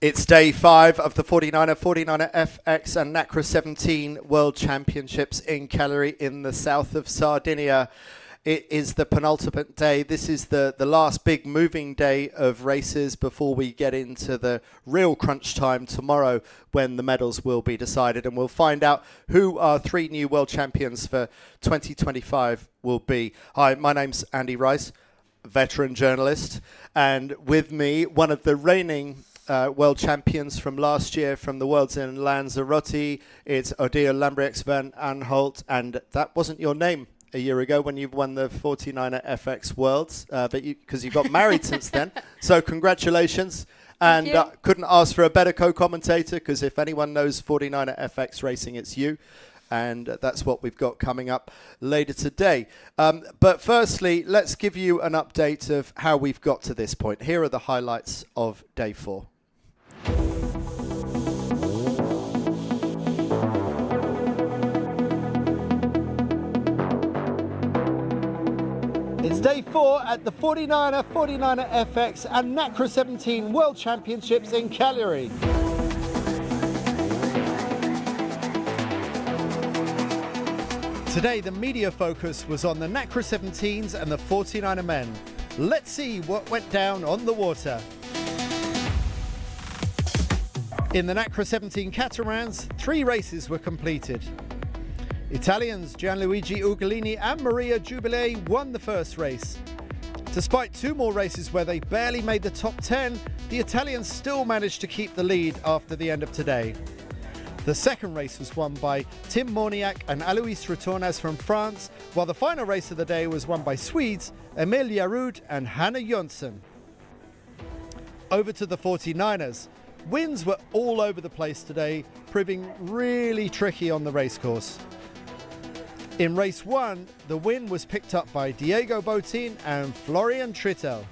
It's day 5 of the 49erFX and Nacra 17 World Championships in Cagliari in the south of Sardinia. It is the penultimate day. This is the last big moving day of races before we get into the real crunch time tomorrow when the medals will be decided. And we'll find out who our 3 new world champions for 2025 will be. Hi, my name's Andy Rice, veteran journalist. And with me, one of the reigning world champions from last year from the Worlds in Lanzarote. It's Odile Lambrix van Aanholt, and that wasn't your name a year ago when you won the 49erFX Worlds, but because you got married since then. So congratulations. And couldn't ask for a better co-commentator, because if anyone knows 49erFX racing, it's you. And that's what we've got coming up later today. But firstly, let's give you an update of how we've got to this point. Here are the highlights of day 4. It's day 4 at the 49erFX and Nacra 17 World Championships in Cagliari. Today, the media focus was on the Nacra 17s and the 49er men. Let's see what went down on the water. In the Nacra 17 catamarans, 3 races were completed. Italians Gianluigi Ugolini and Maria Giubilei won the first race. Despite 2 more races where they barely made the top 10, the Italians still managed to keep the lead after the end of today. The second race was won by Tim Morniak and Alois Retornas from France, while the final race of the day was won by Swedes Emil Jarud and Hanna Jonsson. Over to the 49ers. Winds were all over the place today, proving really tricky on the racecourse. In race 1, the win was picked up by Diego Botín and Florian Trittel.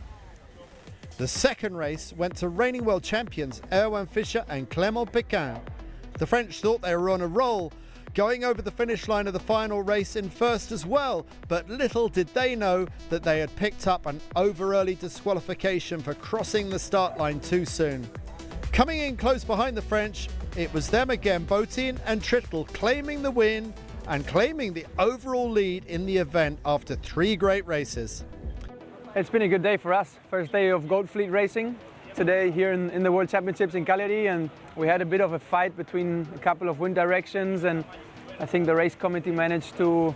The second race went to reigning world champions Erwan Fischer and Clément Péquin. The French thought they were on a roll, going over the finish line of the final race in first as well, but little did they know that they had picked up an over-early disqualification for crossing the start line too soon. Coming in close behind the French, it was them again, Botín and Trittel, claiming the win and claiming the overall lead in the event after 3 great races. It's been a good day for us. First day of Gold Fleet racing today here in the World Championships in Cagliari, and we had a bit of a fight between a couple of wind directions, and I think the race committee managed to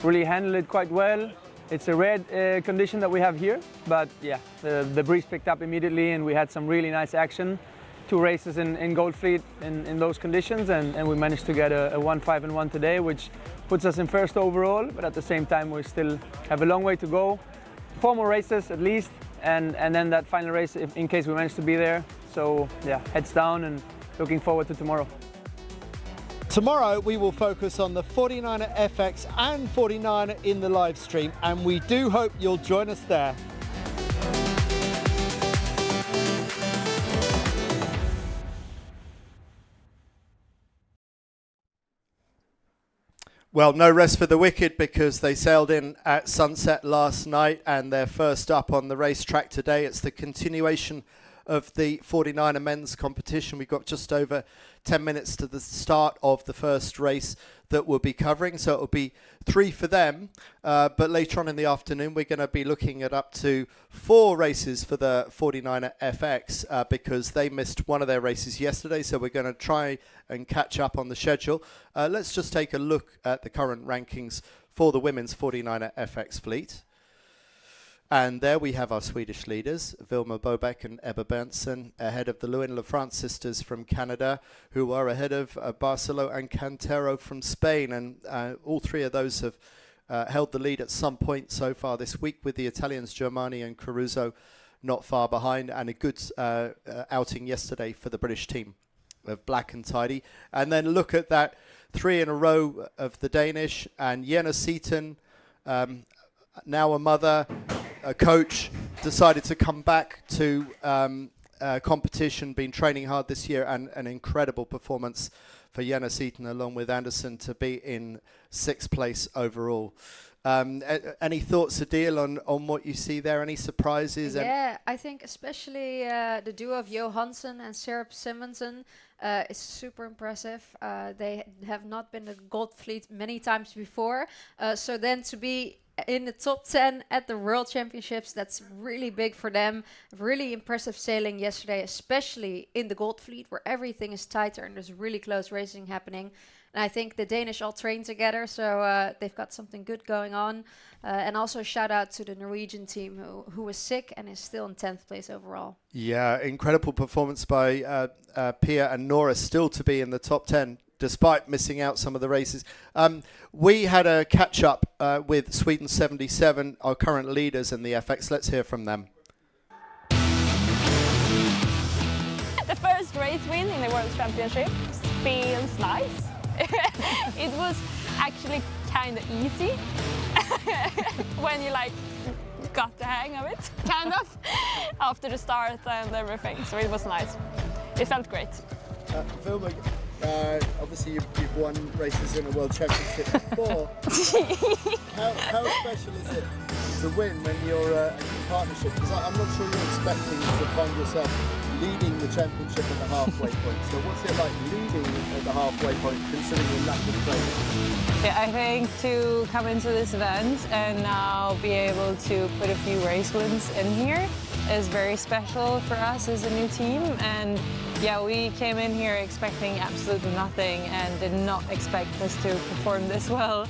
really handle it quite well. It's a rare condition that we have here, but yeah, the breeze picked up immediately and we had some really nice action. 2 races in Gold Fleet in those conditions, and we managed to get a 1-5-1 today, which puts us in first overall, but at the same time we still have a long way to go. 4 more races at least, and then that final race in case we manage to be there. So yeah, heads down and looking forward to tomorrow. Tomorrow we will focus on the 49erFX and 49er in the live stream, and we do hope you'll join us there. Well, no rest for the wicked, because they sailed in at sunset last night and they're first up on the racetrack today. It's the continuation of the 49er men's competition. We've got just over 10 minutes to the start of the first race that we'll be covering, so it'll be 3 for them, but later on in the afternoon we're going to be looking at up to 4 races for the 49erFX, because they missed one of their races yesterday, so we're going to try and catch up on the schedule. Let's just take a look at the current rankings for the women's 49erFX fleet. And there we have our Swedish leaders, Vilma Bobeck and Ebba Berntsen, ahead of the Lewin LaFrance sisters from Canada, who are ahead of Barcelo and Cantero from Spain. And all 3 of those have held the lead at some point so far this week, with the Italians Germani and Caruso not far behind, and a good outing yesterday for the British team of Black and Tidy. And then look at that 3 in a row of the Danish, and Jenna Seaton, now a mother, a coach, decided to come back to competition, been training hard this year, and an incredible performance for Jenna Seaton along with Anderson to be in 6th place overall. Any thoughts, Adil, on what you see there? Any surprises? Yeah, I think especially the duo of Johansson and Serap Simonsen is super impressive. They have not been a gold fleet many times before. So then to be in the top 10 at the World Championships, that's really big for them. Really impressive sailing yesterday, especially in the gold fleet where everything is tighter and there's really close racing happening. And I think the Danish all train together, so they've got something good going on. And also shout out to the Norwegian team who was sick and is still in 10th place overall. Yeah, incredible performance by Pia and Nora, still to be in the top 10 despite missing out some of the races. We had a catch-up with Sweden 77, our current leaders in the FX. Let's hear from them. The first race win in the World Championship feels nice. It was actually kind of easy when you got the hang of it, kind of, after the start and everything. So it was nice. It felt great. Vilma, obviously you've won races in a World Championship before. How special is it to win when you're in partnership? Because I'm not sure you're expecting to find yourself leading the championship at the halfway point. So what's it like leading at the halfway point, considering your lack of training? Yeah, I think to come into this event and now be able to put a few race wins in here is very special for us as a new team. And yeah, we came in here expecting absolutely nothing and did not expect us to perform this well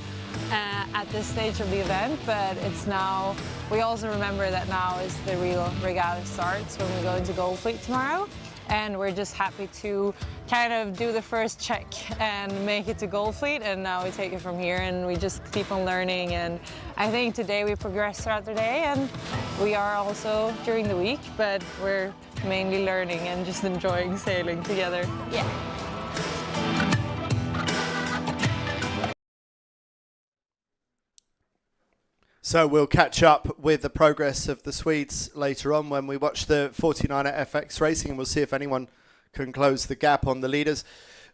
at this stage of the event, but it's now, we also remember that now is the real regatta starts when we go into Gold Fleet tomorrow, and we're just happy to kind of do the first check and make it to Gold Fleet, and now we take it from here and we just keep on learning. And I think today we progress throughout the day, and we are also during the week, but we're mainly learning and just enjoying sailing together. Yeah. So we'll catch up with the progress of the Swedes later on when we watch the 49erFX racing, and we'll see if anyone can close the gap on the leaders.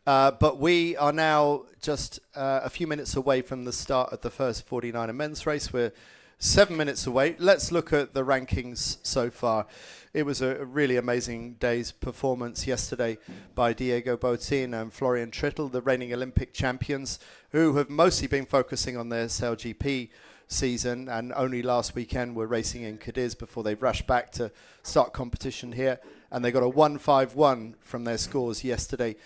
But we are now just a few minutes away from the start of the first 49er men's race. We're 7 minutes away. Let's look at the rankings so far. It was a really amazing day's performance yesterday by Diego Botín and Florian Trittel, the reigning Olympic champions, who have mostly been focusing on their SailGP season, and only last weekend were racing in Cadiz before they rushed back to start competition here, and they got a 151 from their scores yesterday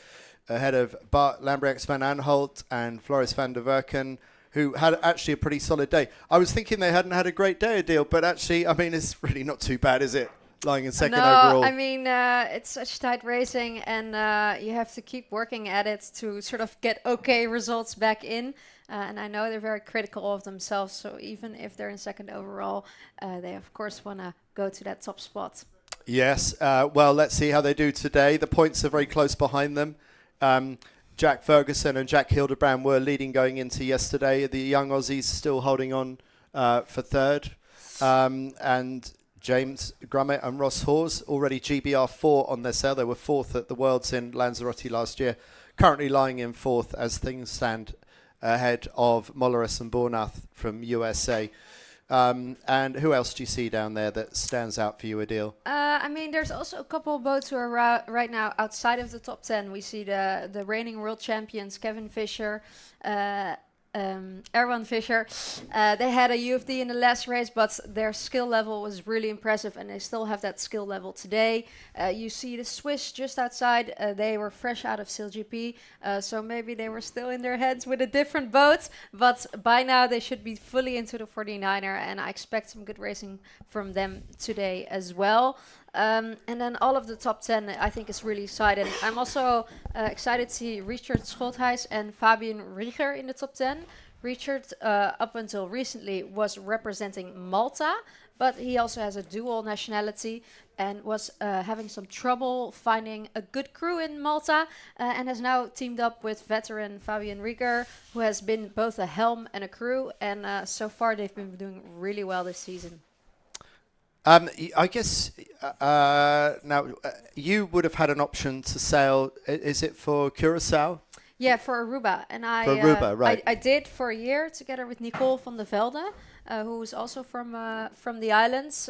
ahead of Bart Lambrechts van Aanholt and Floris van der Werken, who had actually a pretty solid day. I was thinking they hadn't had a great day, Adil, but actually, I mean, it's really not too bad, is it? Lying in second overall. No, I mean, it's such tight racing, and you have to keep working at it to sort of get okay results back in. And I know they're very critical of themselves, so even if they're in second overall, they of course want to go to that top spot. Yes, well, let's see how they do today. The points are very close behind them. Jack Ferguson and Jack Hildebrand were leading going into yesterday. The young Aussies still holding on for third. And James Grummet and Ross Hawes already GBR4 on their sail. They were fourth at the Worlds in Lanzarote last year, currently lying in fourth as things stand ahead of Molleris and Bornath from USA. And who else do you see down there that stands out for you, Adil? I mean, there's also a couple of boats who are right now outside of the top 10. We see the reigning world champions, Kevin Fisher, Erwan Fisher. They had a UFD in the last race, but their skill level was really impressive, and they still have that skill level today. You see the Swiss just outside. They were fresh out of SailGP, so maybe they were still in their heads with a different boat, but by now they should be fully into the 49er, and I expect some good racing from them today as well. And then all of the top 10 I think is really exciting. I'm also excited to see Richard Scholthuis and Fabian Rieger in the top 10. Richard, up until recently, was representing Malta, but he also has a dual nationality and was having some trouble finding a good crew in Malta, and has now teamed up with veteran Fabian Rieger, who has been both a helm and a crew, and so far they've been doing really well this season. I guess now you would have had an option to sail. Is it for Curacao? Yeah, for Aruba. And For Aruba, right. I did for a year together with Nicole van der Velde, who is also from the islands.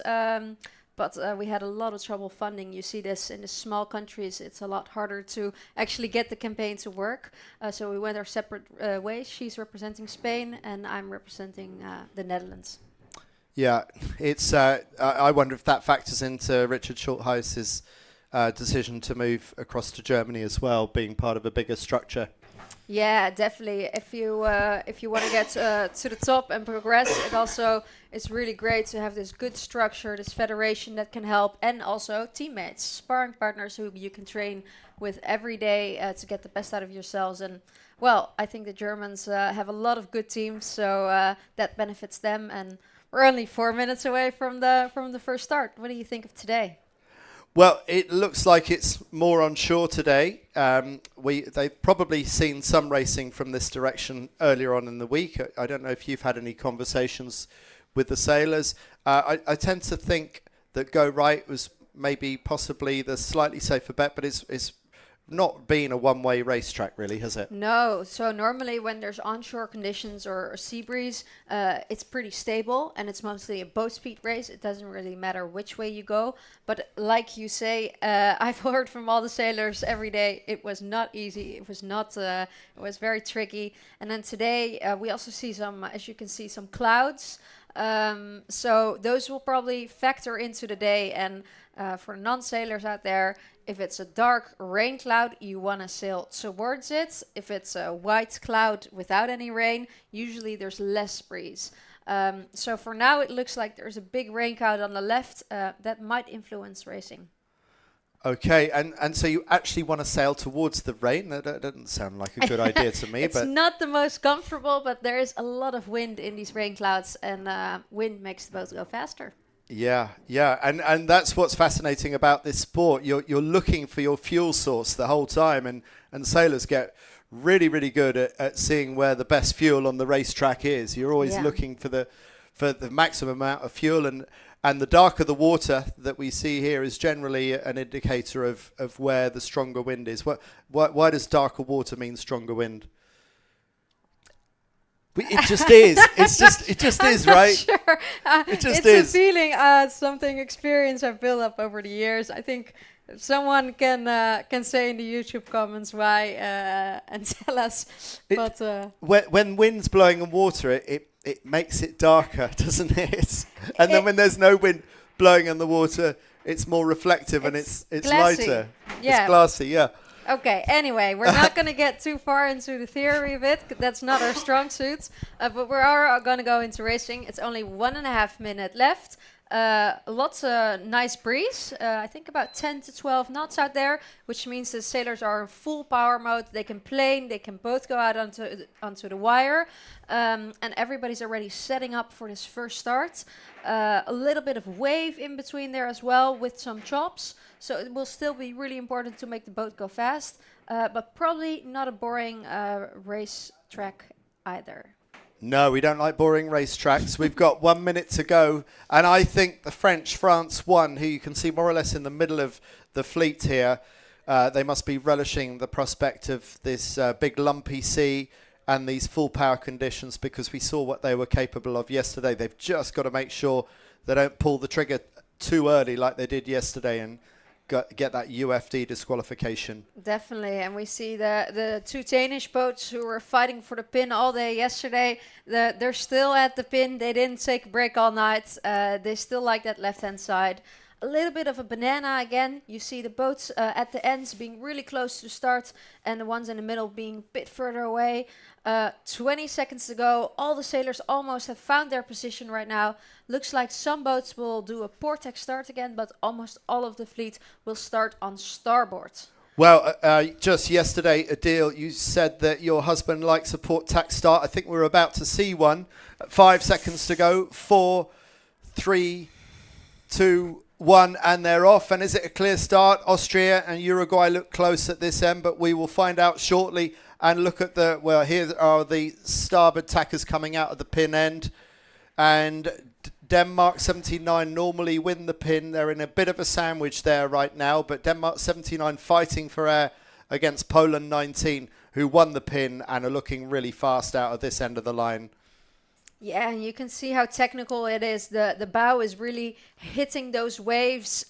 But we had a lot of trouble funding. You see this in the small countries. It's a lot harder to actually get the campaign to work. So we went our separate ways. She's representing Spain and I'm representing the Netherlands. Yeah, it's. I wonder if that factors into Richard Schultheis's decision to move across to Germany as well, being part of a bigger structure. Yeah, definitely. If you want to get to the top and progress, it's really great to have this good structure, this federation that can help, and also teammates, sparring partners who you can train with every day to get the best out of yourselves. And well, I think the Germans have a lot of good teams, so that benefits them. And we're only 4 minutes away from the first start. What do you think of today? Well, it looks like it's more on shore today. They've probably seen some racing from this direction earlier on in the week. I don't know if you've had any conversations with the sailors. I tend to think that Go Right was maybe possibly the slightly safer bet, but it's not been a one-way racetrack, really, has it? No. So normally when there's onshore conditions or sea breeze, it's pretty stable and it's mostly a boat speed race. It doesn't really matter which way you go. But like you say, I've heard from all the sailors every day, it was not easy. It was not. It was very tricky. And then today we also see some, as you can see, some clouds. So those will probably factor into the day. And for non-sailors out there, if it's a dark rain cloud, you want to sail towards it. If it's a white cloud without any rain, usually there's less breeze. So for now, it looks like there's a big rain cloud on the left that might influence racing. Okay, and so you actually want to sail towards the rain? That doesn't sound like a good idea to me. It's not the most comfortable, but there is a lot of wind in these rain clouds, and wind makes the boat go faster. Yeah, and that's what's fascinating about this sport. You're looking for your fuel source the whole time, and sailors get really, really good at seeing where the best fuel on the racetrack is. You're always looking for the maximum amount of fuel, and the darker the water that we see here is generally an indicator of where the stronger wind is. Why does darker water mean stronger wind? It just is. It just is, right? Sure. It just it's is. a feeling, something experience I've built up over the years. I think someone can say in the YouTube comments why and tell us. When wind's blowing on water, it makes it darker, doesn't it? And then when there's no wind blowing on the water, it's more reflective and it's lighter. Yeah. It's glassy. Yeah. Okay, anyway, we're not going to get too far into the theory of it. That's not our strong suit. But we are going to go into racing. It's only 1.5 minutes left. Lots of nice breeze. I think about 10 to 12 knots out there, which means the sailors are in full power mode. They can plane. They can both go out onto the wire. And everybody's already setting up for this first start. A little bit of wave in between there as well with some chops. So it will still be really important to make the boat go fast, but probably not a boring race track either. No, we don't like boring racetracks. We've got 1 minute to go. And I think the French, France 1, who you can see more or less in the middle of the fleet here, they must be relishing the prospect of this big lumpy sea and these full power conditions, because we saw what they were capable of yesterday. They've just got to make sure they don't pull the trigger too early like they did yesterday and get that UFD disqualification. Definitely, and we see the two Danish boats who were fighting for the pin all day yesterday. They're still at the pin. They didn't take a break all night. They still like that left-hand side. A little bit of a banana again. You see the boats at the ends being really close to the start and the ones in the middle being a bit further away. 20 seconds to go. All the sailors almost have found their position right now. Looks like some boats will do a port tack start again, but almost all of the fleet will start on starboard. Well, just yesterday, Adil, you said that your husband likes a port tack start. I think we're about to see one. 5 seconds to go. 4, 3, 2, 1, and they're off. And is it a clear start? Austria and Uruguay look close at this end, but we will find out shortly. And look at here are the starboard tackers coming out of the pin end. And Denmark 79 normally win the pin. They're in a bit of a sandwich there right now, but Denmark 79 fighting for air against Poland 19. who won the pin and are looking really fast out of this end of the line. Yeah, and you can see how technical it is. The bow is really hitting those waves,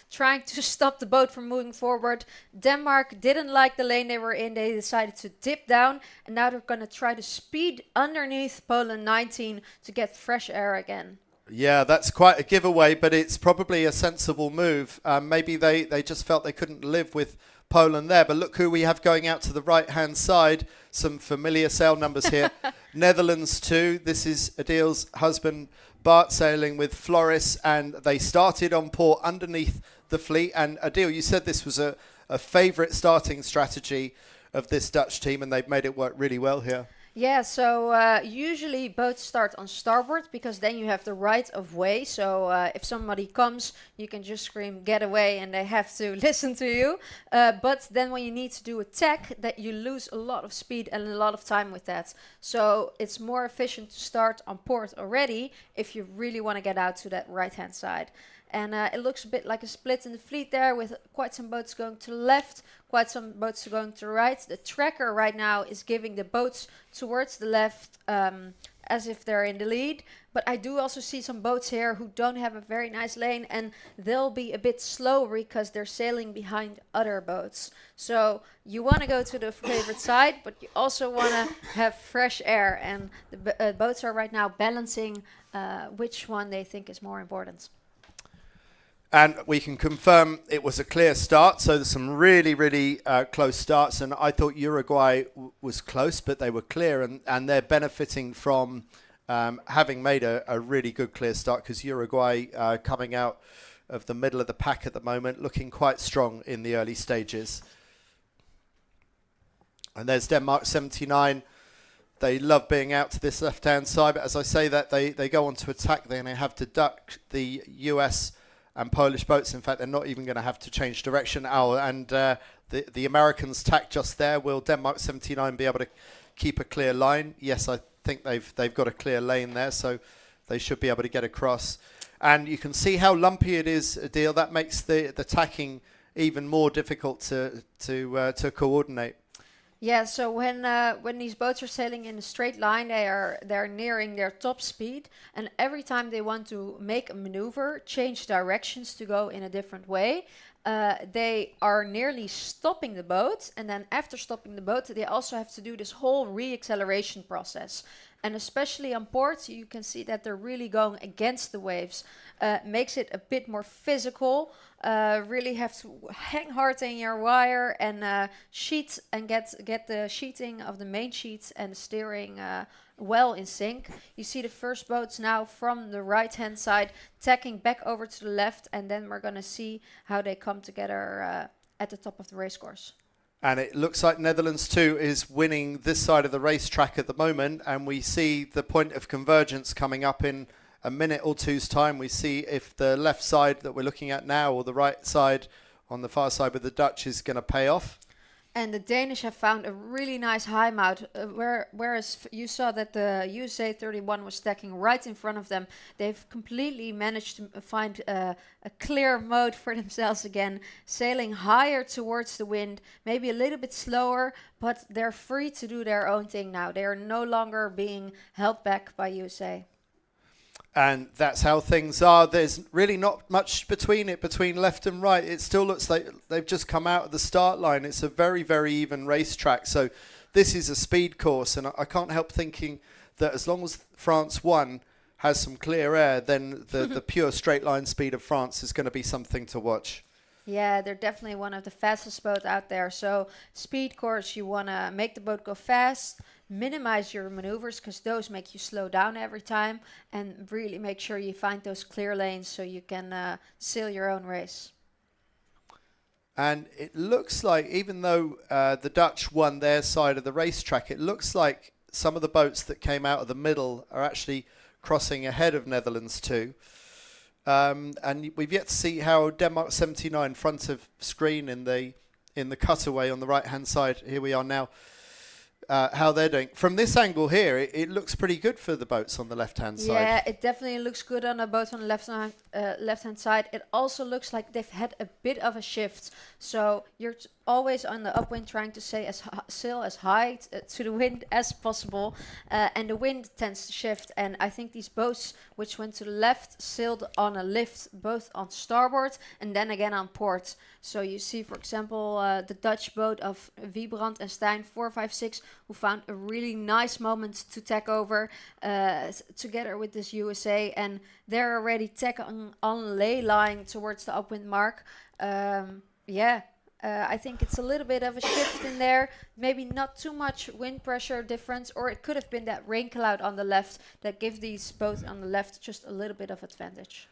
trying to stop the boat from moving forward. Denmark didn't like the lane they were in. They decided to dip down, and now they're going to try to speed underneath Poland 19 to get fresh air again. Yeah, that's quite a giveaway, but it's probably a sensible move. Maybe they just felt they couldn't live with Poland there. But look who we have going out to the right-hand side. Some familiar sail numbers here. Netherlands 2. This is Adil's husband, Bart, sailing with Floris. And they started on port underneath the fleet. And Adil, you said this was a favourite starting strategy of this Dutch team, and they've made it work really well here. Yeah, so usually boats start on starboard because then you have the right of way. So if somebody comes, you can just scream, get away, and they have to listen to you. But then when you need to do a tack, that you lose a lot of speed and a lot of time with that. So it's more efficient to start on port already if you really want to get out to that right-hand side. And it looks a bit like a split in the fleet there, with quite some boats going to the left, quite some boats going to the right. The tracker right now is giving the boats towards the left as if they're in the lead. But I do also see some boats here who don't have a very nice lane, and they'll be a bit slower because they're sailing behind other boats. So you want to go to the favorite side, but you also want to have fresh air. And the boats are right now balancing which one they think is more important. And we can confirm it was a clear start. So there's some really, really close starts. And I thought Uruguay was close, but they were clear. And they're benefiting from having made a really good clear start, because Uruguay coming out of the middle of the pack at the moment, looking quite strong in the early stages. And there's Denmark 79. They love being out to this left-hand side. But as I say that, they go on to attack. Then they have to duck the US and Polish boats. In fact, they're not even going to have to change direction. And the Americans tack just there. Will Denmark 79 be able to keep a clear line? Yes, I think they've got a clear lane there, so they should be able to get across. And you can see how lumpy it is, Adil. That makes the tacking even more difficult to coordinate. Yeah, so when these boats are sailing in a straight line, they're nearing their top speed, and every time they want to make a maneuver, change directions to go in a different way, they are nearly stopping the boat, and then after stopping the boat, they also have to do this whole re-acceleration process. And especially on port, you can see that they're really going against the waves. Makes it a bit more physical. Really have to hang hard in your wire and sheet and get the sheeting of the main sheets and the steering well in sync. You see the first boats now from the right hand side tacking back over to the left, and then we're going to see how they come together at the top of the race course. And it looks like Netherlands 2 is winning this side of the racetrack at the moment, and we see the point of convergence coming up in a minute or two's time. We see if the left side that we're looking at now or the right side on the far side with the Dutch is going to pay off. And the Danish have found a really nice high mount, whereas you saw that the USA 31 was stacking right in front of them. They've completely managed to find a clear mode for themselves again, sailing higher towards the wind, maybe a little bit slower, but they're free to do their own thing now. They are no longer being held back by USA. And that's how things are. There's really not much between left and right. It still looks like they've just come out of the start line. It's a very, very even racetrack. So this is a speed course. And I can't help thinking that as long as France 1 has some clear air, then the pure straight line speed of France is going to be something to watch. Yeah, they're definitely one of the fastest boats out there. So speed course, you want to make the boat go fast, minimize your maneuvers because those make you slow down every time, and really make sure you find those clear lanes so you can sail your own race. And it looks like, even though the Dutch won their side of the racetrack, it looks like some of the boats that came out of the middle are actually crossing ahead of Netherlands 2. And we've yet to see how Denmark 79 front of screen in the cutaway on the right hand side. Here we are now. How they're doing. From this angle here, it looks pretty good for the boats on the left-hand side. Yeah, it definitely looks good on the boat on the left-hand side. It also looks like they've had a bit of a shift. So you're always on the upwind, trying to sail as high to the wind as possible, and the wind tends to shift. And I think these boats, which went to the left, sailed on a lift, both on starboard and then again on port. So you see, for example, the Dutch boat of Wiebrand and Stein 456, who found a really nice moment to tack over together with this USA, and they're already tacking on ley line towards the upwind mark. I think it's a little bit of a shift in there. Maybe not too much wind pressure difference, or it could have been that rain cloud on the left that gave these boats on the left just a little bit of advantage.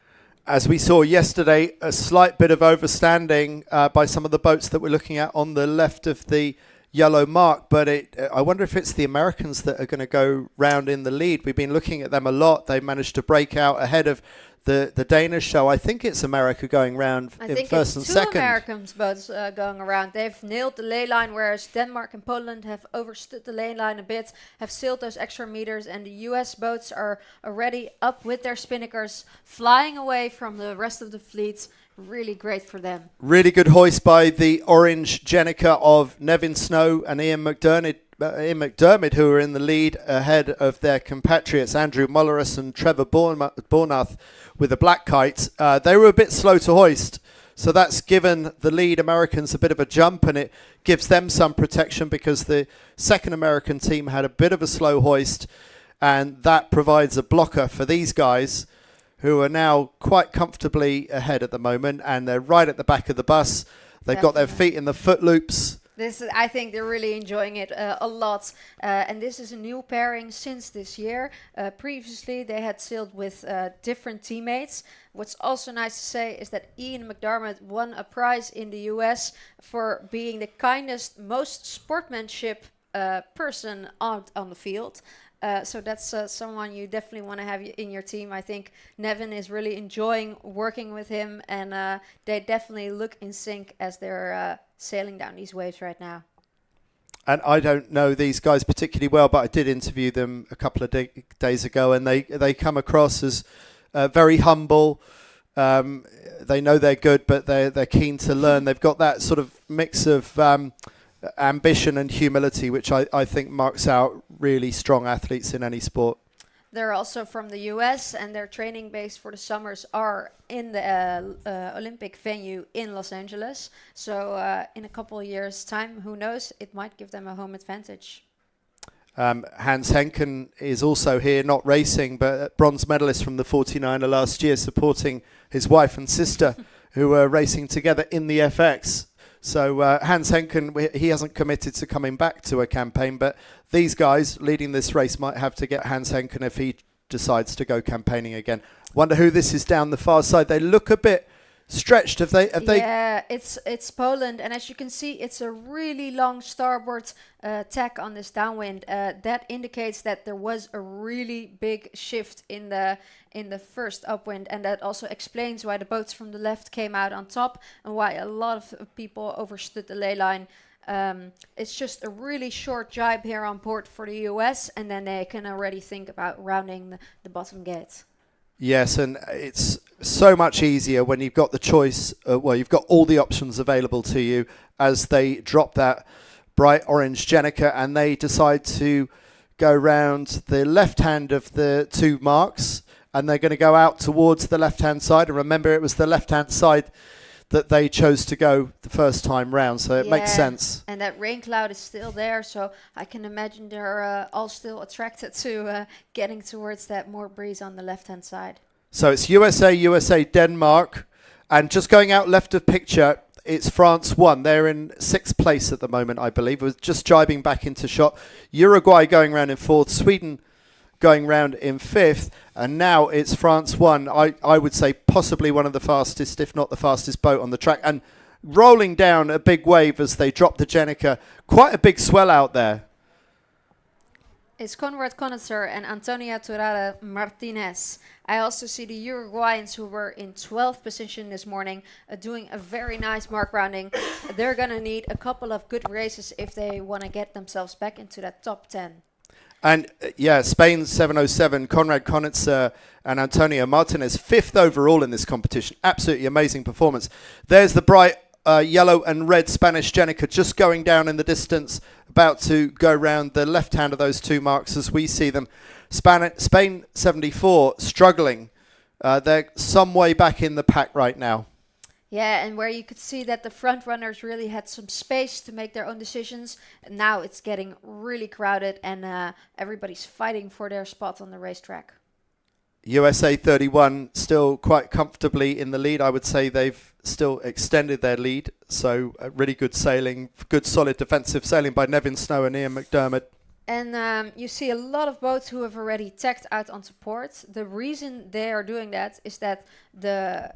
As we saw yesterday, a slight bit of overstanding by some of the boats that we're looking at on the left of the yellow mark, but I wonder if it's the Americans that are going to go round in the lead. We've been looking at them a lot. They managed to break out ahead of the Danish, so I think it's America going round in first and second. I think it's two American boats going around. They've nailed the ley line, whereas Denmark and Poland have overstood the ley line a bit, have sailed those extra meters, and the US boats are already up with their spinnakers, flying away from the rest of the fleet. Really great for them. Really good hoist by the Orange Jenica of Nevin Snow and Ian McDermott, who are in the lead ahead of their compatriots Andrew Mulleris and Trevor Bornath with the black kite. They were a bit slow to hoist, so that's given the lead Americans a bit of a jump, and it gives them some protection because the second American team had a bit of a slow hoist, and that provides a blocker for these guys, who are now quite comfortably ahead at the moment, and they're right at the back of the bus. They've got their feet in the foot loops. I think they're really enjoying it a lot, and this is a new pairing since this year. Previously, they had sailed with different teammates. What's also nice to say is that Ian McDermott won a prize in the US for being the kindest, most sportsmanship person out on the field. So that's someone you definitely want to have in your team. I think Nevin is really enjoying working with him, and they definitely look in sync as they're sailing down these waves right now. And I don't know these guys particularly well, but I did interview them a couple of days ago, and they come across as very humble. They know they're good, but they're keen to learn. They've got that sort of mix of ambition and humility, which I think marks out really strong athletes in any sport. They're also from the US, and their training base for the summers are in the Olympic venue in Los Angeles. So in a couple of years' time, who knows, it might give them a home advantage. Hans Henken is also here, not racing, but bronze medalist from the 49er last year, supporting his wife and sister who were racing together in the FX. So Hans Henken, he hasn't committed to coming back to a campaign, but these guys leading this race might have to get Hans Henken if he decides to go campaigning again. Wonder who this is down the far side. They look a bit stretched. Have they? Yeah, it's Poland, and as you can see, it's a really long starboard tack on this downwind. That indicates that there was a really big shift in the first upwind, and that also explains why the boats from the left came out on top and why a lot of people overstood the ley line. It's just a really short jibe here on port for the US, and then they can already think about rounding the bottom gate. Yes, and it's so much easier when you've got the choice, you've got all the options available to you as they drop that bright orange Jenica, and they decide to go round the left hand of the two marks, and they're going to go out towards the left-hand side. And remember, it was the left-hand side that they chose to go the first time round, so it makes sense. And that rain cloud is still there, so I can imagine they're all still attracted to getting towards that more breeze on the left-hand side. So it's USA, Denmark, and just going out left of picture, it's France 1. They're in 6th place at the moment, I believe. It was just jibing back into shot. Uruguay going round in 4th, Sweden going round in 5th, and now it's France 1. I would say possibly one of the fastest, if not the fastest boat on the track, and rolling down a big wave as they drop the Jenica. Quite a big swell out there. It's Conrad Conitzer and Antonia Turara Martinez. I also see the Uruguayans, who were in 12th position this morning, doing a very nice mark rounding. They're going to need a couple of good races if they want to get themselves back into that top 10. And Spain 707, Conrad Konitzer and Antonio Martinez, 5th overall in this competition. Absolutely amazing performance. There's the bright yellow and red Spanish Jenica just going down in the distance, about to go round the left hand of those two marks as we see them. Spain 74 struggling. They're some way back in the pack right now. Yeah, and where you could see that the front runners really had some space to make their own decisions. Now it's getting really crowded and everybody's fighting for their spot on the racetrack. USA 31 still quite comfortably in the lead. I would say they've still extended their lead. So really good sailing, good solid defensive sailing by Nevin Snow and Ian McDermott. And you see a lot of boats who have already tacked out onto port. The reason they are doing that is that the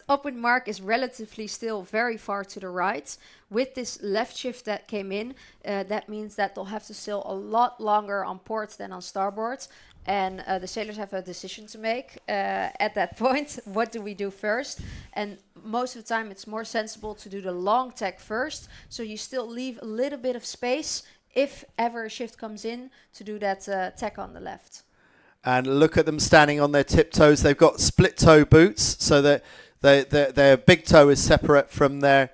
upwind mark is relatively still very far to the right. With this left shift that came in, that means that they'll have to sail a lot longer on port than on starboard. And the sailors have a decision to make at that point. What do we do first? And most of the time it's more sensible to do the long tack first. So you still leave a little bit of space if ever a shift comes in to do that tack on the left. And look at them standing on their tiptoes. They've got split toe boots, so that their big toe is separate from their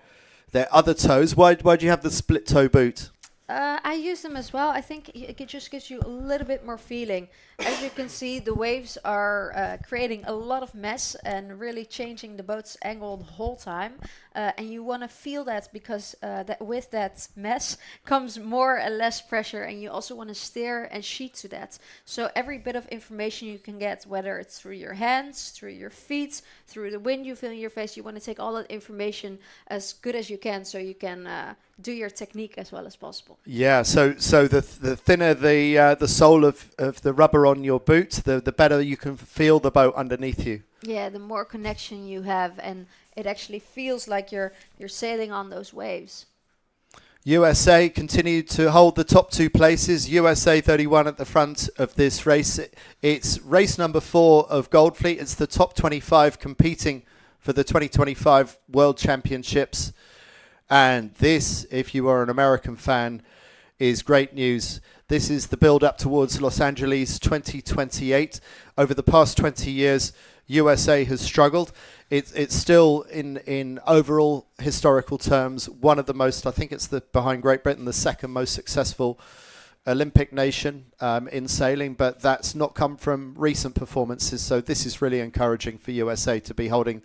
other toes. Why do you have the split toe boot? I use them as well. I think it just gives you a little bit more feeling. As you can see, the waves are creating a lot of mess and really changing the boat's angle the whole time. And you want to feel that because that with that mess comes more and less pressure, and you also want to steer and sheet to that. So every bit of information you can get, whether it's through your hands, through your feet, through the wind you feel in your face, you want to take all that information as good as you can so you can do your technique as well as possible. Yeah, so the thinner the sole of the rubber on your boot, the better you can feel the boat underneath you. Yeah, the more connection you have, and it actually feels like you're sailing on those waves. USA continued to hold the top two places. USA 31 at the front of this race. It's race number 4 of Goldfleet. It's the top 25 competing for the 2025 World Championships. And this, if you are an American fan, is great news. This is the build-up towards Los Angeles 2028. Over the past 20 years, USA has struggled. It's still, in overall historical terms, one of the most, I think it's behind Great Britain, the second most successful Olympic nation in sailing, but that's not come from recent performances. So this is really encouraging for USA to be holding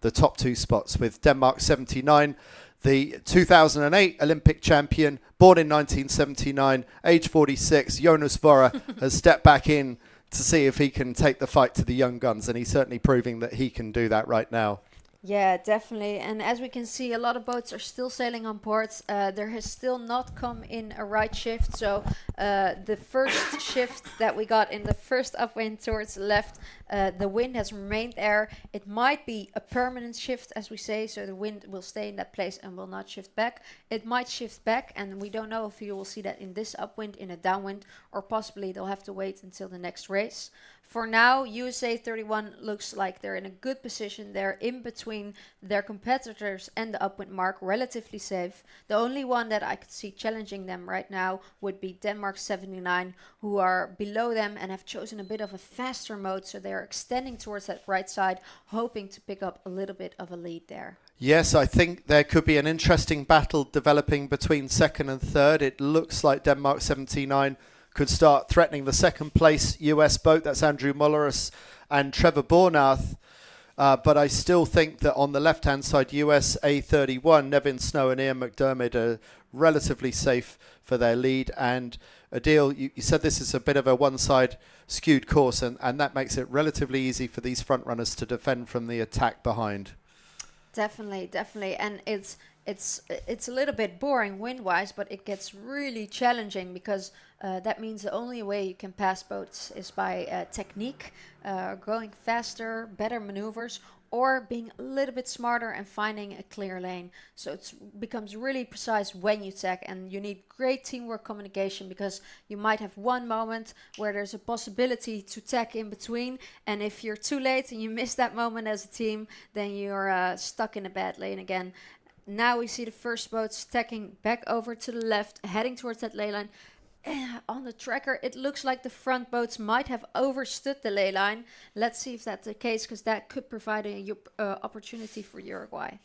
the top 2 spots, with Denmark 79, the 2008 Olympic champion, born in 1979, age 46, Jonas Vora has stepped back in to see if he can take the fight to the young guns, and he's certainly proving that he can do that right now. Yeah, definitely. And as we can see, a lot of boats are still sailing on ports. There has still not come in a right shift. So the first shift that we got in the first upwind towards the left, the wind has remained there. It might be a permanent shift, as we say, so the wind will stay in that place and will not shift back. It might shift back, and we don't know if you will see that in this upwind, in a downwind, or possibly they'll have to wait until the next race. For now, USA 31 looks like they're in a good position. They're in between their competitors and the upwind mark, relatively safe. The only one that I could see challenging them right now would be Denmark 79, who are below them and have chosen a bit of a faster mode. So they're extending towards that right side, hoping to pick up a little bit of a lead there. Yes, I think there could be an interesting battle developing between second and third. It looks like Denmark 79 could start threatening the second place US boat. That's Andrew Molleris and Trevor Bornath. But I still think that on the left-hand side, USA 31, Nevin Snow and Ian McDermott are relatively safe for their lead. And Adil, you said this is a bit of a one-side skewed course, and that makes it relatively easy for these front runners to defend from the attack behind. Definitely, definitely. And it's a little bit boring wind-wise, but it gets really challenging because that means the only way you can pass boats is by technique, going faster, better maneuvers, or being a little bit smarter and finding a clear lane. So it becomes really precise when you tack, and you need great teamwork communication because you might have one moment where there's a possibility to tack in between, and if you're too late and you miss that moment as a team, then you're stuck in a bad lane again. Now we see the first boats tacking back over to the left, heading towards that ley line. On the tracker, it looks like the front boats might have overstood the ley line. Let's see if that's the case, because that could provide a opportunity for Uruguay.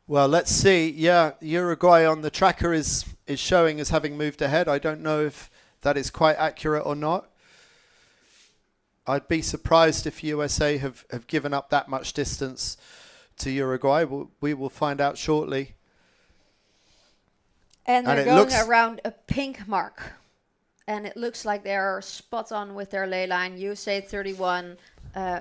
Well, let's see. Yeah, Uruguay on the tracker is showing as having moved ahead. I don't know if that is quite accurate or not. I'd be surprised if USA have given up that much distance to Uruguay. We will find out shortly. And they're going around a pink mark. And it looks like they're spot on with their ley line. USA 31,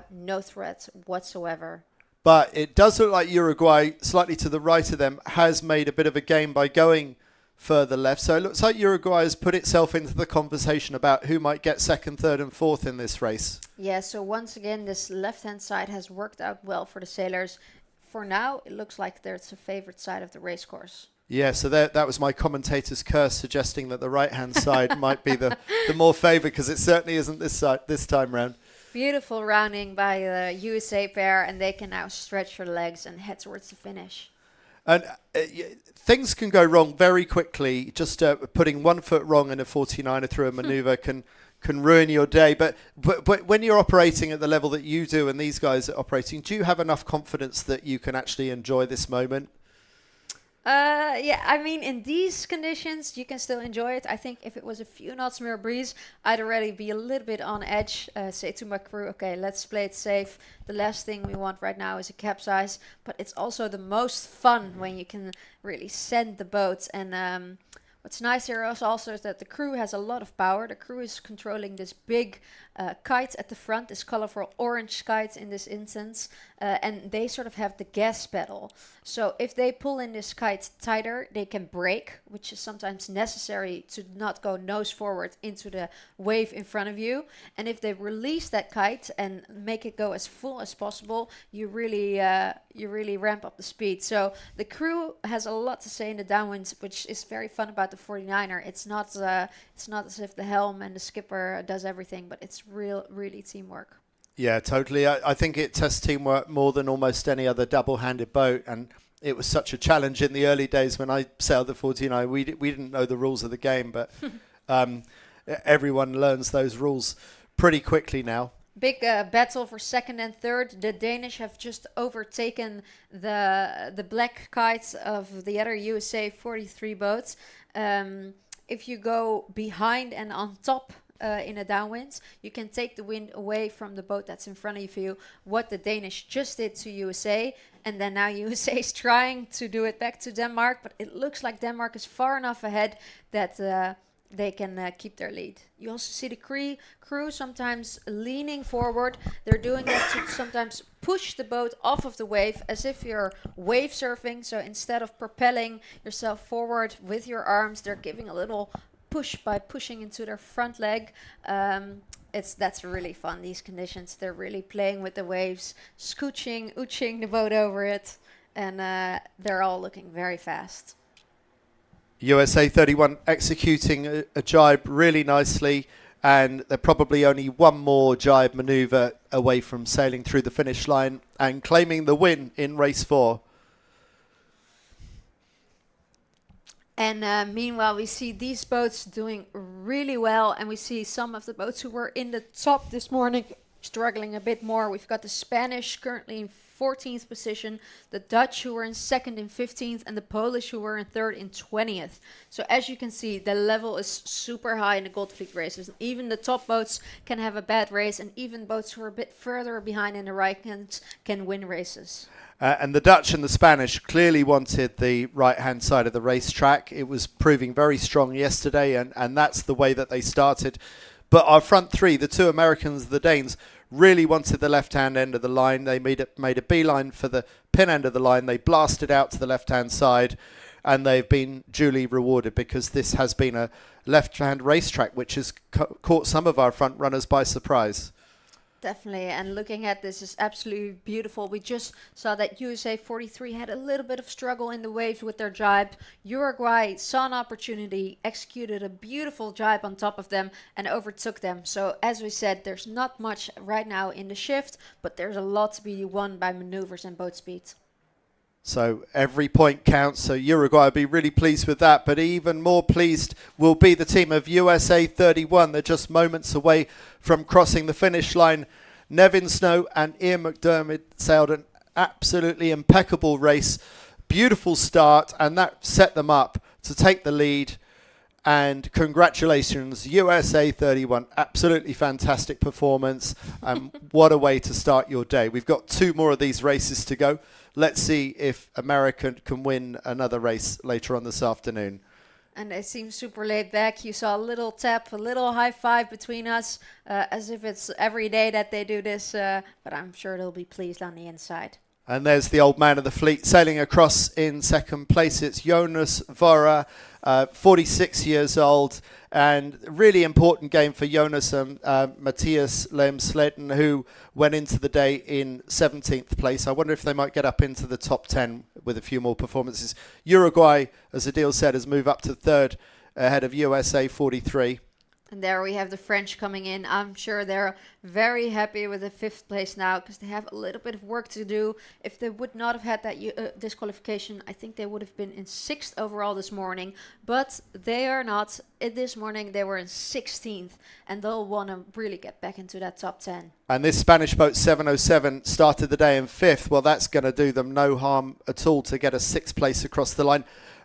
no threat whatsoever. But it does look like Uruguay, slightly to the right of them, has made a bit of a gain by going further left. So it looks like Uruguay has put itself into the conversation about who might get second, third and fourth in this race. Yeah, so once again, this left-hand side has worked out well for the sailors. For now, it looks like there's a favorite side of the race course. Yeah, so that was my commentator's curse, suggesting that the right-hand side might be the more favoured, because it certainly isn't this time round. Beautiful rounding by the USA pair, and they can now stretch their legs and head towards the finish. And things can go wrong very quickly. Just putting 1 foot wrong in a 49er through a manoeuvre can ruin your day. But when you're operating at the level that you do and these guys are operating, do you have enough confidence that you can actually enjoy this moment? Yeah, I mean, in these conditions, you can still enjoy it. I think if it was a few knots more breeze, I'd already be a little bit on edge. Say to my crew, okay, let's play it safe. The last thing we want right now is a capsize. But it's also the most fun when you can really send the boat. And what's nice here also is that the crew has a lot of power. The crew is controlling this big kite at the front, this colorful orange kite in this instance. And they sort of have the gas pedal. So if they pull in this kite tighter, they can brake, which is sometimes necessary to not go nose forward into the wave in front of you. And if they release that kite and make it go as full as possible, you really ramp up the speed. So the crew has a lot to say in the downwinds, which is very fun about the 49er. It's not as if the helm and the skipper does everything, but it's really teamwork. Yeah, totally. I think it tests teamwork more than almost any other double-handed boat, and it was such a challenge in the early days when I sailed the 49. We didn't know the rules of the game, but everyone learns those rules pretty quickly now. Big battle for second and third. The Danish have just overtaken the black kites of the other USA 43 boats. If you go behind and on top in a downwind, you can take the wind away from the boat that's in front of you, what the Danish just did to USA. And then now USA is trying to do it back to Denmark, but it looks like Denmark is far enough ahead that they can keep their lead. You also see the crew sometimes leaning forward. They're doing that to sometimes push the boat off of the wave as if you're wave surfing. So instead of propelling yourself forward with your arms, they're giving a little push by pushing into their front leg. That's really fun, these conditions. They're really playing with the waves, ooching the boat over it, and they're all looking very fast. USA 31 executing a jibe really nicely, and they're probably only one more jibe manoeuvre away from sailing through the finish line and claiming the win in race 4. And meanwhile, we see these boats doing really well, and we see some of the boats who were in the top this morning struggling a bit more. We've got the Spanish currently in 14th position, the Dutch who were in 2nd and 15th, and the Polish who were in 3rd and 20th. So as you can see, the level is super high in the Gold Fleet races. Even the top boats can have a bad race, and even boats who are a bit further behind in the right-hand can win races. And the Dutch and the Spanish clearly wanted the right-hand side of the racetrack. It was proving very strong yesterday, and that's the way that they started. But our front three, the two Americans, the Danes, really wanted the left-hand end of the line. They made a beeline for the pin end of the line. They blasted out to the left-hand side, and they've been duly rewarded because this has been a left-hand racetrack which has caught some of our front runners by surprise. Definitely, and looking at this is absolutely beautiful. We just saw that USA 43 had a little bit of struggle in the waves with their jibe. Uruguay saw an opportunity, executed a beautiful jibe on top of them and overtook them. So as we said, there's not much right now in the shift, but there's a lot to be won by maneuvers and boat speed. So every point counts. So Uruguay will be really pleased with that. But even more pleased will be the team of USA 31. They're just moments away from crossing the finish line. Nevin Snow and Ian McDermott sailed an absolutely impeccable race. Beautiful start, and that set them up to take the lead. And congratulations, USA 31. Absolutely fantastic performance. What a way to start your day. We've got 2 more of these races to go. Let's see if America can win another race later on this afternoon. And they seem super laid back. You saw a little tap, a little high five between us, as if it's every day that they do this. But I'm sure they'll be pleased on the inside. And there's the old man of the fleet sailing across in second place. It's Jonas Vora, 46 years old. And really important game for Jonas and Matthias Lemsleden, who went into the day in 17th place. I wonder if they might get up into the top 10 with a few more performances. Uruguay, as Adil said, has moved up to 3rd ahead of USA 43. And there we have the French coming in. I'm sure they're very happy with the 5th place now, because they have a little bit of work to do. If they would not have had that disqualification, I think they would have been in 6th overall this morning. But they are not. This morning they were in 16th, and they'll want to really get back into that top 10. And this Spanish boat 707 started the day in 5th. Well, that's going to do them no harm at all to get a 6th place across the line.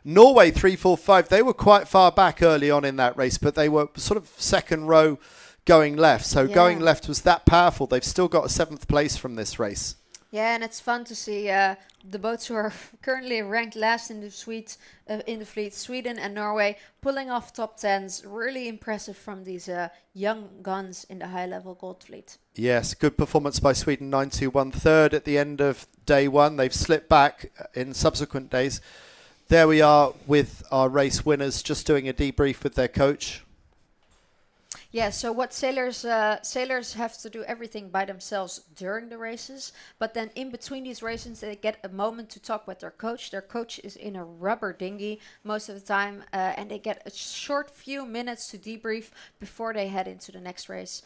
Norway 345, they were quite far back early on in that race, but they were sort of second row going left. So going left was that powerful. They've still got a 7th place from this race. Yeah, and it's fun to see the boats who are currently ranked last in the fleet, Sweden and Norway, pulling off top 10s. Really impressive from these young guns in the high-level gold fleet. Yes, good performance by Sweden, 921, 3rd at the end of day 1. They've slipped back in subsequent days. There we are with our race winners, just doing a debrief with their coach. Yeah, so what sailors have to do everything by themselves during the races, but then in between these races they get a moment to talk with their coach. Their coach is in a rubber dinghy most of the time, and they get a short few minutes to debrief before they head into the next race.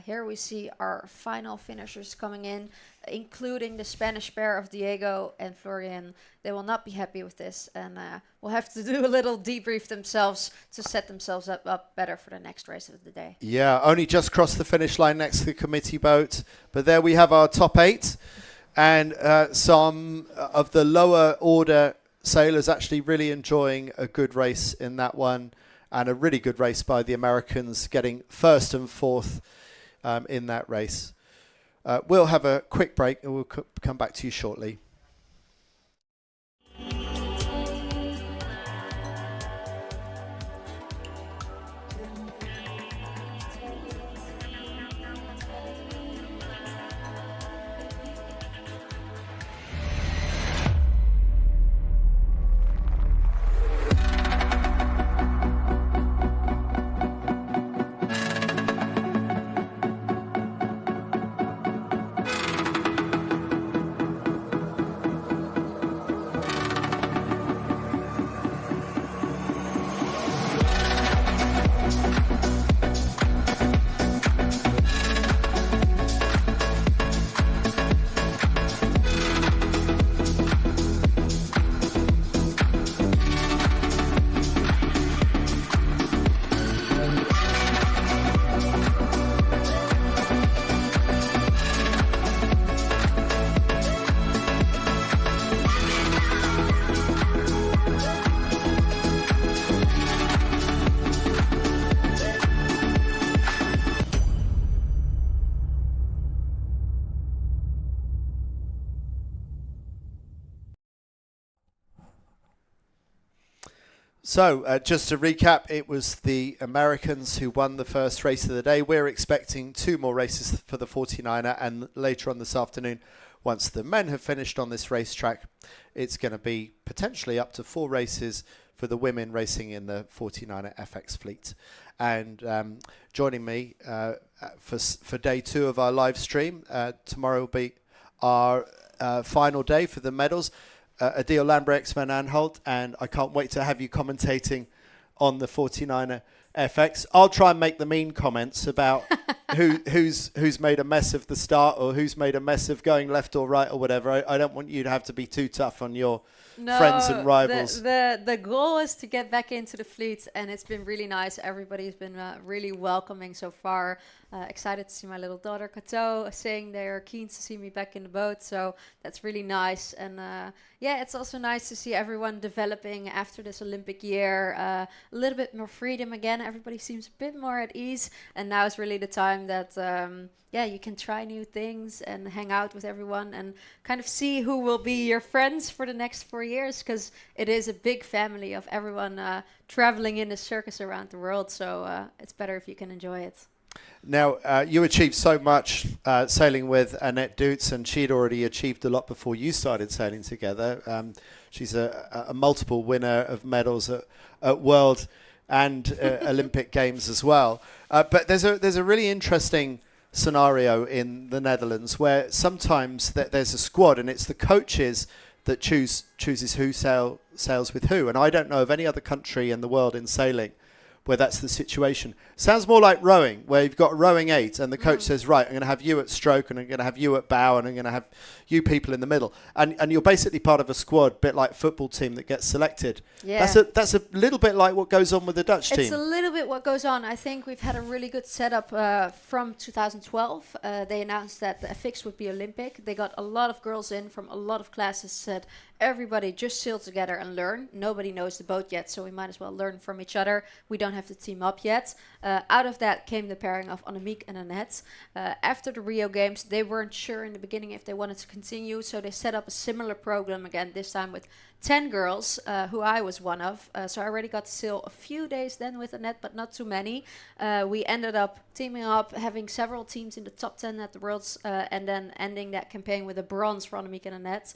Here we see our final finishers coming in, including the Spanish pair of Diego and Florian. They will not be happy with this, and will have to do a little debrief themselves to set themselves up better for the next race of the day. Yeah, only just crossed the finish line next to the committee boat. But there we have our top 8. And some of the lower order sailors actually really enjoying a good race in that one. And a really good race by the Americans, getting 1st and 4th in that race. We'll have a quick break and we'll come back to you shortly. So just to recap, it was the Americans who won the first race of the day. We're expecting 2 more races for the 49er, and later on this afternoon, once the men have finished on this racetrack, it's going to be potentially up to 4 races for the women racing in the 49erFX fleet. And joining me for day 2 of our live stream, tomorrow will be our final day for the medals. Adil Lambrechts van Aanholt, and I can't wait to have you commentating on the 49er FX. I'll try and make the mean comments about who's made a mess of the start or who's made a mess of going left or right or whatever. I don't want you to have to be too tough on your friends and rivals. The goal is to get back into the fleet, and it's been really nice. Everybody's been really welcoming so far. Excited to see my little daughter Kato saying they're keen to see me back in the boat, so that's really nice. And yeah, it's also nice to see everyone developing after this Olympic year. A little bit more freedom again. Everybody seems a bit more at ease, and now is really the time that yeah, you can try new things and hang out with everyone and kind of see who will be your friends for the next 4 years, because it is a big family of everyone traveling in the circus around the world. So it's better if you can enjoy it. Now, you achieved so much sailing with Annette Dutz, and she'd already achieved a lot before you started sailing together. She's a multiple winner of medals at World and Olympic Games as well. But there's a really interesting scenario in the Netherlands where sometimes there's a squad and it's the coaches that chooses who sails with who. And I don't know of any other country in the world in sailing where that's the situation. Sounds more like rowing, where you've got rowing 8 and the coach says, right, I'm going to have you at stroke and I'm going to have you at bow and I'm going to have you people in the middle. And you're basically part of a squad, bit like football team that gets selected. Yeah. That's a little bit like what goes on with the Dutch team. It's a little bit what goes on. I think we've had a really good setup from 2012. They announced that the FX would be Olympic. They got a lot of girls in from a lot of classes, said, everybody just sail together and learn. Nobody knows the boat yet, so we might as well learn from each other. We don't have to team up yet. Out of that came the pairing of Annemiek and Annette. After the Rio Games, they weren't sure in the beginning if they wanted to continue, so they set up a similar program again, this time with 10 girls, who I was one of. So I already got to sail a few days then with Annette, but not too many. We ended up teaming up, having several teams in the top 10 at the Worlds, and then ending that campaign with a bronze for Annemiek and Annette.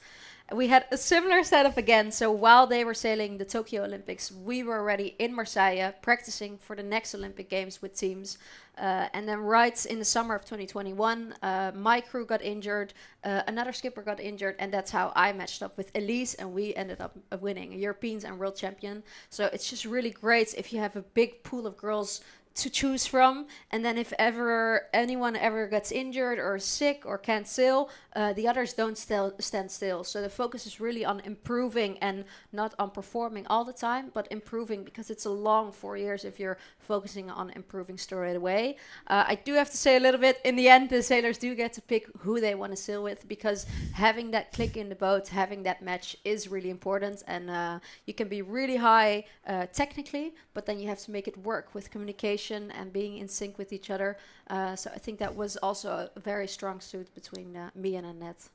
We had a similar setup again. So while they were sailing the Tokyo Olympics, we were already in Marseille practicing for the next Olympic Games with teams. And then right in the summer of 2021, my crew got injured, another skipper got injured, and that's how I matched up with Elise, and we ended up winning Europeans and world champion. So it's just really great if you have a big pool of girls to choose from, and then if ever anyone ever gets injured or sick or can't sail, the others don't stand still. So the focus is really on improving and not on performing all the time, but improving, because it's a long 4 years if you're focusing on improving straight away. I do have to say a little bit, in the end the sailors do get to pick who they want to sail with, because having that click in the boat, having that match is really important. And you can be really high technically, but then you have to make it work with communication and being in sync with each other. So I think that was also a very strong suit between me and Annette.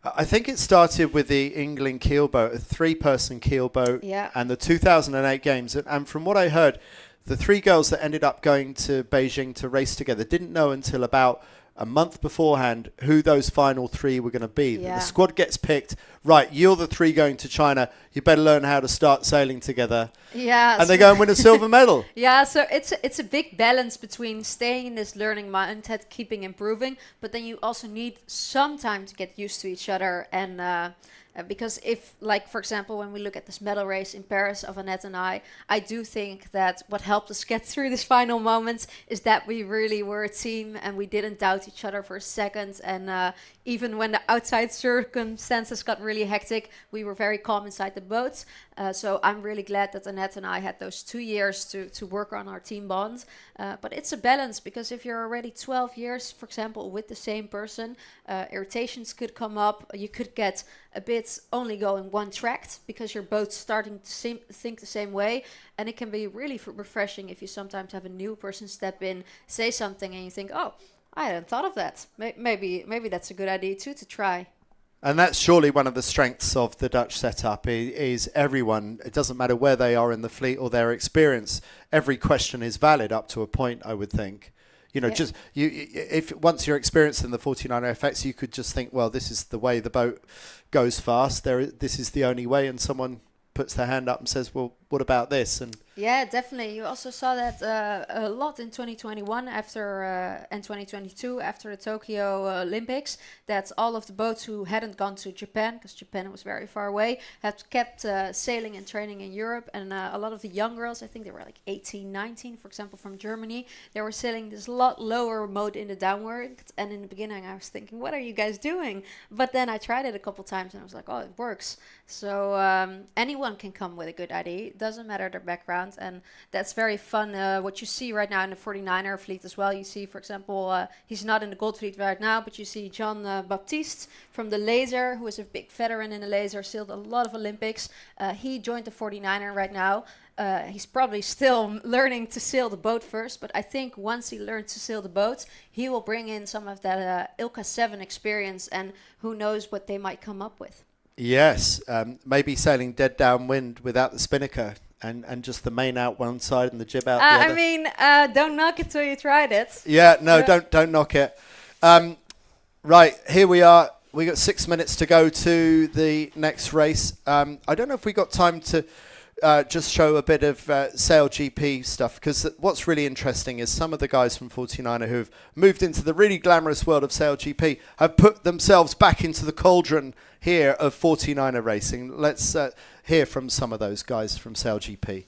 I think it started with the England keelboat, a 3-person keelboat, and the 2008 Games. And from what I heard, the 3 girls that ended up going to Beijing to race together didn't know until about a month beforehand who those final 3 were going to be. The squad gets picked. Right, you're the 3 going to China. You better learn how to start sailing together. Yeah, and they go and win a silver medal. Yeah, so it's a big balance between staying in this learning mindset, keeping improving, but then you also need some time to get used to each other. And because if, like, for example, when we look at this medal race in Paris of Annette and I do think that what helped us get through this final moments is that we really were a team and we didn't doubt each other for a second. And even when the outside circumstances got really hectic, we were very calm inside the boat. So I'm really glad that Annette and I had those 2 years to work on our team bond. But it's a balance, because if you're already 12 years, for example, with the same person, irritations could come up. You could get a bit only going one track because you're both starting to think the same way. And it can be really refreshing if you sometimes have a new person step in, say something, and you think, oh, I hadn't thought of that. Maybe that's a good idea too, to try. And that's surely one of the strengths of the Dutch setup is everyone, it doesn't matter where they are in the fleet or their experience, every question is valid up to a point, I would think. You know, just if once you're experienced in the 49erFX, you could just think, well, this is the way the boat goes fast. This is the only way, and someone puts their hand up and says, well, what about this? And yeah, definitely. You also saw that a lot in 2021 after and 2022 after the Tokyo Olympics. That all of the boats who hadn't gone to Japan, because Japan was very far away, had kept sailing and training in Europe. And a lot of the young girls, I think they were like 18, 19, for example, from Germany, they were sailing this lot lower mode in the downward. And in the beginning, I was thinking, what are you guys doing? But then I tried it a couple times and I was like, oh, it works. So anyone can come with a good idea. It doesn't matter their background. And that's very fun. What you see right now in the 49er fleet as well. You see, for example, he's not in the gold fleet right now, but you see John Baptiste from the laser, who is a big veteran in the laser, sailed a lot of Olympics. He joined the 49er right now. He's probably still learning to sail the boat first, but I think once he learns to sail the boat, he will bring in some of that Ilka 7 experience, and who knows what they might come up with. yes, maybe sailing dead downwind without the spinnaker. And just the main out one side and the jib out the other. I mean, don't knock it till you tried it. Yeah, no, don't knock it. Right, here we are. We got 6 minutes to go to the next race. I don't know if we got time to just show a bit of SailGP stuff, because what's really interesting is some of the guys from 49er who've moved into the really glamorous world of SailGP have put themselves back into the cauldron here of 49er racing. Let's hear from some of those guys from SailGP.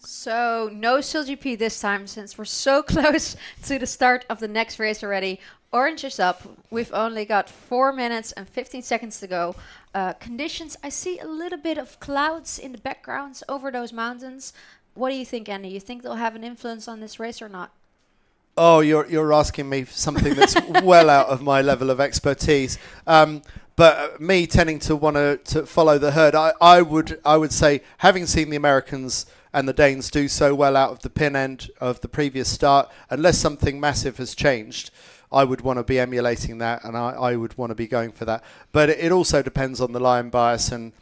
So no SailGP this time, since we're so close to the start of the next race already. Orange is up. We've only got 4 minutes and 15 seconds to go. Conditions, I see a little bit of clouds in the backgrounds over those mountains. What do you think, Andy? You think they'll have an influence on this race or not? Oh, you're asking me something that's well out of my level of expertise. But me tending to want to follow the herd, I would say, having seen the Americans and the Danes do so well out of the pin end of the previous start, unless something massive has changed, I would want to be emulating that, and I would want to be going for that. But it also depends on the line bias and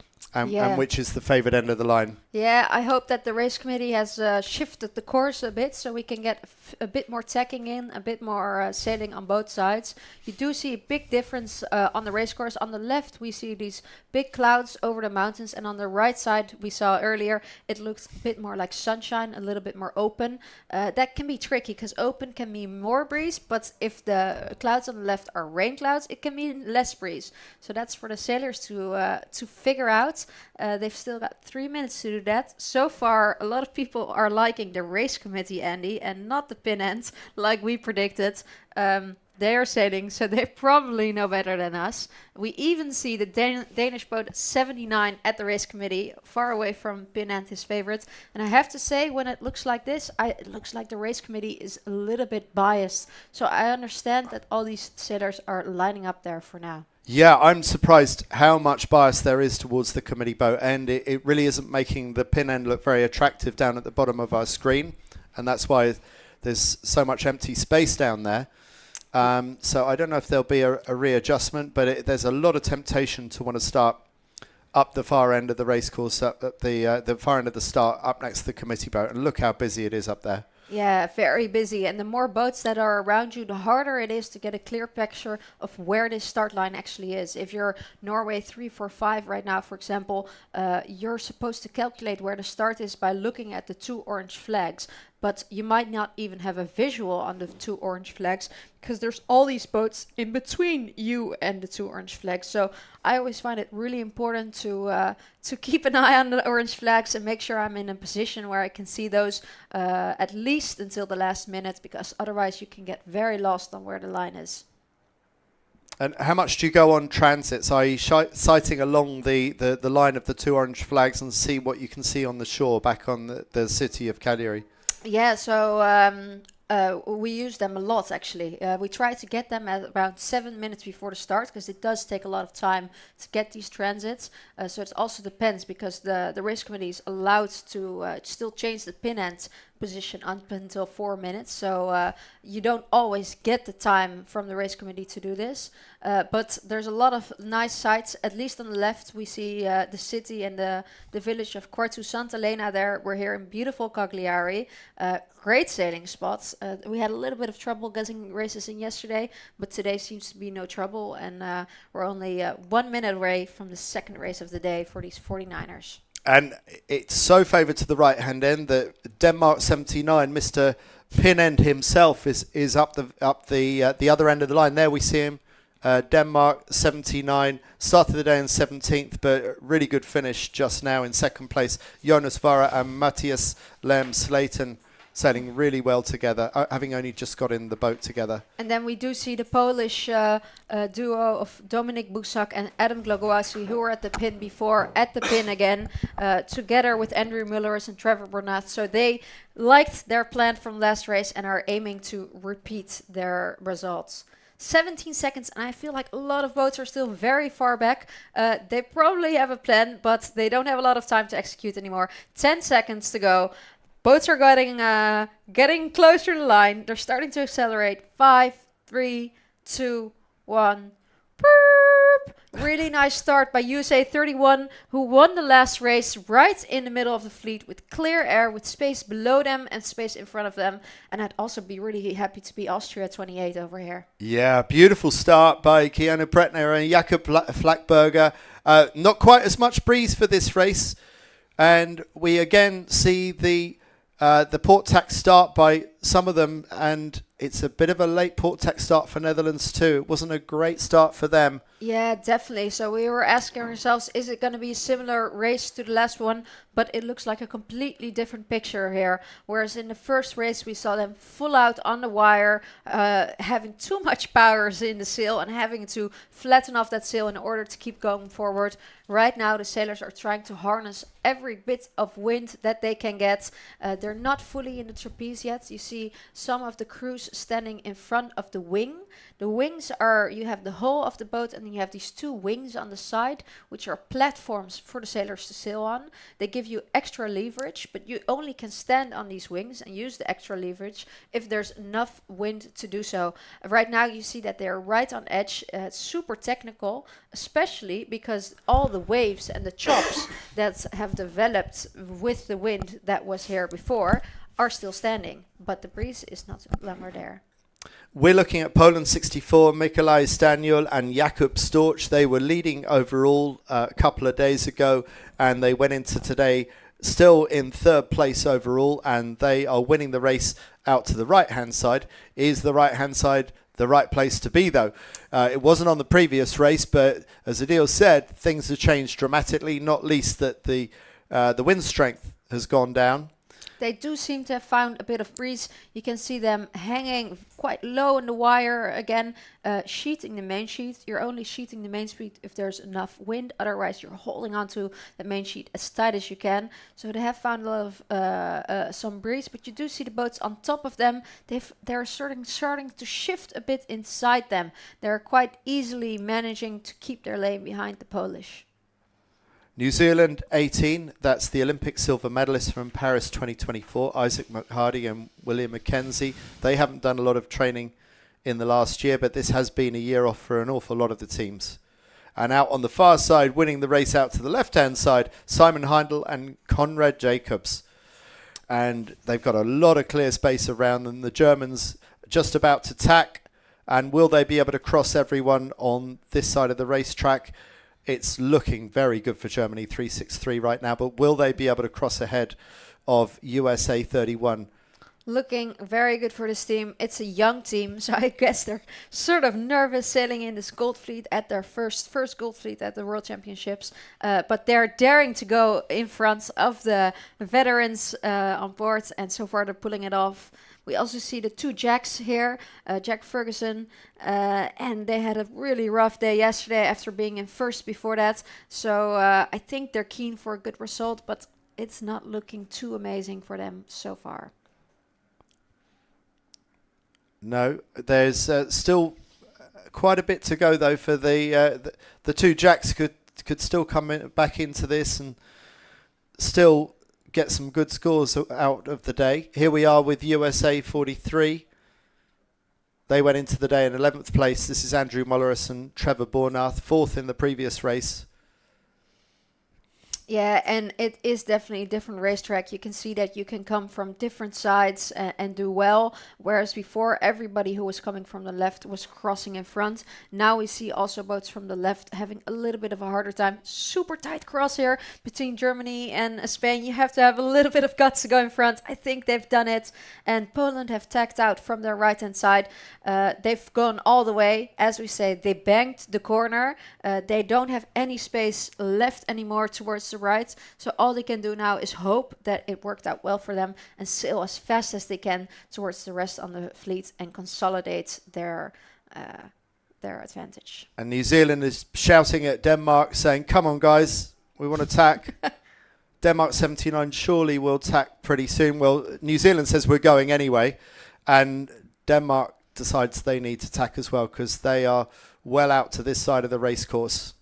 which is the favoured end of the line. Yeah, I hope that the race committee has shifted the course a bit so we can get a bit more tacking in, a bit more sailing on both sides. You do see a big difference on the race course. On the left, we see these big clouds over the mountains, and on the right side, we saw earlier, it looks a bit more like sunshine, a little bit more open. That can be tricky because open can mean more breeze, but if the clouds on the left are rain clouds, it can mean less breeze. So that's for the sailors to figure out. They've still got 3 minutes to do that. So far, a lot of people are liking the race committee, Andy, and not the pin end like we predicted. They are sailing, so they probably know better than us. We even see the Danish boat 79 at the race committee, far away from pin end, his favorite. And I have to say, when it looks like this, it looks like the race committee is a little bit biased. So I understand that all these sailors are lining up there for now. Yeah, I'm surprised how much bias there is towards the committee boat, and it really isn't making the pin end look very attractive down at the bottom of our screen, and that's why there's so much empty space down there. So I don't know if there'll be a readjustment, but there's a lot of temptation to want to start up the far end of the race course, up at the far end of the start, up next to the committee boat. And look how busy it is up there. Yeah, very busy. And the more boats that are around you, the harder it is to get a clear picture of where this start line actually is. If you're Norway 345 right now, for example, you're supposed to calculate where the start is by looking at the 2 orange flags. But you might not even have a visual on the 2 orange flags because there's all these boats in between you and the 2 orange flags. So I always find it really important to keep an eye on the orange flags and make sure I'm in a position where I can see those at least until the last minute, because otherwise you can get very lost on where the line is. And how much do you go on transits? Are you sighting along the line of the 2 orange flags and see what you can see on the shore back on the city of Cagliari? Yeah, so we use them a lot, actually. We try to get them at around 7 minutes before the start, because it does take a lot of time to get these transits. So it also depends, because the race committee is allowed to still change the pin end position up until 4 minutes. So you don't always get the time from the race committee to do this. But there's a lot of nice sights. At least on the left, we see the city and the village of Quartu Sant'Elena there. We're here in beautiful Cagliari. Great sailing spots. We had a little bit of trouble getting races in yesterday, but today seems to be no trouble. And we're only 1 minute away from the second race of the day for these 49ers. And it's so favoured to the right-hand end that Denmark 79, Mr. Pin End himself, is up the other end of the line. There we see him, Denmark 79, started the day in 17th, but really good finish just now in second place. Jonas Vara and Matthias Lem Slayton sailing really well together, having only just got in the boat together. And then we do see the Polish duo of Dominik Busak and Adam Glogowski, who were at the pin before, at the pin again, together with Andrew Mullers and Trevor Burnett. So they liked their plan from last race and are aiming to repeat their results. 17 seconds, and I feel like a lot of boats are still very far back. They probably have a plan, but they don't have a lot of time to execute anymore. 10 seconds to go. Boats are getting closer to the line. They're starting to accelerate. 5, 3, 2, 1. Burp! Really nice start by USA 31, who won the last race right in the middle of the fleet with clear air, with space below them and space in front of them. And I'd also be really happy to be Austria 28 over here. Yeah, beautiful start by Keanu Pretner and Jakob Flackberger. Not quite as much breeze for this race. And we again see the port tack start by some of them, and it's a bit of a late port tack start for Netherlands too. It wasn't a great start for them. Yeah, definitely. So we were asking ourselves, is it going to be a similar race to the last one? But it looks like a completely different picture here. Whereas in the first race, we saw them full out on the wire, having too much powers in the sail and having to flatten off that sail in order to keep going forward. Right now, the sailors are trying to harness every bit of wind that they can get. They're not fully in the trapeze yet. You see some of the crews standing in front of the wing. The wings are, you have the hull of the boat and then you have these 2 wings on the side, which are platforms for the sailors to sail on. They give you extra leverage, but you only can stand on these wings and use the extra leverage if there's enough wind to do so. Right now you see that they're right on edge. It's super technical, especially because all the waves and the chops that have developed with the wind that was here before are still standing, but the breeze is not longer there. We're looking at Poland 64, Mikolaj Staniul and Jakub Storch. They were leading overall a couple of days ago, and they went into today still in 3rd place overall, and they are winning the race out to the right-hand side. Is the right-hand side the right place to be, though? It wasn't on the previous race, but as Adil said, things have changed dramatically, not least that the wind strength has gone down. They do seem to have found a bit of breeze. You can see them hanging quite low in the wire again, sheeting the main sheet. You're only sheeting the main sheet if there's enough wind. Otherwise, you're holding onto the main sheet as tight as you can. So they have found a lot of some breeze, but you do see the boats on top of them. They're starting to shift a bit inside them. They're quite easily managing to keep their lane behind the Polish. New Zealand 18, that's the Olympic silver medalists from Paris 2024, Isaac McHardy and William Mackenzie. They haven't done a lot of training in the last year, but this has been a year off for an awful lot of the teams. And out on the far side, winning the race out to the left-hand side, Simon Heindl and Conrad Jacobs. And they've got a lot of clear space around them. The Germans just about to tack. And will they be able to cross everyone on this side of the racetrack? It's looking very good for Germany, 363 right now. But will they be able to cross ahead of USA 31? Looking very good for this team. It's a young team, so I guess they're sort of nervous sailing in this gold fleet at their first gold fleet at the World Championships. But they're daring to go in front of the veterans on board, and so far they're pulling it off. We also see the two Jacks here, Jack Ferguson, and they had a really rough day yesterday after being in first before that. So I think they're keen for a good result, but it's not looking too amazing for them so far. No, there's still quite a bit to go though for the two Jacks could still come back into this and still get some good scores out of the day. Here we are with USA 43. They went into the day in 11th place. This is Andrew Mulleris and Trevor Bornath, 4th in the previous race. Yeah, and it is definitely a different racetrack. You can see that you can come from different sides and do well, whereas before everybody who was coming from the left was crossing in front. Now we see also boats from the left having a little bit of a harder time. Super tight cross here between Germany and Spain. You have to have a little bit of guts to go in front. I think they've done it, and Poland have tacked out from their right-hand side. They've gone all the way. As we say, they banked the corner. They don't have any space left anymore towards the right, so all they can do now is hope that it worked out well for them and sail as fast as they can towards the rest on the fleet and consolidate their advantage. And New Zealand is shouting at Denmark saying, come on guys, we want to tack. Denmark 79 surely will tack pretty soon. Well, New Zealand says we're going anyway, and Denmark decides they need to tack as well because they are well out to this side of the race course.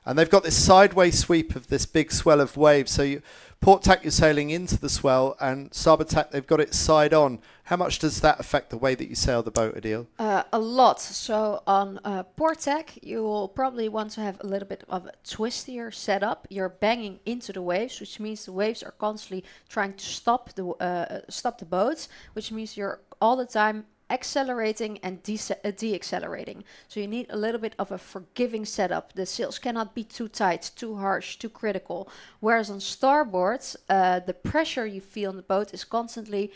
And they've got this sideways sweep of this big swell of waves. So port tack, you're sailing into the swell, and starboard tack, they've got it side on. How much does that affect the way that you sail the boat, Adil? A lot. So on port tack, you will probably want to have a little bit of a twistier setup. You're banging into the waves, which means the waves are constantly trying to stop the boats, which means you're all the time accelerating and de-accelerating. So you need a little bit of a forgiving setup. The sails cannot be too tight, too harsh, too critical. Whereas on starboard, the pressure you feel in the boat is constantly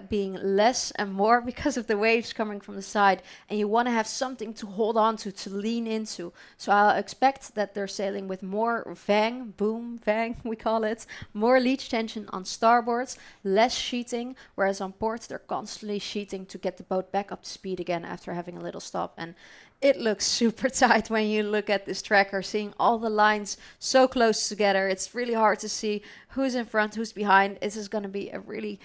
being less and more because of the waves coming from the side, and you want to have something to hold on to lean into. So I'll expect that they're sailing with more vang, boom, vang, we call it, more leech tension on starboards, less sheeting, whereas on port they're constantly sheeting to get the boat back up to speed again after having a little stop. And it looks super tight when you look at this tracker, seeing all the lines so close together. It's really hard to see who's in front, who's behind. This is going to be a really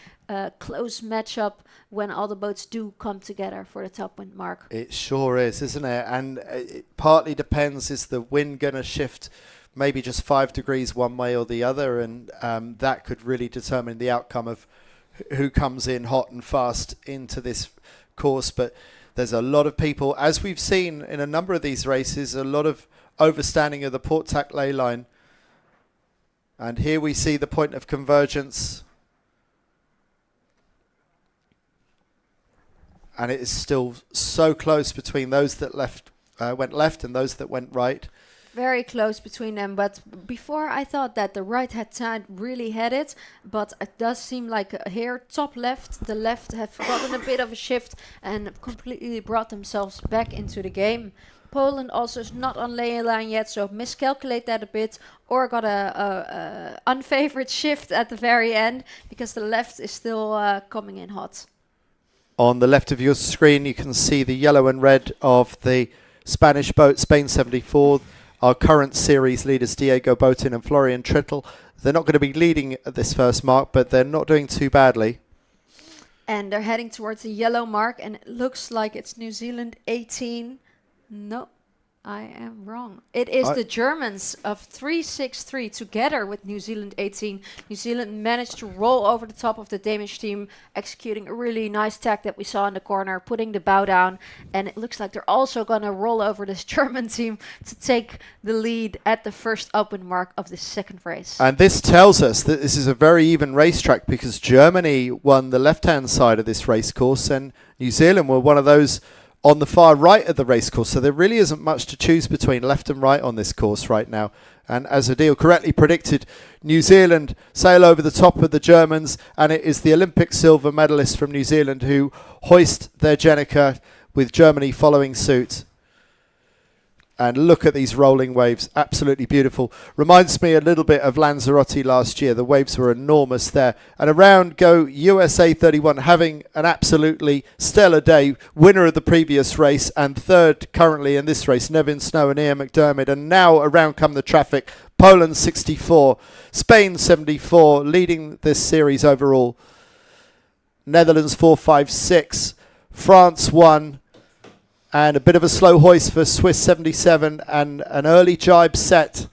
close matchup when all the boats do come together for the top wind mark. It sure is, isn't it? And it partly depends, is the wind going to shift maybe just 5 degrees one way or the other? And that could really determine the outcome of who comes in hot and fast into this course. But there's a lot of people, as we've seen in a number of these races, a lot of overstanding of the port tack ley line. And here we see the point of convergence. And it is still so close between those that went left and those that went right. Very close between them, but before I thought that the right hand side really had it, but it does seem like here, top left, the left have gotten a bit of a shift and completely brought themselves back into the game. Poland also is not on ley line yet, so miscalculate that a bit, or got a unfavored shift at the very end, because the left is still coming in hot. On the left of your screen, you can see the yellow and red of the Spanish boat, Spain 74. Our current series leaders, Diego Botín and Florian Trittel. They're not going to be leading at this first mark, but they're not doing too badly. And they're heading towards the yellow mark, and it looks like it's New Zealand 18. No, I am wrong. It is the Germans of 363 together with New Zealand 18. New Zealand managed to roll over the top of the Danish team, executing a really nice tack that we saw in the corner, putting the bow down. And it looks like they're also going to roll over this German team to take the lead at the first open mark of the second race. And this tells us that this is a very even racetrack, because Germany won the left-hand side of this race course and New Zealand were one of those on the far right of the race course. So there really isn't much to choose between left and right on this course right now. And as Adil correctly predicted, New Zealand sail over the top of the Germans, and it is the Olympic silver medalists from New Zealand who hoist their Jenica, with Germany following suit. And look at these rolling waves, absolutely beautiful. Reminds me a little bit of Lanzarote last year. The waves were enormous there. And around go USA 31, having an absolutely stellar day. Winner of the previous race and third currently in this race, Nevin Snow and Ian McDermott. And now around come the traffic. Poland 64, Spain 74, leading this series overall. Netherlands 456, France 1. And a bit of a slow hoist for Swiss 77, and an early jibe set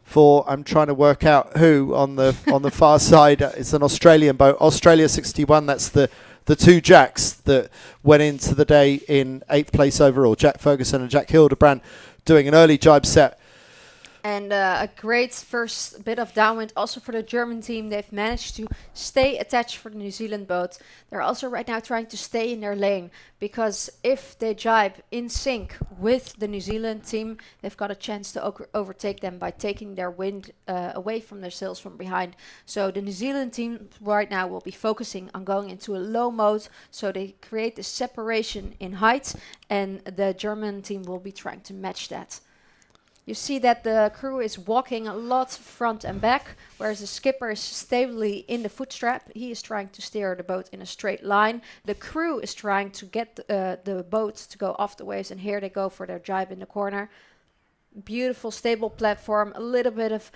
for, I'm trying to work out who on the far side. It's an Australian boat, Australia 61. That's the two Jacks that went into the day in 8th place overall. Jack Ferguson and Jack Hildebrand doing an early jibe set. And a great first bit of downwind also for the German team. They've managed to stay attached for the New Zealand boat. They're also right now trying to stay in their lane, because if they jibe in sync with the New Zealand team, they've got a chance to overtake them by taking their wind away from their sails from behind. So the New Zealand team right now will be focusing on going into a low mode, so they create this separation in height, and the German team will be trying to match that. You see that the crew is walking a lot front and back, whereas the skipper is stably in the footstrap. He is trying to steer the boat in a straight line. The crew is trying to get the boat to go off the waves, and here they go for their jibe in the corner. Beautiful, stable platform, a little bit of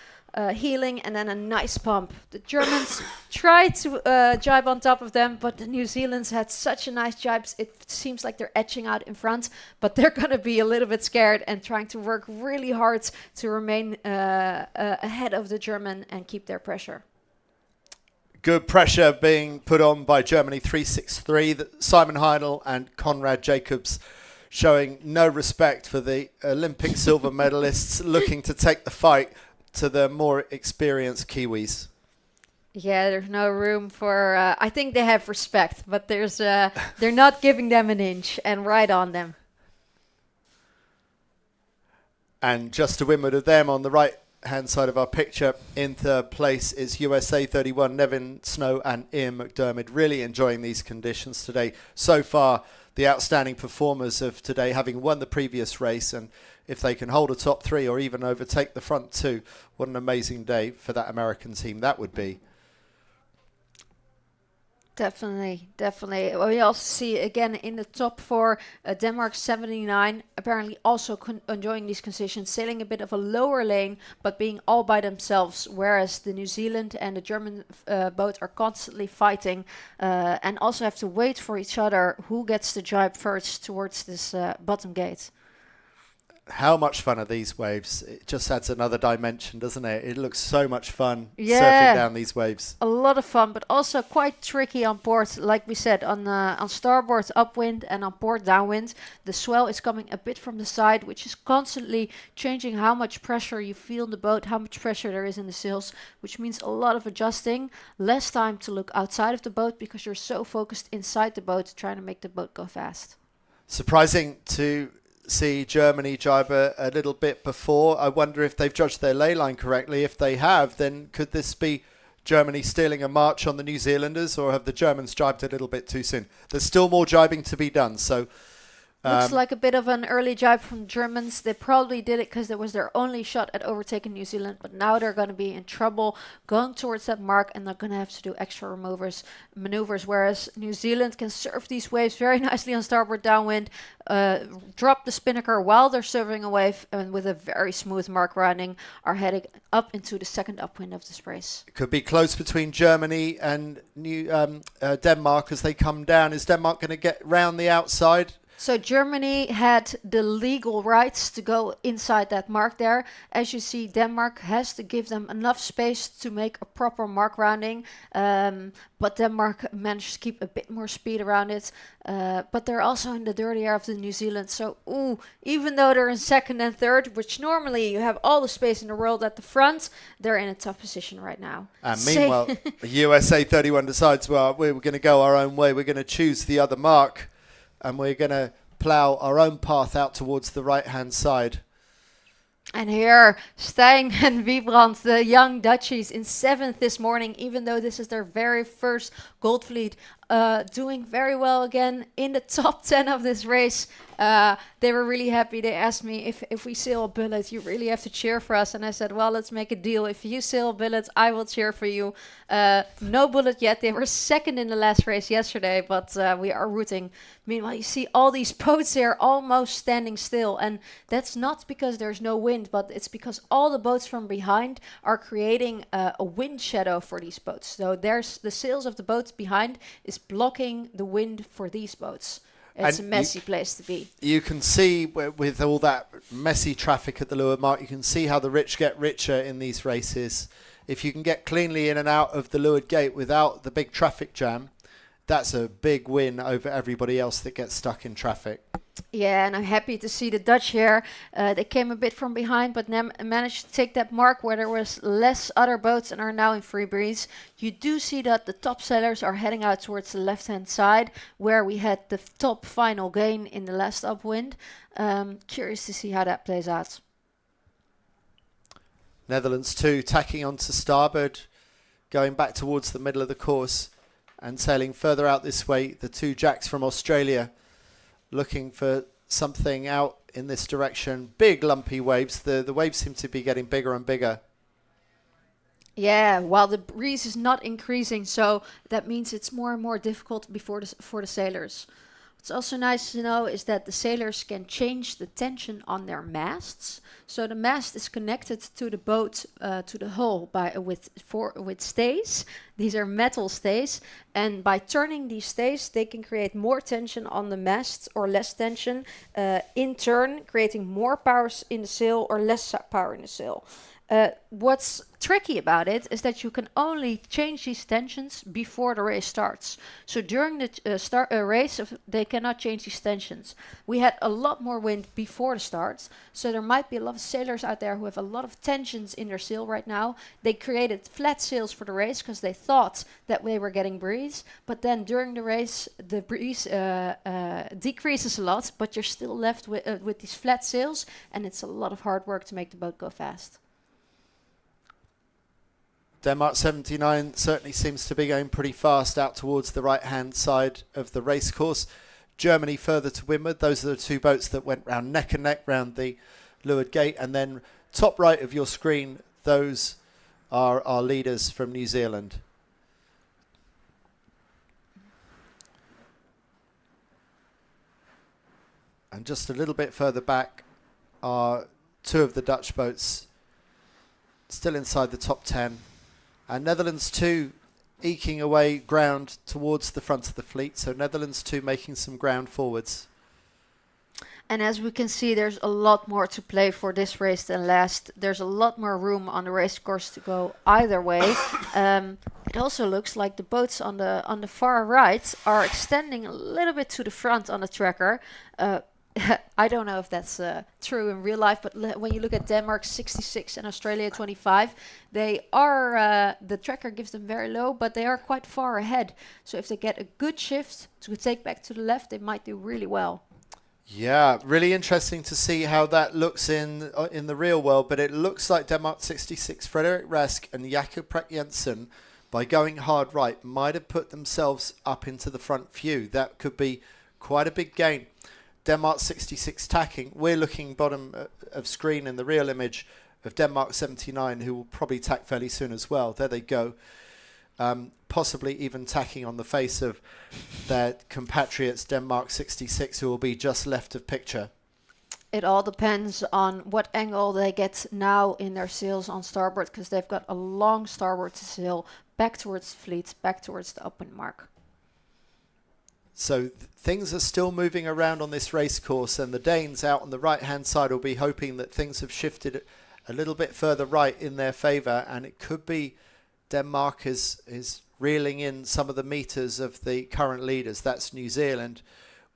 heeling, and then a nice pump. The Germans tried to jibe on top of them, but the New Zealanders had such a nice jibe. It seems like they're etching out in front, but they're going to be a little bit scared and trying to work really hard to remain ahead of the German and keep their pressure. Good pressure being put on by Germany 363. Simon Heinl and Conrad Jacobs showing no respect for the Olympic silver medalists, looking to take the fight to the more experienced Kiwis. Yeah, there's no room for... I think they have respect, but there's they're not giving them an inch, and right on them. And just to windward of them, on the right-hand side of our picture, in third place is USA 31, Nevin Snow and Ian McDermott. Really enjoying these conditions today. So far, the outstanding performers of today, having won the previous race, and if they can hold a top three or even overtake the front two, what an amazing day for that American team that would be. Definitely, definitely. We also see again in the top four, Denmark 79, apparently also enjoying these conditions, sailing a bit of a lower lane, but being all by themselves, whereas the New Zealand and the German boat are constantly fighting and also have to wait for each other who gets the jibe first towards this bottom gate. How much fun are these waves? It just adds another dimension, doesn't it? It looks so much fun surfing down these waves. A lot of fun, but also quite tricky on port. Like we said, on starboard upwind and on port downwind, the swell is coming a bit from the side, which is constantly changing how much pressure you feel in the boat, how much pressure there is in the sails, which means a lot of adjusting, less time to look outside of the boat because you're so focused inside the boat trying to make the boat go fast. Surprising to see Germany jibe a little bit before. I wonder if they've judged their ley line correctly. If they have, then could this be Germany stealing a march on the New Zealanders, or have the Germans jibed a little bit too soon? There's still more jibing to be done, so looks like a bit of an early jibe from Germans. They probably did it because that was their only shot at overtaking New Zealand, but now they're going to be in trouble going towards that mark, and they're going to have to do extra maneuvers, whereas New Zealand can surf these waves very nicely on starboard downwind, drop the spinnaker while they're surfing a wave, and with a very smooth mark running are heading up into the second upwind of this race. It could be close between Germany and Denmark as they come down. Is Denmark going to get round the outside? So Germany had the legal rights to go inside that mark there. As you see, Denmark has to give them enough space to make a proper mark rounding. But Denmark managed to keep a bit more speed around it. But they're also in the dirty area of the New Zealand. So, even though they're in second and third, which normally you have all the space in the world at the front, they're in a tough position right now. And meanwhile, USA 31 decides, well, we're going to go our own way. We're going to choose the other mark. And we're going to plough our own path out towards the right-hand side. And here, Stijn and Wiebrand, the young Dutchies, in 7th this morning, even though this is their very first Gold Fleet, doing very well again in the top 10 of this race. They were really happy. They asked me, if we sail a bullet, you really have to cheer for us. And I said, well, let's make a deal. If you sail a bullet, I will cheer for you. No bullet yet. They were second in the last race yesterday, but we are rooting. Meanwhile, you see all these boats there almost standing still. And that's not because there's no wind, but it's because all the boats from behind are creating a wind shadow for these boats. So there's the sails of the boats behind is blocking the wind for these boats. It's a messy place to be. You can see with all that messy traffic at the leeward mark, you can see how the rich get richer in these races. If you can get cleanly in and out of the leeward gate without the big traffic jam, that's a big win over everybody else that gets stuck in traffic. Yeah, and I'm happy to see the Dutch here. They came a bit from behind, but managed to take that mark where there was less other boats and are now in free breeze. You do see that the top sailors are heading out towards the left-hand side, where we had the top final gain in the last upwind. Curious to see how that plays out. Netherlands 2 tacking onto starboard, going back towards the middle of the course and sailing further out this way. The two jacks from Australia looking for something out in this direction. Big lumpy waves. The waves seem to be getting bigger and bigger. Yeah, while the breeze is not increasing, so that means it's more and more difficult for the sailors. What's also nice to know is that the sailors can change the tension on their masts. So the mast is connected to the boat, to the hull with stays. These are metal stays, and by turning these stays, they can create more tension on the mast or less tension, in turn creating more power in the sail or less power in the sail. What's tricky about it is that you can only change these tensions before the race starts. So during the race, they cannot change these tensions. We had a lot more wind before the start, so there might be a lot of sailors out there who have a lot of tensions in their sail right now. They created flat sails for the race because they thought that they were getting breeze, but then during the race, the breeze decreases a lot, but you're still left with these flat sails, and it's a lot of hard work to make the boat go fast. Denmark 79 certainly seems to be going pretty fast out towards the right-hand side of the race course. Germany further to windward. Those are the two boats that went round neck and neck round the leeward gate. And then top right of your screen, those are our leaders from New Zealand. And just a little bit further back are two of the Dutch boats still inside the top 10. And Netherlands 2 eking away ground towards the front of the fleet. So Netherlands 2 making some ground forwards. And as we can see, there's a lot more to play for this race than last. There's a lot more room on the race course to go either way. It also looks like the boats on the far right are extending a little bit to the front on the tracker. I don't know if that's true in real life, but when you look at Denmark 66 and Australia 25, they are the tracker gives them very low, but they are quite far ahead. So if they get a good shift to take back to the left, they might do really well. Yeah, really interesting to see how that looks in the real world. But it looks like Denmark 66, Frederik Rask and Jakob Prak Jensen, by going hard right, might have put themselves up into the front few. That could be quite a big gain. Denmark 66 tacking. We're looking bottom of screen in the real image of Denmark 79, who will probably tack fairly soon as well. There they go. Possibly even tacking on the face of their compatriots, Denmark 66, who will be just left of picture. It all depends on what angle they get now in their sails on starboard, because they've got a long starboard to sail back towards the fleet, back towards the upwind mark. So things are still moving around on this race course, and the Danes out on the right-hand side will be hoping that things have shifted a little bit further right in their favour, and it could be Denmark is reeling in some of the meters of the current leaders. That's New Zealand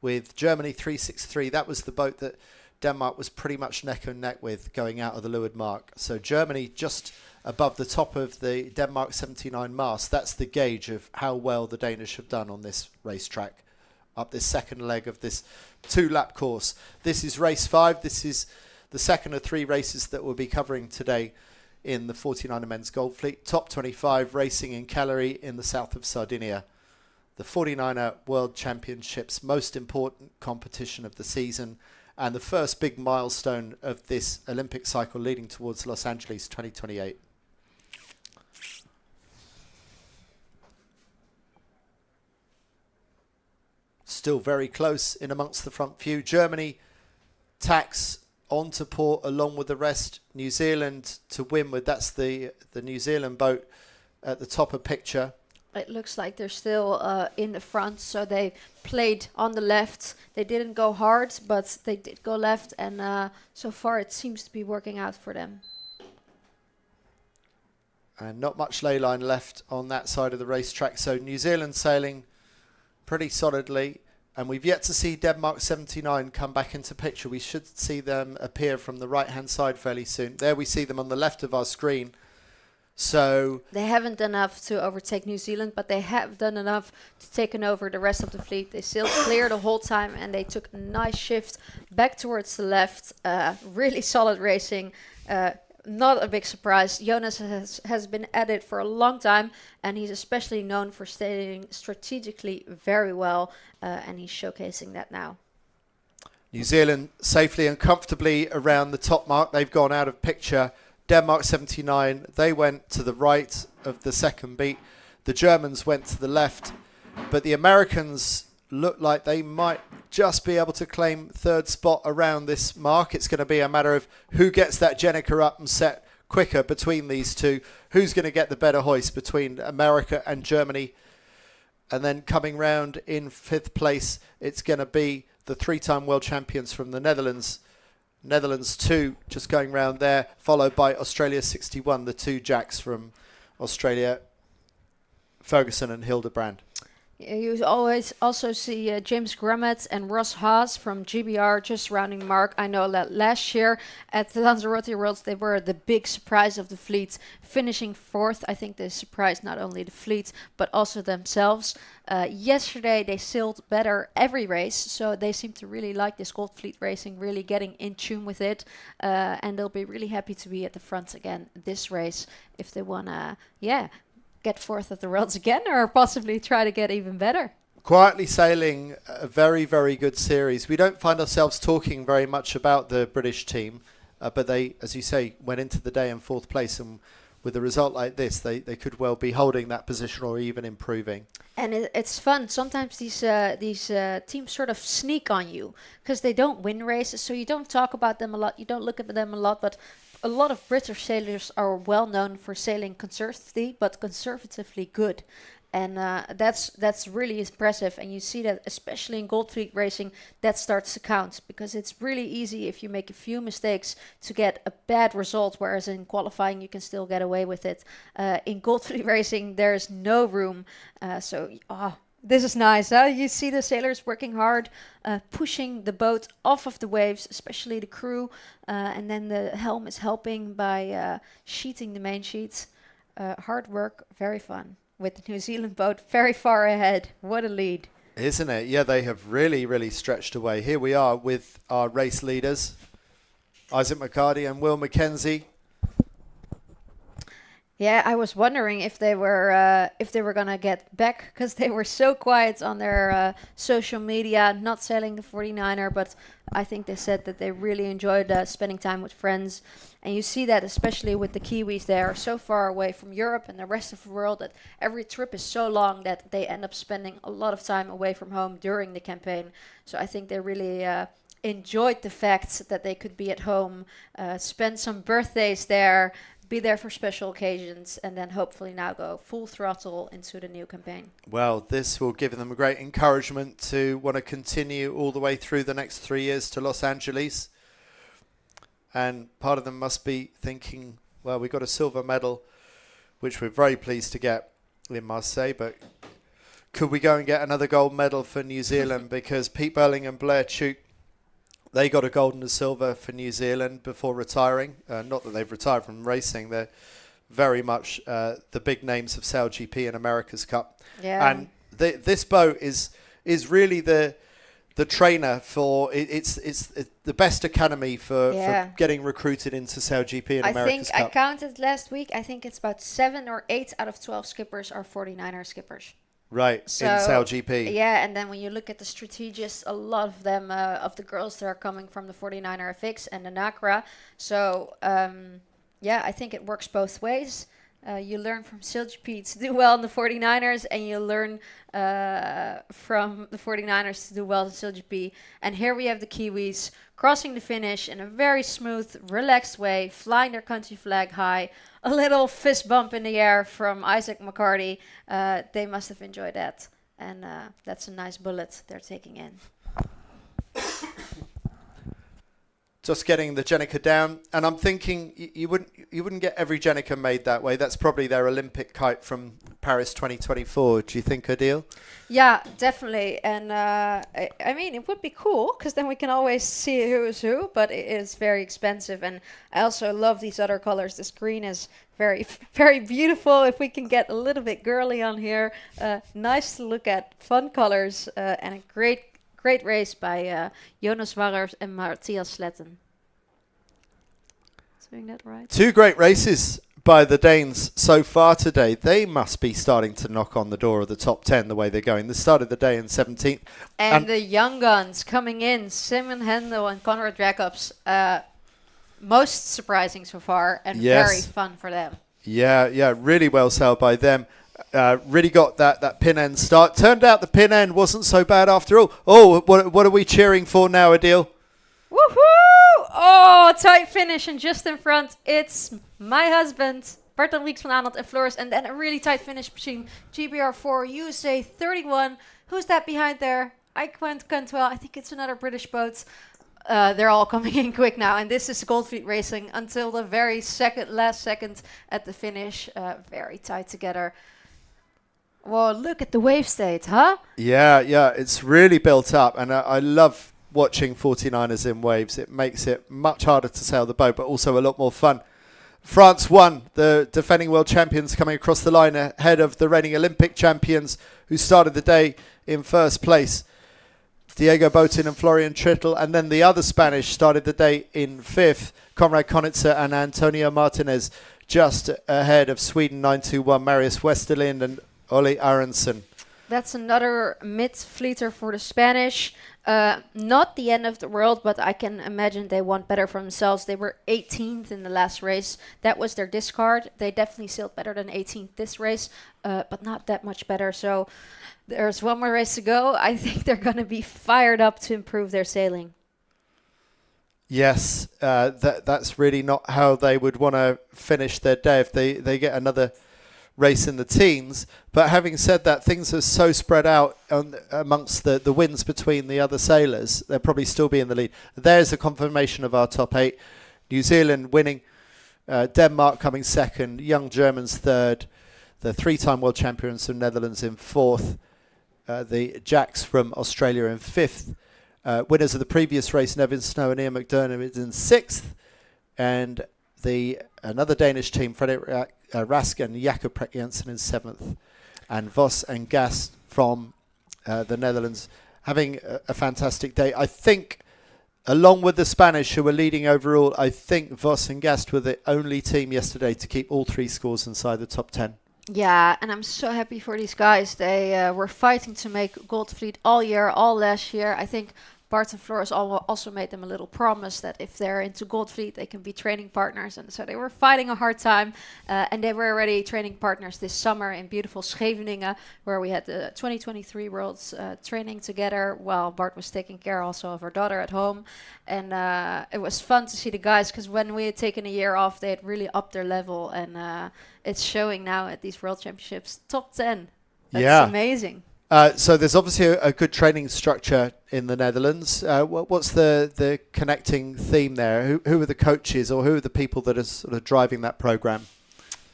with Germany 363. That was the boat that Denmark was pretty much neck and neck with going out of the leeward mark. So Germany just above the top of the Denmark 79 mast. That's the gauge of how well the Danish have done on this racetrack up this second leg of this 2-lap course. This is race 5. This is the second of 3 races that we'll be covering today in the 49er Men's Gold Fleet. Top 25 racing in Cagliari in the south of Sardinia. The 49er World Championships, most important competition of the season, and the first big milestone of this Olympic cycle leading towards Los Angeles 2028. Still very close in amongst the front few. Germany tacks on to port along with the rest. New Zealand to windward. That's the New Zealand boat at the top of picture. It looks like they're still in the front, so they played on the left. They didn't go hard, but they did go left, and so far it seems to be working out for them. And not much ley line left on that side of the racetrack, so New Zealand sailing pretty solidly. And we've yet to see Denmark 79 come back into picture. We should see them appear from the right-hand side fairly soon. There we see them on the left of our screen. So they haven't done enough to overtake New Zealand, but they have done enough to take over the rest of the fleet. They sailed clear the whole time, and they took a nice shift back towards the left. Really solid racing. Not a big surprise. Jonas has been at it for a long time, and he's especially known for staying strategically very well, and he's showcasing that now. New Zealand safely and comfortably around the top mark. They've gone out of picture. Denmark 79, they went to the right of the second beat. The Germans went to the left, but the Americans look like they might just be able to claim third spot around this mark. It's going to be a matter of who gets that Jenica up and set quicker between these two. Who's going to get the better hoist between America and Germany? And then coming round in 5th place, it's going to be the 3-time world champions from the Netherlands. Netherlands 2 just going round there, followed by Australia 61, the 2 jacks from Australia, Ferguson and Hildebrand. You always also see James Grummet and Ross Haas from GBR just rounding the mark. I know that last year at the Lanzarote Worlds they were the big surprise of the fleet, finishing 4th. I think they surprised not only the fleet but also themselves. Yesterday they sailed better every race, so they seem to really like this Gold Fleet racing, really getting in tune with it, and they'll be really happy to be at the front again this race if they want to, get 4th at the Worlds again, or possibly try to get even better. Quietly sailing a very, very good series. We don't find ourselves talking very much about the British team, but they, as you say, went into the day in 4th place, and with a result like this, they could well be holding that position or even improving. And it's fun. Sometimes these teams sort of sneak on you because they don't win races, so you don't talk about them a lot, you don't look at them a lot, but a lot of British sailors are well known for sailing conservatively, but conservatively good. And that's really impressive. And you see that especially in Gold Fleet racing, that starts to count, because it's really easy if you make a few mistakes to get a bad result, whereas in qualifying you can still get away with it. In Gold Fleet racing, there's no room. This is nice, huh? You see the sailors working hard, pushing the boat off of the waves, especially the crew, and then the helm is helping by sheeting the main sheets. Hard work, very fun. With the New Zealand boat very far ahead. What a lead. Isn't it? Yeah, they have really, really stretched away. Here we are with our race leaders, Isaac McCarty and Will Mackenzie. Yeah, I was wondering if they were gonna get back, because they were so quiet on their social media, not sailing the 49er, but I think they said that they really enjoyed spending time with friends. And you see that especially with the Kiwis. They are so far away from Europe and the rest of the world that every trip is so long that they end up spending a lot of time away from home during the campaign. So I think they really enjoyed the fact that they could be at home, spend some birthdays there, be there for special occasions, and then hopefully now go full throttle into the new campaign. Well, this will give them a great encouragement to want to continue all the way through the next 3 years to Los Angeles. And part of them must be thinking, well, we got a silver medal, which we're very pleased to get in Marseille, but could we go and get another gold medal for New Zealand? Because Pete Burling and Blair Tuke, they got a gold and a silver for New Zealand before retiring. Not that they've retired from racing. They're very much the big names of SailGP and America's Cup. Yeah. And this boat is really the trainer for it's the best academy for getting recruited into SailGP and America's Cup. I counted last week. I think it's about 7 or 8 out of 12 skippers are 49er skippers. Right, So, in SailGP. Yeah, and then when you look at the strategists, a lot of them, of the girls that are coming from the 49erFX and the Nacra. So, yeah, I think it works both ways. You learn from SailGP to do well in the 49ers, and you learn from the 49ers to do well in SailGP. And here we have the Kiwis crossing the finish in a very smooth, relaxed way, flying their country flag high. A little fist bump in the air from Isaac McCarty. They must have enjoyed that. And that's a nice bullet they're taking in. Just getting the Jenica down, and I'm thinking you wouldn't get every Jenica made that way. That's probably their Olympic kite from Paris 2024. Do you think, Adil? Yeah, definitely. And I mean, it would be cool because then we can always see who is who, but it is very expensive. And I also love these other colors. This green is very, very beautiful. If we can get a little bit girly on here, nice to look at, fun colors, and a great race by Jonas Warrers and Matthias Sletten. Saying that right? 2 great races by the Danes so far today. They must be starting to knock on the door of the top 10 the way they're going. They started the day in 17th. And the young guns coming in, Simon Hendel and Conrad Jacobs. Most surprising so far, and very fun for them. Yeah, really well sailed by them. Really got that pin end start. Turned out the pin end wasn't so bad after all. Oh, what are we cheering for now, Adil? Woohoo! Oh, tight finish, and just in front, it's my husband, Bartel Weeks van Aanholt and Floris, and then a really tight finish between GBR4, USA 31. Who's that behind there? Iquant Cantwell. I think it's another British boat. They're all coming in quick now, and this is Goldfleet Racing until the very last second at the finish. Very tight together. Well, look at the wave state, huh? Yeah, it's really built up, and I love watching 49ers in waves. It makes it much harder to sail the boat, but also a lot more fun. France won, the defending world champions coming across the line ahead of the reigning Olympic champions who started the day in first place. Diego Botín and Florian Trittel, and then the other Spanish started the day in 5th. Konrad Konitzer and Antonio Martinez just ahead of Sweden 921, Marius Westerlind and Olli Aronson. That's another mid-fleeter for the Spanish. Not the end of the world, but I can imagine they want better for themselves. They were 18th in the last race. That was their discard. They definitely sailed better than 18th this race, but not that much better. So there's one more race to go. I think they're going to be fired up to improve their sailing. Yes, that's really not how they would want to finish their day if they get another race in the teens. But having said that, things are so spread out amongst the wins between the other sailors. They'll probably still be in the lead. There's a confirmation of our top 8. New Zealand winning, Denmark coming second, young Germans third, the 3-time world champions from Netherlands in 4th, the Jacks from Australia in 5th. Winners of the previous race, Nevin Snow and Ian McDermott in 6th, and another Danish team, Fredrik Rask and Jakob Prekk Jensen in 7th, and Vos and Gast from the Netherlands having a fantastic day. I think, along with the Spanish who were leading overall, I think Vos and Gast were the only team yesterday to keep all 3 scores inside the top 10. Yeah, and I'm so happy for these guys. They were fighting to make Goldfleet all year, all last year. I think Bart and Floris also made them a little promise that if they're into Gold Fleet, they can be training partners. And so they were fighting a hard time. And they were already training partners this summer in beautiful Scheveningen, where we had the 2023 Worlds training together while Bart was taking care also of her daughter at home. And it was fun to see the guys, because when we had taken a year off, they had really upped their level. And it's showing now at these World Championships, top 10. That's amazing. So there's obviously a good training structure in the Netherlands. What's the connecting theme there? Who are the coaches, or who are the people that are sort of driving that program?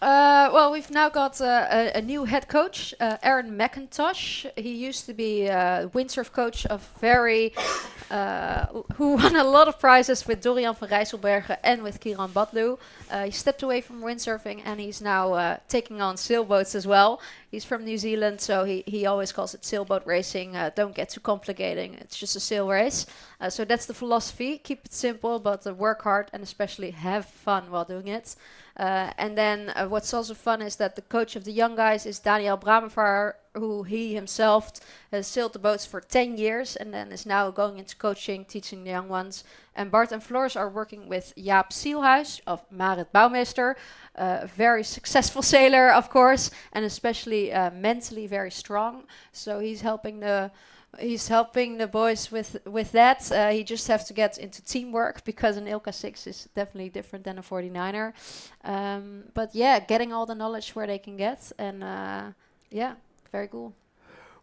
Well, we've now got a new head coach, Aaron McIntosh. He used to be windsurf coach of who won a lot of prizes with Dorian van Rijsselbergen and with Kieran Badlu. He stepped away from windsurfing and he's now taking on sailboats as well. He's from New Zealand, so he always calls it sailboat racing. Don't get too complicating, it's just a sail race. So that's the philosophy. Keep it simple, but work hard and especially have fun while doing it. And then what's also fun is that the coach of the young guys is Daniel Bramevaar, who he himself has sailed the boats for 10 years and then is now going into coaching, teaching the young ones. And Bart and Floris are working with Jaap Sielhuis of Marit Bouwmeester, a very successful sailor, of course, and especially mentally very strong. So he's helping the boys with that. He just has to get into teamwork, because an Ilka 6 is definitely different than a 49er. But yeah, getting all the knowledge where they can get, and yeah, very cool.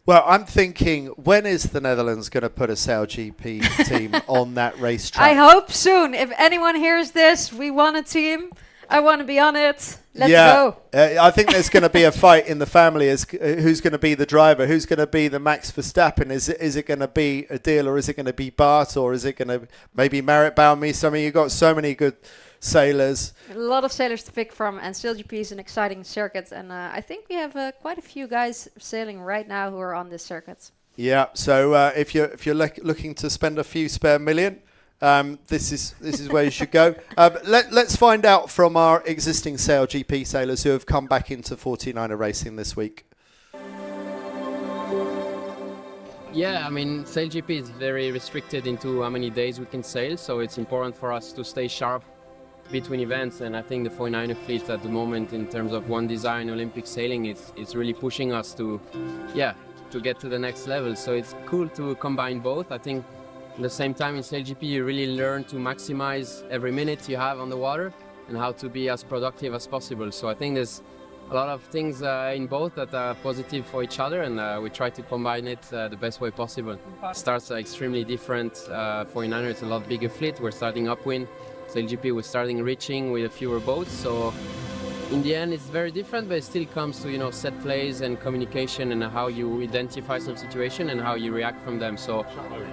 Well, I'm thinking, when is the Netherlands going to put a SailGP team on that racetrack? I hope soon. If anyone hears this, we want a team. I want to be on it. Let's go. I think there's going to be a fight in the family as who's going to be the driver, who's going to be the Max Verstappen. Is it going to be Adil, or is it going to be Bart, or is it going to maybe Marit Bouwmeester? I mean, you've got so many good sailors. A lot of sailors to pick from, and SailGP is an exciting circuit. And I think we have quite a few guys sailing right now who are on this circuit. Yeah. So if you're looking to spend a few spare million, this is where you should go. Let's find out from our existing SailGP sailors who have come back into 49er racing this week. Yeah, I mean, SailGP is very restricted into how many days we can sail, so it's important for us to stay sharp between events. And I think the 49er fleet at the moment, in terms of one design Olympic sailing, is really pushing us to get to the next level. So it's cool to combine both. I think at the same time in SailGP you really learn to maximize every minute you have on the water and how to be as productive as possible. So I think there's a lot of things in both that are positive for each other, and we try to combine it the best way possible. Starts are extremely different. 49er is a lot bigger fleet. We're starting upwind. SailGP we're starting reaching with fewer boats. So in the end it's very different, but it still comes to set plays and communication and how you identify some situation and how you react from them. So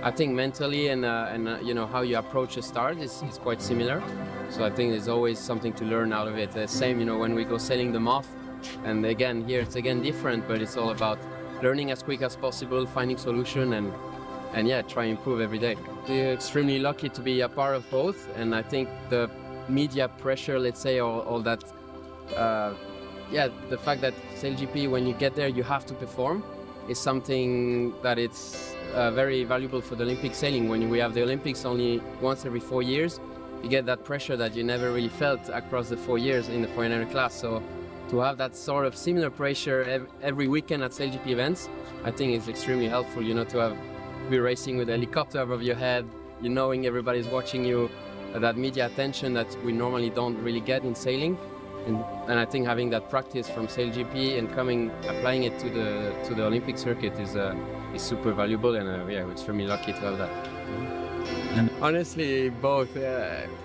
I think mentally and how you approach a start is quite similar. So I think there's always something to learn out of it. The same when we go sailing them off, and again here it's again different, but it's all about learning as quick as possible, finding solution, and yeah, try and improve every day. We're extremely lucky to be a part of both, and I think the media pressure, let's say, all that the fact that SailGP, when you get there you have to perform, is something that it's very valuable for the Olympic sailing. When we have the Olympics only once every 4 years, you get that pressure that you never really felt across the 4 years in the 49er class. So to have that sort of similar pressure every weekend at SailGP events, I think is extremely helpful, to be racing with a helicopter above your head, knowing everybody's watching you, that media attention that we normally don't really get in sailing. And I think having that practice from SailGP and applying it to the Olympic circuit is super valuable, and we're extremely lucky to have that. And honestly, both.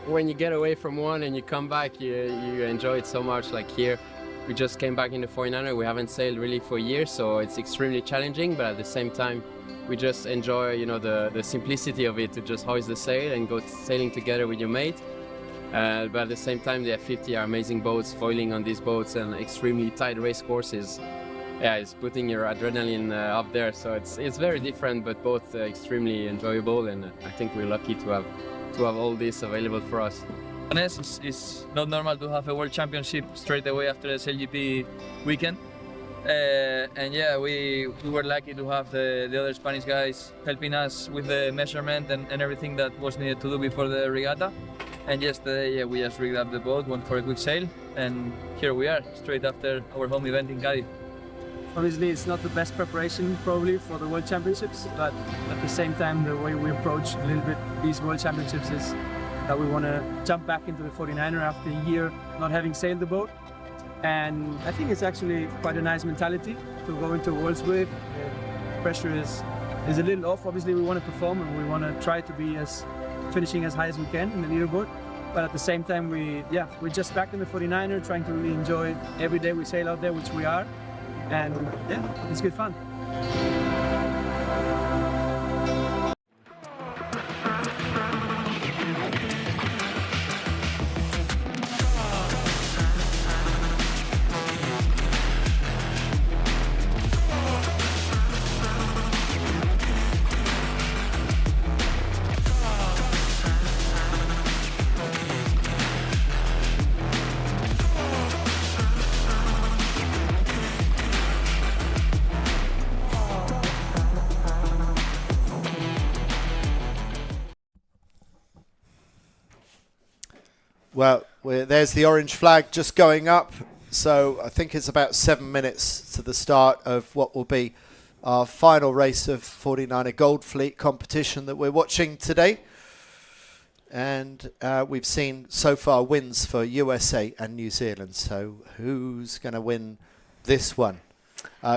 When you get away from one and you come back, you enjoy it so much. Like here, we just came back in the 49er. We haven't sailed really for years, so it's extremely challenging. But at the same time, we just enjoy, the simplicity of it, to just hoist the sail and go sailing together with your mate. But at the same time, the F50 are amazing boats, foiling on these boats and extremely tight race courses. Yeah, it's putting your adrenaline up there. So it's very different, but both extremely enjoyable. And I think we're lucky to have all this available for us. It's not normal to have a World Championship straight away after the SailGP weekend. And yeah, we were lucky to have the other Spanish guys helping us with the measurement and everything that was needed to do before the regatta. And yesterday, yeah, we just rigged up the boat, went for a quick sail, and here we are, straight after our home event in Cádiz. Obviously, it's not the best preparation probably for the World Championships, but at the same time, the way we approach a little bit these World Championships is that we want to jump back into the 49er after a year not having sailed the boat. And I think it's actually quite a nice mentality to go into Worlds with. Pressure is a little off. Obviously, we want to perform and we want to try to be finishing as high as we can in the leaderboard. But at the same time, we're just back in the 49er, trying to really enjoy every day we sail out there, which we are. And yeah, it's good fun. Well, there's the orange flag just going up. So I think it's about 7 minutes to the start of what will be our final race of 49er Gold Fleet competition that we're watching today. And we've seen so far wins for USA and New Zealand. So who's going to win this one?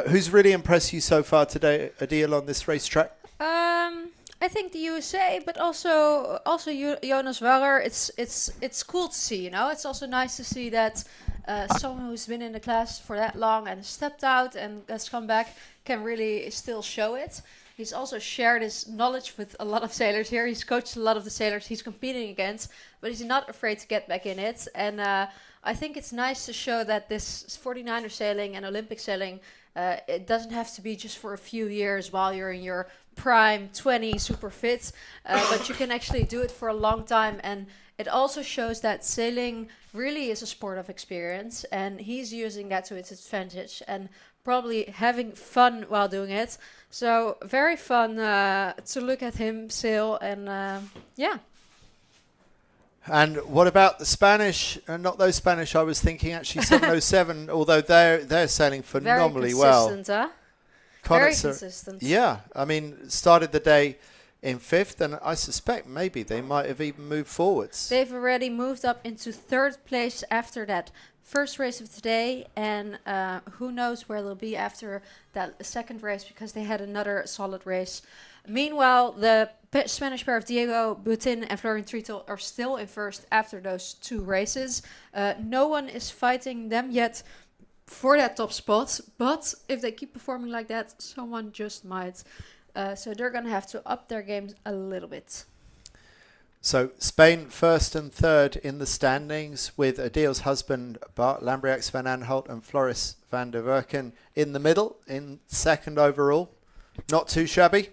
Who's really impressed you so far today, Adil, on this racetrack? I think the USA, but also Jonas Waller. It's cool to see, you know. It's also nice to see that someone who's been in the class for that long and has stepped out and has come back can really still show it. He's also shared his knowledge with a lot of sailors here. He's coached a lot of the sailors he's competing against, but he's not afraid to get back in it. And I think it's nice to show that this 49er sailing and Olympic sailing, it doesn't have to be just for a few years while you're in your prime 20 super fit, but you can actually do it for a long time. And it also shows that sailing really is a sport of experience, and he's using that to its advantage and probably having fun while doing it. So very fun to look at him sail, and yeah. And what about the Spanish? Not those Spanish. I was thinking actually 707, although they're sailing phenomenally well. Very consistent, Very Connaughton, consistent. yeah, I mean, started the day in 5th, and I suspect maybe they might have even moved forwards. They've already moved up into 3rd place after that first race of today, and who knows where they'll be after that 2nd race, because they had another solid race. Meanwhile, the Spanish pair of Diego Botín and Florian Trittel are still in 1st after those 2 races. No one is fighting them yet for that top spot, but if they keep performing like that, someone just might. So they're going to have to up their games a little bit. So Spain 1st and 3rd in the standings, with Adil's husband Bart Lambriax van Aanholt and Floris van der Werken in the middle in 2nd overall. Not too shabby.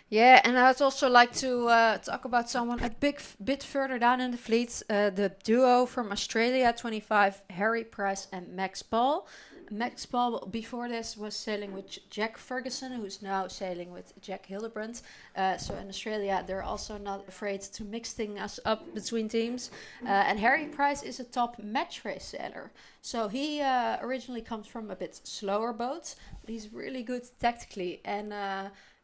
Yeah, and I'd also like to talk about someone a bit further down in the fleet. The duo from Australia, 25, Harry Price and Max Paul. Max Paul, before this, was sailing with Jack Ferguson, who's now sailing with Jack Hildebrandt. So in Australia, they're also not afraid to mix things up between teams. And Harry Price is a top match race sailor. So he originally comes from a bit slower boat, but he's really good tactically. And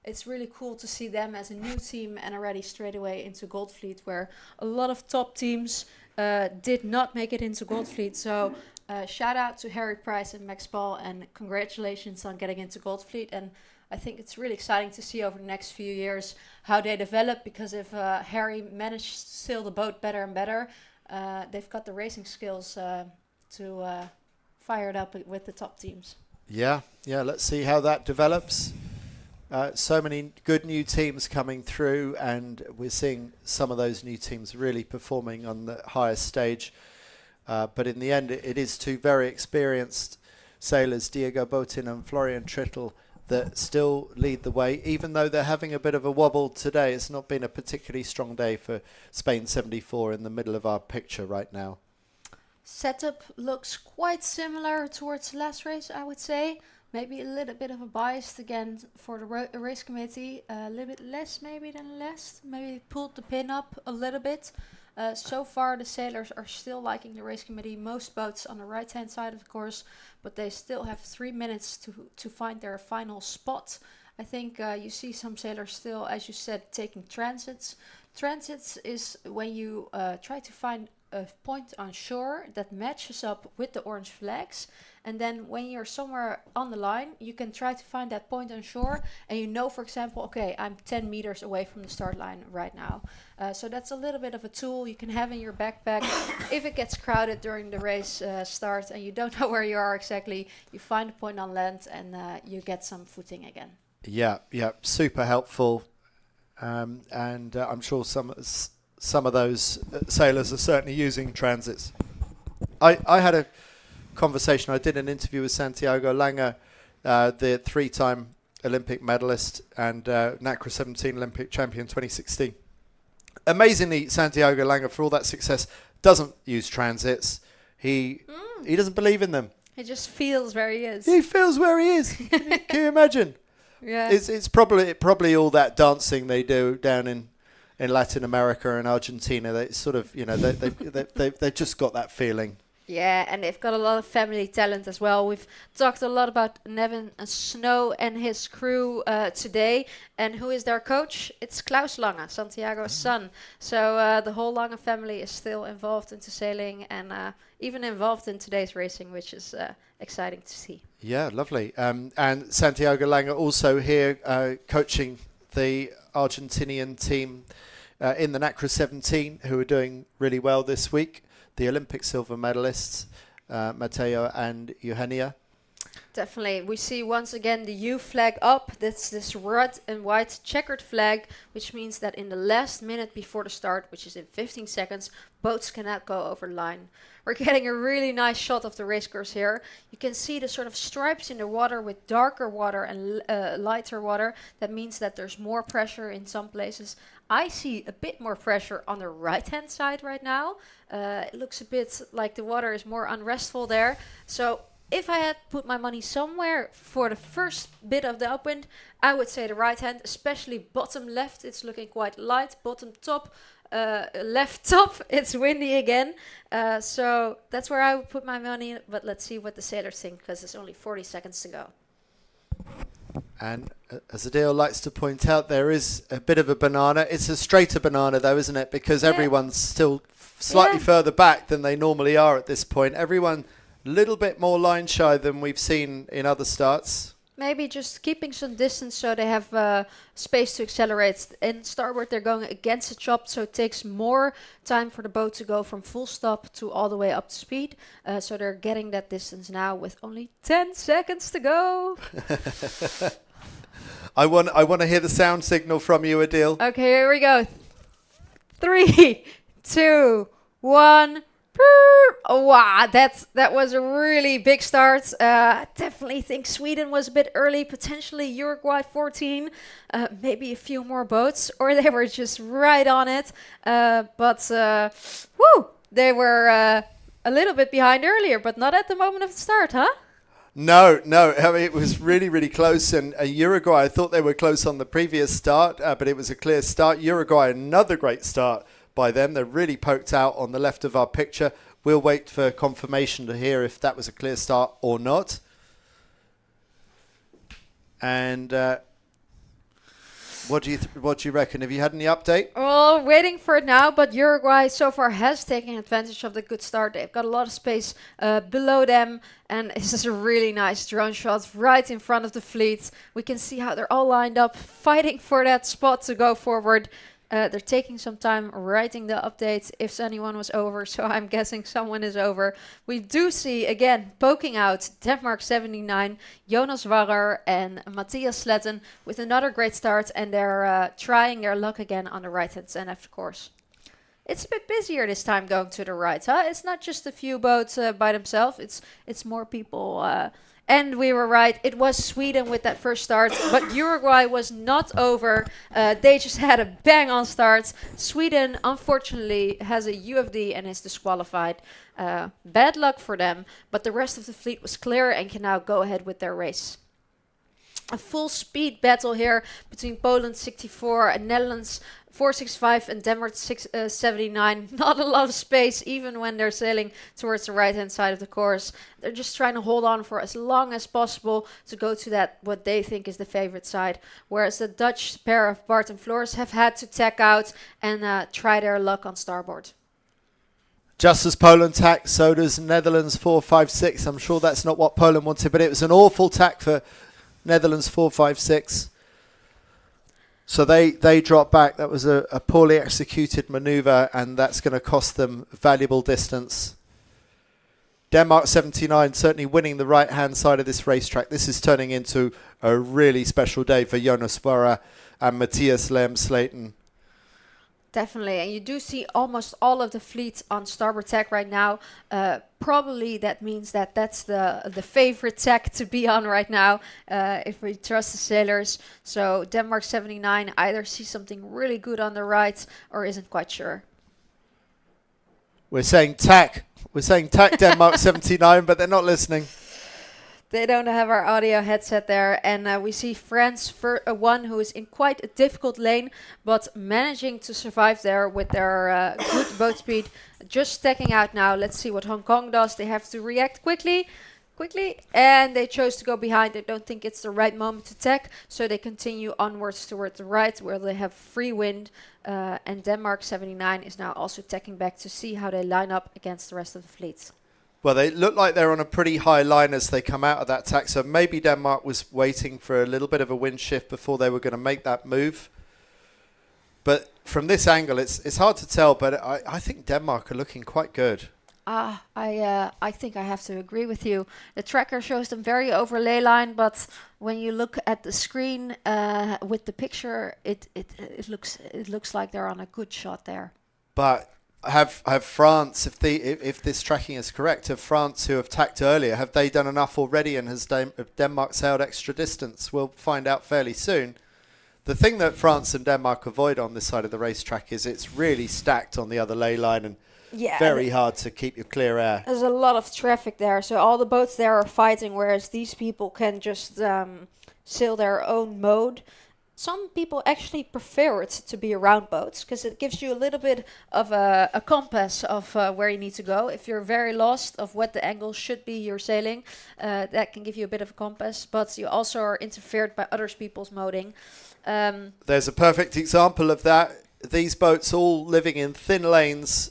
it's really cool to see them as a new team and already straight away into Gold Fleet, where a lot of top teams did not make it into Gold Fleet. So shout out to Harry Price and Max Paul, and congratulations on getting into Gold Fleet. And I think it's really exciting to see over the next few years how they develop, because if Harry managed to sail the boat better and better, they've got the racing skills to fire it up with the top teams. Yeah, let's see how that develops. So many good new teams coming through, and we're seeing some of those new teams really performing on the highest stage. But in the end, it is 2 very experienced sailors, Diego Botín and Florian Trittel, that still lead the way, even though they're having a bit of a wobble today. It's not been a particularly strong day for Spain 74 in the middle of our picture right now. Setup looks quite similar towards the last race, I would say. Maybe a little bit of a bias again for the race committee. A little bit less maybe than last. Maybe pulled the pin up a little bit. So far the sailors are still liking the race committee. Most boats on the right hand side of the course, but they still have 3 minutes to find their final spot. I think you see some sailors still, as you said, taking transits. Transits is when you try to find a point on shore that matches up with the orange flags, and then when you're somewhere on the line you can try to find that point on shore, and you know, for example, okay, I'm 10 meters away from the start line right now. So that's a little bit of a tool you can have in your backpack. If it gets crowded during the race start and you don't know where you are exactly, you find a point on land and you get some footing again. Yeah, super helpful, and I'm sure some of those sailors are certainly using transits. I had a conversation, I did an interview with Santiago Lange, the 3-time Olympic medalist and Nacra 17 Olympic champion 2016. Amazingly, Santiago Lange, for all that success, doesn't use transits. He doesn't believe in them. He just feels where he is. He feels where he is. Can you imagine? Yeah. It's probably all that dancing they do down in Latin America and Argentina. They sort of, they've just got that feeling. Yeah, and they've got a lot of family talent as well. We've talked a lot about Nevin Snow and his crew today. And who is their coach? It's Klaus Lange, Santiago's son. So the whole Lange family is still involved into sailing and even involved in today's racing, which is exciting to see. Yeah, lovely. And Santiago Lange also here coaching the Argentinian team in the Nacra 17, who are doing really well this week. The Olympic silver medalists, Matteo and Eugenia. Definitely. We see once again the U flag up. That's this red and white checkered flag, which means that in the last minute before the start, which is in 15 seconds, boats cannot go over line. We're getting a really nice shot of the race course here. You can see the sort of stripes in the water with darker water and lighter water. That means that there's more pressure in some places. I see a bit more pressure on the right-hand side right now. It looks a bit like the water is more unrestful there. So if I had put my money somewhere for the first bit of the upwind, I would say the right hand, especially bottom left. It's looking quite light. Bottom top, left top, it's windy again. So that's where I would put my money. But let's see what the sailors think, because there's only 40 seconds to go. And as Adele likes to point out, there is a bit of a banana. It's a straighter banana though, isn't it? Because everyone's still slightly further back than they normally are at this point. Everyone a little bit more line shy than we've seen in other starts. Maybe just keeping some distance so they have space to accelerate. In starboard, they're going against the chop, so it takes more time for the boat to go from full stop to all the way up to speed. So they're getting that distance now with only 10 seconds to go. I want to hear the sound signal from you, Adele. Okay, here we go. 3, 2, 1. Oh, wow, that was a really big start. I definitely think Sweden was a bit early, potentially Uruguay 14, maybe a few more boats, or they were just right on it. They were a little bit behind earlier, but not at the moment of the start, huh? No, I mean, it was really, really close. And Uruguay, I thought they were close on the previous start, but it was a clear start. Uruguay, another great start by them. They're really poked out on the left of our picture. We'll wait for confirmation to hear if that was a clear start or not. And what do you reckon? Have you had any update? Well, waiting for it now, but Uruguay so far has taken advantage of the good start. They've got a lot of space below them, and this is a really nice drone shot right in front of the fleet. We can see how they're all lined up, fighting for that spot to go forward. They're taking some time writing the updates if anyone was over, so I'm guessing someone is over. We do see, again, poking out Denmark 79, Jonas Warrer and Matthias Sletten with another great start, and they're trying their luck again on the right-hand side of the course. It's a bit busier this time going to the right, huh? It's not just a few boats by themselves, it's more people And we were right. It was Sweden with that first start, but Uruguay was not over. They just had a bang-on start. Sweden, unfortunately, has a UFD and is disqualified. Bad luck for them, but the rest of the fleet was clear and can now go ahead with their race. A full speed battle here between Poland 64 and Netherlands 465 and Denmark 79. Not a lot of space, even when they're sailing towards the right hand side of the course. They're just trying to hold on for as long as possible to go to that what they think is the favorite side. Whereas the Dutch pair of Bart and Floris have had to tack out and try their luck on starboard. Just as Poland tack, so does Netherlands 456. I'm sure that's not what Poland wanted, but it was an awful tack for Netherlands 456. So they drop back. That was a poorly executed maneuver, and that's going to cost them valuable distance. Denmark 79 certainly winning the right-hand side of this racetrack. This is turning into a really special day for Jonas Vara and Matthias Lem-Slaten. Definitely, and you do see almost all of the fleet on starboard tack right now. Probably that means that that's the favorite tack to be on right now, if we trust the sailors. So Denmark 79 either sees something really good on the right or isn't quite sure. We're saying tack. We're saying tack Denmark 79, but they're not listening. They don't have our audio headset there, and we see France for one who is in quite a difficult lane, but managing to survive there with their good boat speed. Just stacking out now. Let's see what Hong Kong does. They have to react quickly, and they chose to go behind. They don't think it's the right moment to tack, so they continue onwards towards the right, where they have free wind. And Denmark 79 is now also tacking back to see how they line up against the rest of the fleet. Well, they look like they're on a pretty high line as they come out of that tack. So maybe Denmark was waiting for a little bit of a wind shift before they were going to make that move. But from this angle, it's hard to tell. But I think Denmark are looking quite good. I think I have to agree with you. The tracker shows them very over ley line, but when you look at the screen with the picture, it looks like they're on a good shot there. But have France, if this tracking is correct, have France, who have tacked earlier, have they done enough already, and has Denmark sailed extra distance? We'll find out fairly soon. The thing that France and Denmark avoid on this side of the racetrack is it's really stacked on the other ley line, and very hard to keep your clear air. There's a lot of traffic there, so all the boats there are fighting, whereas these people can just sail their own mode. Some people actually prefer it to be around boats because it gives you a little bit of a compass of where you need to go. If you're very lost of what the angle should be you're sailing, that can give you a bit of a compass, but you also are interfered by other people's moding. There's a perfect example of that. These boats all living in thin lanes,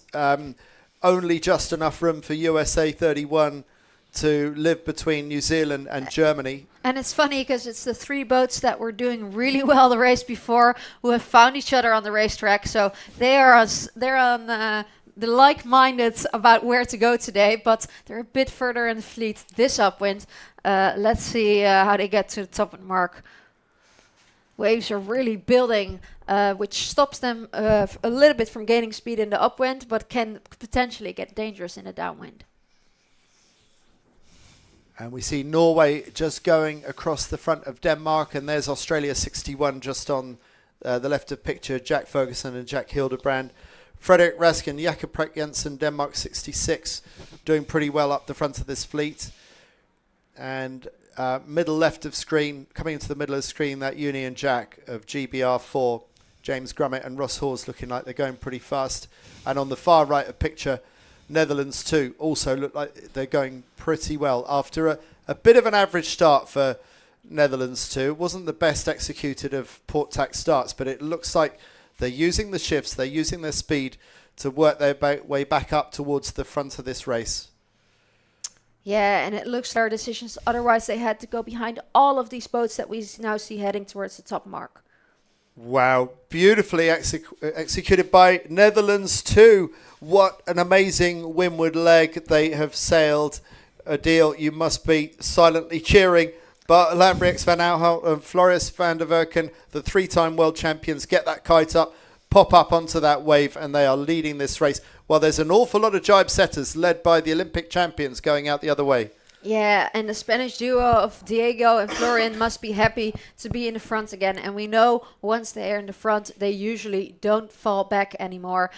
only just enough room for USA 31 to live between New Zealand and Germany. And it's funny because it's the three boats that were doing really well the race before who have found each other on the racetrack. So they're on the like-minded about where to go today, but they're a bit further in the fleet this upwind. Let's see how they get to the top of the mark. Waves are really building, which stops them a little bit from gaining speed in the upwind, but can potentially get dangerous in the downwind. And we see Norway just going across the front of Denmark, and there's Australia 61 just on the left of picture, Jack Ferguson and Jack Hildebrand. Frederik Raskin, Jakob Prak Jensen, Denmark 66, doing pretty well up the front of this fleet. And middle left of screen, coming into the middle of the screen, that Union Jack of GBR4, James Grummett and Ross Hawes looking like they're going pretty fast. And on the far right of picture, Netherlands 2 also look like they're going pretty well after a bit of an average start for Netherlands 2. It wasn't the best executed of port tack starts, but it looks like they're using the shifts, they're using their speed to work their way back up towards the front of this race. Yeah, and it looks their decisions. Otherwise, they had to go behind all of these boats that we now see heading towards the top mark. Wow, beautifully executed by Netherlands 2. What an amazing windward leg they have sailed. Adil, you must be silently cheering. But Lambrix van Aanholt and Floris van der Werken, the three-time world champions, get that kite up, pop up onto that wave, and they are leading this race. Well, there's an awful lot of jibe setters led by the Olympic champions going out the other way. Yeah, and the Spanish duo of Diego and Florian must be happy to be in the front again. And we know once they are in the front, they usually don't fall back anymore.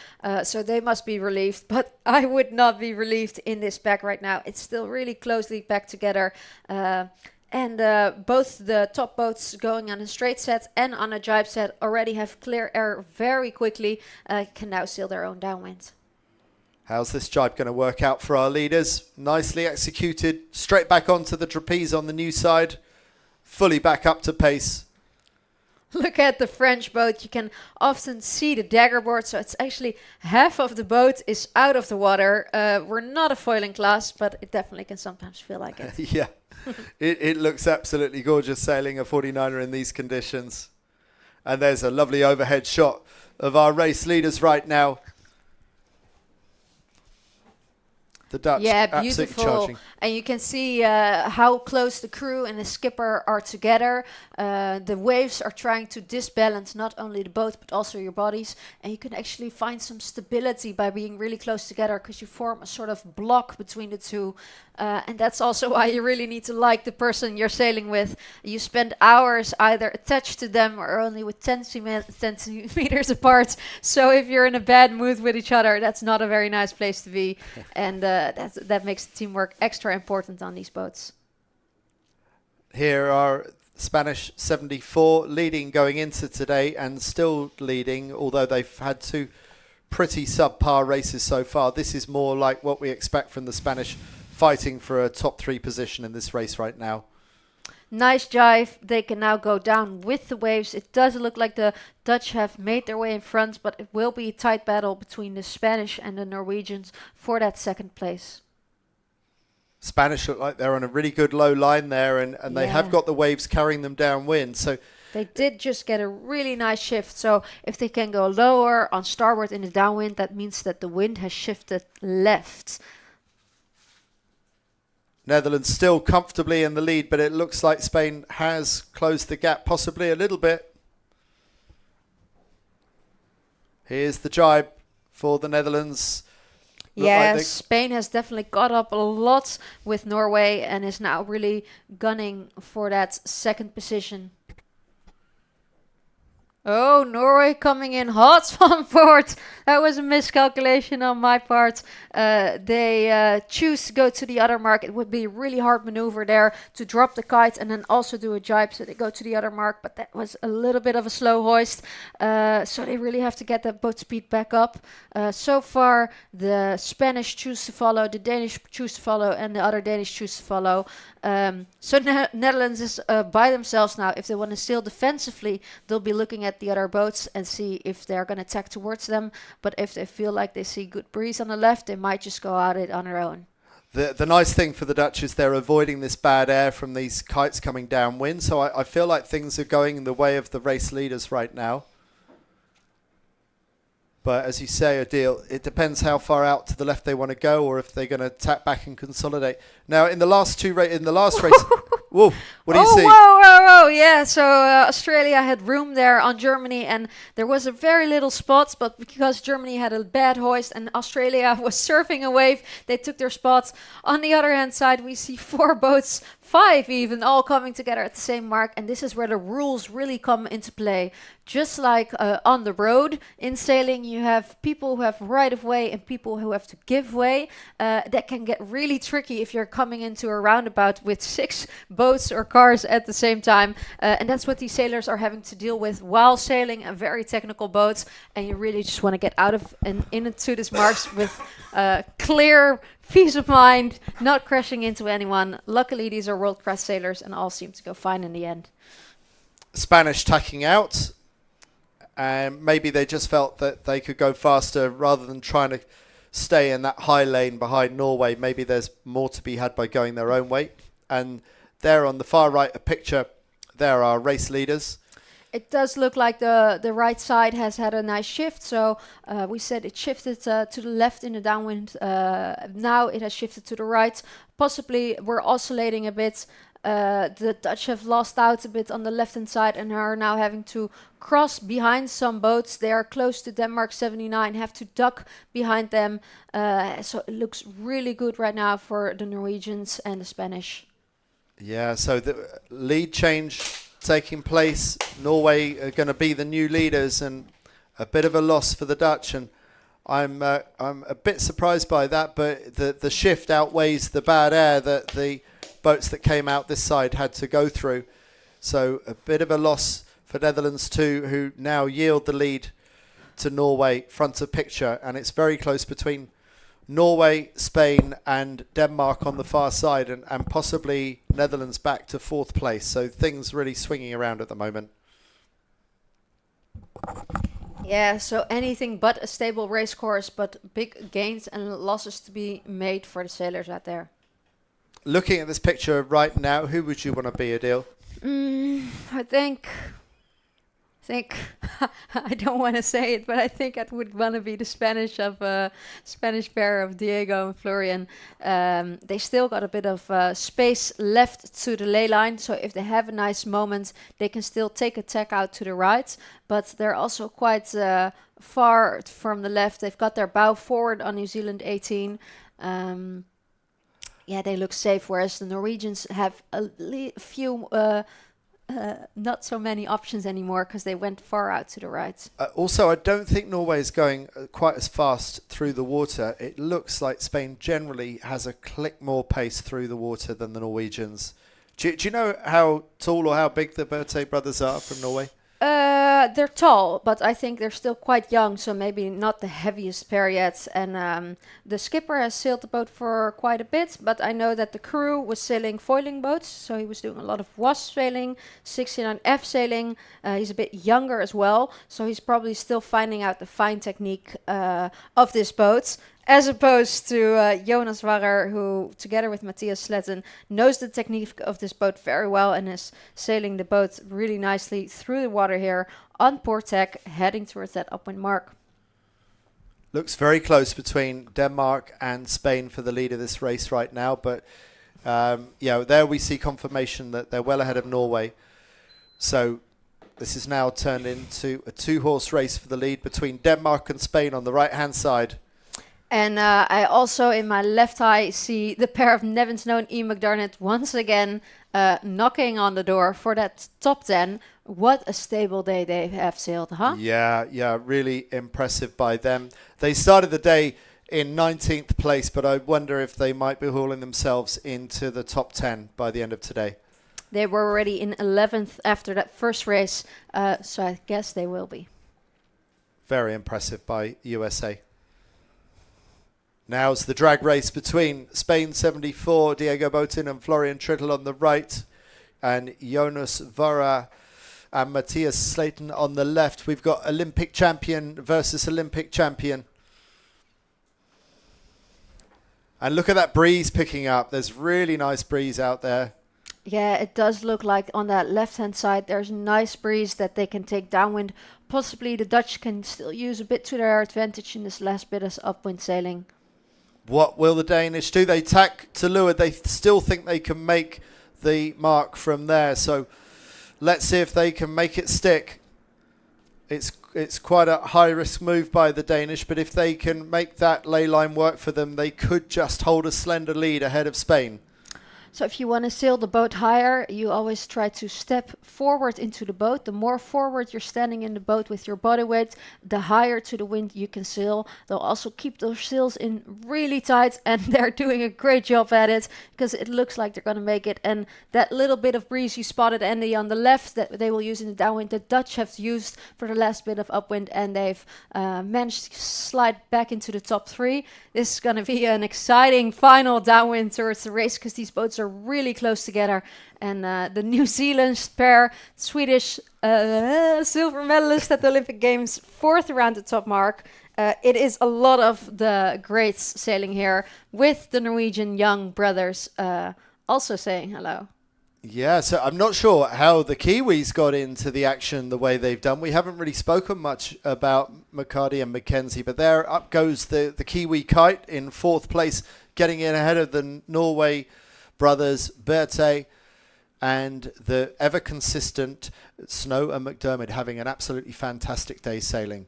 So they must be relieved. But I would not be relieved in this pack right now. It's still really closely packed together. And both the top boats going on a straight set and on a jibe set already have clear air very quickly, can now sail their own downwind. How's this jibe going to work out for our leaders? Nicely executed, straight back onto the trapeze on the new side, fully back up to pace. Look at the French boat. You can often see the dagger board, so it's actually half of the boat is out of the water. We're not a foiling class, but it definitely can sometimes feel like it. Yeah, it looks absolutely gorgeous sailing a 49er in these conditions. And there's a lovely overhead shot of our race leaders right now. The Dutch, yeah, absolutely beautiful. charging. And you can see how close the crew and the skipper are together. The waves are trying to disbalance not only the boat but also your bodies. And you can actually find some stability by being really close together because you form a sort of block between the two. And that's also why you really need to like the person you're sailing with. You spend hours either attached to them or only with 10 centimeters apart. So if you're in a bad mood with each other, that's not a very nice place to be. And that makes the teamwork extra important on these boats. Here are Spanish 74 leading going into today and still leading, although they've had two pretty subpar races so far. This is more like what we expect from the Spanish, fighting for a top 3 position in this race right now. Nice jive. They can now go down with the waves. It does look like the Dutch have made their way in front, but it will be a tight battle between the Spanish and the Norwegians for that second place. Spanish look like they're on a really good low line there, and they have got the waves carrying them downwind. So they did just get a really nice shift. So if they can go lower on starboard in the downwind, that means that the wind has shifted left. Netherlands still comfortably in the lead, but it looks like Spain has closed the gap possibly a little bit. Here's the jibe for the Netherlands. Yeah, like Spain has definitely got up a lot with Norway and is now really gunning for that second position. Oh, Norway coming in hot on board. That was a miscalculation on my part. They choose to go to the other mark. It would be a really hard maneuver there to drop the kite and then also do a jibe. So they go to the other mark, but that was a little bit of a slow hoist. So they really have to get that boat speed back up. So far, the Spanish choose to follow, the Danish choose to follow, and the other Danish choose to follow. So Netherlands is by themselves now. If they want to sail defensively, they'll be looking at the other boats and see if they're going to tack towards them. But if they feel like they see good breeze on the left, they might just go at it on their own. The nice thing for the Dutch is they're avoiding this bad air from these kites coming downwind. So I feel like things are going in the way of the race leaders right now. But as you say, Adil, it depends how far out to the left they want to go, or if they're going to tap back and consolidate. Now, in the last race, whoa, what do you see? Whoa, yeah. So Australia had room there on Germany, and there was a very little spot, but because Germany had a bad hoist and Australia was surfing a wave, they took their spots. On the other hand side, we see 4 boats, 5 even, all coming together at the same mark, and this is where the rules really come into play. Just like on the road in sailing, you have people who have right of way and people who have to give way. That can get really tricky if you're coming into a roundabout with 6 boats or cars at the same time. And that's what these sailors are having to deal with while sailing a very technical boat. And you really just want to get out of and into these marks with clear peace of mind, not crashing into anyone. Luckily, these are world-class sailors and all seem to go fine in the end. Spanish tacking out. And maybe they just felt that they could go faster rather than trying to stay in that high lane behind Norway. Maybe there's more to be had by going their own way. And there on the far right, a picture, there are race leaders. It does look like the right side has had a nice shift. So we said it shifted to the left in the downwind. Now it has shifted to the right. Possibly we're oscillating a bit. The Dutch have lost out a bit on the left-hand side and are now having to cross behind some boats. They are close to Denmark 79, have to duck behind them. So it looks really good right now for the Norwegians and the Spanish. Yeah, so the lead change taking place. Norway are going to be the new leaders, and a bit of a loss for the Dutch. And I'm a bit surprised by that, but the shift outweighs the bad air that the boats that came out this side had to go through. So a bit of a loss for Netherlands too, who now yield the lead to Norway front of picture, and it's very close between Norway, Spain and Denmark on the far side, and possibly Netherlands back to 4th place. So things really swinging around at the moment. Yeah, so anything but a stable race course, but big gains and losses to be made for the sailors out there. Looking at this picture right now, who would you want to be, Adil? I think I don't want to say it, but I think I would want to be the Spanish pair of Diego and Florian. They still got a bit of space left to the ley line, so if they have a nice moment, they can still take a tack out to the right. But they're also quite far from the left. They've got their bow forward on New Zealand 18. Yeah, they look safe, whereas the Norwegians have a few. Not so many options anymore because they went far out to the right. Also, I don't think Norway is going quite as fast through the water. It looks like Spain generally has a click more pace through the water than the Norwegians. Do you know how tall or how big the Burnet brothers are from Norway? They're tall, but I think they're still quite young, so maybe not the heaviest pair yet. And the skipper has sailed the boat for quite a bit, but I know that the crew was sailing foiling boats, so he was doing a lot of wasp sailing, 69F sailing. He's a bit younger as well, so he's probably still finding out the fine technique of this boat. As opposed to Jonas Warrer, who, together with Matthias Sletten, knows the technique of this boat very well and is sailing the boat really nicely through the water here on port tack, heading towards that upwind mark. Looks very close between Denmark and Spain for the lead of this race right now, but yeah, there we see confirmation that they're well ahead of Norway. So this is now turned into a 2-horse race for the lead between Denmark and Spain on the right-hand side. And I also, in my left eye, see the pair of Nevin Snow and Ian McDermott once again knocking on the door for that top 10. What a stable day they have sailed, huh? Yeah, really impressive by them. They started the day in 19th place, but I wonder if they might be hauling themselves into the top 10 by the end of today. They were already in 11th after that first race, so I guess they will be. Very impressive by USA. Now it's the drag race between Spain 74, Diego Botín and Florian Trittel on the right, and Jonas Warrer and Matthias Sletten on the left. We've got Olympic champion versus Olympic champion. And look at that breeze picking up. There's really nice breeze out there. Yeah, it does look like on that left-hand side there's a nice breeze that they can take downwind. Possibly the Dutch can still use a bit to their advantage in this last bit of upwind sailing. What will the Danish do? They tack to leeward. They still think they can make the mark from there. So let's see if they can make it stick. It's quite a high-risk move by the Danish, but if they can make that ley line work for them, they could just hold a slender lead ahead of Spain. So if you want to sail the boat higher, you always try to step forward into the boat. The more forward you're standing in the boat with your body weight, the higher to the wind you can sail. They'll also keep those sails in really tight, and they're doing a great job at it because it looks like they're going to make it. And that little bit of breeze you spotted, Andy, on the left that they will use in the downwind, the Dutch have used for the last bit of upwind, and they've managed to slide back into the top 3. This is going to be an exciting final downwind towards the race because these boats are really close together, and the New Zealand pair, Swedish silver medalist at the Olympic Games, 4th around the top mark. It is a lot of the greats sailing here with the Norwegian young brothers also saying hello. Yeah, so I'm not sure how the Kiwis got into the action the way they've done. We haven't really spoken much about McCarty and Mackenzie, but there up goes the Kiwi kite in 4th place, getting in ahead of the Norway brothers. Berthe and the ever consistent Snow and McDermott having an absolutely fantastic day sailing.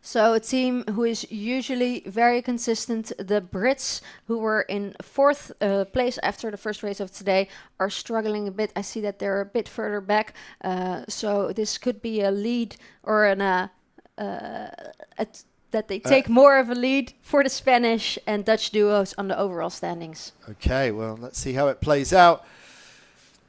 So a team who is usually very consistent, the Brits, who were in 4th place after the first race of today, are struggling a bit. I see that they're a bit further back. So this could be a lead or that they take more of a lead for the Spanish and Dutch duos on the overall standings. Okay, well, let's see how it plays out.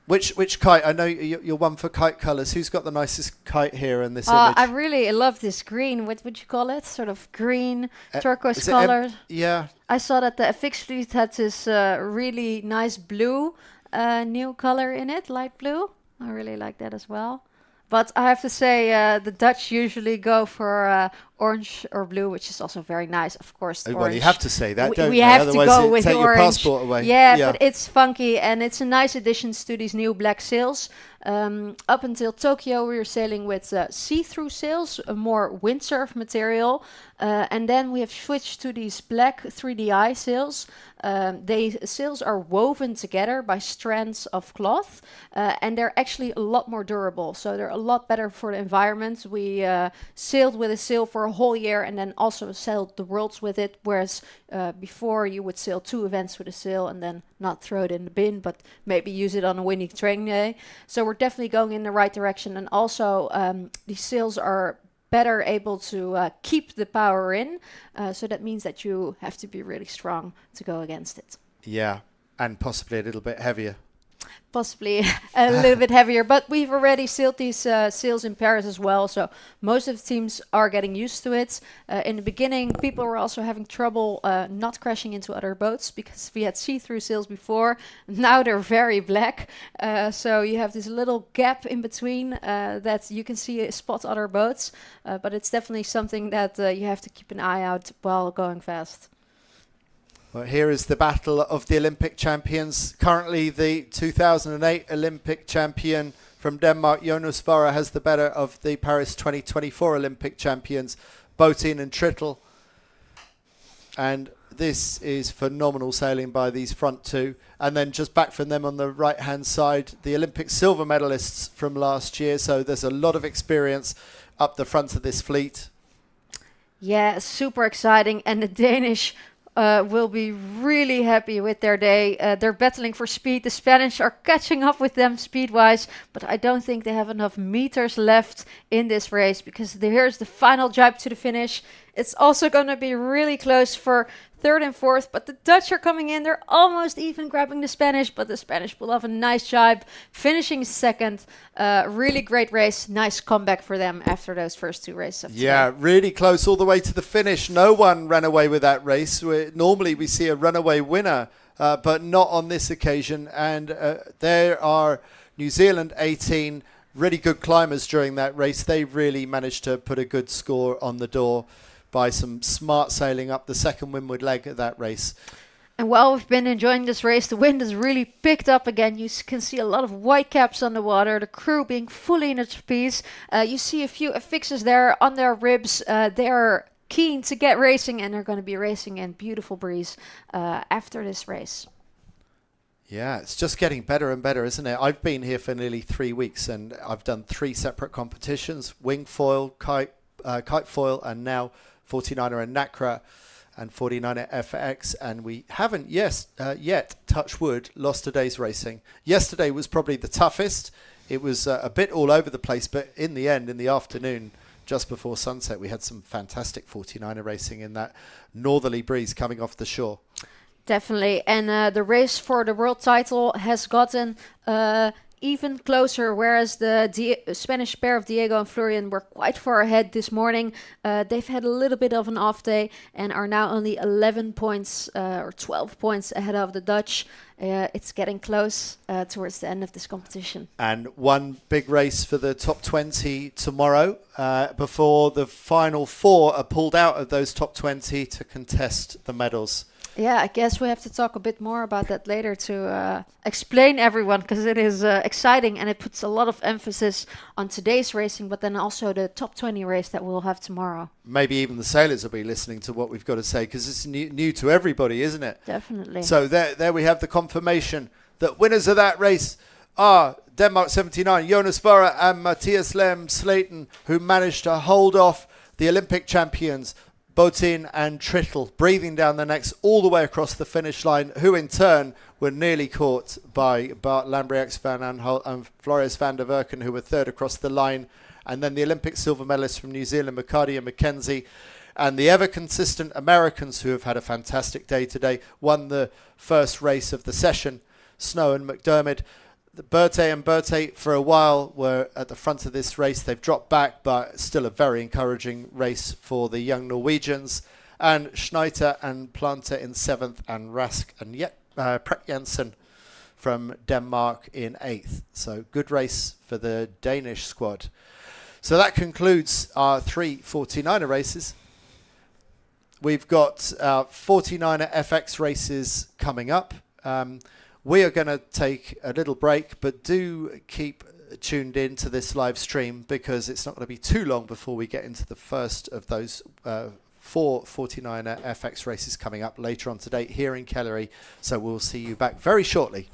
Which kite? I know you're one for kite colours. Who's got the nicest kite here in this image? I really love this green. What would you call it? Sort of green, turquoise color. Yeah. I saw that the FX fleet had this really nice blue new color in it, light blue. I really like that as well. But I have to say, the Dutch usually go for orange or blue, which is also very nice, of course. Well, you have to say that, don't we you? have Otherwise to go with take orange. your passport away. Yeah, but it's funky and it's a nice addition to these new black sails. Up until Tokyo, we were sailing with see-through sails, a more windsurf material. And then we have switched to these black 3DI sails. Sails are woven together by strands of cloth, and they're actually a lot more durable. So they're a lot better for the environment. We sailed with a sail for a whole year and then also sailed the Worlds with it, whereas before you would sail 2 events with a sail and then not throw it in the bin, but maybe use it on a windy training day. So we're definitely going in the right direction. And also these sails are better able to keep the power in. So that means that you have to be really strong to go against it. Yeah, and possibly a little bit heavier. Possibly a little bit heavier, but we've already sailed these sails in Paris as well, so most of the teams are getting used to it. In the beginning, people were also having trouble not crashing into other boats because we had see-through sails before. Now they're very black, so you have this little gap in between that you can spot other boats, but it's definitely something that you have to keep an eye out while going fast. Well, here is the battle of the Olympic champions. Currently, the 2008 Olympic champion from Denmark, Jonas Vara, has the better of the Paris 2024 Olympic champions, Botín and Trittel. And this is phenomenal sailing by these front two. And then just back from them on the right-hand side, the Olympic silver medalists from last year. So there's a lot of experience up the front of this fleet. Yeah, super exciting. And the Danish will be really happy with their day. They're battling for speed. The Spanish are catching up with them speed-wise, but I don't think they have enough meters left in this race because here's the final jibe to the finish. It's also going to be really close for 3rd and 4th, but the Dutch are coming in. They're almost even grabbing the Spanish, but the Spanish will have a nice jibe, finishing 2nd. Really great race. Nice comeback for them after those first 2 races of today. Yeah, really close all the way to the finish. No one ran away with that race. Normally we see a runaway winner, but not on this occasion. And there are New Zealand 18 really good climbers during that race. They really managed to put a good score on the door by some smart sailing up the second windward leg of that race. And while we've been enjoying this race, the wind has really picked up again. You can see a lot of white caps on the water, the crew being fully in a trapeze. You see a few affixes there on their ribs. They're keen to get racing, and they're going to be racing in beautiful breeze after this race. Yeah, it's just getting better and better, isn't it? I've been here for nearly 3 weeks, and I've done 3 separate competitions: wing foil, kite foil, and now 49er and Nacra and 49erFX, and we haven't yet, touch wood, lost a day's racing. Yesterday was probably the toughest. It was a bit all over the place, but in the end, in the afternoon, just before sunset, we had some fantastic 49er racing in that northerly breeze coming off the shore. Definitely, and the race for the world title has gotten even closer, whereas the Spanish pair of Diego and Florian were quite far ahead this morning. They've had a little bit of an off day and are now only 11 points or 12 points ahead of the Dutch. It's getting close towards the end of this competition. And one big race for the top 20 tomorrow before the final 4 are pulled out of those top 20 to contest the medals. Yeah, I guess we have to talk a bit more about that later to explain everyone, because it is exciting and it puts a lot of emphasis on today's racing, but then also the top 20 race that we'll have tomorrow. Maybe even the sailors will be listening to what we've got to say, because it's new to everybody, isn't it? Definitely. So there we have the confirmation that winners of that race are Denmark 79, Jonas Vara and Matthias Lem Slayton, who managed to hold off the Olympic champions Botín and Trittel, breathing down their necks all the way across the finish line, who in turn were nearly caught by Bart Lambriax, Van Aanholt and Floris van der Werken, who were third across the line. And then the Olympic silver medalists from New Zealand, McCarty and McKenzie, and the ever-consistent Americans, who have had a fantastic day today, won the first race of the session, Snow and McDermott. Berthe and Berthe for a while were at the front of this race. They've dropped back, but still a very encouraging race for the young Norwegians. And Schneider and Planter in 7th, and Rask and Pret Jensen from Denmark in 8th. So good race for the Danish squad. So that concludes our 3 49er races. We've got our 49erFX races coming up. We are going to take a little break, but do keep tuned in to this live stream, because it's not going to be too long before we get into the first of those 4 49erFX races coming up later on today here in Cagliari. So we'll see you back very shortly.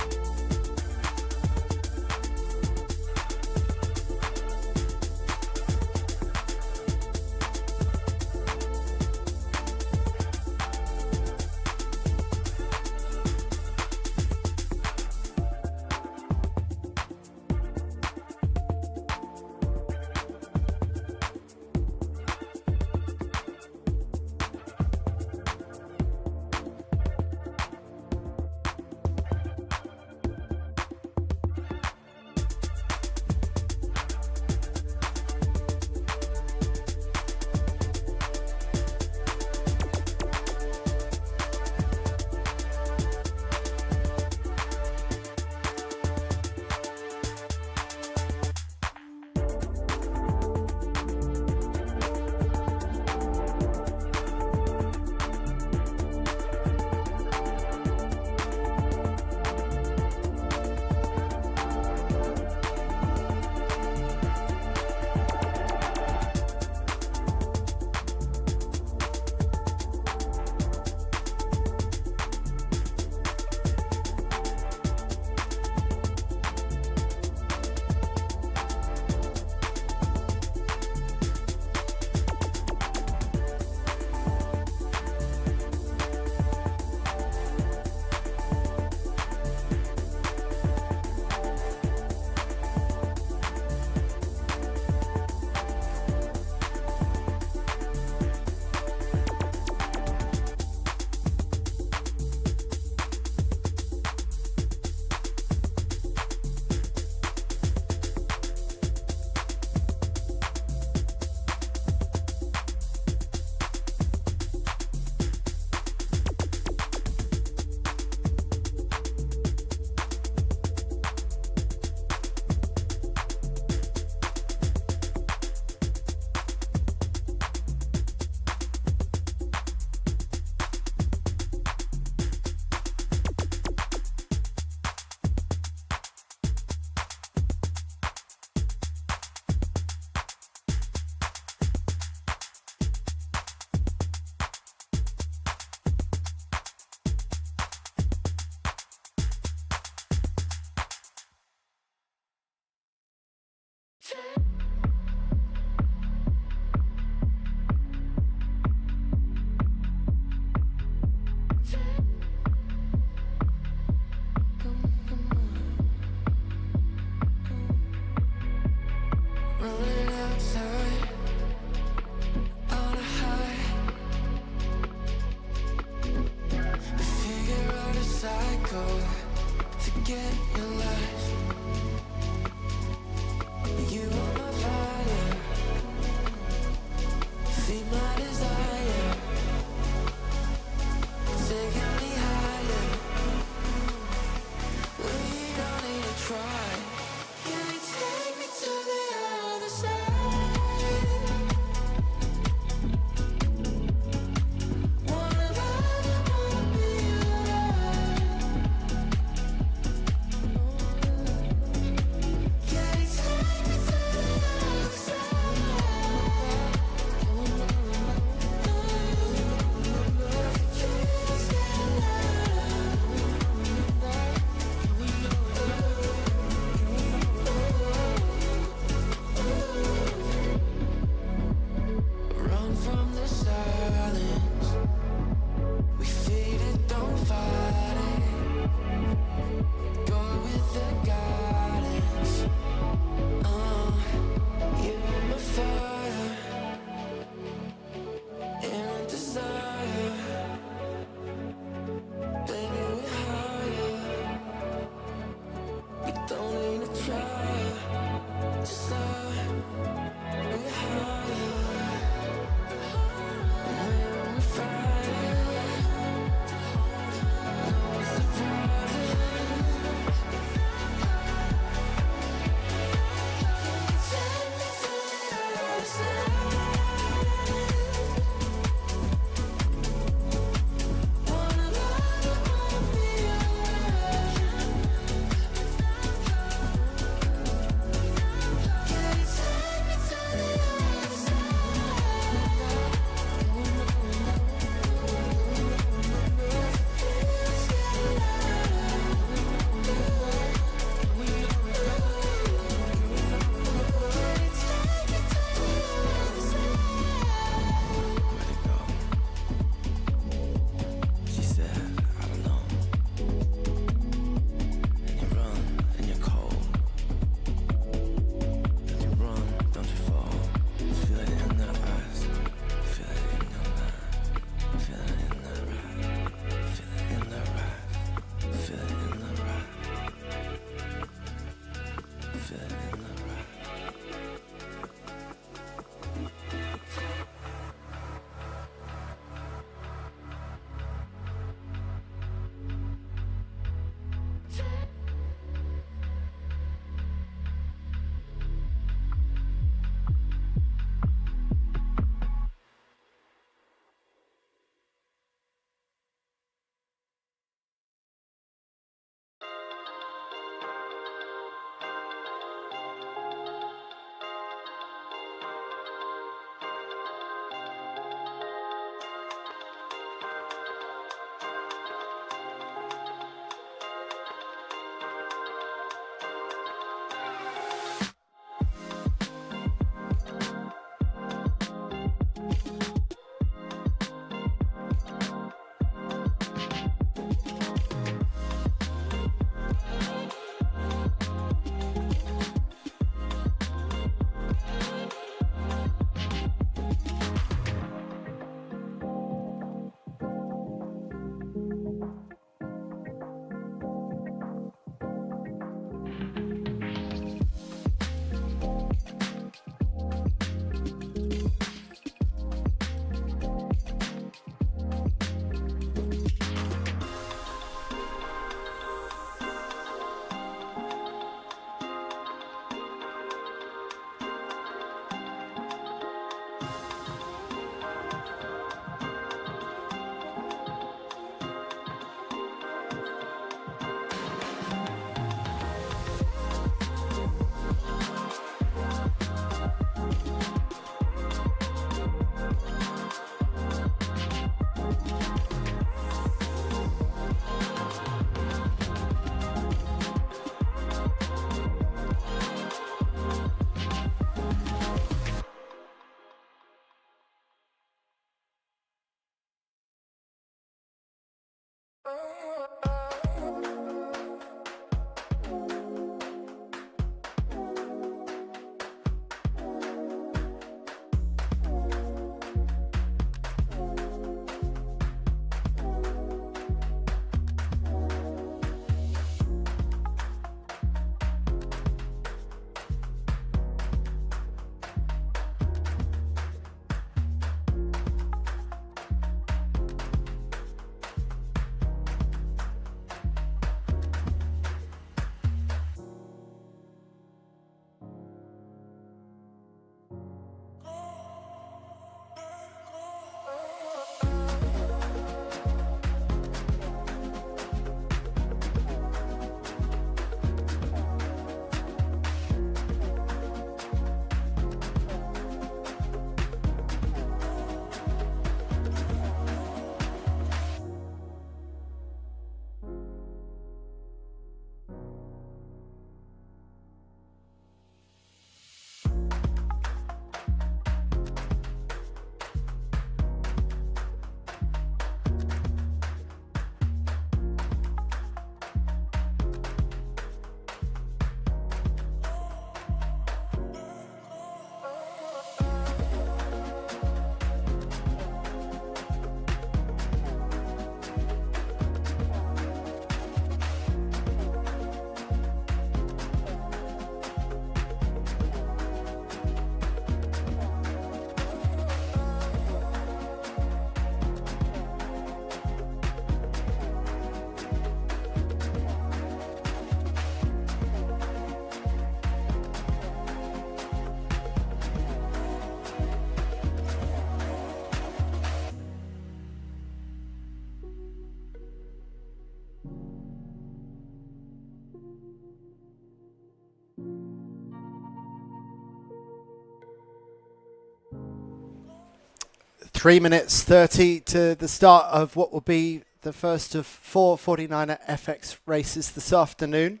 Three minutes 30 to the start of what will be the first of 4 49er FX races this afternoon.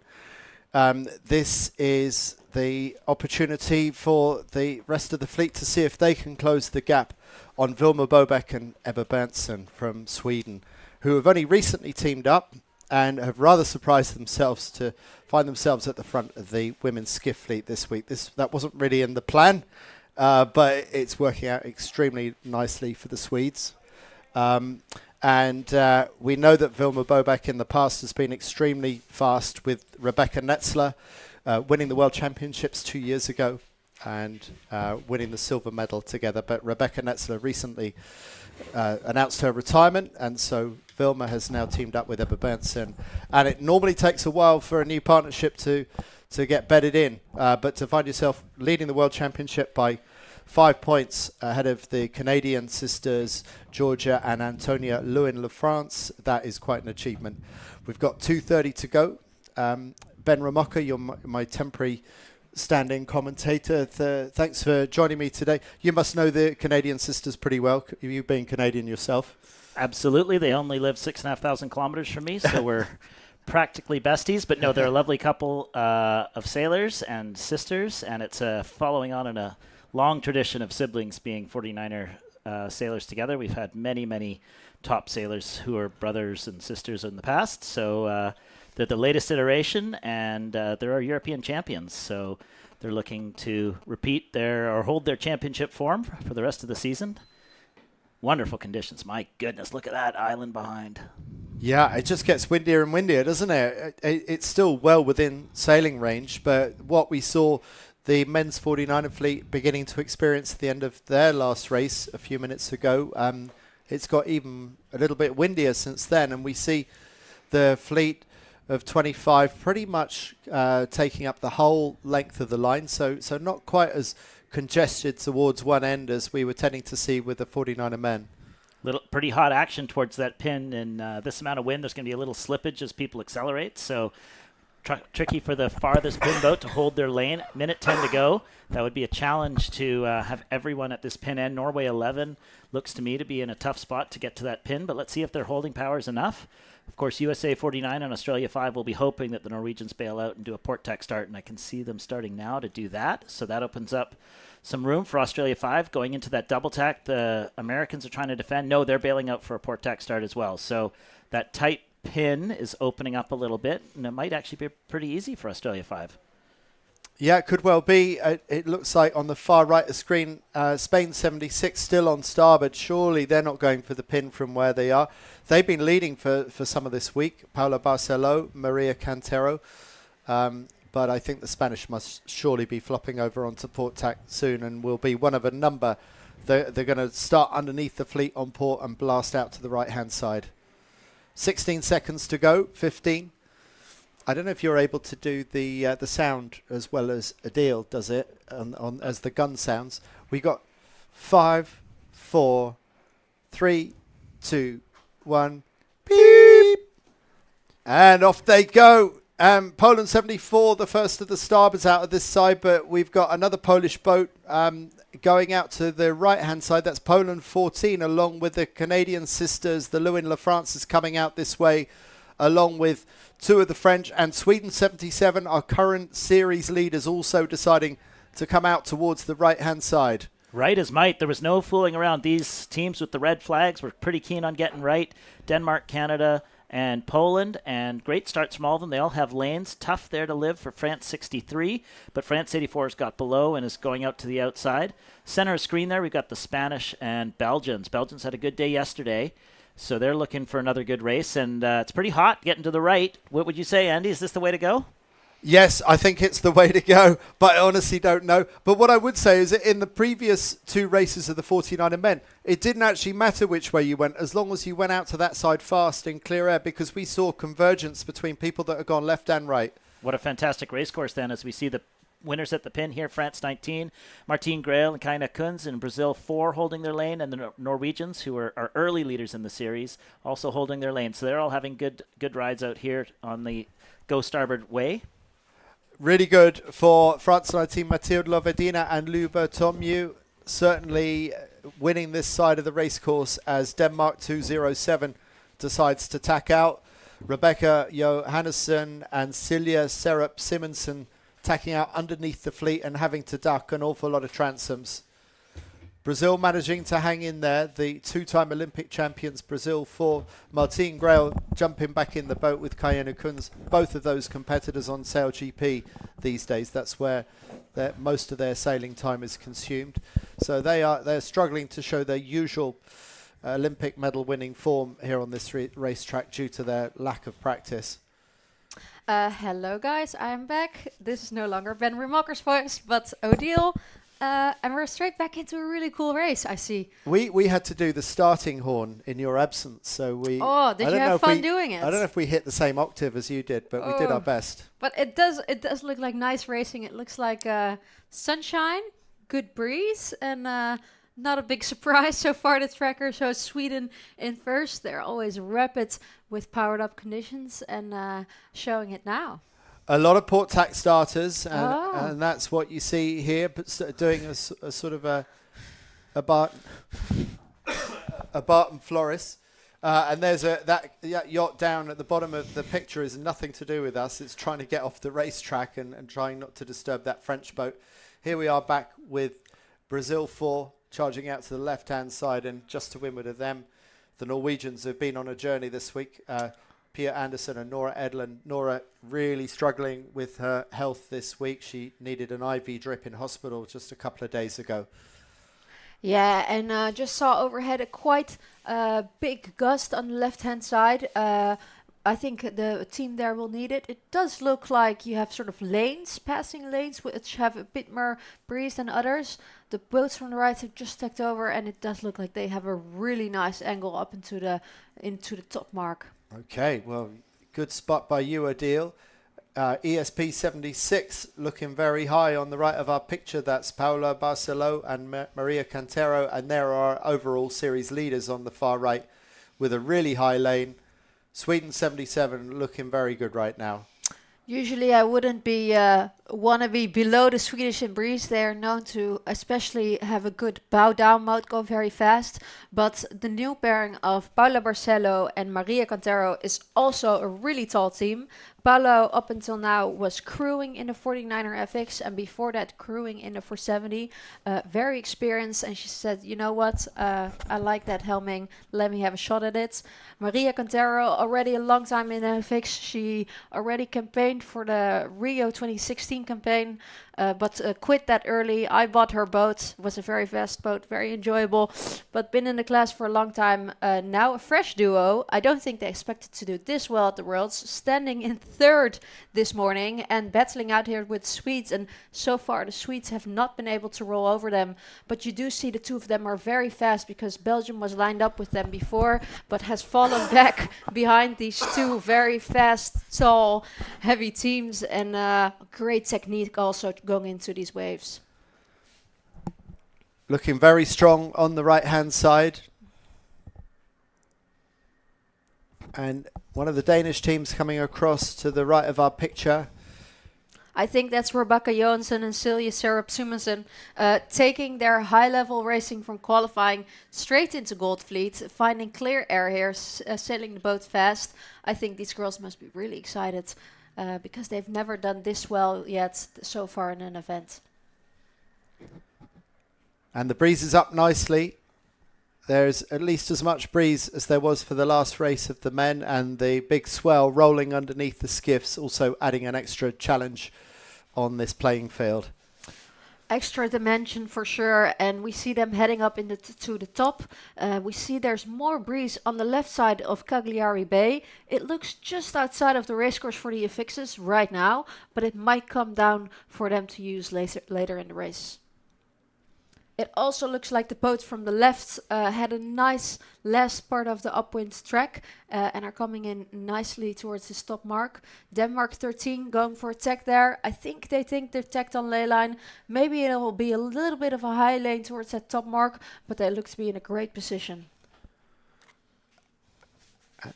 This is the opportunity for the rest of the fleet to see if they can close the gap on Vilma Bobeck and Ebba Berntsson from Sweden, who have only recently teamed up and have rather surprised themselves to find themselves at the front of the women's skiff fleet this week. That wasn't really in the plan, but it's working out extremely nicely for the Swedes. And we know that Vilma Bobeck in the past has been extremely fast, with Rebecca Netzler winning the World Championships 2 years ago and winning the silver medal together. But Rebecca Netzler recently announced her retirement, and so Vilma has now teamed up with Ebba Berntsson. And it normally takes a while for a new partnership to get bedded in, but to find yourself leading the World Championship by 5 points ahead of the Canadian sisters Georgia and Antonia Lewin-LaFrance, that is quite an achievement. We've got 2:30 to go. Ben Ramoka, you're my temporary standing commentator. Thanks for joining me today. You must know the Canadian sisters pretty well, you being Canadian yourself. Absolutely. They only live 6,500 kilometers from me, so we're practically besties. But no, they're a lovely couple of sailors and sisters, and it's following on in a long tradition of siblings being 49er sailors together. We've had many, many top sailors who are brothers and sisters in the past. So they're the latest iteration, and they're our European champions. So they're looking to repeat or hold their championship form for the rest of the season. Wonderful conditions. My goodness, look at that island behind. Yeah, it just gets windier and windier, doesn't it? It's still well within sailing range, but what we saw the men's 49er fleet beginning to experience at the end of their last race a few minutes ago, it's got even a little bit windier since then, and we see the fleet of 25 pretty much taking up the whole length of the line, so not quite as congested towards one end as we were tending to see with the 49er men. Pretty hot action towards that pin, and this amount of wind, there's going to be a little slippage as people accelerate, so tricky for the farthest pin boat to hold their lane. Minute 10 to go. That would be a challenge to have everyone at this pin end. Norway 11 looks to me to be in a tough spot to get to that pin, but let's see if their holding power is enough. Of course, USA 49 and Australia 5 will be hoping that the Norwegians bail out and do a port tack start, and I can see them starting now to do that. So that opens up some room for Australia 5 going into that double tack. The Americans are trying to defend. No, they're bailing out for a port tack start as well. So that tight pin is opening up a little bit, and it might actually be pretty easy for Australia 5. Yeah, it could well be. It looks like on the far right of the screen, Spain 76 still on starboard. Surely they're not going for the pin from where they are. They've been leading for some of this week. Paula Barcelo, Maria Cantero. But I think the Spanish must surely be flopping over onto port tack soon and will be one of a number. They're going to start underneath the fleet on port and blast out to the right-hand side. 16 seconds to go, 15. I don't know if you're able to do the sound as well as Adil does it as the gun sounds. We got 5, 4, 3, 2, 1, beep, and off they go. Poland 74, the first of the starboards out of this side, but we've got another Polish boat going out to the right-hand side. That's Poland 14, along with the Canadian sisters. The Lewin-LaFrance is coming out this way, along with two of the French, and Sweden 77, our current series leaders, also deciding to come out towards the right-hand side. Right as might. There was no fooling around. These teams with the red flags were pretty keen on getting right. Denmark, Canada, and Poland, and great starts from all of them. They all have lanes. Tough there to live for France 63, but France 84 has got below and is going out to the outside. Center of screen there, we've got the Spanish and Belgians. Belgians had a good day yesterday, so they're looking for another good race, and it's pretty hot getting to the right. What would you say, Andy? Is this the way to go? Yes, I think it's the way to go, but I honestly don't know. But what I would say is that in the previous two races of the 49er men, it didn't actually matter which way you went, as long as you went out to that side fast in clear air, because we saw convergence between people that have gone left and right. What a fantastic race course then, as we see the winners at the pin here. France 19, Martine Grael and Kaina Kunz, and Brazil 4 holding their lane, and the Norwegians, who are our early leaders in the series, also holding their lane. So they're all having good rides out here on the go starboard way. Really good for France 19, Mathilde Lovedina and Luba Tomyu. Certainly winning this side of the race course as Denmark 207 decides to tack out. Rebecca Johannesson and Silja Serup Simonsen tacking out underneath the fleet and having to duck an awful lot of transoms. Brazil managing to hang in there. The two-time Olympic champions, Brazil 4. Martine Grail jumping back in the boat with Kayenu Kunz. Both of those competitors on SailGP these days. That's where most of their sailing time is consumed. So they're struggling to show their usual Olympic medal winning form here on this racetrack due to their lack of practice. Hello guys, I'm back. This is no longer Ben Remarker's voice, but Odile. And we're straight back into a really cool race, I see. We had to do the starting horn in your absence, so we... Oh, did you have fun doing it? I don't know if we hit the same octave as you did, but we did our best. But it does look like nice racing. It looks like sunshine, good breeze, and not a big surprise so far. The tracker shows Sweden in first. They're always rapid with powered up conditions and showing it now. A lot of port tack starters, and that's what you see here, but doing a sort of a Barton Floris. And there's that yacht down at the bottom of the picture is nothing to do with us. It's trying to get off the racetrack and trying not to disturb that French boat. Here we are back with Brazil 4 charging out to the left-hand side, and just to windward of them, the Norwegians have been on a journey this week. Pia Anderson and Nora Edlund. Nora really struggling with her health this week. She needed an IV drip in hospital just a couple of days ago. Yeah, and just saw overhead a quite big gust on the left-hand side. I think the team there will need it. It does look like you have sort of lanes, passing lanes, which have a bit more breeze than others. The boats from the right have just tacked over, and it does look like they have a really nice angle up into the top mark. Okay, well, good spot by you, Odile. ESP 76 looking very high on the right of our picture. That's Paula Barcelo and Maria Cantero, and there are overall series leaders on the far right with a really high lane. Sweden 77 looking very good right now. Usually I wouldn't want to be below the Swedish in breeze. They are known to especially have a good bow down mode, go very fast. But the new pairing of Paula Barcelo and Maria Cantero is also a really tall team. Paolo up until now was crewing in the 49erFX and before that crewing in the 470. Very experienced, and she said, you know what, I like that helming, let me have a shot at it. Maria Cantero, already a long time in FX. She already campaigned for the Rio 2016 campaign, but quit that early. I bought her boat, was a very fast boat, very enjoyable, but been in the class for a long time. Now a fresh duo. I don't think they expected to do this well at the Worlds, standing in third this morning and battling out here with Swedes, and so far the Swedes have not been able to roll over them, but you do see the two of them are very fast because Belgium was lined up with them before but has fallen back behind these two very fast, tall, heavy teams, and great technique also going into these waves. Looking very strong on the right hand side. And one of the Danish teams coming across to the right of our picture. I think that's Rebecca Johansson and Silja Serup Simonsen taking their high-level racing from qualifying straight into Gold Fleet, finding clear air here, sailing the boat fast. I think these girls must be really excited because they've never done this well yet so far in an event. And the breeze is up nicely. There's at least as much breeze as there was for the last race of the men, and the big swell rolling underneath the skiffs, also adding an extra challenge on this playing field. Extra dimension for sure, and we see them heading up in to the top. We see there's more breeze on the left side of Cagliari Bay. It looks just outside of the racecourse for the affixes right now, but it might come down for them to use later in the race. It also looks like the boats from the left had a nice last part of the upwind track and are coming in nicely towards the stop mark. Denmark 13 going for a tack there. I think they think they're tacked on ley line. Maybe it will be a little bit of a high lane towards that top mark, but they look to be in a great position.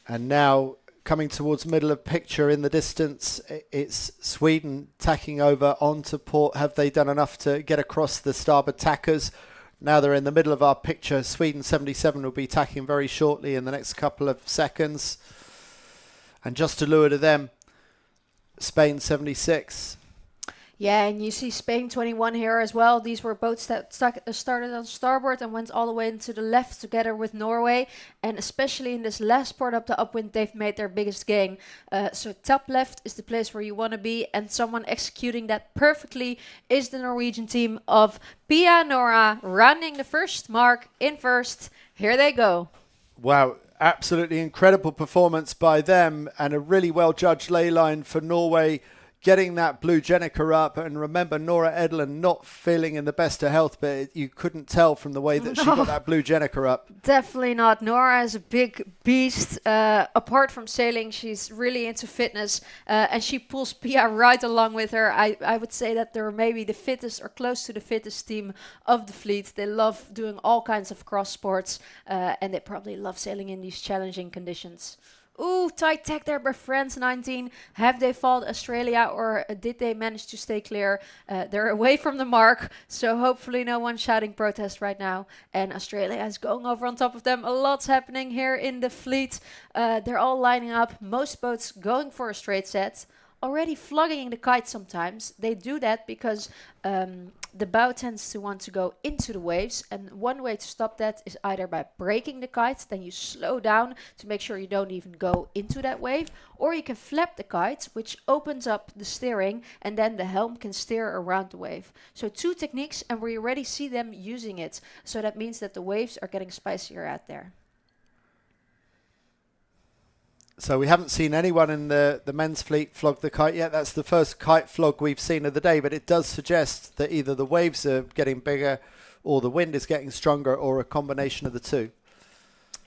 And now coming towards middle of picture in the distance. It's Sweden tacking over onto port. Have they done enough to get across the starboard tackers? Now they're in the middle of our picture. Sweden 77 will be tacking very shortly in the next couple of seconds. And just to lure to them, Spain 76. Yeah, and you see Spain 21 here as well. These were boats that started on starboard and went all the way into the left together with Norway. And especially in this last part of the upwind, they've made their biggest gain. So top left is the place where you want to be. And someone executing that perfectly is the Norwegian team of Pia Nora, rounding the first mark in first. Here they go. Wow, absolutely incredible performance by them. And a really well-judged ley line for Norway, getting that blue Jenica up. And remember, Nora Edlund not feeling in the best of health, but you couldn't tell from the way that she got that blue Jenica up. Definitely not. Nora is a big beast. Apart from sailing, she's really into fitness, and she pulls Pia right along with her. I would say that they're maybe the fittest or close to the fittest team of the fleet. They love doing all kinds of cross sports, and they probably love sailing in these challenging conditions. Ooh, tight tack there by France 19. Have they followed Australia, or did they manage to stay clear? They're away from the mark, so hopefully no one shouting protest right now. And Australia is going over on top of them. A lot's happening here in the fleet. They're all lining up. Most boats going for a straight set. Already flogging the kite sometimes. They do that because the bow tends to want to go into the waves, and one way to stop that is either by breaking the kite, then you slow down to make sure you don't even go into that wave, or you can flap the kite, which opens up the steering, and then the helm can steer around the wave. So two techniques, and we already see them using it. So that means that the waves are getting spicier out there. So we haven't seen anyone in the men's fleet flog the kite yet. That's the first kite flog we've seen of the day, but it does suggest that either the waves are getting bigger or the wind is getting stronger, or a combination of the two.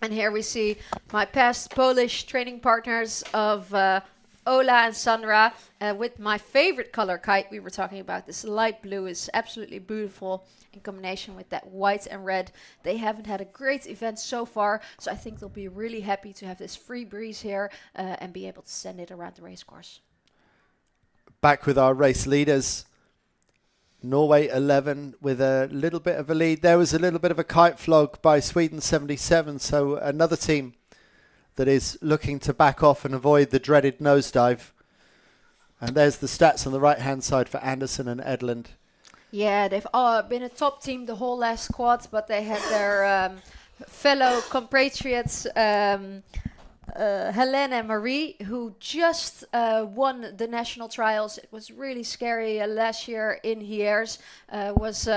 And here we see my past Polish training partners of Ola and Sandra with my favorite color kite we were talking about. This light blue is absolutely beautiful in combination with that white and red. They haven't had a great event so far, so I think they'll be really happy to have this free breeze here and be able to send it around the race course. Back with our race leaders. Norway 11 with a little bit of a lead. There was a little bit of a kite flog by Sweden 77, so another team that is looking to back off and avoid the dreaded nosedive. And there's the stats on the right-hand side for Anderson and Edlund. Yeah, they've been a top team the whole last squad, but they had their fellow compatriots, Helene and Marie, who just won the national trials. It was really scary last year in Hyères. Was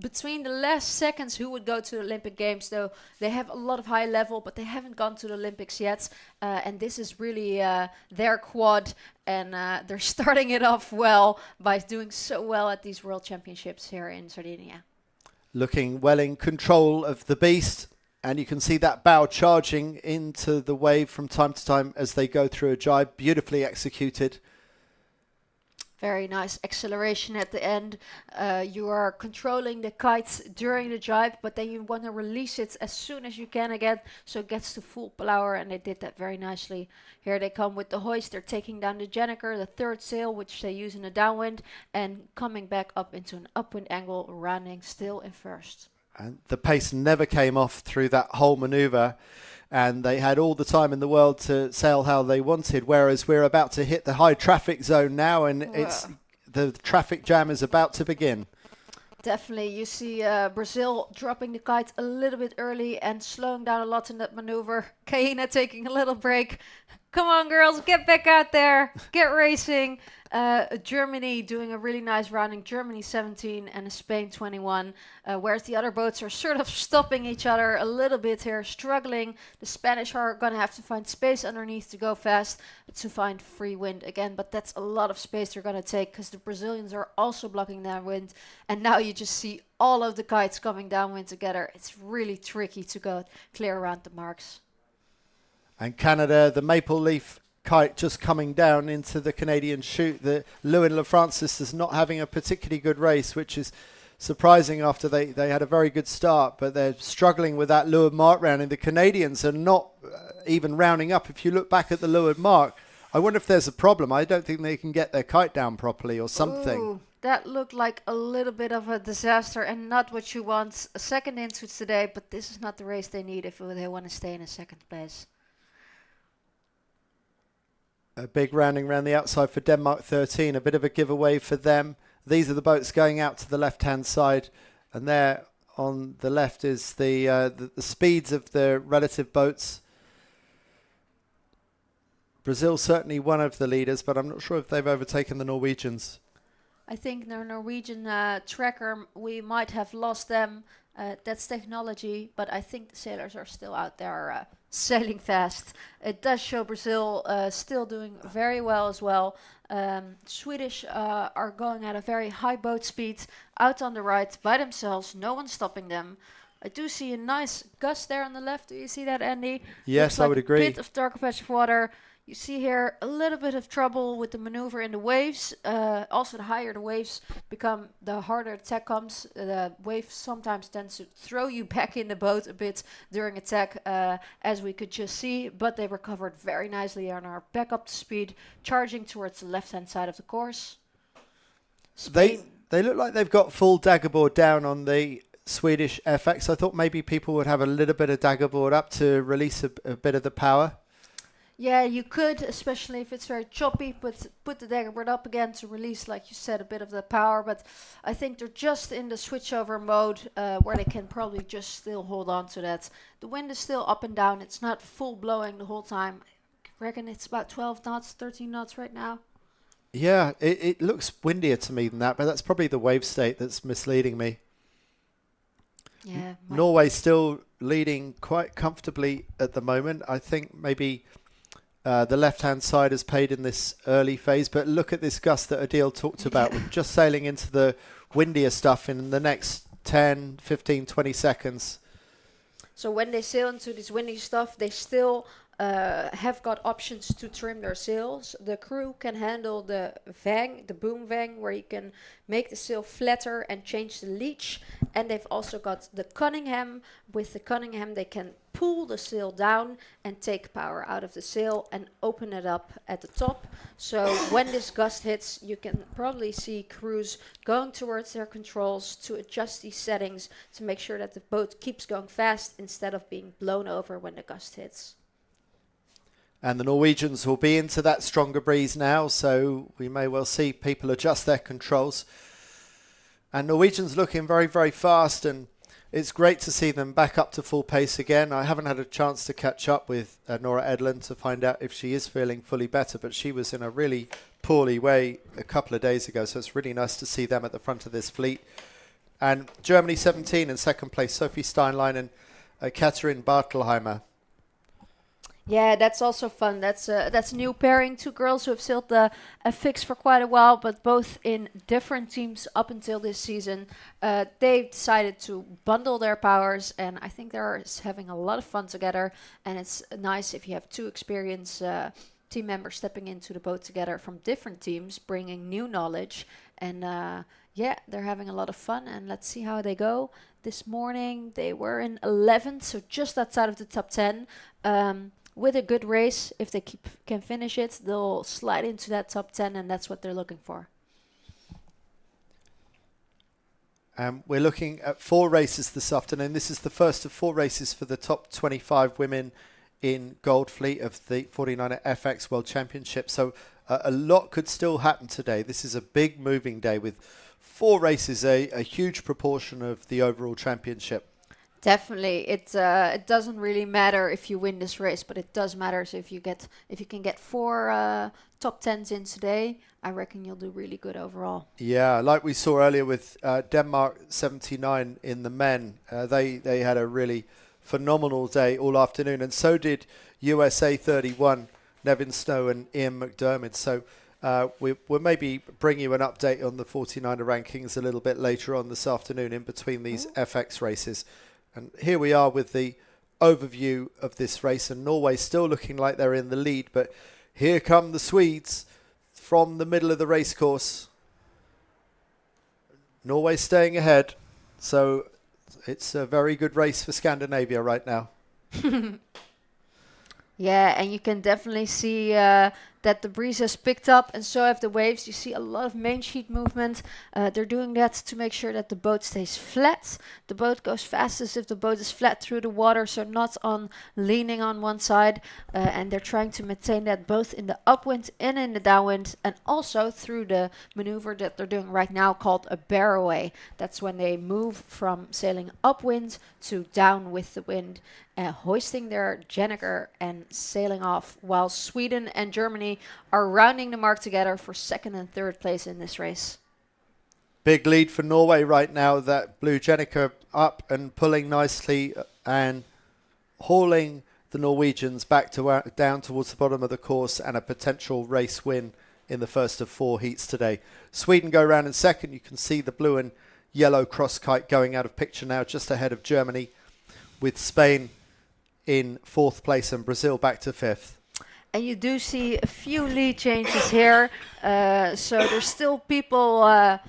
between the last seconds who would go to the Olympic Games, though they have a lot of high level, but they haven't gone to the Olympics yet. And this is really their quad, and they're starting it off well by doing so well at these World Championships here in Sardinia. Looking well in control of the beast, and you can see that bow charging into the wave from time to time as they go through a jibe. Beautifully executed. Very nice acceleration at the end. You are controlling the kite during the jibe, but then you want to release it as soon as you can again, so it gets to full power, and they did that very nicely. Here they come with the hoist. They're taking down the Jenica, the third sail, which they use in the downwind, and coming back up into an upwind angle, rounding still in first. And the pace never came off through that whole maneuver, and they had all the time in the world to sail how they wanted, whereas we're about to hit the high traffic zone now, and it's the traffic jam is about to begin. Definitely. You see Brazil dropping the kite a little bit early and slowing down a lot in that maneuver. Kaina taking a little break. Come on, girls, get back out there, get racing. Germany doing a really nice rounding, Germany 17 and Spain 21, whereas the other boats are sort of stopping each other a little bit here, struggling. The Spanish are going to have to find space underneath to go fast, to find free wind again, but that's a lot of space they're going to take because the Brazilians are also blocking that wind, and now you just see all of the kites coming downwind together. It's really tricky to go clear around the marks. And Canada, the maple leaf kite just coming down into the Canadian chute. The Lewin LaFrancis is not having a particularly good race, which is surprising after they had a very good start, but they're struggling with that leeward mark round, and the Canadians are not even rounding up. If you look back at the leeward mark, I wonder if there's a problem. I don't think they can get their kite down properly or something. Ooh, that looked like a little bit of a disaster and not what you want a second into today, but this is not the race they need if they want to stay in a second place. A big rounding around the outside for Denmark 13, a bit of a giveaway for them. These are the boats going out to the left-hand side, and there on the left is the speeds of the relative boats. Brazil certainly one of the leaders, but I'm not sure if they've overtaken the Norwegians. I think the Norwegian tracker, we might have lost them. That's technology, but I think the sailors are still out there sailing fast. It does show Brazil still doing very well as well. Swedish are going at a very high boat speed out on the right by themselves. No one stopping them. I do see a nice gust there on the left. Do you see that, Andy? Yes, I would agree. A bit of darker patch of water. You see here a little bit of trouble with the maneuver in the waves. Also, the higher the waves become, the harder the tack comes. The wave sometimes tends to throw you back in the boat a bit during attack, as we could just see. But they recovered very nicely and are back up to speed, charging towards the left-hand side of the course. They look like they've got full daggerboard down on the Swedish FX. I thought maybe people would have a little bit of daggerboard up to release a bit of the power. Yeah, you could, especially if it's very choppy, put the daggerboard up again to release, like you said, a bit of the power. But I think they're just in the switchover mode where they can probably just still hold on to that. The wind is still up and down. It's not full blowing the whole time. I reckon it's about 12 knots, 13 knots right now. Yeah, it looks windier to me than that, but that's probably the wave state that's misleading me. Yeah. Norway still leading quite comfortably at the moment. I think maybe the left-hand side has paid in this early phase, but look at this gust that Adil talked about. We're just sailing into the windier stuff in the next 10, 15, 20 seconds. So when they sail into this windy stuff, they still have got options to trim their sails. The crew can handle the vang, the boom vang, where you can make the sail flatter and change the leach. And they've also got the Cunningham. With the Cunningham, they can pull the sail down and take power out of the sail and open it up at the top. So when this gust hits, you can probably see crews going towards their controls to adjust these settings to make sure that the boat keeps going fast instead of being blown over when the gust hits. And the Norwegians will be into that stronger breeze now, so we may well see people adjust their controls. And Norwegians looking very, very fast, and it's great to see them back up to full pace again. I haven't had a chance to catch up with Nora Edlund to find out if she is feeling fully better, but she was in a really poorly way a couple of days ago, so it's really nice to see them at the front of this fleet. And Germany 17 in second place, Sophie Steinlein and Katrin Bartelheimer. Yeah, that's also fun. That's a new pairing. Two girls who have sailed the FX for quite a while, but both in different teams up until this season. They've decided to bundle their powers, and I think they're having a lot of fun together. And it's nice if you have two experienced team members stepping into the boat together from different teams, bringing new knowledge. And yeah, they're having a lot of fun, and let's see how they go. This morning they were in 11th, so just outside of the top 10. With a good race, if they can finish it, they'll slide into that top 10, and that's what they're looking for. We're looking at 4 races this afternoon. This is the first of 4 races for the top 25 women in Gold Fleet of the 49erFX World Championship. So a lot could still happen today. This is a big moving day with 4 races, a huge proportion of the overall championship. Definitely, it doesn't really matter if you win this race, but it does matter if you can get 4 top 10s in today. I reckon you'll do really good overall. Yeah, like we saw earlier with Denmark 79 in the men, they had a really phenomenal day all afternoon, and so did USA 31, Nevin Snow and Ian McDermott. So we'll maybe bring you an update on the 49er rankings a little bit later on this afternoon in between these FX races. And here we are with the overview of this race, and Norway still looking like they're in the lead, but here come the Swedes from the middle of the race course. Norway staying ahead. So it's a very good race for Scandinavia right now. Yeah, and you can definitely see that the breeze has picked up, and so have the waves. You see a lot of main sheet movement. They're doing that to make sure that the boat stays flat. The boat goes fastest if the boat is flat through the water, so not on leaning on one side. And they're trying to maintain that both in the upwind and in the downwind, and also through the maneuver that they're doing right now called a bear away. That's when they move from sailing upwind to down with the wind, hoisting their Jenniker and sailing off, while Sweden and Germany are rounding the mark together for second and third place in this race. Big lead for Norway right now. That blue Jenniker up and pulling nicely and hauling the Norwegians back to down towards the bottom of the course, and a potential race win in the first of 4 heats today. Sweden go round in second. You can see the blue and yellow cross kite going out of picture now, just ahead of Germany, with Spain in 4th place and Brazil back to 5th. And you do see a few lead changes here. So there's still people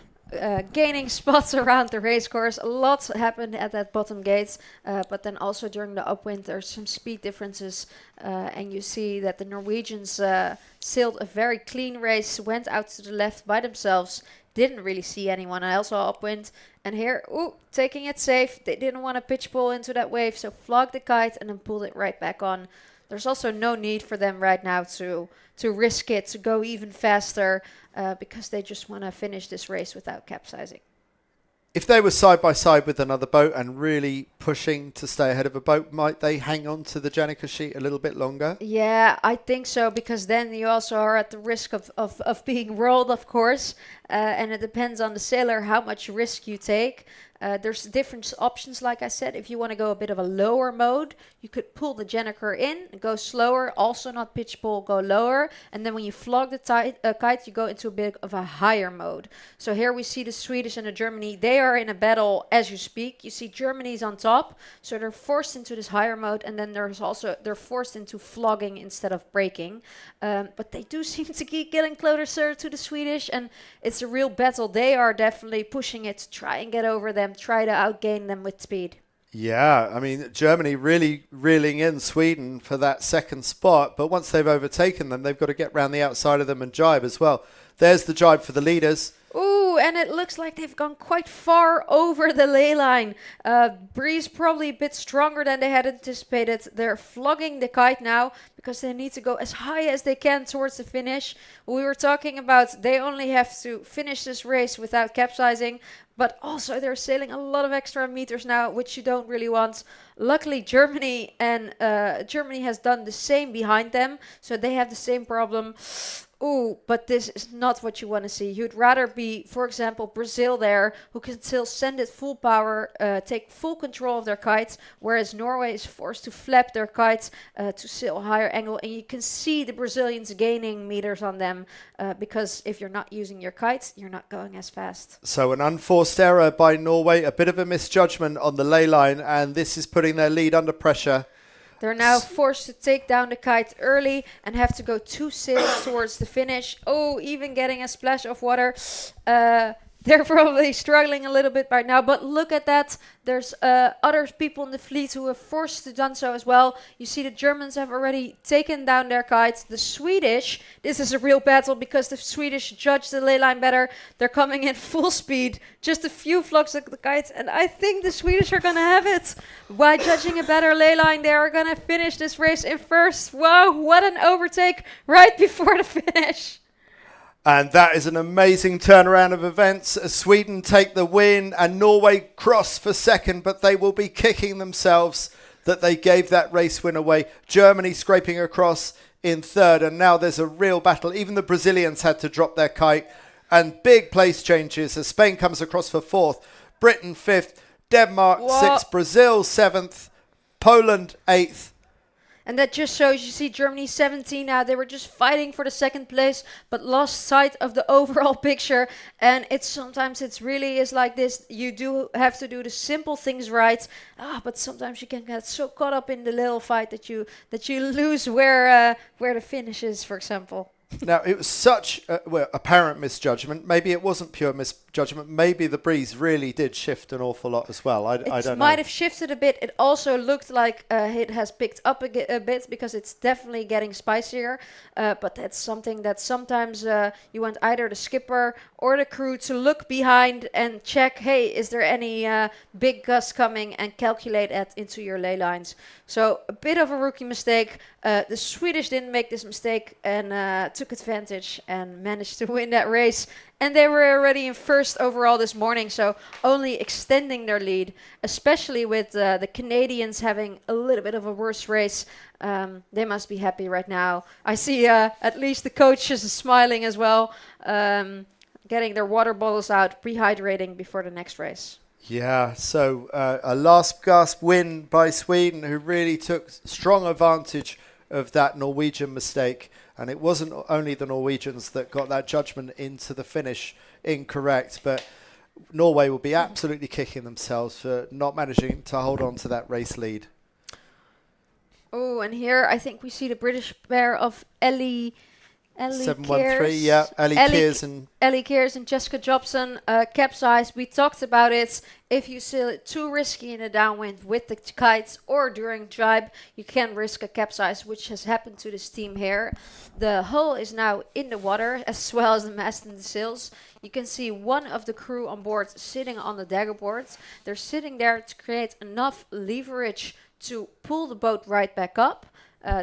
gaining spots around the race course. A lot happened at that bottom gate. But then also during the upwind, there's some speed differences. And you see that the Norwegians sailed a very clean race, went out to the left by themselves. Didn't really see anyone else upwind. And here, taking it safe. They didn't want to pitch pull into that wave, so flogged the kite and then pulled it right back on. There's also no need for them right now to risk it, to go even faster, because they just want to finish this race without capsizing. If they were side by side with another boat and really pushing to stay ahead of a boat, might they hang on to the Jenniker sheet a little bit longer? Yeah, I think so, because then you also are at the risk of being rolled, of course. And it depends on the sailor how much risk you take. There's different options, like I said. If you want to go a bit of a lower mode, you could pull the Jenniker in and go slower, also not pitch pull, go lower. And then when you flog the kite, you go into a bit of a higher mode. So here we see the Swedish and the Germany. They are in a battle as you speak. You see Germany's on top, so they're forced into this higher mode. And then there's also, they're forced into flogging instead of braking. But they do seem to keep getting closer to the Swedish, and it's a real battle. They are definitely pushing it to try and get over them, try to outgain them with speed. Yeah, I mean, Germany really reeling in Sweden for that second spot, but once they've overtaken them, they've got to get round the outside of them and jibe as well. There's the jibe for the leaders. Ooh, and it looks like they've gone quite far over the ley line. Breeze probably a bit stronger than they had anticipated. They're flogging the kite now because they need to go as high as they can towards the finish. We were talking about they only have to finish this race without capsizing, but also they're sailing a lot of extra meters now, which you don't really want. Luckily, Germany has done the same behind them, so they have the same problem. Ooh, but this is not what you want to see. You'd rather be, for example, Brazil there, who can still send it full power, take full control of their kites, whereas Norway is forced to flap their kites to sail a higher angle. And you can see the Brazilians gaining meters on them, because if you're not using your kites, you're not going as fast. So an unforced error by Norway, a bit of a misjudgment on the ley line, and this is putting their lead under pressure. They're now forced to take down the kite early and have to go 2 sails towards the finish. Oh, even getting a splash of water. They're probably struggling a little bit right now, but look at that. There's other people in the fleet who are forced to do so as well. You see the Germans have already taken down their kites. The Swedish, this is a real battle because the Swedish judge the ley line better. They're coming in full speed, just a few flogs of the kites, and I think the Swedish are going to have it. By judging a better ley line, they are going to finish this race in first. Wow, what an overtake right before the finish. And that is an amazing turnaround of events. Sweden take the win and Norway cross for second, but they will be kicking themselves that they gave that race win away. Germany scraping across in third, and now there's a real battle. Even the Brazilians had to drop their kite, and big place changes as Spain comes across for fourth, Britain fifth, Denmark sixth, Brazil seventh, Poland eighth. And that just shows, you see Germany 17 now. They were just fighting for the second place, but lost sight of the overall picture. And sometimes it's really is like this. You do have to do the simple things right. But sometimes you can get so caught up in the little fight that you lose where the finish is, for example. Now, it was such apparent misjudgment. Maybe it wasn't pure misjudgment. Maybe the breeze really did shift an awful lot as well. I don't know. It might have shifted a bit. It also looked like it has picked up a bit because it's definitely getting spicier. But that's something that sometimes you want either the skipper or the crew to look behind and check, hey, is there any big gust coming, and calculate that into your ley lines. So a bit of a rookie mistake. The Swedish didn't make this mistake and took advantage and managed to win that race. And they were already in first overall this morning, so only extending their lead, especially with the Canadians having a little bit of a worse race. They must be happy right now. I see at least the coaches are smiling as well, getting their water bottles out, rehydrating before the next race. Yeah, so a last gasp win by Sweden, who really took strong advantage of that Norwegian mistake. And it wasn't only the Norwegians that got that judgment into the finish incorrect, but Norway will be absolutely kicking themselves for not managing to hold on to that race lead. Oh, and here I think we see the British pair of Ellie 713, yeah, Ellie Kears and Jessica Jobson capsized. We talked about it. If you sail it too risky in a downwind with the kites or during jibe, you can risk a capsize, which has happened to this team here. The hull is now in the water, as well as the mast and the sails. You can see one of the crew on board sitting on the dagger boards. They're sitting there to create enough leverage to pull the boat right back up.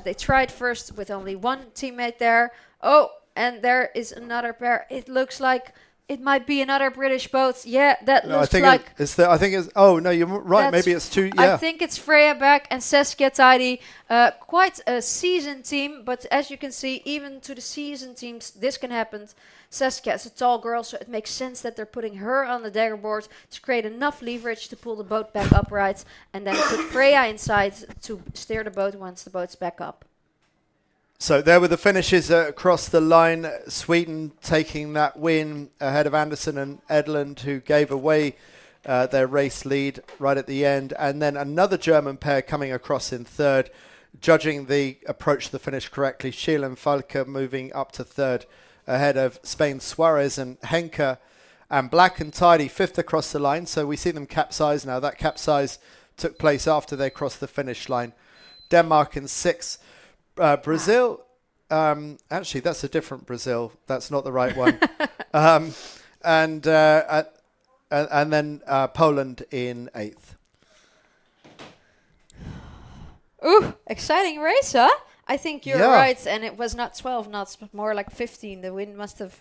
They tried first with only one teammate there. Oh, and there is another pair. It looks like it might be another British boat. Yeah, that looks like... I think it's... Oh, no, you're right. Maybe it's two... Yeah. I think it's Freya back and Saskia Tidy. Quite a seasoned team, but as you can see, even to the seasoned teams, this can happen. Saskia is a tall girl, so it makes sense that they're putting her on the dagger board to create enough leverage to pull the boat back upright, and then put Freya inside to steer the boat once the boat's back up. So there were the finishes across the line. Sweden taking that win ahead of Anderson and Edlund, who gave away their race lead right at the end. And then another German pair coming across in third, judging the approach to the finish correctly. Schiel and Falke moving up to third ahead of Spain's Suarez and Henke. And Black and Tidy fifth across the line. So we see them capsize now. That capsize took place after they crossed the finish line. Denmark in sixth. Brazil, actually, that's a different Brazil. That's not the right one. And then Poland in eighth. Ooh, exciting race, huh? I think you're right, and it was not 12 knots, but more like 15. The wind must have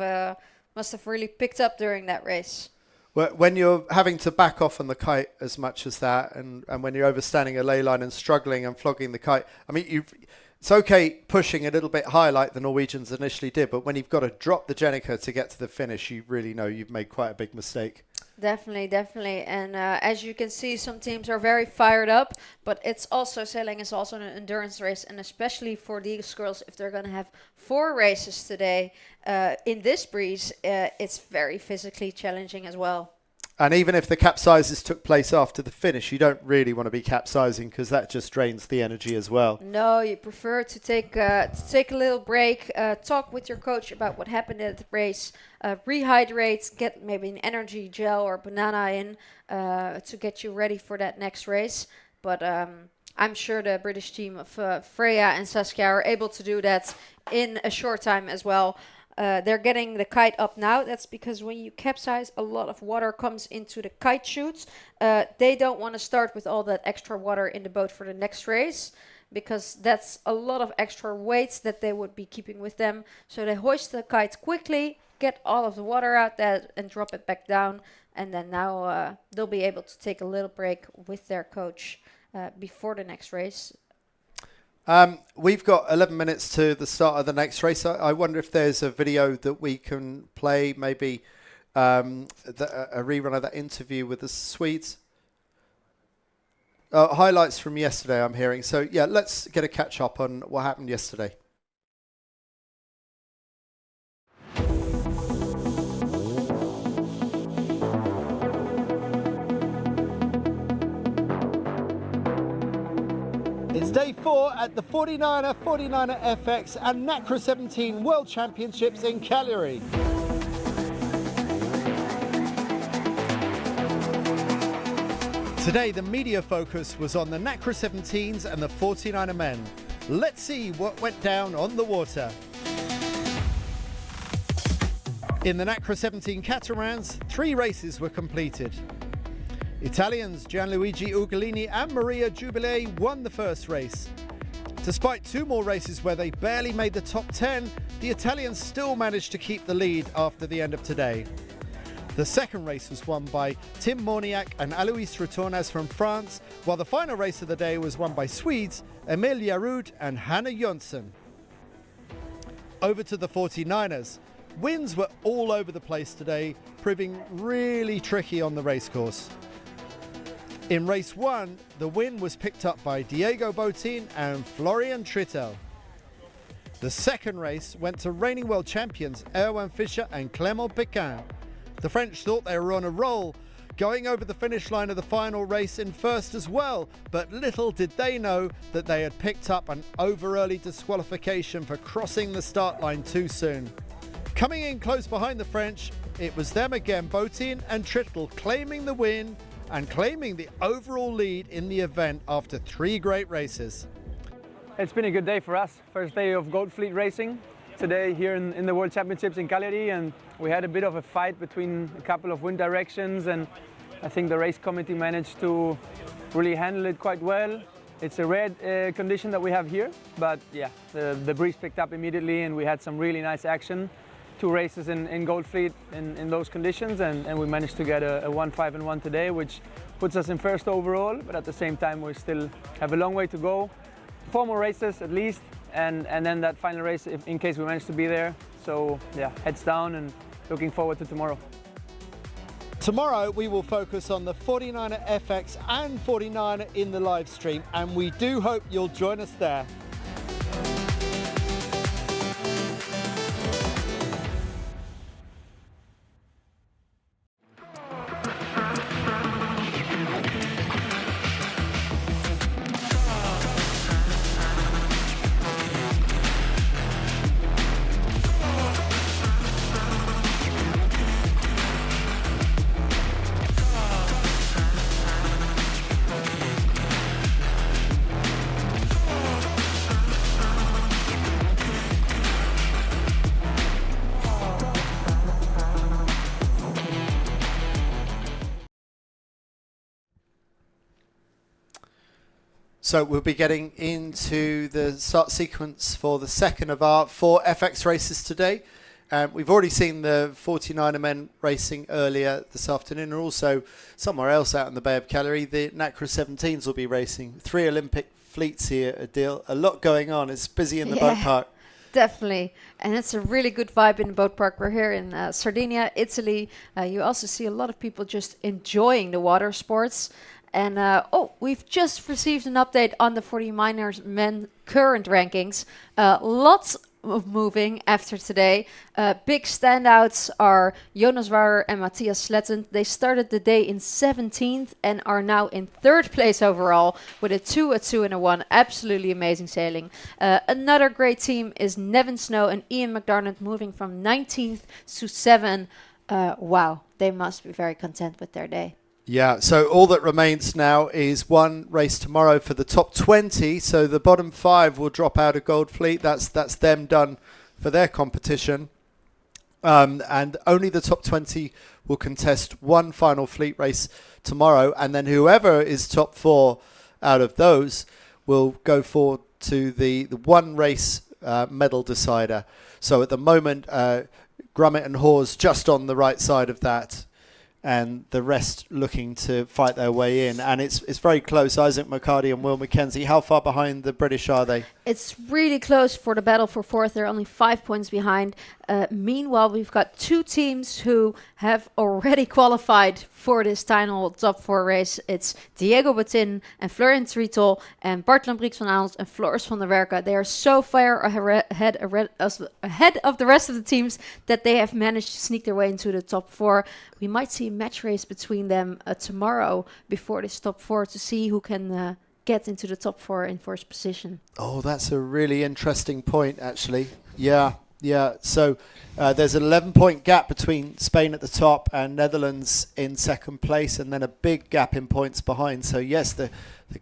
really picked up during that race. Well, when you're having to back off on the kite as much as that, and when you're overstanding a ley line and struggling and flogging the kite, I mean, it's okay pushing a little bit high like the Norwegians initially did, but when you've got to drop the Jenica to get to the finish, you really know you've made quite a big mistake. Definitely. And as you can see, some teams are very fired up, but sailing is also an endurance race, and especially for these girls, if they're going to have 4 races today in this breeze, it's very physically challenging as well. And even if the capsizes took place after the finish, you don't really want to be capsizing because that just drains the energy as well. No, you prefer to take a little break, talk with your coach about what happened at the race, rehydrate, get maybe an energy gel or banana in to get you ready for that next race. But I'm sure the British team of Freya and Saskia are able to do that in a short time as well. They're getting the kite up now. That's because when you capsize, a lot of water comes into the kite chute. They don't want to start with all that extra water in the boat for the next race, because that's a lot of extra weight that they would be keeping with them. So they hoist the kite quickly, get all of the water out there and drop it back down. And then now they'll be able to take a little break with their coach before the next race. We've got 11 minutes to the start of the next race. I wonder if there's a video that we can play, maybe a rerun of that interview with the Swedes. Highlights from yesterday, I'm hearing. So, yeah, let's get a catch-up on what happened yesterday. It's day 4 at the 49er, 49erFX and Nacra 17 World Championships in Cagliari. Today the media focus was on the Nacra 17s and the 49er men. Let's see what went down on the water. In the Nacra 17 catamarans, 3 races were completed. Italians Gianluigi Ugolini and Maria Giubilei won the first race. Despite 2 more races where they barely made the top 10, the Italians still managed to keep the lead after the end of today. The second race was won by Tim Morniak and Alois Retornas from France, while the final race of the day was won by Swedes Emil Jarud and Hanna Jonsson. Over to the 49ers. Winds were all over the place today, proving really tricky on the racecourse. In race 1, the win was picked up by Diego Botín and Florian Trittel. The second race went to reigning world champions Erwan Fischer and Clément Péquin. The French thought they were on a roll, going over the finish line of the final race in first as well, but little did they know that they had picked up an over-early disqualification for crossing the start line too soon. Coming in close behind the French, it was them again, Botín and Trittel, claiming the win and claiming the overall lead in the event after 3 great races. It's been a good day for us. First day of Gold Fleet racing today here in the World Championships in Cagliari, and we had a bit of a fight between a couple of wind directions, and I think the race committee managed to really handle it quite well. It's a rare condition that we have here, but yeah, the breeze picked up immediately and we had some really nice action. 2 races in Gold Fleet in those conditions, and we managed to get a 1-5-1 today, which puts us in first overall, but at the same time we still have a long way to go. 4 more races at least, and then that final race in case we manage to be there. So yeah, heads down and looking forward to tomorrow. Tomorrow we will focus on the 49erFX and 49er in the live stream, and we do hope you'll join us there. So we'll be getting into the start sequence for the second of our 4 FX races today. We've already seen the 49er men racing earlier this afternoon, and also somewhere else out in the Bay of Cagliari, the Nacra 17s will be racing. 3 Olympic fleets here, a lot going on. It's busy in the boat park. Definitely, and it's a really good vibe in the boat park. We're here in Sardinia, Italy. You also see a lot of people just enjoying the water sports. And we've just received an update on the 49ers men current rankings. Lots of moving after today. Big standouts are Jonas Wauer and Matthias Sletten. They started the day in 17th and are now in 3rd place overall with a 2, a 2 and a 1. Absolutely amazing sailing. Another great team is Nevin Snow and Ian McDarnett, moving from 19th to 7. Wow, they must be very content with their day. Yeah, so all that remains now is 1 race tomorrow for the top 20. So the bottom 5 will drop out of Gold Fleet. That's them done for their competition. And only the top 20 will contest 1 final fleet race tomorrow. And then whoever is top 4 out of those will go forward to the 1 race medal decider. So at the moment, Grummet and Hawes just on the right side of that, and the rest looking to fight their way in. And it's very close. Isaac McCarty and Will Mackenzie, how far behind the British are they? It's really close for the battle for 4th. They're only 5 points behind. Meanwhile, we've got 2 teams who have already qualified for this final top 4 race. It's Diego Botín and Florian Trittel and Bart Lambrix van Aanholt and Floris van der Werken. They are so far ahead of the rest of the teams that they have managed to sneak their way into the top 4. We might see a match race between them tomorrow before this top 4 to see who can get into the top 4 in first position. Oh, that's a really interesting point, actually. Yeah. So there's an 11-point gap between Spain at the top and Netherlands in second place, and then a big gap in points behind. So yes, there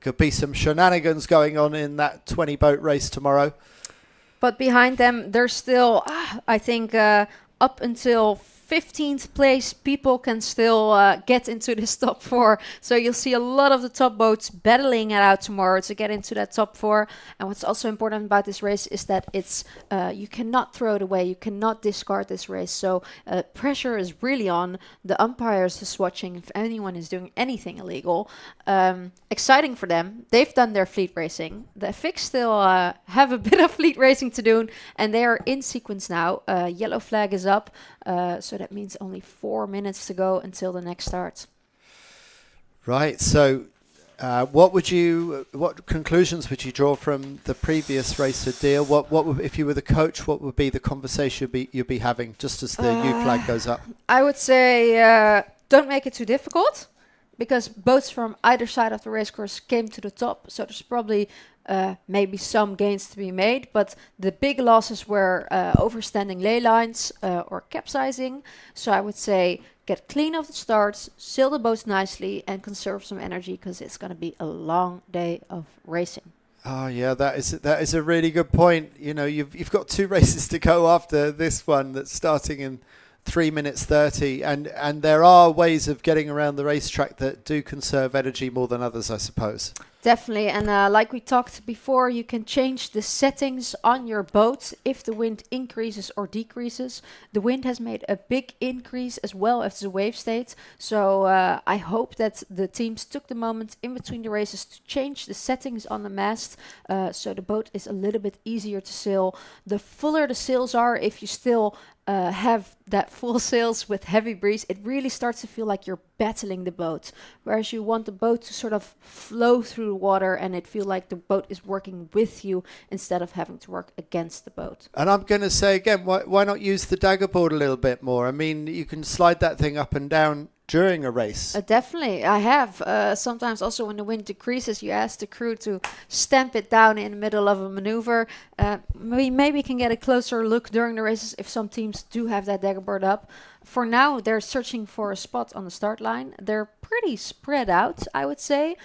could be some shenanigans going on in that 20-boat race tomorrow. But behind them, there's still, I think, up until 15th place, people can still get into this top 4. So you'll see a lot of the top boats battling it out tomorrow to get into that top 4. And what's also important about this race is that it's you cannot throw it away. You cannot discard this race. So pressure is really on. The umpires is watching if anyone is doing anything illegal. Exciting for them. They've done their fleet racing. The FX still have a bit of fleet racing to do, and they are in sequence now. Yellow flag is up. So that means only 4 minutes to go until the next start. Right. So, what conclusions would you draw from the previous race ordeal? What would, if you were the coach, what would be the conversation you'd be having just as the U flag goes up? I would say don't make it too difficult, because boats from either side of the racecourse came to the top. So there's probably maybe some gains to be made, but the big losses were overstanding ley lines or capsizing. So I would say get clean of the starts, sail the boats nicely, and conserve some energy, because it's going to be a long day of racing. Oh yeah, that is a really good point. You know, you've got 2 races to go after this one that's starting in 3 minutes 30, and there are ways of getting around the racetrack that do conserve energy more than others, I suppose. Definitely, and like we talked before, you can change the settings on your boat if the wind increases or decreases. The wind has made a big increase as well as the wave state, so I hope that the teams took the moment in between the races to change the settings on the mast, so the boat is a little bit easier to sail. The fuller the sails are, if you still have that full sails with heavy breeze, it really starts to feel like you're battling the boat, whereas you want the boat to sort of flow through the water and it feel like the boat is working with you instead of having to work against the boat. And I'm going to say again, why not use the dagger board a little bit more? I mean, you can slide that thing up and down during a race. Definitely, I have. Sometimes also when the wind decreases, you ask the crew to stamp it down in the middle of a maneuver. We maybe can get a closer look during the races if some teams do have that dagger board up. For now, they're searching for a spot on the start line. They're pretty spread out, I would say.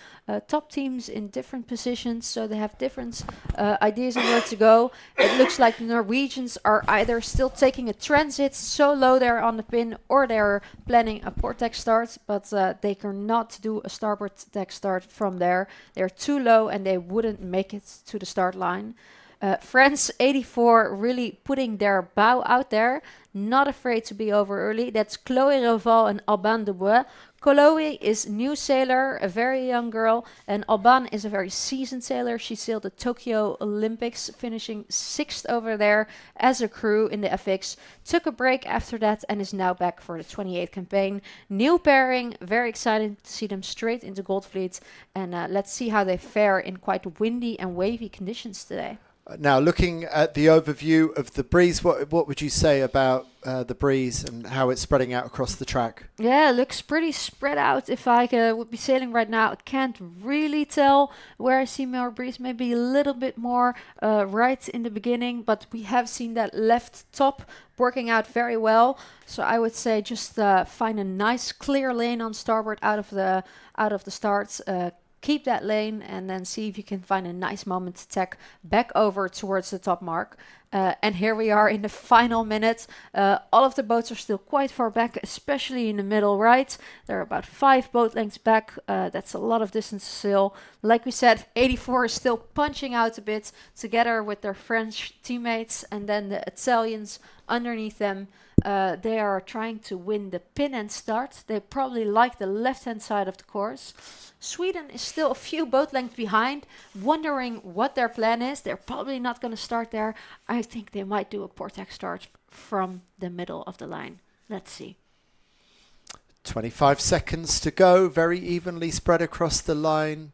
Top teams in different positions, so they have different ideas on where to go. It looks like the Norwegians are either still taking a transit so low there on the pin, or they're planning a port tack start, but they cannot do a starboard tack start from there. They're too low and they wouldn't make it to the start line. France 84 really putting their bow out there, not afraid to be over early. That's Chloé Reval and Alban de Bois. Chloé is new sailor, a very young girl, and Alban is a very seasoned sailor. She sailed the Tokyo Olympics, finishing 6th over there as a crew in the FX. Took a break after that and is now back for the 28th campaign. New pairing, very excited to see them straight into Gold Fleet, and let's see how they fare in quite windy and wavy conditions today. Now, looking at the overview of the breeze, what would you say about the breeze and how it's spreading out across the track? Yeah, it looks pretty spread out. If I would be sailing right now, I can't really tell where I see more breeze. Maybe a little bit more right in the beginning, but we have seen that left top working out very well. So I would say just find a nice clear lane on starboard out of the starts. Keep that lane and then see if you can find a nice moment to tack back over towards the top mark. And here we are in the final minute. All of the boats are still quite far back, especially in the middle right. They're about 5 boat lengths back. That's a lot of distance to sail. Like we said, 84 is still punching out a bit together with their French teammates, and then the Italians underneath them. They are trying to win the pin and start. They probably like the left-hand side of the course. Sweden is still a few boat lengths behind, wondering what their plan is. They're probably not going to start there. I think they might do a port tack start from the middle of the line. Let's see. 25 seconds to go, very evenly spread across the line.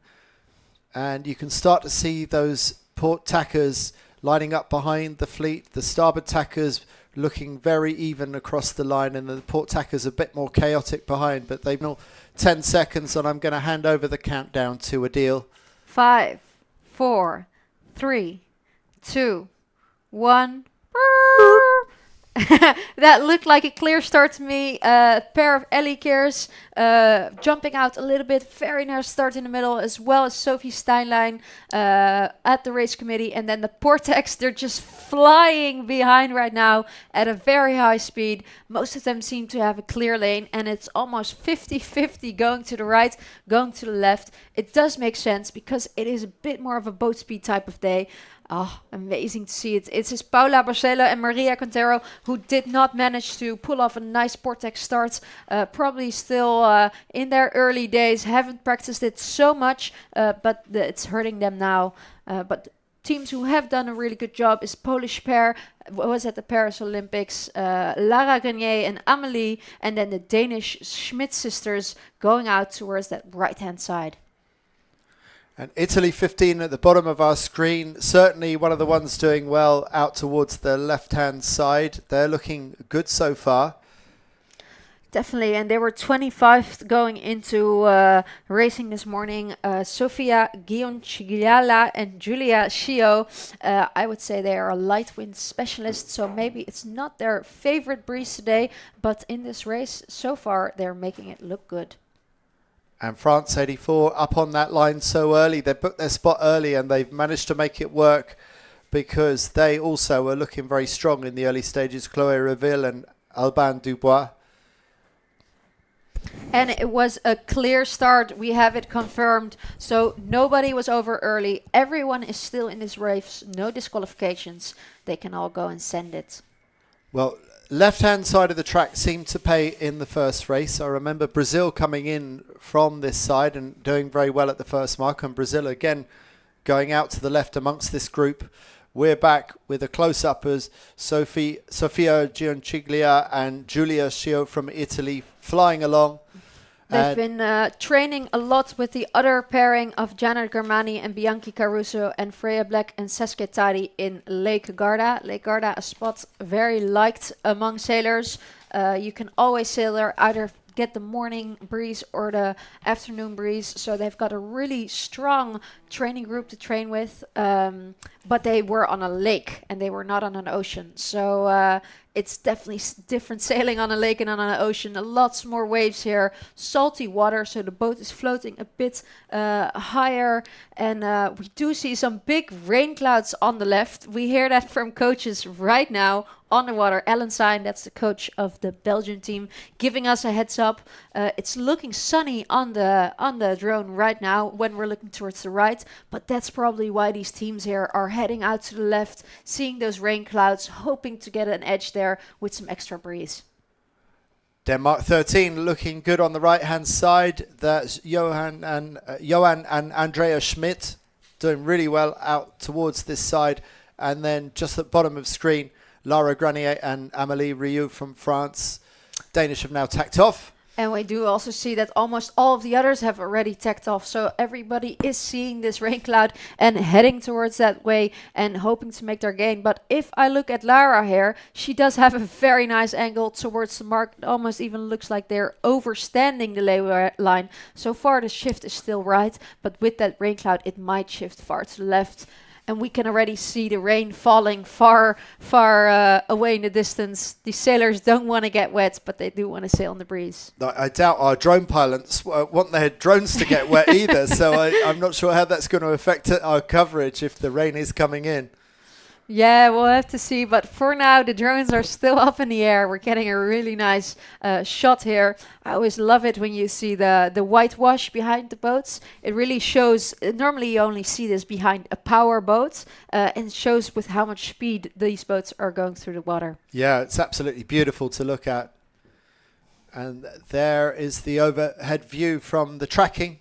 And you can start to see those port tackers lining up behind the fleet. The starboard tackers looking very even across the line, and the port tackers a bit more chaotic behind, but they've not 10 seconds, and I'm going to hand over the countdown to Adil. 5, 4, 3, 2, 1. That looked like a clear start to me. A pair of Ellie Keers jumping out a little bit. Very nice start in the middle, as well as Sophie Steinlein at the race committee. And then the Portex, they're just flying behind right now at a very high speed. Most of them seem to have a clear lane, and it's almost 50-50 going to the right, going to the left. It does make sense because it is a bit more of a boat speed type of day. Oh, amazing to see it. It's just Paula Barcelo and Maria Quintero who did not manage to pull off a nice Portex start. Probably still in their early days, haven't practiced it so much, but it's hurting them now. But teams who have done a really good job is Polish pair, was at the Paris Olympics, Lara Grenier and Amelie, and then the Danish Schmidt sisters going out towards that right-hand side. And Italy 15 at the bottom of our screen, certainly one of the ones doing well out towards the left-hand side. They're looking good so far. Definitely, and they were 25th going into racing this morning. Sofia Gioncigliala and Giulia Schio, I would say they are a light wind specialist, so maybe it's not their favorite breeze today, but in this race, so far, they're making it look good. And France 84 up on that line so early. They booked their spot early and they've managed to make it work because they also were looking very strong in the early stages. Chloé Reville and Alban Dubois. And it was a clear start. We have it confirmed. So nobody was over early. Everyone is still in this race. No disqualifications. They can all go and send it. Well, left-hand side of the track seemed to pay in the first race. I remember Brazil coming in from this side and doing very well at the first mark. And Brazil again going out to the left amongst this group. We're back with a close-up as Sofia Gionciglia and Giulia Schio from Italy flying along. They've been training a lot with the other pairing of Janet Germani and Bianchi Caruso and Freya Black and Saskia Tadi in Lake Garda. Lake Garda, a spot very liked among sailors. You can always sail there, either get the morning breeze or the afternoon breeze. So they've got a really strong training group to train with. But they were on a lake and they were not on an ocean. So it's definitely different sailing on a lake and on an ocean. Lots more waves here. Salty water, so the boat is floating a bit higher. And we do see some big rain clouds on the left. We hear that from coaches right now on the water. Alan Sein, that's the coach of the Belgian team, giving us a heads up. It's looking sunny on the drone right now when we're looking towards the right. But that's probably why these teams here are heading out to the left, seeing those rain clouds, hoping to get an edge there with some extra breeze. Denmark 13 looking good on the right-hand side. That's Johan and Andrea Schmidt doing really well out towards this side. And then just at the bottom of screen, Lara Granier and Amélie Rioux from France. Danish have now tacked off. And we do also see that almost all of the others have already tacked off. So everybody is seeing this rain cloud and heading towards that way and hoping to make their gain. But if I look at Lara here, she does have a very nice angle towards the mark. It almost even looks like they're overstanding the lay line. So far the shift is still right, but with that rain cloud it might shift far to the left. And we can already see the rain falling far away in the distance. The sailors don't want to get wet, but they do want to sail on the breeze. I doubt our drone pilots want their drones to get wet either, so I'm not sure how that's going to affect our coverage if the rain is coming in. Yeah, we'll have to see. But for now, the drones are still up in the air. We're getting a really nice shot here. I always love it when you see the whitewash behind the boats. It really shows. Normally, you only see this behind a power boat. And it shows with how much speed these boats are going through the water. Yeah, it's absolutely beautiful to look at. And there is the overhead view from the tracking.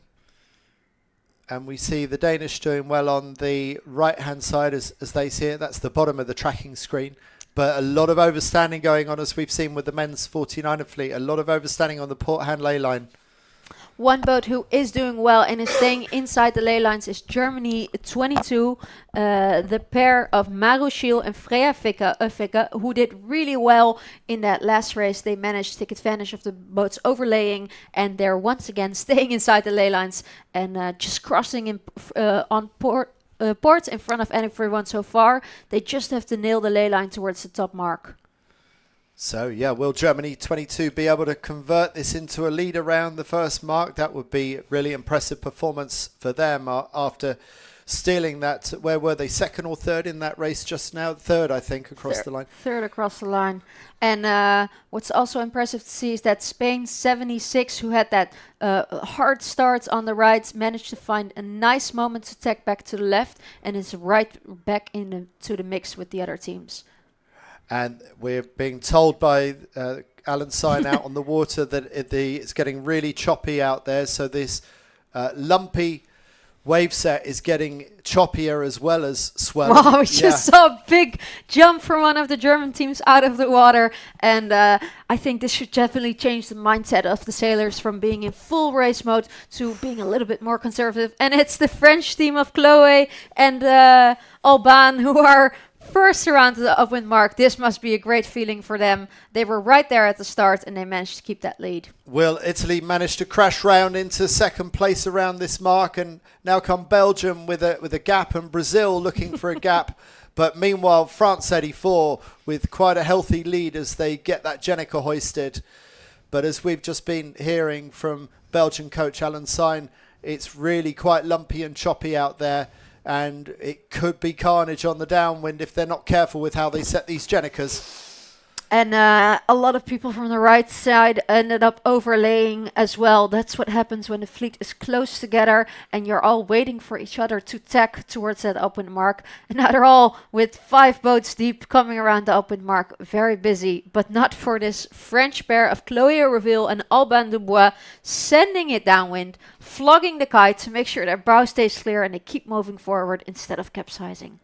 And we see the Danish doing well on the right-hand side as they see it. That's the bottom of the tracking screen. But a lot of overstanding going on, as we've seen with the men's 49er fleet. A lot of overstanding on the port hand lay line. One boat who is doing well and is staying inside the ley lines is Germany 22. The pair of Marushil and Freya Ficke, who did really well in that last race. They managed to take advantage of the boats overlaying, and they're once again staying inside the ley lines and just crossing in, on port in front of everyone so far. They just have to nail the ley line towards the top mark. So, yeah, will Germany 22 be able to convert this into a lead around the first mark? That would be a really impressive performance for them after stealing that. Where were they, second or third in that race just now? Third, I think, across the line. Third across the line. And what's also impressive to see is that Spain 76, who had that hard start on the right, managed to find a nice moment to tack back to the left and is right back into the mix with the other teams. And we're being told by Alan Sign out on the water that it's getting really choppy out there. So this lumpy wave set is getting choppier as well as swelling. Wow, we just saw a big jump from one of the German teams out of the water. And I think this should definitely change the mindset of the sailors from being in full race mode to being a little bit more conservative. And it's the French team of Chloe and Alban who are first around the upwind mark. This must be a great feeling for them. They were right there at the start and they managed to keep that lead. Will Italy manage to crash round into second place around this mark, and now come Belgium with a gap, and Brazil looking for a gap. But meanwhile, France 84 with quite a healthy lead as they get that Jenica hoisted. But as we've just been hearing from Belgian coach Alan Sign, it's really quite lumpy and choppy out there. And it could be carnage on the downwind if they're not careful with how they set these Jenicas. And a lot of people from the right side ended up overlaying as well. That's what happens when the fleet is close together and you're all waiting for each other to tack towards that upwind mark. And now they're all with 5 boats deep coming around the upwind mark, very busy, but not for this French pair of Chloé Reville and Alban Dubois, sending it downwind, flogging the kite to make sure their bow stays clear and they keep moving forward instead of capsizing.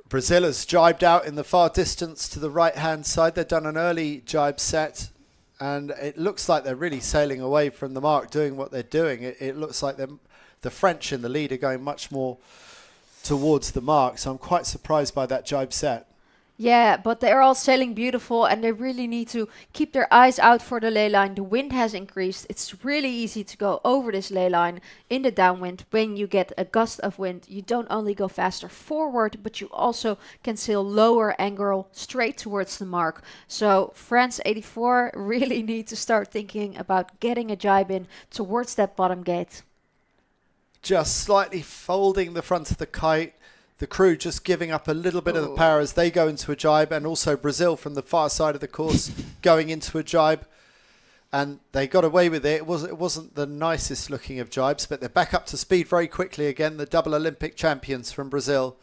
Brazil has jibed out in the far distance to the right-hand side. They've done an early jibe set, and it looks like they're really sailing away from the mark, doing what they're doing. It looks like the French in the lead are going much more towards the mark, so I'm quite surprised by that jibe set. Yeah, but they're all sailing beautiful and they really need to keep their eyes out for the ley line. The wind has increased. It's really easy to go over this ley line in the downwind. When you get a gust of wind, you don't only go faster forward, but you also can sail lower angle straight towards the mark. So France 84 really need to start thinking about getting a jibe in towards that bottom gate. Just slightly folding the front of the kite. The crew just giving up a little bit of the power as they go into a jibe, and also Brazil from the far side of the course going into a jibe, and they got away with it. It wasn't the nicest looking of jibes, but they're back up to speed very quickly again, the double Olympic champions from Brazil.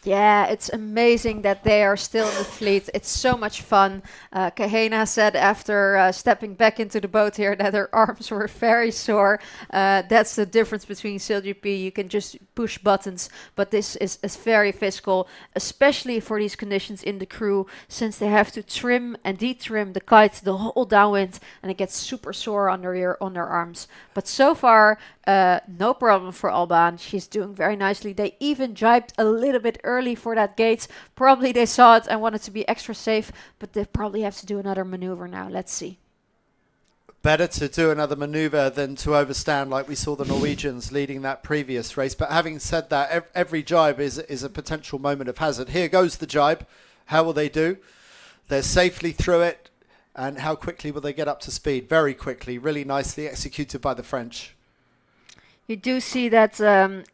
Yeah, it's amazing that they are still in the fleet. It's so much fun. Kahena said after stepping back into the boat here that her arms were very sore. That's the difference between SailGP. You can just push buttons, but this is very physical, especially for these conditions in the crew, since they have to trim and detrim the kite the whole downwind, and it gets super sore on their arms. But so far, no problem for Alban. She's doing very nicely. They even jibed a little bit early for that gate. Probably they saw it and wanted to be extra safe, but they probably have to do another maneuver now. Let's see. Better to do another maneuver than to overstand like we saw the Norwegians leading that previous race. But having said that, every jibe is a potential moment of hazard. Here goes the jibe. How will they do? They're safely through it. And how quickly will they get up to speed? Very quickly. Really nicely executed by the French. You do see that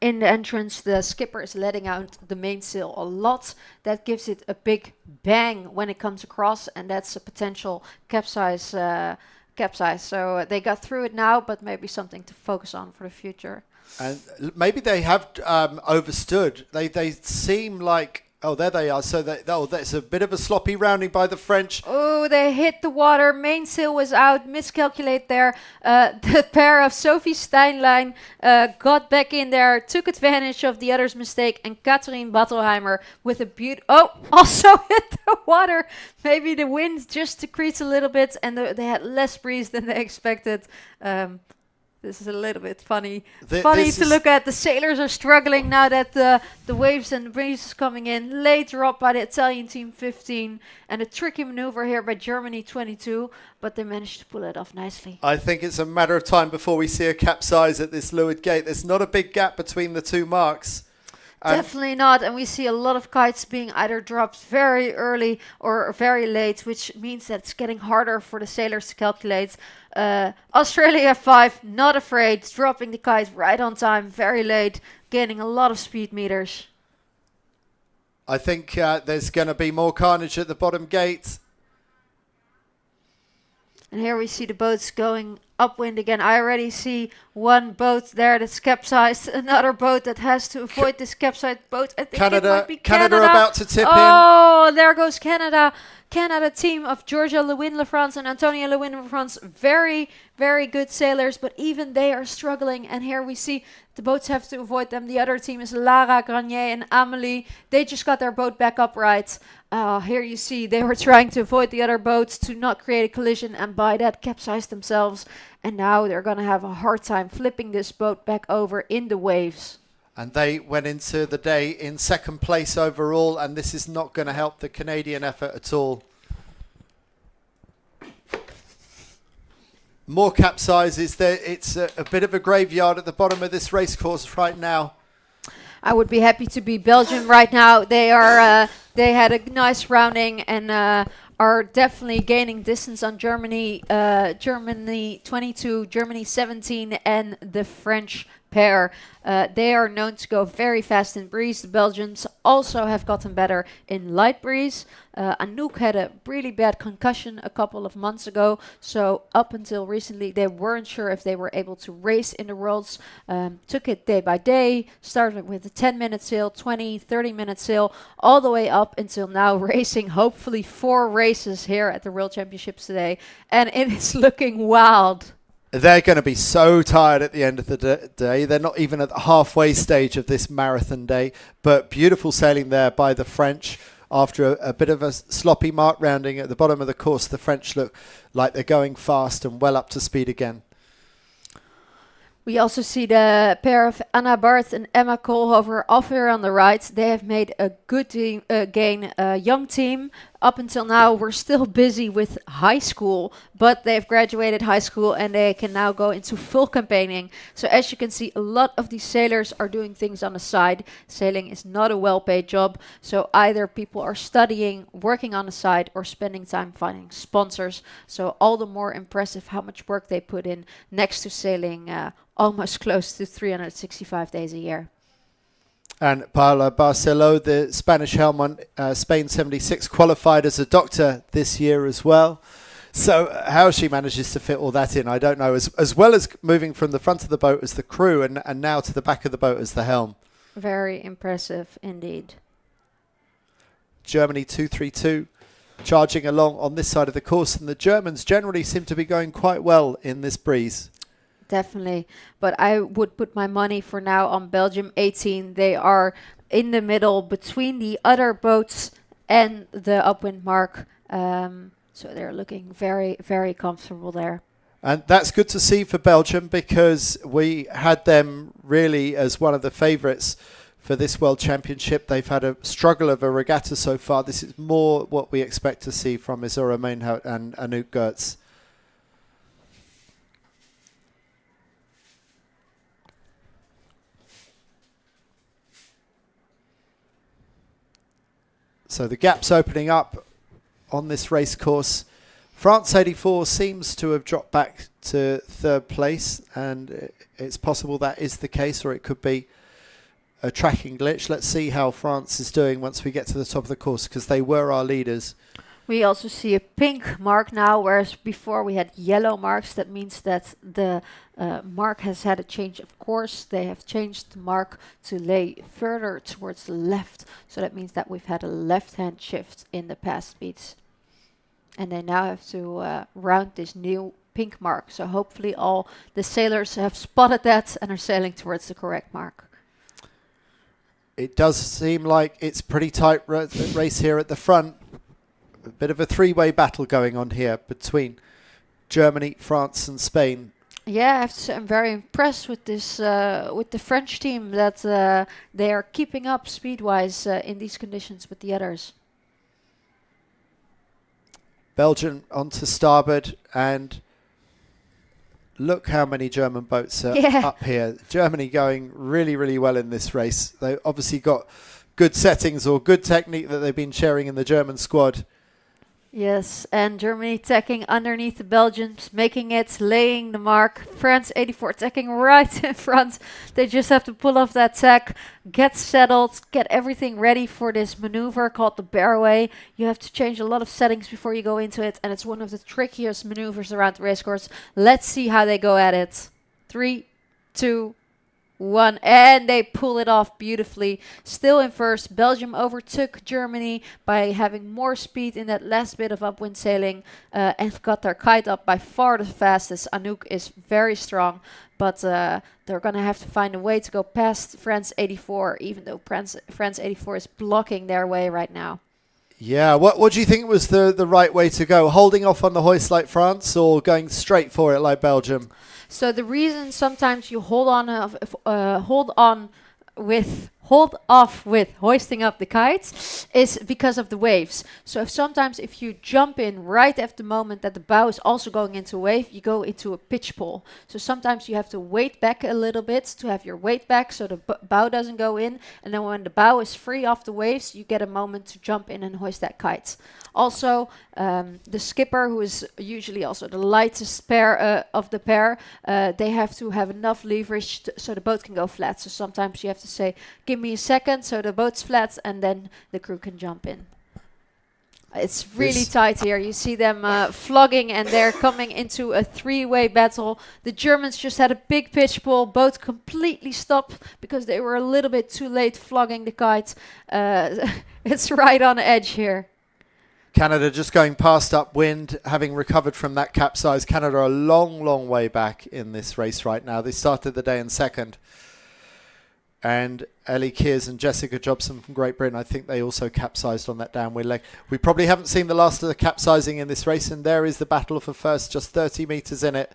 in the entrance, the skipper is letting out the mainsail a lot. That gives it a big bang when it comes across, and that's a potential capsize. So they got through it now, but maybe something to focus on for the future. And maybe they have overstood. They seem like... Oh, there they are. So that's a bit of a sloppy rounding by the French. Oh, they hit the water. Mainsail was out. Miscalculate there. The pair of Sophie Steinlein got back in there, took advantage of the other's mistake, and Catherine Battelheimer with a also hit the water. Maybe the wind just decreased a little bit, and they had less breeze than they expected. This is a little bit funny. Th- Funny this to is- look at. The sailors are struggling now that the waves and the breeze is coming in. Late drop by the Italian team 15. And a tricky maneuver here by Germany 22. But they managed to pull it off nicely. I think it's a matter of time before we see a capsize at this leeward gate. There's not a big gap between the two marks. And Definitely not. And we see a lot of kites being either dropped very early or very late, which means that it's getting harder for the sailors to calculate. Australia 5, not afraid, dropping the kite right on time, very late, gaining a lot of speed meters. I think there's going to be more carnage at the bottom gate. And here we see the boats going upwind again. I already see one boat there that's capsized, another boat that has to avoid this capsized boat. I think it might be Canada Canada. about to tip in. Oh, there goes Canada. Canada team of Georgia Lewin-LaFrance and Antonia Lewin-LaFrance. Very, very good sailors, but even they are struggling. And here we see the boats have to avoid them. The other team is Lara, Granier and Amelie. They just got their boat back upright. Here you see they were trying to avoid the other boats to not create a collision and by that capsize themselves. And now they're going to have a hard time flipping this boat back over in the waves. And they went into the day in second place overall, and this is not going to help the Canadian effort at all. More capsizes. There, it's a bit of a graveyard at the bottom of this race course right now. I would be happy to be Belgium right now. They are. They had a nice rounding and are definitely gaining distance on Germany. Germany 22, Germany 17, and the French pair. They are known to go very fast in breeze. The Belgians also have gotten better in light breeze. Anouk had a really bad concussion a couple of months ago, so up until recently they weren't sure if they were able to race in the Worlds. Took it day by day, started with a 10-minute sail, 20, 30-minute sail, all the way up until now, racing hopefully 4 races here at the World Championships today, and it is looking wild. They're going to be so tired at the end of the day. They're not even at the halfway stage of this marathon day, but beautiful sailing there by the French. After a bit of a sloppy mark rounding at the bottom of the course, the French look like they're going fast and well up to speed again. We also see the pair of Anna Burnet and Emma Koolhover off here on the right. They have made a good team, gain, a young team. Up until now, we're still busy with high school, but they've graduated high school and they can now go into full campaigning. So as you can see, a lot of these sailors are doing things on the side. Sailing is not a well-paid job, so either people are studying, working on the side, or spending time finding sponsors. So all the more impressive how much work they put in next to sailing almost close to 365 days a year. And Paula Barcelo, the Spanish helm, Spain 76, qualified as a doctor this year as well. So how she manages to fit all that in, I don't know. As well as moving from the front of the boat as the crew and now to the back of the boat as the helm. Very impressive indeed. Germany 232 charging along on this side of the course. And the Germans generally seem to be going quite well in this breeze. Definitely, but I would put my money for now on Belgium 18. They are in the middle between the other boats and the upwind mark, so they're looking very, very comfortable there. And that's good to see for Belgium because we had them really as one of the favourites for this World Championship. They've had a struggle of a regatta so far. This is more what we expect to see from Isora Mainhout and Anouk Gertz. So the gap's opening up on this race course. France 84 seems to have dropped back to third place, and it's possible that is the case, or it could be a tracking glitch. Let's see how France is doing once we get to the top of the course, because they were our leaders. We also see a pink mark now, whereas before we had yellow marks. That means that the mark has had a change of course. They have changed the mark to lay further towards the left. So that means that we've had a left-hand shift in the past speeds. And they now have to round this new pink mark. So hopefully all the sailors have spotted that and are sailing towards the correct mark. It does seem like it's pretty tight race here at the front. A bit of a three-way battle going on here between Germany, France and Spain. Yeah, I have to say I'm very impressed with this, with the French team that they are keeping up speed-wise in these conditions with the others. Belgium onto starboard, and look how many German boats are up here. Germany going really, really well in this race. They've obviously got good settings or good technique that they've been sharing in the German squad. Yes, and Germany tacking underneath the Belgians, making it, laying the mark. France 84 tacking right in front. They just have to pull off that tack, get settled, get everything ready for this maneuver called the bearway. You have to change a lot of settings before you go into it, and it's one of the trickiest maneuvers around the racecourse. Let's see how they go at it. 3, 2, 1, and they pull it off beautifully. Still in first. Belgium overtook Germany by having more speed in that last bit of upwind sailing and got their kite up by far the fastest. Anouk is very strong, but they're going to have to find a way to go past France 84, even though France 84 is blocking their way right now. Yeah, what do you think was the right way to go? Holding off on the hoist like France or going straight for it like Belgium? So the reason sometimes you hold off with hoisting up the kites is because of the waves. So sometimes if you jump in right at the moment that the bow is also going into a wave, you go into a pitch pull. So sometimes you have to wait back a little bit to have your weight back so the bow doesn't go in. And then when the bow is free off the waves, you get a moment to jump in and hoist that kite. Also, the skipper, who is usually also the lightest pair of the pair, they have to have enough leverage so the boat can go flat. So sometimes you have to say, give me a second so the boat's flat, and then the crew can jump in. It's really tight here. You see them flogging, and they're coming into a three-way battle. The Germans just had a big pitch pull. Boat completely stopped because they were a little bit too late flogging the kite. It's right on edge here. Canada just going past upwind, having recovered from that capsize. Canada a long, long way back in this race right now. They started the day in second. And Ellie Kears and Jessica Jobson from Great Britain, I think they also capsized on that downwind leg. We probably haven't seen the last of the capsizing in this race, and there is the battle for first, just 30 meters in it.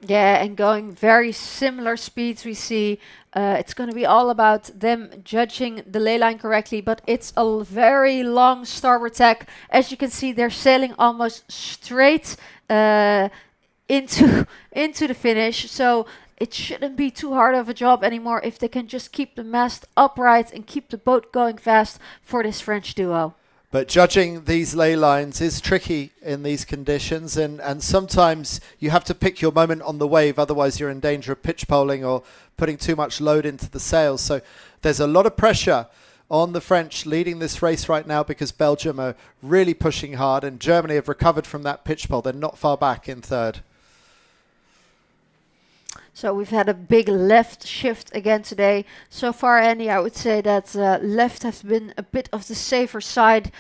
Yeah, and going very similar speeds we see. It's going to be all about them judging the ley line correctly, but it's a very long starboard tack. As you can see, they're sailing almost straight into the finish. So it shouldn't be too hard of a job anymore if they can just keep the mast upright and keep the boat going fast for this French duo. But judging these ley lines is tricky in these conditions, and sometimes you have to pick your moment on the wave, otherwise you're in danger of pitch poling or putting too much load into the sails. So there's a lot of pressure on the French leading this race right now because Belgium are really pushing hard, and Germany have recovered from that pitch pole. They're not far back in third. So we've had a big left shift again today. So far, Andy, I would say that left has been a bit of the safer side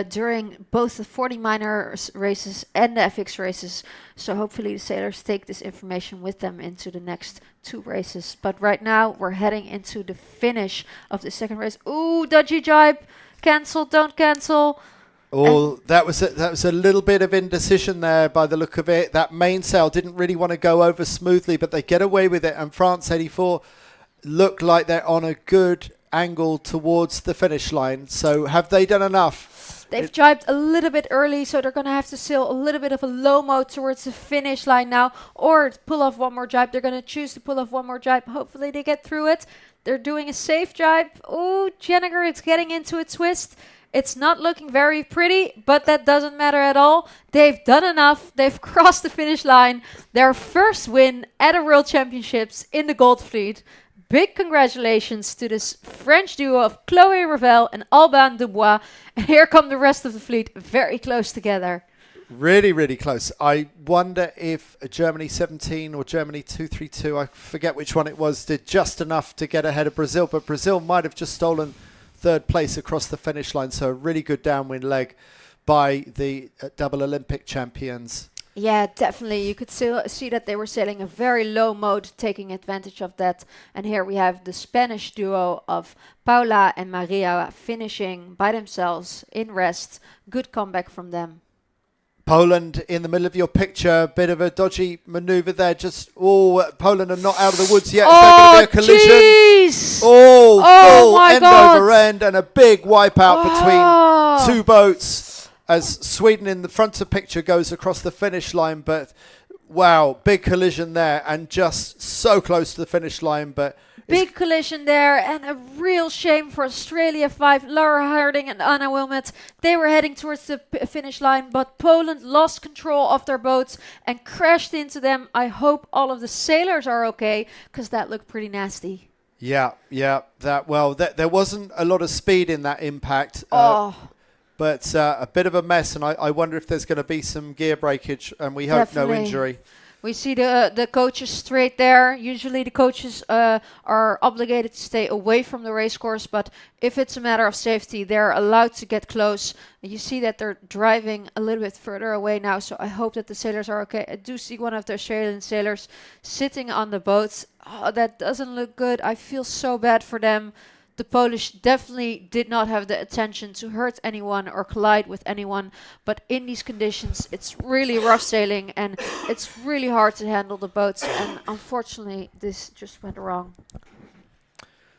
during both the 40 minor races and the FX races. So hopefully the sailors take this information with them into the next two races. But right now, we're heading into the finish of the second race. Ooh, dodgy jibe. Cancel, don't cancel. Oh, that was a little bit of indecision there by the look of it. That mainsail didn't really want to go over smoothly, but they get away with it. And France 84 look like they're on a good angle towards the finish line. So have they done enough? They've jibed a little bit early, so they're going to have to sail a little bit of a low mode towards the finish line now, or pull off one more jibe. They're going to choose to pull off one more jibe. Hopefully they get through it. They're doing a safe jibe. Oh, Jenniger is getting into a twist. It's not looking very pretty, but that doesn't matter at all. They've done enough. They've crossed the finish line. Their first win at a World Championships in the Gold Fleet. Big congratulations to this French duo of Chloé Revel and Alban Dubois. And here come the rest of the fleet, very close together. Really, really close. I wonder if Germany 17 or Germany 232, I forget which one it was, did just enough to get ahead of Brazil. But Brazil might have just stolen third place across the finish line. So a really good downwind leg by the double Olympic champions. Yeah, definitely. You could still see that they were sailing a very low mode, taking advantage of that. And here we have the Spanish duo of Paula and Maria finishing by themselves in rest. Good comeback from them. Poland in the middle of your picture, bit of a dodgy manoeuvre there. Poland are not out of the woods yet. Is there going to be a collision? Jeez. Full my end God. over end and a big wipeout between two boats as Sweden in the front of picture goes across the finish line. But wow, big collision there and just so close to the finish line. But Big collision there, and a real shame for Australia 5, Laura Harding and Anna Wilmot. They were heading towards the finish line, but Poland lost control of their boats and crashed into them. I hope all of the sailors are okay, because that looked pretty nasty. Yeah. There wasn't a lot of speed in that impact. But a bit of a mess, and I wonder if there's going to be some gear breakage, and we hope no injury. We see the coaches straight there. Usually the coaches are obligated to stay away from the race course, but if it's a matter of safety, they're allowed to get close. You see that they're driving a little bit further away now, so I hope that the sailors are okay. I do see one of the Australian sailors sitting on the boats. Oh, that doesn't look good. I feel so bad for them. The Polish definitely did not have the intention to hurt anyone or collide with anyone, but in these conditions it's really rough sailing and it's really hard to handle the boats, and unfortunately this just went wrong.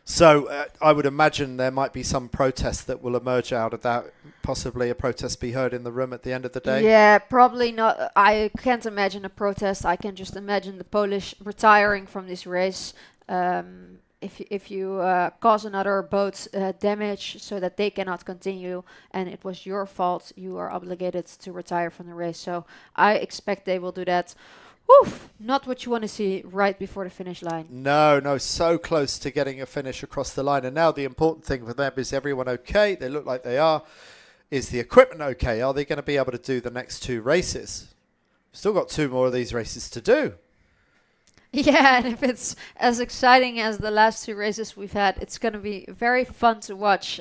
So I would imagine there might be some protest that will emerge out of that, possibly a protest be heard in the room at the end of the day. Yeah, probably not. I can't imagine a protest. I can just imagine the Polish retiring from this race. If you cause another boat damage so that they cannot continue and it was your fault, you are obligated to retire from the race. So I expect they will do that. Woof, not what you want to see right before the finish line. No, so close to getting a finish across the line. And now the important thing for them is everyone okay? They look like they are. Is the equipment okay? Are they going to be able to do the next two races? Still got two more of these races to do. Yeah, and if it's as exciting as the last two races we've had, it's going to be very fun to watch.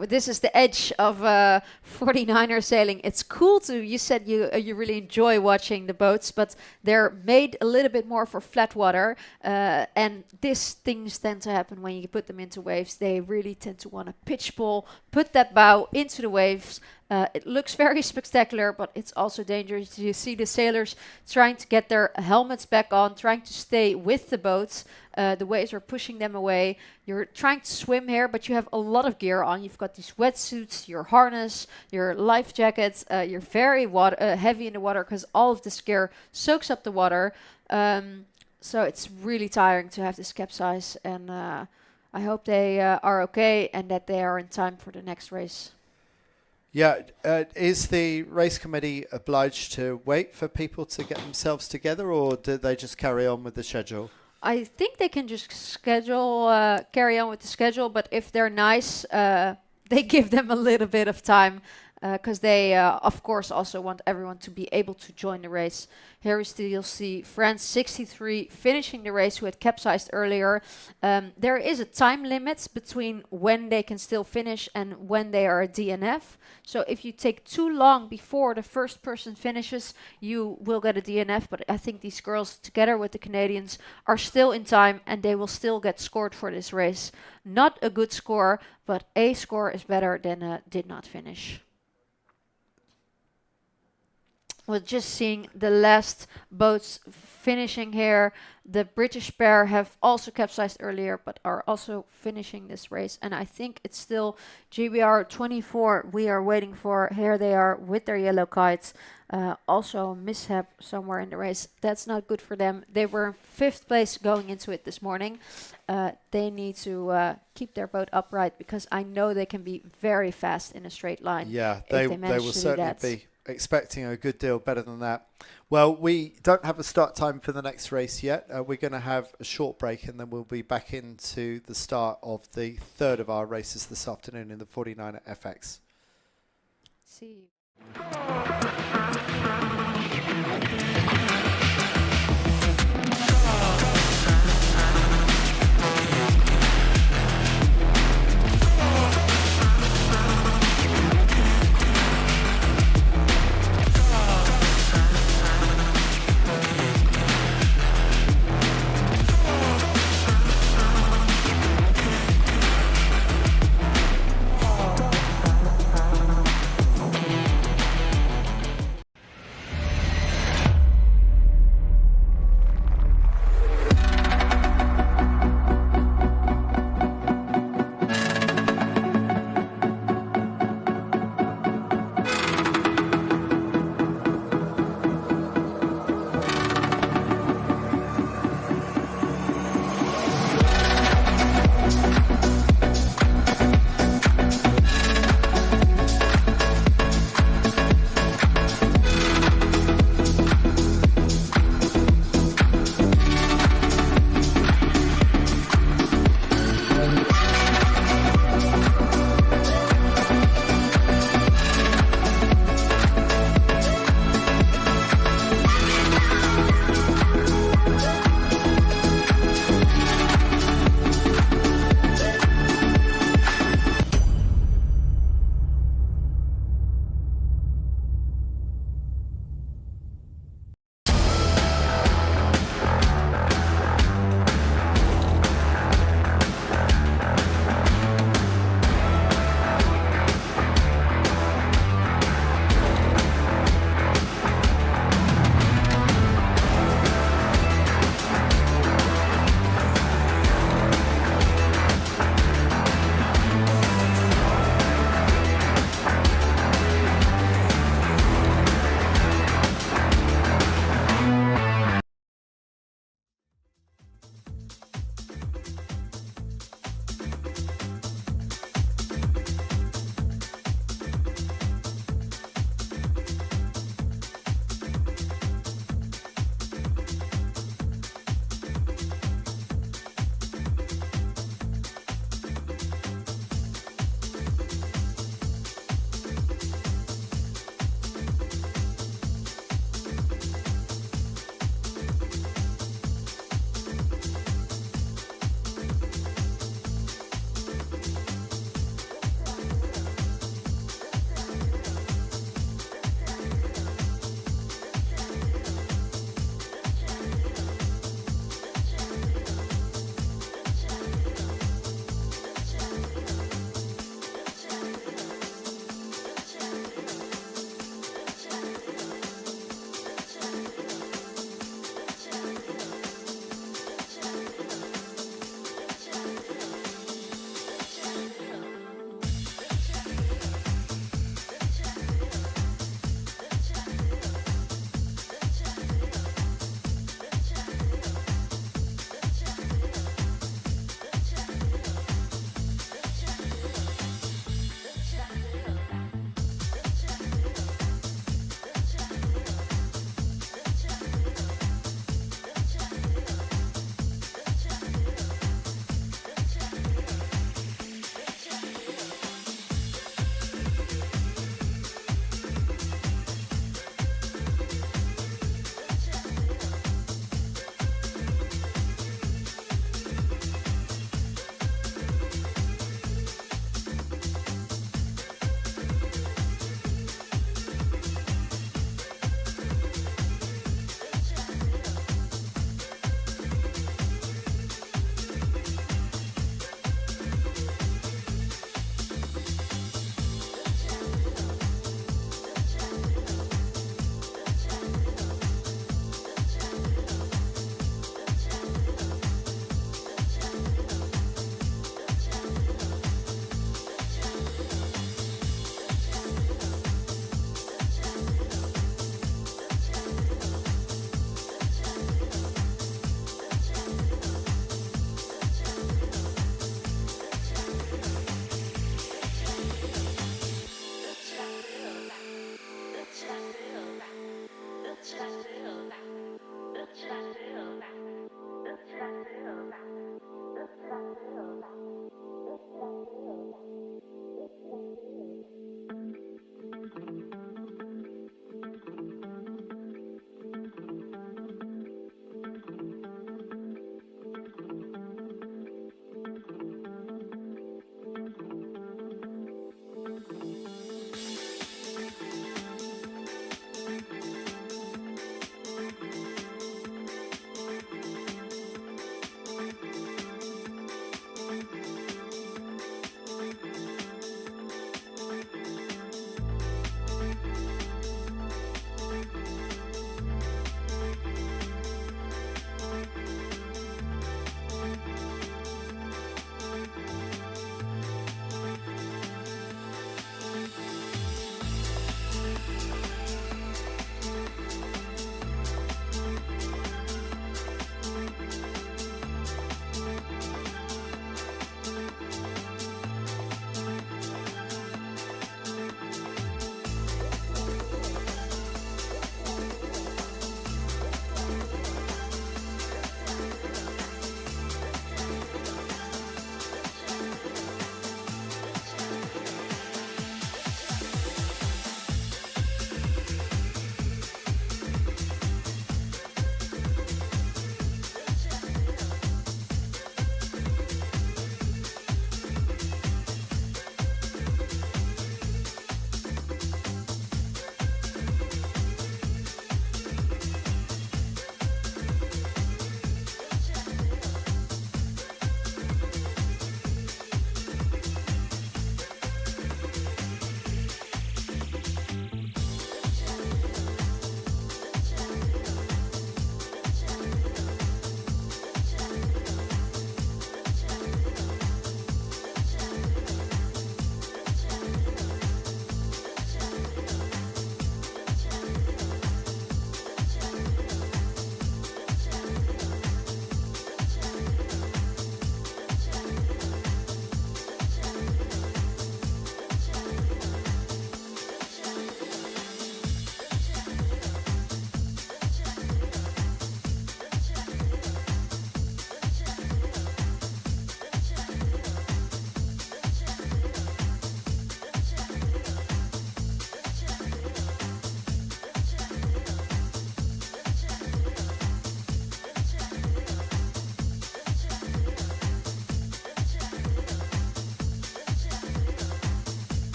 This is the edge of 49er sailing. It's cool to, you said you really enjoy watching the boats, but they're made a little bit more for flat water. And these things tend to happen when you put them into waves. They really tend to want to pitch pull, put that bow into the waves. It looks very spectacular, but it's also dangerous. You see the sailors trying to get their helmets back on, trying to stay with the boats. The waves are pushing them away. You're trying to swim here, but you have a lot of gear on. You've got these wetsuits, your harness, your life jackets. You're very heavy in the water because all of this gear soaks up the water. So it's really tiring to have this capsize. And I hope they are okay and that they are in time for the next race. Yeah, is the race committee obliged to wait for people to get themselves together, or do they just carry on with the schedule? I think they can just carry on with the schedule, but if they're nice, they give them a little bit of time because they, of course, also want everyone to be able to join the race. Here we still see France 63 finishing the race, who had capsized earlier. There is a time limit between when they can still finish and when they are a DNF. So if you take too long before the first person finishes, you will get a DNF. But I think these girls, together with the Canadians, are still in time and they will still get scored for this race. Not a good score, but a score is better than a did not finish. We're just seeing the last boats finishing here. The British pair have also capsized earlier, but are also finishing this race. And I think it's still GBR 24 we are waiting for. Here they are with their yellow kites. Also a mishap somewhere in the race. That's not good for them. They were in 5th place going into it this morning. They need to keep their boat upright because I know they can be very fast in a straight line. Yeah, they will certainly be expecting a good deal better than that. Well, we don't have a start time for the next race yet. We're going to have a short break and then we'll be back into the start of the third of our races this afternoon in the 49erFX. See you.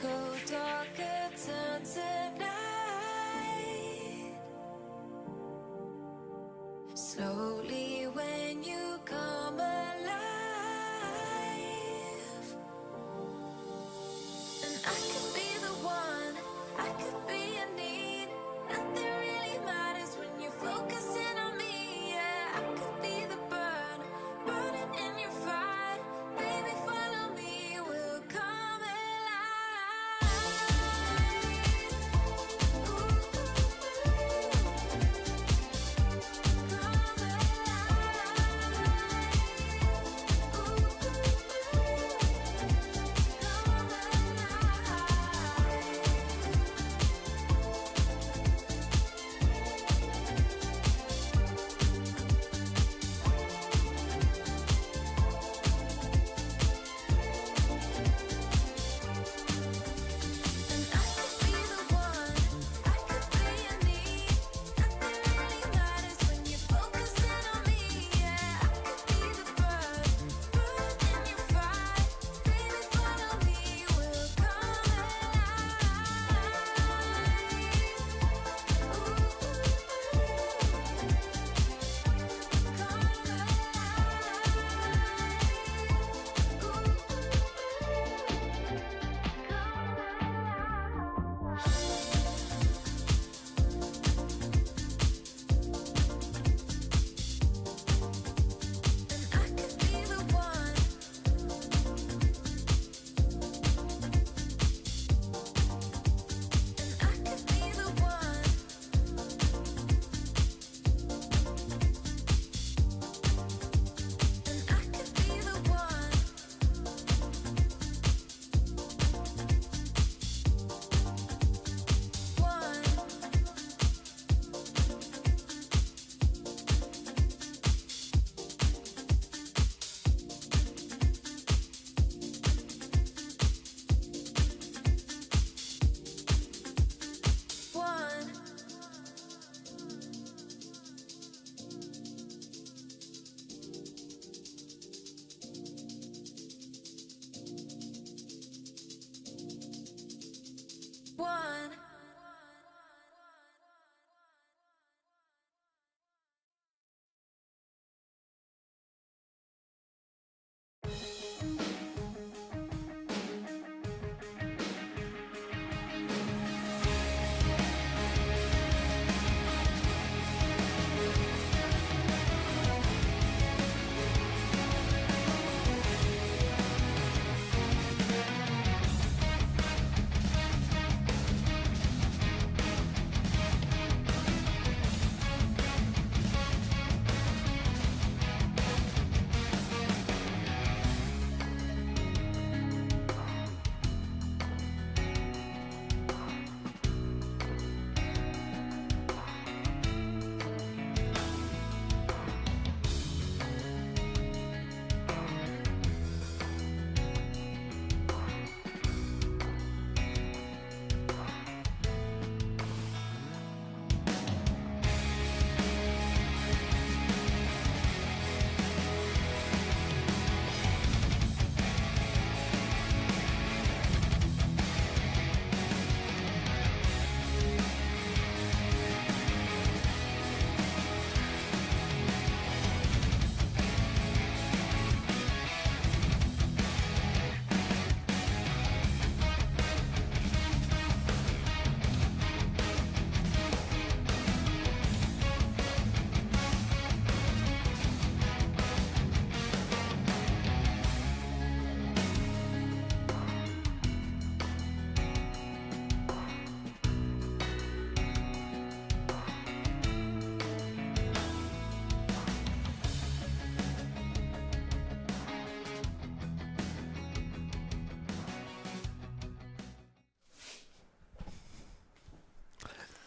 go darker, turn to night. Slowly when you come alive, and I could be the one, I could be a need. Nothing really matters when you're focusing on me. Yeah, I could be the burn, burning in your fire. Baby, follow me, we'll come alive.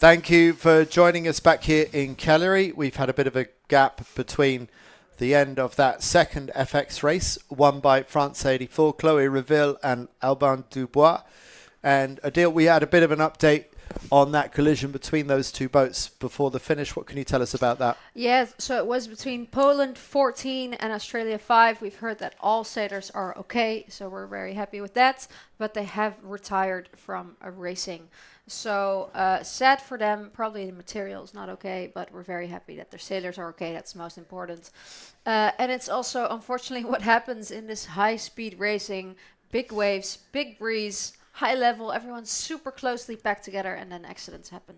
Thank you for joining us back here in Cagliari. We've had a bit of a gap between the end of that second FX race, won by France 84, Chloé Reville and Alban Dubois. And Adil, we had a bit of an update on that collision between those two boats before the finish. What can you tell us about that? Yeah, so it was between Poland 14 and Australia 5. We've heard that all sailors are okay, so we're very happy with that. But they have retired from racing. So sad for them. Probably the material is not okay, but we're very happy that their sailors are okay. That's most important. And it's also, unfortunately, what happens in this high-speed racing. Big waves, big breeze, high level, everyone's super closely packed together, and then accidents happen.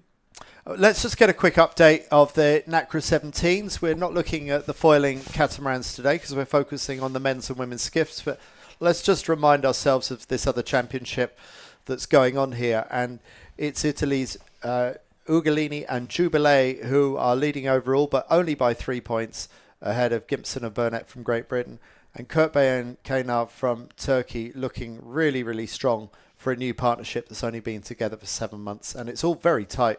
Let's just get a quick update of the Nacra 17s. We're not looking at the foiling catamarans today because we're focusing on the men's and women's skiffs, but let's just remind ourselves of this other championship that's going on here, and it's Italy's Ugolini and Giubilei who are leading overall, but only by 3 points ahead of Gimson Anna Burnet from Great Britain, and Kurtbey and Kaynar from Turkey looking really, really strong for a new partnership that's only been together for 7 months, and it's all very tight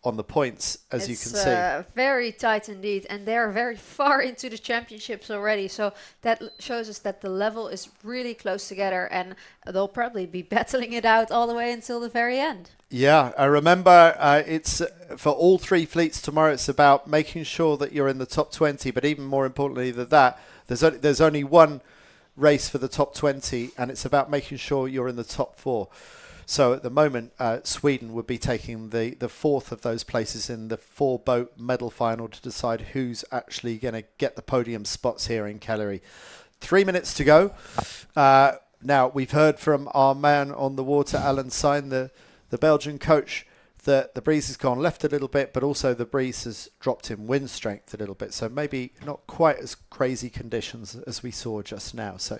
on the points, as you can see. Very tight indeed, and they're very far into the championships already, so that shows us that the level is really close together, and they'll probably be battling it out all the way until the very end. Yeah, I remember it's for all three fleets tomorrow, it's about making sure that you're in the top 20, but even more importantly than that, there's only one race for the top 20, and it's about making sure you're in the top 4. So at the moment, Sweden would be taking the fourth of those places in the 4-boat medal final to decide who's actually going to get the podium spots here in Cagliari. 3 minutes to go. Now, we've heard from our man on the water, Alan Syne, the Belgian coach, that the breeze has gone left a little bit, but also the breeze has dropped in wind strength a little bit. So maybe not quite as crazy conditions as we saw just now. So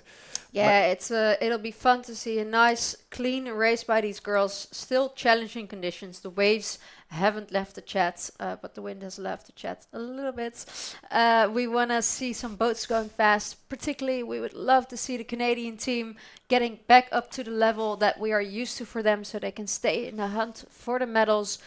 yeah, it'll be fun to see a nice, clean race by these girls. Still challenging conditions. The waves haven't left the chat, but the wind has left the chat a little bit. We want to see some boats going fast. Particularly, we would love to see the Canadian team getting back up to the level that we are used to for them, so they can stay in the hunt for the medals.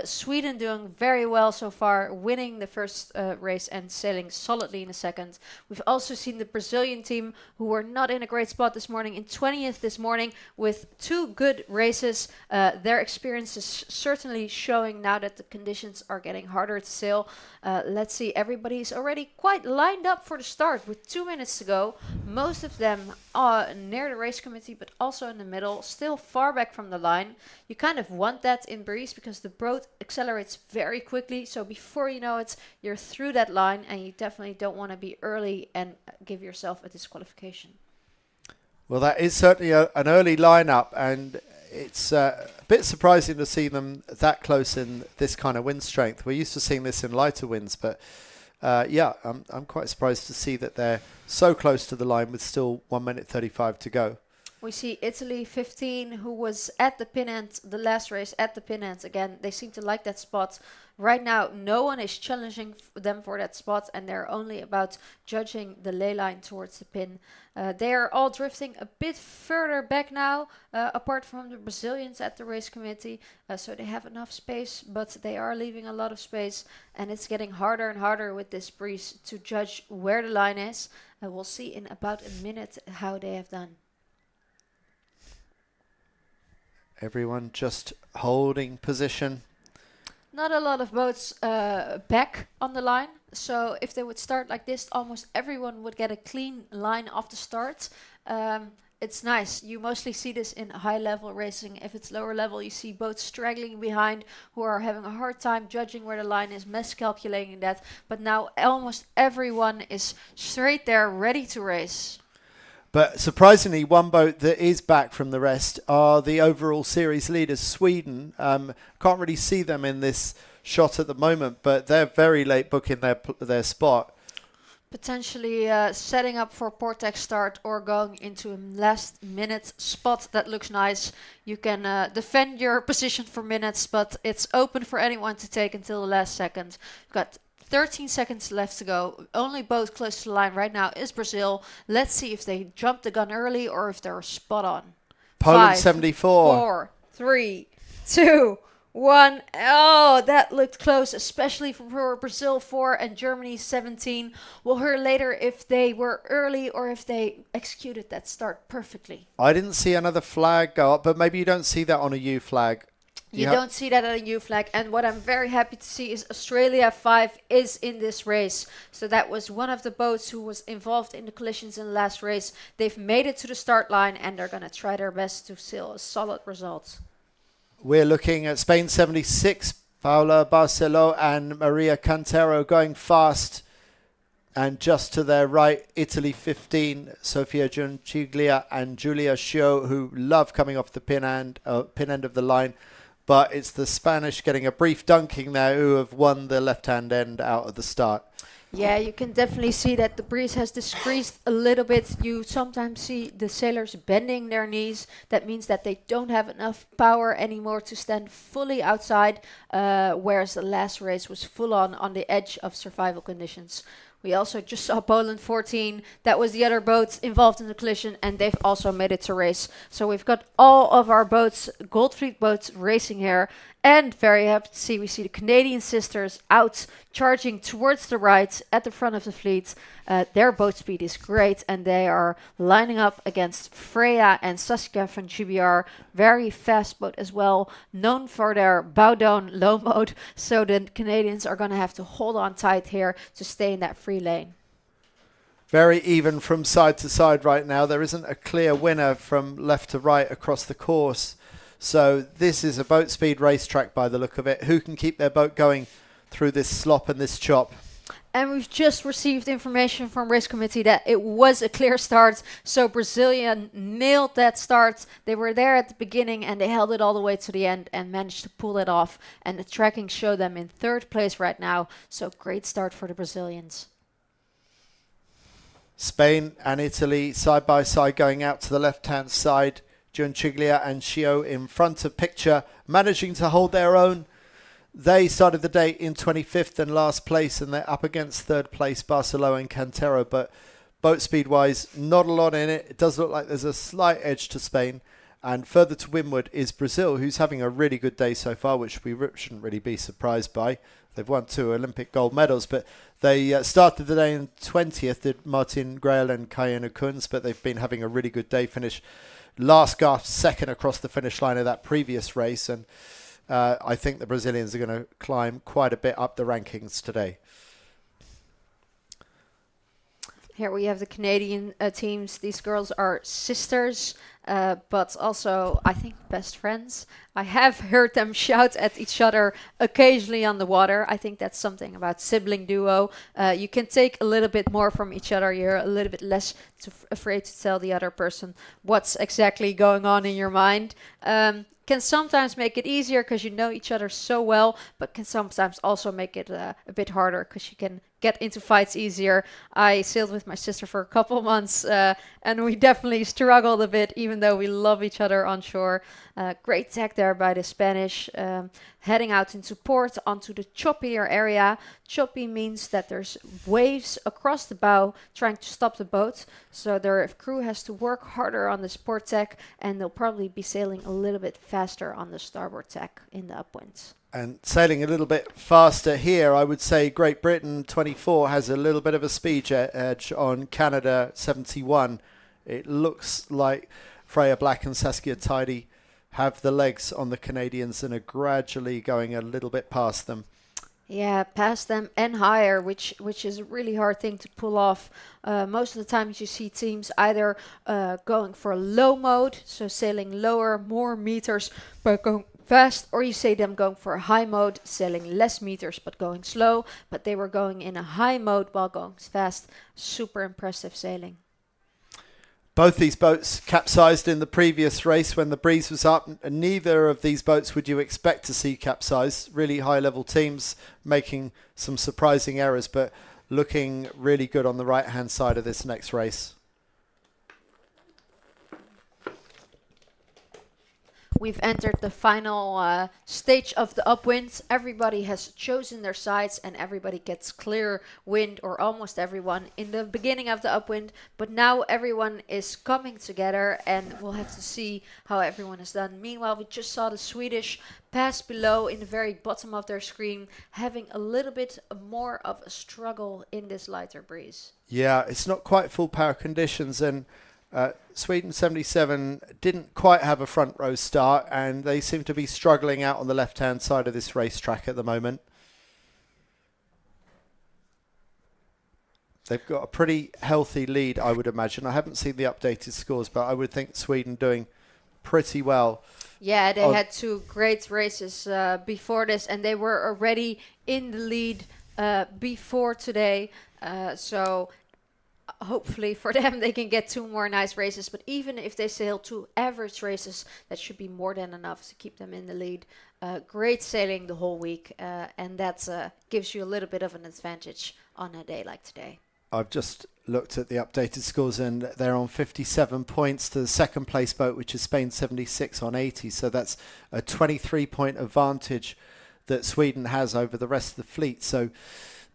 Sweden doing very well so far, winning the first race and sailing solidly in the second. We've also seen the Brazilian team, who were not in a great spot this morning, in 20th this morning with 2 good races. Their experience is certainly showing now that the conditions are getting harder to sail. Let's see, everybody's already quite lined up for the start with 2 minutes to go. Most of them are near the race committee, but also in the middle, still far back from the line. You kind of want that in breeze because the boat accelerates very quickly, so before you know it, you're through that line, and you definitely don't want to be early and give yourself a disqualification. Well, that is certainly an early lineup, and it's a bit surprising to see them that close in this kind of wind strength. We're used to seeing this in lighter winds, but yeah, I'm quite surprised to see that they're so close to the line with still 1 minute 35 to go. We see Italy 15, who was at the pin end, the last race at the pin end again. They seem to like that spot. Right now, no one is challenging them for that spot, and they're only about judging the ley line towards the pin. They are all drifting a bit further back now, apart from the Brazilians at the race committee. So they have enough space, but they are leaving a lot of space, and it's getting harder and harder with this breeze to judge where the line is. We'll see in about a minute how they have done. Everyone just holding position. Not a lot of boats back on the line. So if they would start like this, almost everyone would get a clean line off the start. It's nice. You mostly see this in high level racing. If it's lower level, you see boats straggling behind who are having a hard time judging where the line is, miscalculating that. But now almost everyone is straight there, ready to race. But surprisingly, one boat that is back from the rest are the overall series leaders, Sweden. Can't really see them in this shot at the moment, but they're very late booking their spot. Potentially setting up for Portex start or going into a last minute spot that looks nice. You can defend your position for minutes, but it's open for anyone to take until the last second. You've got 13 seconds left to go. Only boat close to the line right now is Brazil. Let's see if they jumped the gun early or if they're spot on. Poland 5, 74. 4, 3, 2, 1. Oh, that looked close, especially for Brazil 4 and Germany 17. We'll hear later if they were early or if they executed that start perfectly. I didn't see another flag go up, but maybe you don't see that on a U flag. You don't see that at a U flag. And what I'm very happy to see is Australia 5 is in this race. So that was one of the boats who was involved in the collisions in the last race. They've made it to the start line and they're going to try their best to seal a solid result. We're looking at Spain 76, Paula Barceló and Maria Cantero going fast. And just to their right, Italy 15, Sofia Giunciglia and Giulia Schio, who love coming off the pin end of the line. But it's the Spanish getting a brief dunking there who have won the left-hand end out of the start. Yeah, you can definitely see that the breeze has decreased a little bit. You sometimes see the sailors bending their knees. That means that they don't have enough power anymore to stand fully outside, whereas the last race was full on the edge of survival conditions. We also just saw Poland 14. That was the other boat involved in the collision, and they've also made it to race. So we've got all of our boats, Gold Fleet boats, racing here. And very happy to see, we see the Canadian sisters out charging towards the right at the front of the fleet. Their boat speed is great, and they are lining up against Freya and Saskia from GBR. Very fast boat as well, known for their bow down low mode. So the Canadians are going to have to hold on tight here to stay in that free lane. Very even from side to side right now. There isn't a clear winner from left to right across the course. So this is a boat speed racetrack by the look of it. Who can keep their boat going through this slop and this chop? And we've just received information from race committee that it was a clear start. So Brazilian nailed that start. They were there at the beginning and they held it all the way to the end and managed to pull it off. And the tracking showed them in third place right now. So great start for the Brazilians. Spain and Italy side by side going out to the left-hand side. Giunciglia and Schio in front of picture, managing to hold their own. They started the day in 25th and last place, and they're up against third place Barceló and Cantero. But boat speed-wise, not a lot in it. It does look like there's a slight edge to Spain. And further to windward is Brazil, who's having a really good day so far, which we shouldn't really be surprised by. They've won 2 Olympic gold medals, but they started the day in 20th, did Martin Grael and Cayenne Kunz, but they've been having a really good day, finish last gasp second across the finish line of that previous race, and I think the Brazilians are going to climb quite a bit up the rankings today. Here we have the Canadian teams. These girls are sisters, but also, I think, best friends. I have heard them shout at each other occasionally on the water. I think that's something about sibling duo. You can take a little bit more from each other. You're a little bit less afraid to tell the other person what's exactly going on in your mind. Can sometimes make it easier because you know each other so well, but can sometimes also make it a bit harder because you can get into fights easier. I sailed with my sister for a couple months and we definitely struggled a bit, even though we love each other on shore. Great tack there by the Spanish, heading out into port onto the choppier area. Choppy means that there's waves across the bow trying to stop the boat, so their crew has to work harder on this port tack, and they'll probably be sailing a little bit faster on the starboard tack in the upwinds. And sailing a little bit faster here, I would say Great Britain 24 has a little bit of a speed edge on Canada 71. It looks like Freya Black and Saskia Tidy have the legs on the Canadians and are gradually going a little bit past them. Yeah, past them and higher, which is a really hard thing to pull off. Most of the times you see teams either going for a low mode, so sailing lower, more meters, but going fast, or you see them going for a high mode, sailing less meters but going slow. But they were going in a high mode while going fast. Super impressive sailing. Both these boats capsized in the previous race when the breeze was up. And neither of these boats would you expect to see capsize. Really high-level teams making some surprising errors, but looking really good on the right-hand side of this next race. We've entered the final stage of the upwind. Everybody has chosen their sides and everybody gets clear wind, or almost everyone, in the beginning of the upwind. But now everyone is coming together and we'll have to see how everyone has done. Meanwhile, we just saw the Swedish pass below in the very bottom of their screen, having a little bit more of a struggle in this lighter breeze. Yeah, it's not quite full power conditions, and Sweden 77 didn't quite have a front row start, and they seem to be struggling out on the left-hand side of this racetrack at the moment. They've got a pretty healthy lead, I would imagine. I haven't seen the updated scores, but I would think Sweden doing pretty well. Yeah, they had 2 great races before this, and they were already in the lead before today. So hopefully for them they can get 2 more nice races. But even if they sail 2 average races, that should be more than enough to keep them in the lead. Great sailing the whole week, and that gives you a little bit of an advantage on a day like today. I've just looked at the updated scores, and they're on 57 points to the second place boat, which is Spain 76 on 80. So that's a 23-point advantage that Sweden has over the rest of the fleet. So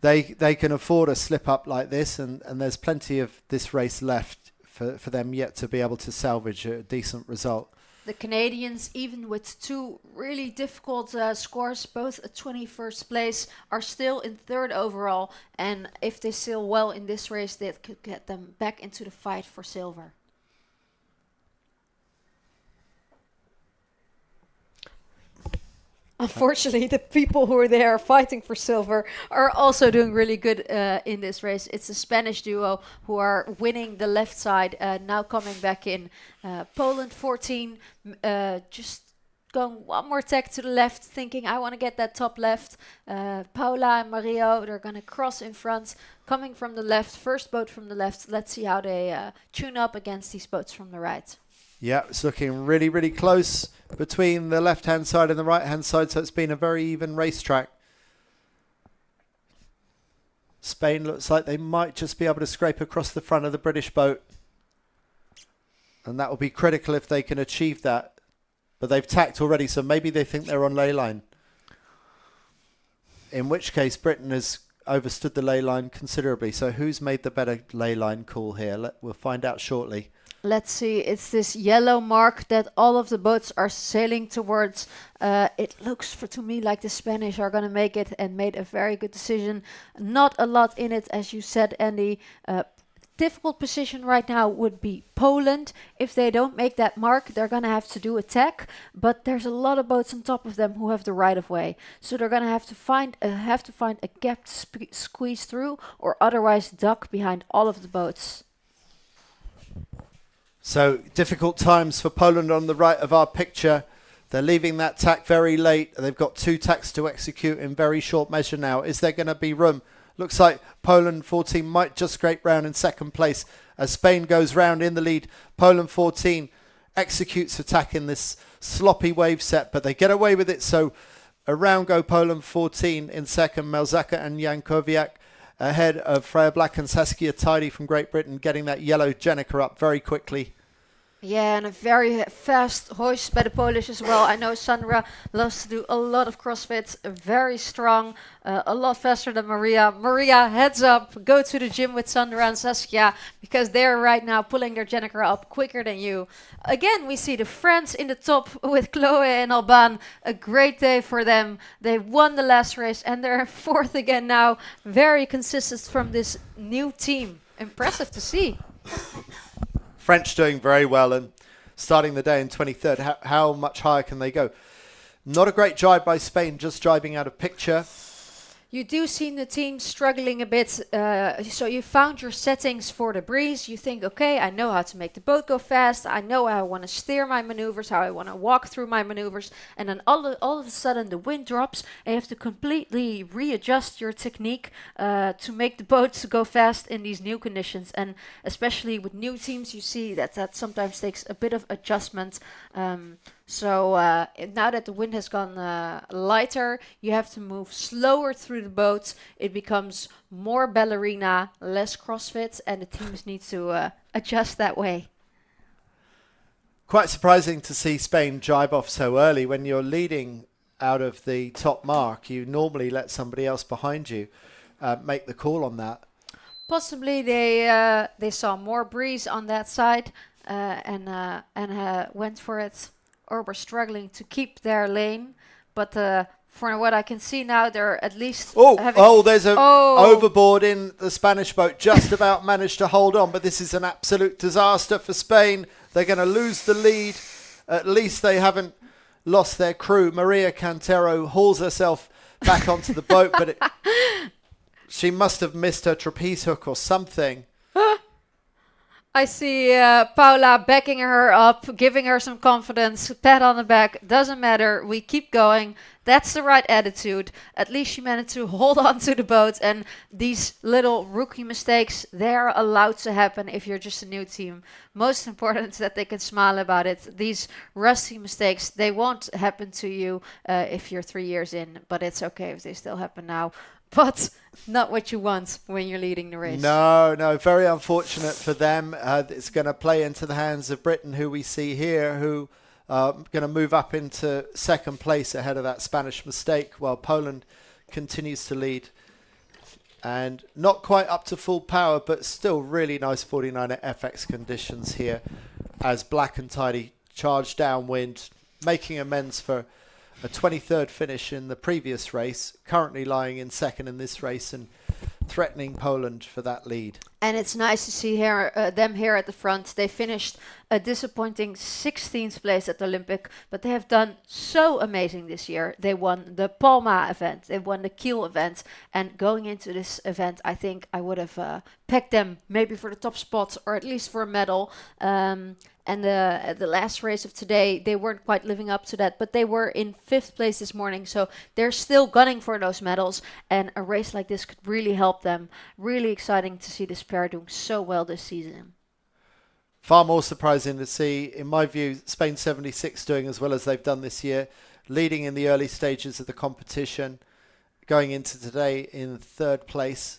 they can afford a slip up like this, and there's plenty of this race left for them yet to be able to salvage a decent result. The Canadians, even with 2 really difficult scores, both at 21st place, are still in 3rd overall. And if they sail well in this race, that could get them back into the fight for silver. Unfortunately, the people who are there fighting for silver are also doing really good in this race. It's a Spanish duo who are winning the left side, now coming back in. Poland 14, just going one more tack to the left, thinking I want to get that top left. Paula and Mario, they're going to cross in front, coming from the left, first boat from the left. Let's see how they tune up against these boats from the right. Yeah, it's looking really, really close between the left-hand side and the right-hand side, so it's been a very even racetrack. Spain looks like they might just be able to scrape across the front of the British boat, and that will be critical if they can achieve that. But they've tacked already, so maybe they think they're on ley line, in which case Britain has overstood the ley line considerably. So who's made the better ley line call here? We'll find out shortly. Let's see, it's this yellow mark that all of the boats are sailing towards. It looks to me like the Spanish are going to make it and made a very good decision. Not a lot in it, as you said, Andy. Difficult position right now would be Poland. If they don't make that mark, they're going to have to do a tack. But there's a lot of boats on top of them who have the right of way. So they're going to have to find a gap to squeeze through, or otherwise duck behind all of the boats. So difficult times for Poland on the right of our picture. They're leaving that tack very late. They've got 2 tacks to execute in very short measure now. Is there going to be room? Looks like Poland 14 might just scrape round in second place as Spain goes round in the lead. Poland 14 executes attack in this sloppy wave set, but they get away with it. So around go Poland 14 in second. Melzaka and Jankowiak ahead of Freya Black and Saskia Tidy from Great Britain, getting that yellow Jenica up very quickly. Yeah, and a very fast hoist by the Polish as well. I know Sandra loves to do a lot of CrossFit, very strong, a lot faster than Maria. Maria, heads up, go to the gym with Sandra and Saskia, because they're right now pulling their Jenica up quicker than you. Again, we see the Friends in the top with Chloe and Alban. A great day for them. They won the last race and they're 4th again now. Very consistent from this new team. Impressive to see. French doing very well and starting the day in 23rd. How much higher can they go? Not a great drive by Spain, just driving out of picture. You do see the team struggling a bit. So you found your settings for the breeze. You think, okay, I know how to make the boat go fast. I know how I want to steer my maneuvers, how I want to walk through my maneuvers. And then all of a sudden the wind drops and you have to completely readjust your technique to make the boats go fast in these new conditions. And especially with new teams, you see that sometimes takes a bit of adjustment. So now that the wind has gone lighter, you have to move slower through the boat. It becomes more ballerina, less CrossFit, and the teams need to adjust that way. Quite surprising to see Spain drive off so early. When you're leading out of the top mark, you normally let somebody else behind you make the call on that. Possibly they saw more breeze on that side and went for it. Or were struggling to keep their lane, but For what I can see now, they're at least There's a overboard in the Spanish boat. Just about managed to hold on, but this is an absolute disaster for Spain. They're going to lose the lead. At least they haven't lost their crew. Maria Cantero hauls herself back onto the boat, but she must have missed her trapeze hook or something. I see Paula backing her up, giving her some confidence, pat on the back. Doesn't matter. We keep going. That's the right attitude. At least she managed to hold on to the boat. And these little rookie mistakes, they're allowed to happen if you're just a new team. Most important is that they can smile about it. These rusty mistakes, they won't happen to you if you're 3 years in. But it's okay if they still happen now. But not what you want when you're leading the race. No, very unfortunate for them. It's going to play into the hands of Britain, who we see here, who are going to move up into second place ahead of that Spanish mistake, while Poland continues to lead. And not quite up to full power, but still really nice 49erFX conditions here as Black and Tidy charge downwind, making amends for a 23rd finish in the previous race, currently lying in second in this race and threatening Poland for that lead. And it's nice to see them here at the front. They finished a disappointing 16th place at the Olympic, but they have done so amazing this year. They won the Palma event, they won the Kiel event, and going into this event, I think I would have pegged them maybe for the top spot or at least for a medal. And the last race of today, they weren't quite living up to that, but they were in 5th place this morning, so they're still gunning for those medals, and a race like this could really help them. Really exciting to see this pair doing so well this season. Far more surprising to see, in my view, Spain 76 doing as well as they've done this year, leading in the early stages of the competition, going into today in 3rd place.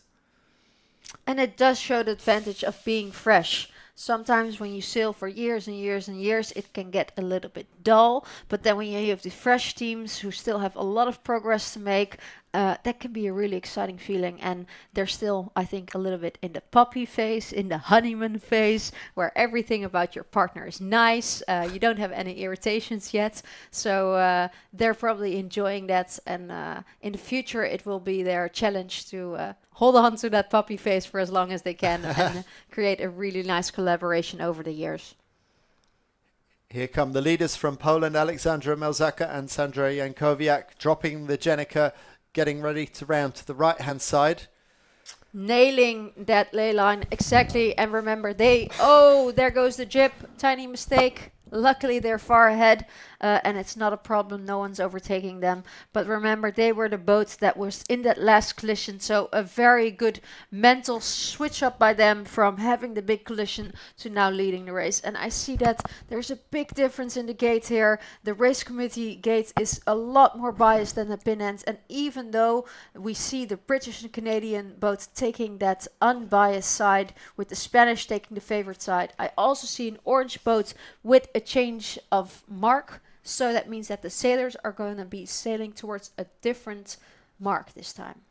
And it does show the advantage of being fresh. Sometimes when you sail for years and years and years, it can get a little bit dull. But then when you have the fresh teams who still have a lot of progress to make, that can be a really exciting feeling. And they're still, I think, a little bit in the puppy phase, in the honeymoon phase, where everything about your partner is nice. You don't have any irritations yet. So they're probably enjoying that. And in the future, it will be their challenge to hold on to that puppy face for as long as they can and create a really nice collaboration over the years. Here come the leaders from Poland, Aleksandra Melzaka and Sandra Jankowiak, dropping the Jenica, getting ready to round to the right-hand side. Nailing that ley line exactly. And remember, there goes the jib. Tiny mistake. Luckily, they're far ahead, and it's not a problem. No one's overtaking them. But remember, they were the boat that was in that last collision. So a very good mental switch up by them from having the big collision to now leading the race. And I see that there's a big difference in the gate here. The race committee gate is a lot more biased than the pin ends. And even though we see the British and Canadian boats taking that unbiased side, with the Spanish taking the favorite side, I also see an orange boat with a change of mark, so that means that the sailors are going to be sailing towards a different mark this time.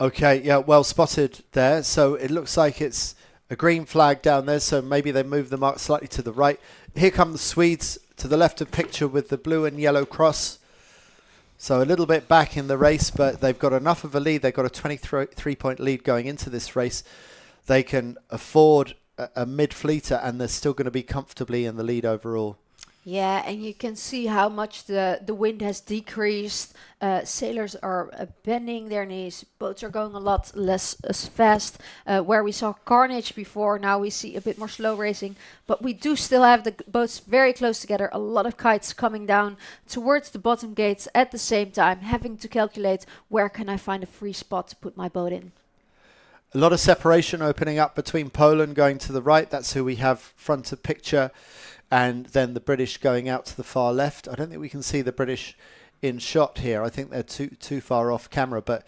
Okay, yeah, well spotted there. So it looks like it's a green flag down there, so maybe they move the mark slightly to the right. Here come the Swedes to the left of picture with the blue and yellow cross. So a little bit back in the race, but they've got enough of a lead. They've got a 23-point lead going into this race. They can afford a mid-fleeter, and they're still going to be comfortably in the lead overall. Yeah, and you can see how much the wind has decreased. Sailors are bending their knees. Boats are going a lot less fast. Where we saw carnage before, now we see a bit more slow racing. But we do still have the boats very close together. A lot of kites coming down towards the bottom gates at the same time, having to calculate where can I find a free spot to put my boat in. A lot of separation opening up between Poland going to the right. That's who we have front of picture. And then the British going out to the far left. I don't think we can see the British in shot here. I think they're too far off camera. But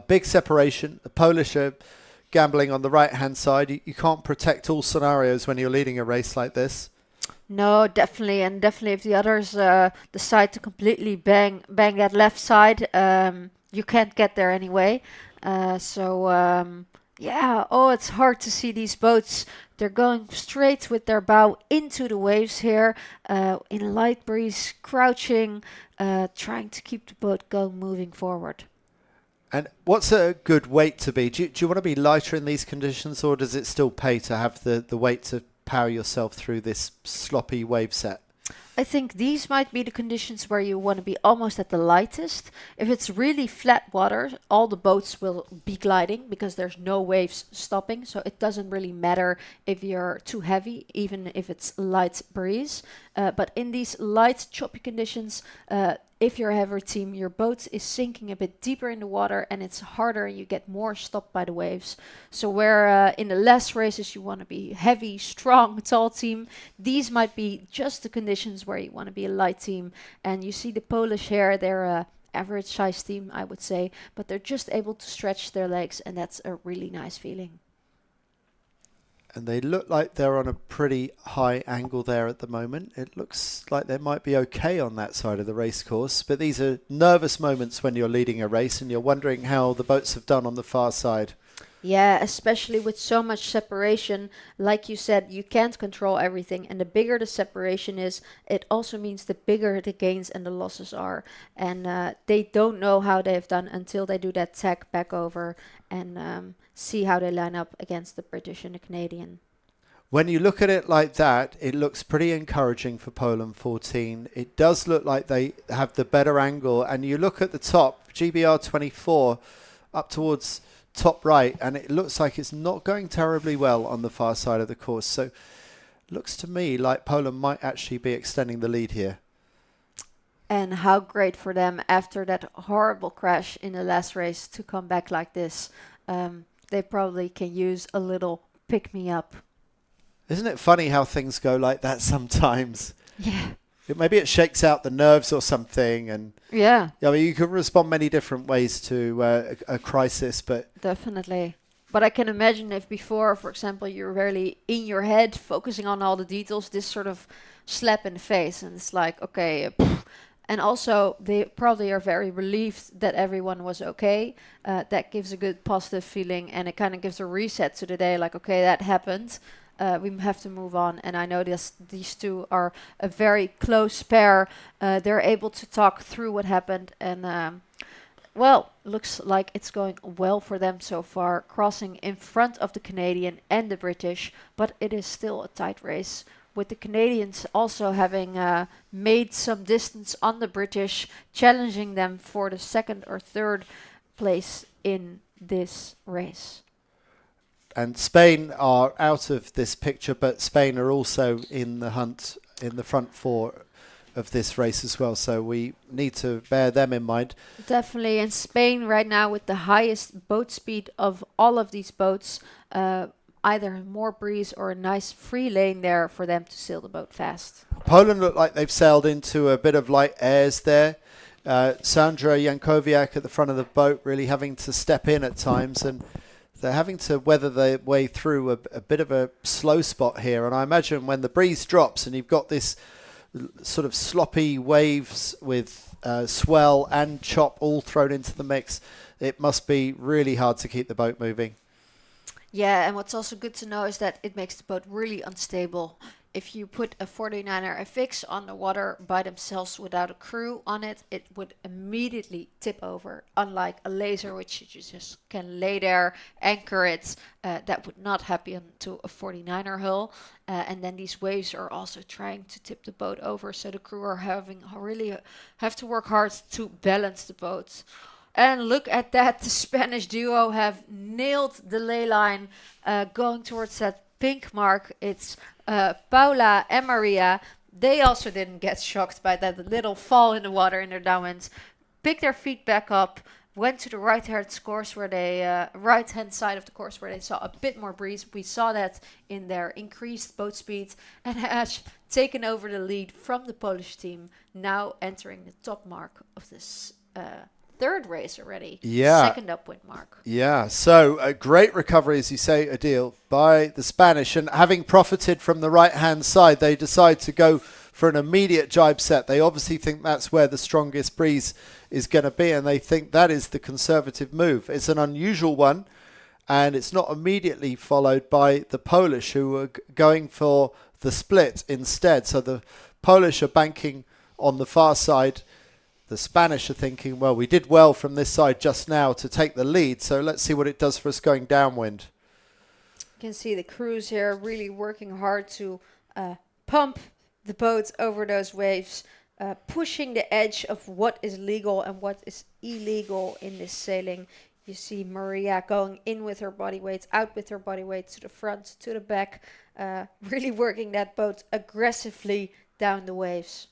big separation. The Polish are gambling on the right-hand side. You can't protect all scenarios when you're leading a race like this. No, definitely. And definitely if the others decide to completely bang that left side, you can't get there anyway. So Yeah, oh, it's hard to see these boats. They're going straight with their bow into the waves here, in light breeze, crouching, trying to keep the boat going, moving forward. And what's a good weight to be? Do you want to be lighter in these conditions, or does it still pay to have the weight to power yourself through this sloppy wave set? I think these might be the conditions where you want to be almost at the lightest. If it's really flat water, all the boats will be gliding because there's no waves stopping. So it doesn't really matter if you're too heavy, even if it's light breeze. But in these light, choppy conditions, if you're a heavier team, your boat is sinking a bit deeper in the water and it's harder and you get more stopped by the waves. So where in the less races you want to be heavy, strong, tall team, these might be just the conditions where you want to be a light team. And you see the Polish here, they're a average size team, I would say, but they're just able to stretch their legs, and that's a really nice feeling. And they look like they're on a pretty high angle there at the moment. It looks like they might be okay on that side of the race course, but these are nervous moments when you're leading a race and you're wondering how the boats have done on the far side. Yeah, especially with so much separation. Like you said, you can't control everything, and the bigger the separation is, it also means the bigger the gains and the losses are. And they don't know how they've done until they do that tack back over and see how they line up against the British and the Canadian. When you look at it like that, it looks pretty encouraging for Poland 14. It does look like they have the better angle, and you look at the top, GBR 24 up towards top right, and it looks like it's not going terribly well on the far side of the course. So looks to me like Poland might actually be extending the lead here. And how great for them after that horrible crash in the last race to come back like this. They probably can use a little pick-me-up. Isn't it funny how things go like that sometimes? Yeah. Maybe it shakes out the nerves or something. And Yeah. I mean, you can respond many different ways to a crisis, but Definitely. But I can imagine if before, for example, you're really in your head focusing on all the details, this sort of slap in the face, and it's like, okay. And also, they probably are very relieved that everyone was okay. That gives a good positive feeling, and it kind of gives a reset to the day, like, okay, that happened. We have to move on. And I know these two are a very close pair. They're able to talk through what happened, and well, looks like it's going well for them so far, crossing in front of the Canadian and the British, but it is still a tight race, with the Canadians also having made some distance on the British, challenging them for the second or third place in this race. and Spain are out of this picture, but Spain are also in the hunt in the front four of this race as well, so we need to bear them in mind. Definitely, and Spain right now with the highest boat speed of all of these boats, either more breeze or a nice free lane there for them to sail the boat fast. Poland look like they've sailed into a bit of light airs there. Sandra Jankowiak at the front of the boat really having to step in at times, and they're having to weather their way through a bit of a slow spot here. And I imagine when the breeze drops and you've got this sort of sloppy waves with swell and chop all thrown into the mix, it must be really hard to keep the boat moving. Yeah, and what's also good to know is that it makes the boat really unstable. If you put a 49erFX on the water by themselves without a crew on it, it would immediately tip over. Unlike a laser, which you just can lay there, anchor it, that would not happen to a 49er hull. And then these waves are also trying to tip the boat over, so the crew are really have to work hard to balance the boat. And look at that, the Spanish duo have nailed the ley line, going towards that pink mark. It's Paula and Maria. They also didn't get shocked by that little fall in the water in their downwind. Picked their feet back up, went to the right-hand course where they right-hand side of the course where they saw a bit more breeze. We saw that in their increased boat speed, and has taken over the lead from the Polish team, now entering the top mark of this third race already. Yeah. Second upwind mark. Yeah, so a great recovery, as you say, Adil, by the Spanish. And having profited from the right-hand side, they decide to go for an immediate jibe set. They obviously think that's where the strongest breeze is going to be, and they think that is the conservative move. It's an unusual one, and it's not immediately followed by the Polish, who are going for the split instead. So the Polish are banking on the far side. The Spanish are thinking, well, we did well from this side just now to take the lead, so let's see what it does for us going downwind. You can see the crews here really working hard to pump the boat over those waves, pushing the edge of what is legal and what is illegal in this sailing. You see Maria going in with her body weight, out with her body weight, to the front, to the back, really working that boat aggressively down the waves.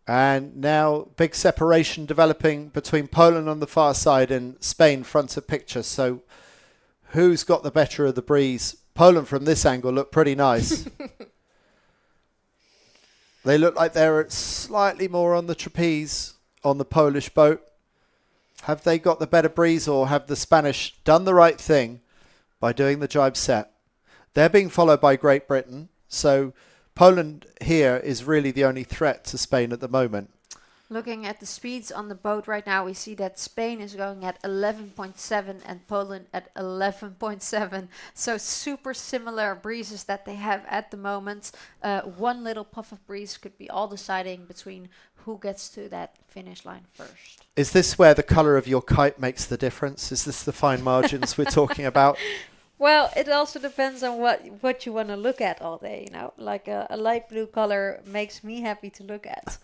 And now big separation developing between Poland on the far side and Spain front of picture. So who's got the better of the breeze? Poland from this angle look pretty nice. They look like they're slightly more on the trapeze on the Polish boat. Have they got the better breeze, or have the Spanish done the right thing by doing the jibe set? They're being followed by Great Britain. So Poland here is really the only threat to Spain at the moment. Looking at the speeds on the boat right now, we see that Spain is going at 11.7 and Poland at 11.7. So super similar breezes that they have at the moment. One little puff of breeze could be all deciding between who gets to that finish line first. Is this where the colour of your kite makes the difference? Is this the fine margins we're talking about? Well, it also depends on what you want to look at all day, you know. Like a light blue color makes me happy to look at.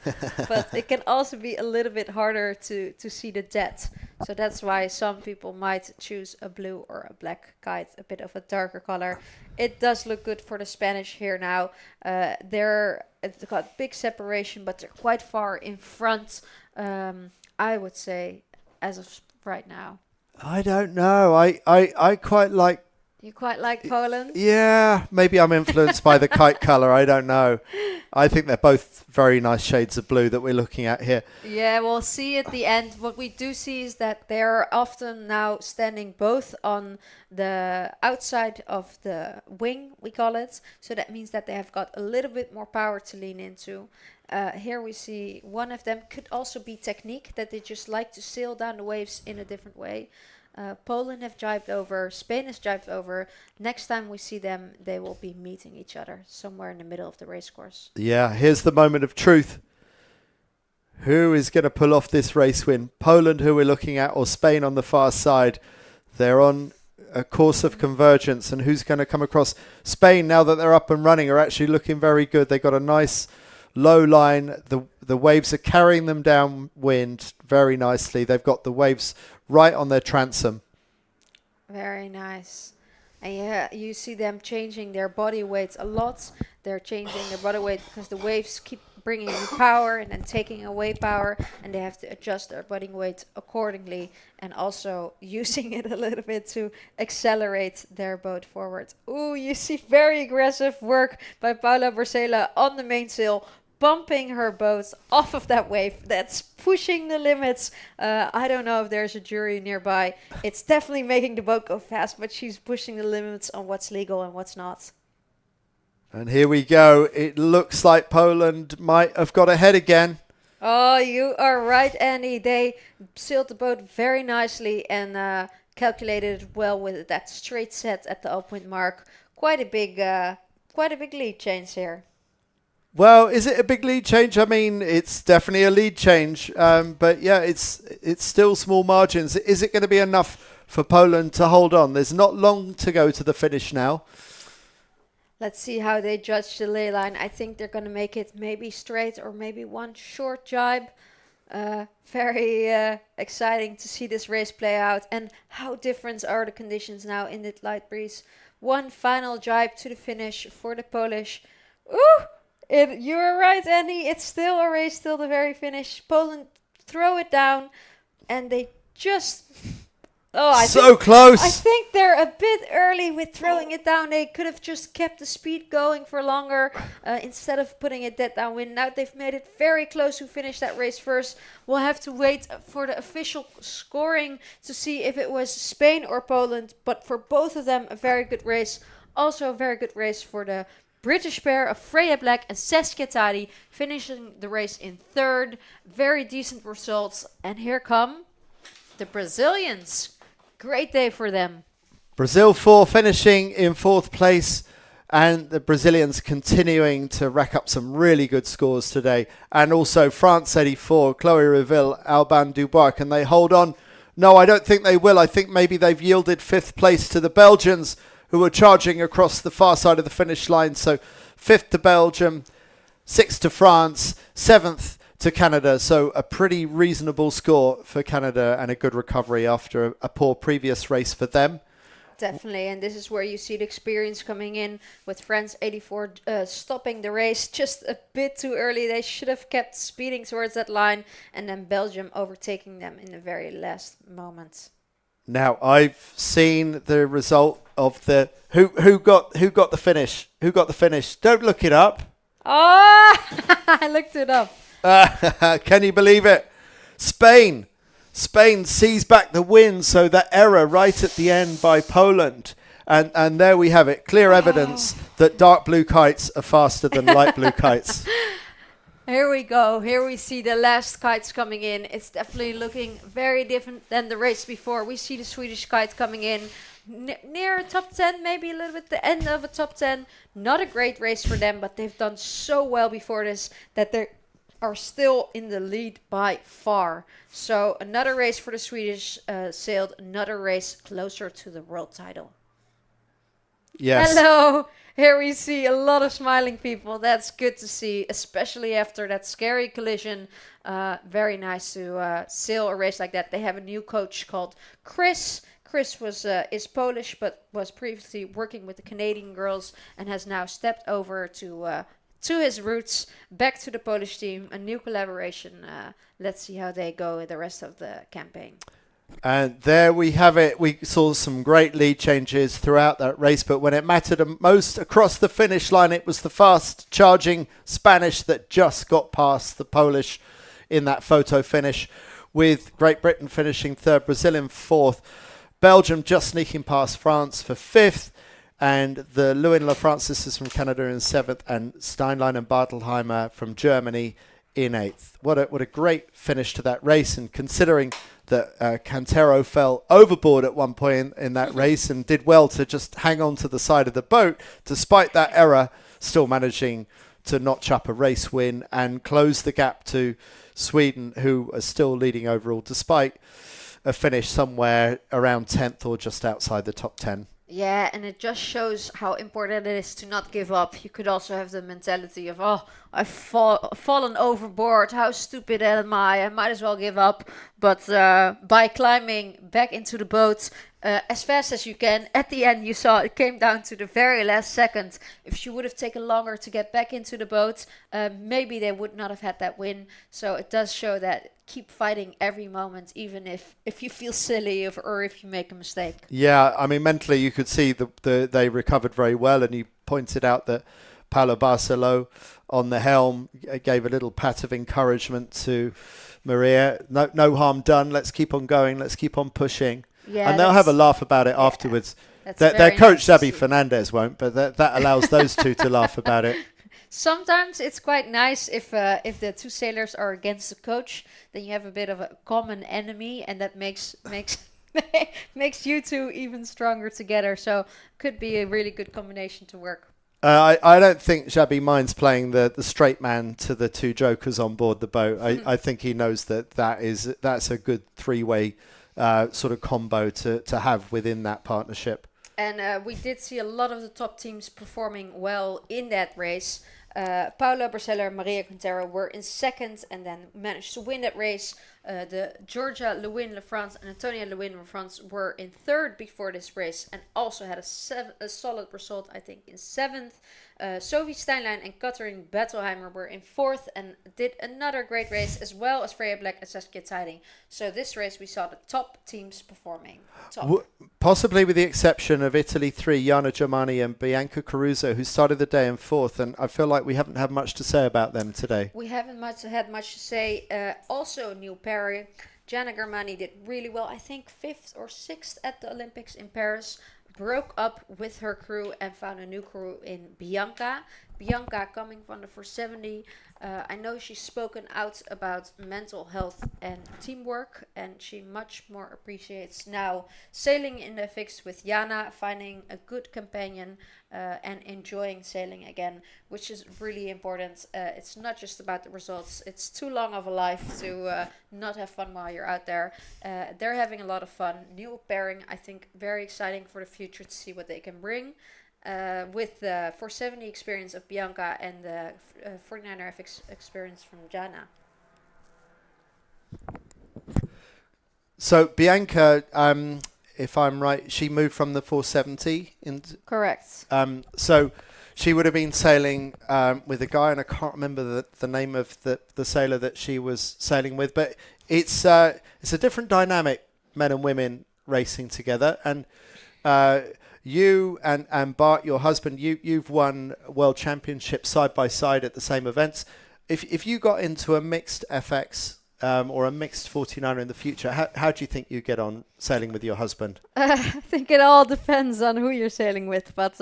But it can also be a little bit harder to see the depth. So that's why some people might choose a blue or a black kite, a bit of a darker color. It does look good for the Spanish here now. It's got big separation, but they're quite far in front, I would say, as of right now. I don't know. I quite like... You quite like Poland? Yeah, maybe I'm influenced by the kite colour. I don't know. I think they're both very nice shades of blue that we're looking at here. Yeah, we'll see at the end. What we do see is that they're often now standing both on the outside of the wing, we call it. So that means that they have got a little bit more power to lean into. Here we see one of them could also be technique, that they just like to sail down the waves in a different way. Poland have jibed over, Spain has jibed over. Next time we see them, they will be meeting each other somewhere in the middle of the race course. Yeah, here's the moment of truth. Who is going to pull off this race win? Poland, who we're looking at, or Spain on the far side? They're on a course of convergence, and who's going to come across? Spain, now that they're up and running, are actually looking very good. They've got a nice low line. The waves are carrying them downwind very nicely. They've got the waves right on their transom. Very nice. And yeah, you see them changing their body weights a lot. They're changing their body weight because the waves keep bringing in power and then taking away power, and they have to adjust their body weight accordingly, and also using it a little bit to accelerate their boat forward. Ooh, you see very aggressive work by Paula Borcela on the mainsail, bumping her boat off of that wave. That's pushing the limits. I don't know if there's a jury nearby. It's definitely making the boat go fast, but she's pushing the limits on what's legal and what's not. And here we go. It looks like Poland might have got ahead again. Oh, you are right, Andy. They sailed the boat very nicely and calculated it well with that straight set at the upwind mark. Quite a big lead change here. Well, is it a big lead change? I mean, it's definitely a lead change. But yeah, it's still small margins. Is it going to be enough for Poland to hold on? There's not long to go to the finish now. Let's see how they judge the ley line. I think they're going to make it maybe straight or maybe one short jibe. Very exciting to see this race play out. And how different are the conditions now in the light breeze. One final jibe to the finish for the Polish. Ooh! You were right, Andy. It's still a race till the very finish. Poland throw it down, and they just... Oh, close. I think they're a bit early with throwing it down. They could have just kept the speed going for longer instead of putting it dead downwind. Now they've made it very close to finish that race first. We'll have to wait for the official scoring to see if it was Spain or Poland. But for both of them, a very good race. Also a very good race for the British pair of Freya Black and Saskia Tadi, finishing the race in third. Very decent results. And here come The Brazilians, great day for them. Brazil 4 finishing in 4th place, and the Brazilians continuing to rack up some really good scores today. And also France 84, Chloe Reville, Alban Dubois. Can they hold on? No, I don't think they will. I think maybe they've yielded 5th place to the Belgians, who are charging across the far side of the finish line. So 5th to Belgium, 6th to France, 7th to Canada. So a pretty reasonable score for Canada and a good recovery after a poor previous race for them. Definitely, and this is where you see the experience coming in with France 84 stopping the race just a bit too early. They should have kept speeding towards that line, and then Belgium overtaking them in the very last moment. Now I've seen the result of the who got the finish. Who got the finish? Don't look it up. Oh, I looked it up. Can you believe it? Spain sees back the win, so that error right at the end by Poland. And there we have it. Clear evidence that dark blue kites are faster than light blue kites. Here we go. Here we see the last kites coming in. It's definitely looking very different than the race before. We see the Swedish kite coming in near a top 10, maybe a little bit the end of a top 10. Not a great race for them, but they've done so well before this that they're are still in the lead by far. So another race for the Swedish sailed, another race closer to the world title. Yes. Hello. Here we see a lot of smiling people. That's good to see, especially after that scary collision. Very nice to sail a race like that. They have a new coach called Chris. Chris is Polish, but was previously working with the Canadian girls and has now stepped over to his roots, back to the Polish team, a new collaboration. Let's see how they go the rest of the campaign. And there we have it. We saw some great lead changes throughout that race, but when it mattered most across the finish line, it was the fast charging Spanish that just got past the Polish in that photo finish, with Great Britain finishing 3rd, Brazil in 4th, Belgium just sneaking past France for 5th, and the Lewin LaFrancis from Canada in 7th, and Steinlein and Bartelheimer from Germany in 8th. What a great finish to that race, and considering that Cantero fell overboard at one point in that race and did well to just hang on to the side of the boat, despite that error, still managing to notch up a race win and close the gap to Sweden, who are still leading overall, despite a finish somewhere around 10th or just outside the top 10. Yeah, and it just shows how important it is to not give up. You could also have the mentality of, oh, I've fallen overboard. How stupid am I? I might as well give up. But by climbing back into the boat as fast as you can, at the end you saw it came down to the very last second. If she would have taken longer to get back into the boat, maybe they would not have had that win. So it does show that keep fighting every moment, even if you feel silly or if you make a mistake. Yeah, I mean, mentally you could see they recovered very well, and you pointed out that Paolo Barcelo on the helm gave a little pat of encouragement to Maria. No harm done. Let's keep on going. Let's keep on pushing. Yeah, and they'll have a laugh about it afterwards. Their coach, Xabi Fernandez, won't, but that allows those two to laugh about it. Sometimes it's quite nice if the two sailors are against the coach, then you have a bit of a common enemy, and that makes makes you two even stronger together. So could be a really good combination to work. I don't think Xabi minds playing the straight man to the two jokers on board the boat. I think he knows that's a good three-way sort of combo to have within that partnership. And we did see a lot of the top teams performing well in that race. Paolo Barcelo and Maria Quintero were in second and then managed to win that race. The Georgia Lewin LaFrance and Antonia Lewin LaFrance were in third before this race and also had a solid result, I think, in seventh. Sophie Steinlein and Catherine Bettelheimer were in fourth and did another great race, as well as Freya Black and Saskia Tiding. So this race we saw the top teams performing. Possibly with the exception of Italy 3, Jana Germani and Bianca Caruso, who started the day in fourth, and I feel like we haven't had much to say about them today. We haven't had much to say. Also, new pairing. Jana Germani did really well, I think 5th or 6th at the Olympics in Paris. Broke up with her crew and found a new crew in Bianca. Bianca coming from the 470. I know she's spoken out about mental health and teamwork, and she much more appreciates now sailing in the FX with Jana, finding a good companion and enjoying sailing again, which is really important. It's not just about the results. It's too long of a life to not have fun while you're out there. They're having a lot of fun. New pairing, I think, very exciting for the future to see what they can bring. With the 470 experience of Bianca and the 49erFX experience from Jana. So Bianca, if I'm right, she moved from the 470 into. Correct. So she would have been sailing with a guy, and I can't remember the name of the sailor that she was sailing with, but it's a different dynamic, men and women racing together. And you and Bart, your husband, you've won world championships side by side at the same events. If you got into a mixed FX or a mixed 49er in the future, how do you think you get on sailing with your husband? I think it all depends on who you're sailing with, but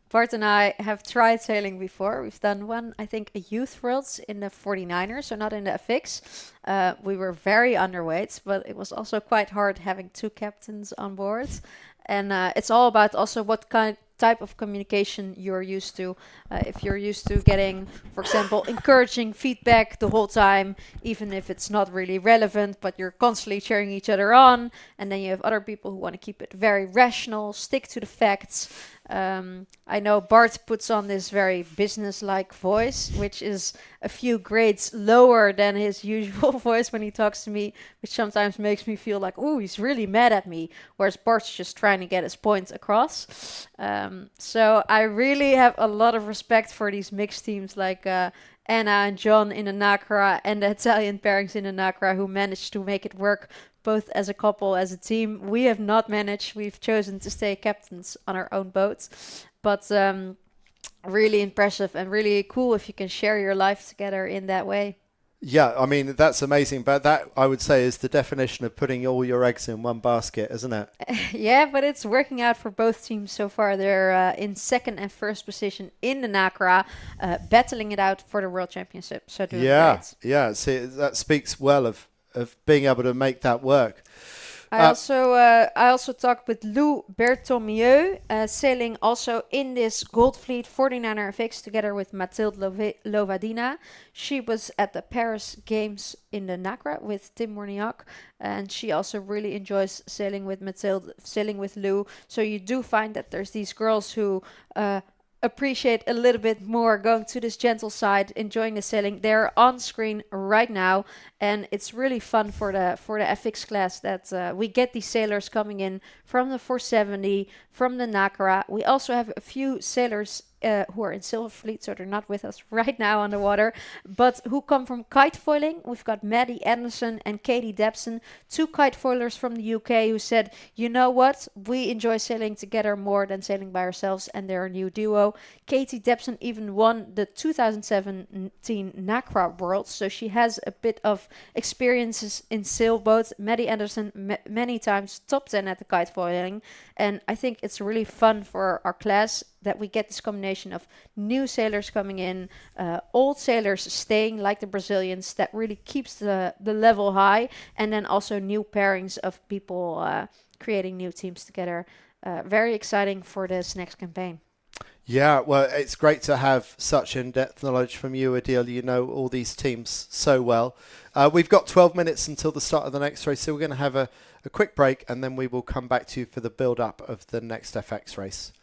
Bart and I have tried sailing before. We've done one, I think, a youth worlds in the 49er, so not in the FX. We were very underweight, but it was also quite hard having two captains on board. And it's all about also what type of communication you're used to. If you're used to getting, for example, encouraging feedback the whole time, even if it's not really relevant, but you're constantly cheering each other on. And then you have other people who want to keep it very rational, stick to the facts. I know Bart puts on this very business-like voice, which is a few grades lower than his usual voice when he talks to me, which sometimes makes me feel like, oh, he's really mad at me, whereas Bart's just trying to get his point across. So I really have a lot of respect for these mixed teams like Anna and John in the Nacra and the Italian pairings in the Nacra who managed to make it work both as a couple, as a team. We have not managed. We've chosen to stay captains on our own boats. But really impressive and really cool if you can share your life together in that way. Yeah, I mean, that's amazing. But that, I would say, is the definition of putting all your eggs in one basket, isn't it? Yeah, but it's working out for both teams so far. They're in second and first position in the Nacra, battling it out for the World Championship. So doing great. Yeah. See, that speaks well of being able to make that work. I also talked with Lou Bertomieu, sailing also in this Gold Fleet 49erFX together with Mathilde Lovadina. She was at the Paris Games in the Nacra with Tim Morniak, and she also really enjoys sailing with Mathilde, sailing with Lou. So you do find that there's these girls who appreciate a little bit more going to this gentle side, enjoying the sailing. They're on screen right now, and it's really fun for the FX class that we get these sailors coming in from the 470, from the Nacra. We also have a few sailors who are in Silver Fleet, so they're not with us right now on the water, but who come from kite foiling. We've got Maddie Anderson and Katie Debson, two kite foilers from the UK who said, you know what, we enjoy sailing together more than sailing by ourselves, and they're a new duo. Katie Debson even won the 2017 Nacra Worlds, so she has a bit of experiences in sailboats. Maddie Anderson many times top 10 at the kite foiling, and I think it's really fun for our class that we get this combination of new sailors coming in, old sailors staying like the Brazilians. That really keeps the level high, and then also new pairings of people creating new teams together. Very exciting for this next campaign. Yeah, well, it's great to have such in-depth knowledge from you, Adil. You know all these teams so well. We've got 12 minutes until the start of the next race, so we're going to have a quick break, and then we will come back to you for the build-up of the next FX race.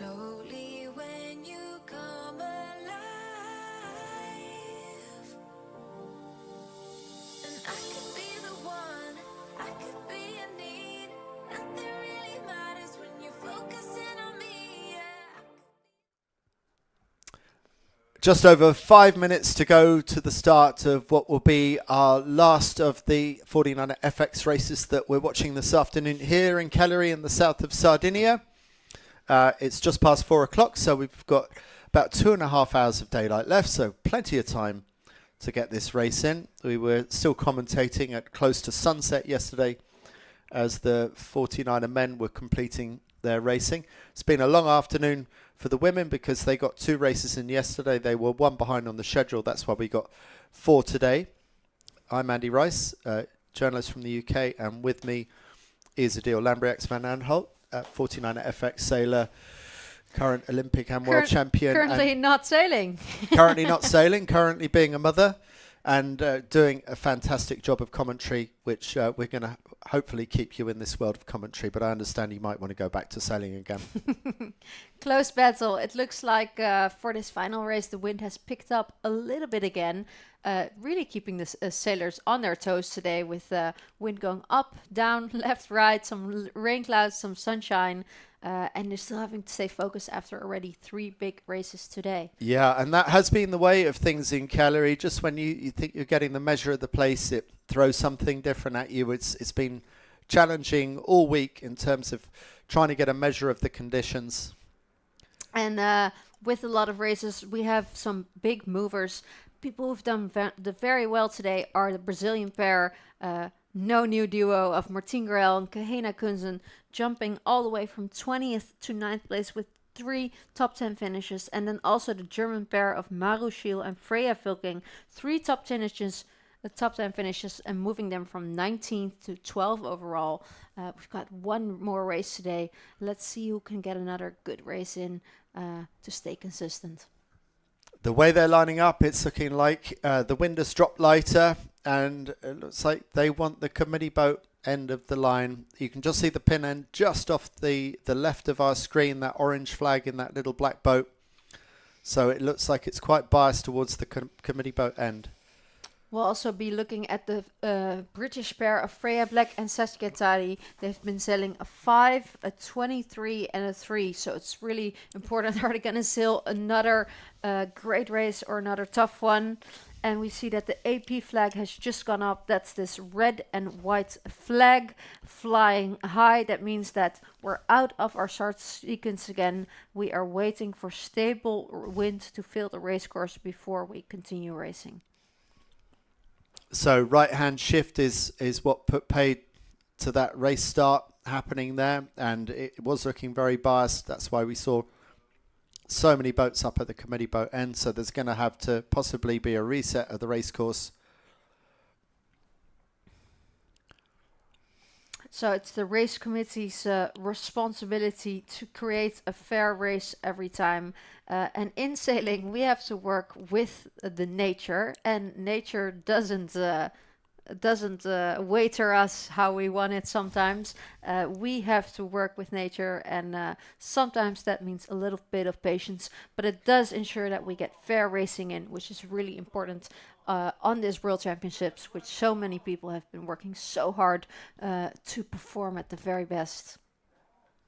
slowly when you come alive. And I could be the one, I could be in need. Nothing really matters when you're focusing on me. Yeah. Just over 5 minutes to go to the start of what will be our last of the 49erFX races that we're watching this afternoon here in Cagliari in the south of Sardinia. It's just past 4 o'clock, so we've got about 2.5 hours of daylight left, so plenty of time to get this race in. We were still commentating at close to sunset yesterday as the 49er men were completing their racing. It's been a long afternoon for the women because they got 2 races in yesterday. They were 1 behind on the schedule. That's why we got 4 today. I'm Andy Rice, journalist from the UK, and with me is Adil Lambriax van Aanholt, 49erFX sailor, current Olympic and world champion. Currently not sailing. Currently not sailing, currently being a mother, and doing a fantastic job of commentary, which we're going to hopefully keep you in this world of commentary, but I understand you might want to go back to sailing again. Close battle. It looks like for this final race, the wind has picked up a little bit again, really keeping the sailors on their toes today with wind going up, down, left, right, some rain clouds, some sunshine, and they're still having to stay focused after already 3 big races today. Yeah, and that has been the way of things in Cagliari. Just when you think you're getting the measure of the place, it throws something different at you. It's been challenging all week in terms of trying to get a measure of the conditions. And with a lot of races, we have some big movers. People who've done very well today are the Brazilian pair, no new duo of Martin Grell and Kahena Kunzen, jumping all the way from 20th to 9th place with 3 top 10 finishes. And then also the German pair of Maru Schiel and Freya Vilking, 3 top 10 finishes, and moving them from 19th to 12th overall. We've got 1 more race today. Let's see who can get another good race in to stay consistent. The way they're lining up, it's looking like the wind has dropped lighter, and it looks like they want the committee boat end of the line. You can just see the pin end just off the left of our screen, that orange flag in that little black boat. So it looks like it's quite biased towards the committee boat end. We'll also be looking at the British pair of Freya Black and Saskia Tadi. They've been sailing a 5, a 23 and a 3. So it's really important. Are they going to sail another great race or another tough one? And we see that the AP flag has just gone up. That's this red and white flag flying high. That means that we're out of our start sequence again. We are waiting for stable wind to fill the race course before we continue racing. So right-hand shift is what put paid to that race start happening there, and it was looking very biased. That's why we saw so many boats up at the committee boat end. So there's going to have to possibly be a reset of the race course. So it's the race committee's responsibility to create a fair race every time. And in sailing, we have to work with the nature, and nature doesn't waiter us how we want it sometimes. We have to work with nature, and sometimes that means a little bit of patience, but it does ensure that we get fair racing in, which is really important on this World Championships, which so many people have been working so hard to perform at the very best.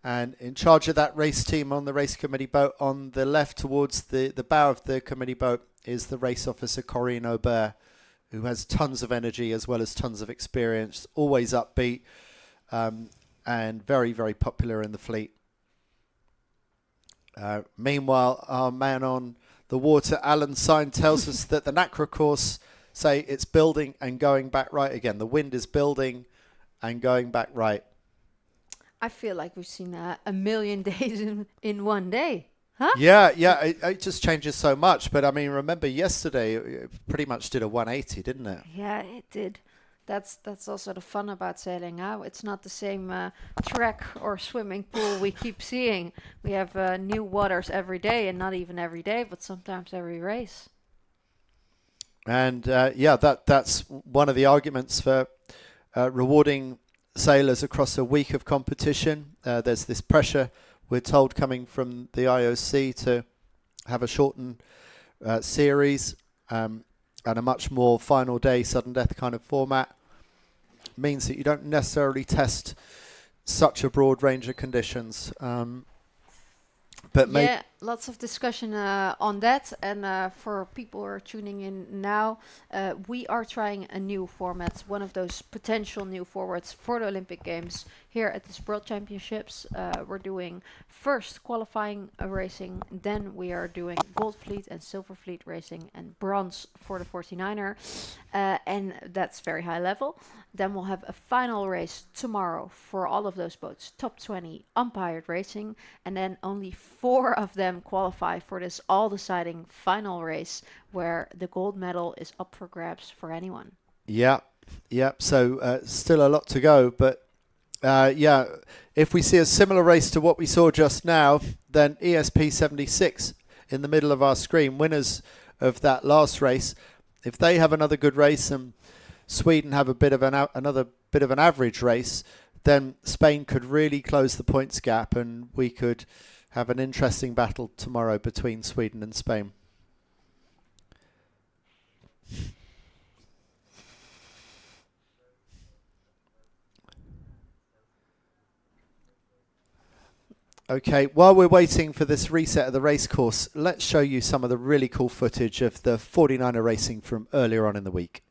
And in charge of that race team on the race committee boat on the left towards the bow of the committee boat is the race officer Corinne Aubert, who has tons of energy as well as tons of experience, always upbeat, and very, very popular in the fleet. Meanwhile, our man on the water, Alan Sign, tells us that the Nacra course, say, it's building and going back right again. The wind is building and going back right. I feel like we've seen a million days in one day. Huh? Yeah, it just changes so much. But I mean, remember yesterday, it pretty much did a 180, didn't it? Yeah, it did. That's also the fun about sailing. It's not the same track or swimming pool we keep seeing. We have new waters every day, and not even every day, but sometimes every race. And that's one of the arguments for rewarding sailors across a week of competition. There's this pressure we're told, coming from the IOC to have a shortened series and a much more final day sudden death kind of format means that you don't necessarily test such a broad range of conditions. But yeah, lots of discussion on that. And for people who are tuning in now, we are trying a new format, one of those potential new forwards for the Olympic Games here at this World Championships. We're doing first qualifying racing, then we are doing gold fleet and silver fleet racing and bronze for the 49er. And that's very high level. Then we'll have a final race tomorrow for all of those boats, top 20 umpired racing, and then only 4 of them qualify for this all-deciding final race where the gold medal is up for grabs for anyone. Yep. So still a lot to go, but yeah, if we see a similar race to what we saw just now, then ESP 76 in the middle of our screen, winners of that last race, if they have another good race and Sweden have a bit of another bit of an average race, then Spain could really close the points gap and we could have an interesting battle tomorrow between Sweden and Spain. Okay, while we're waiting for this reset of the race course, let's show you some of the really cool footage of the 49er racing from earlier on in the week.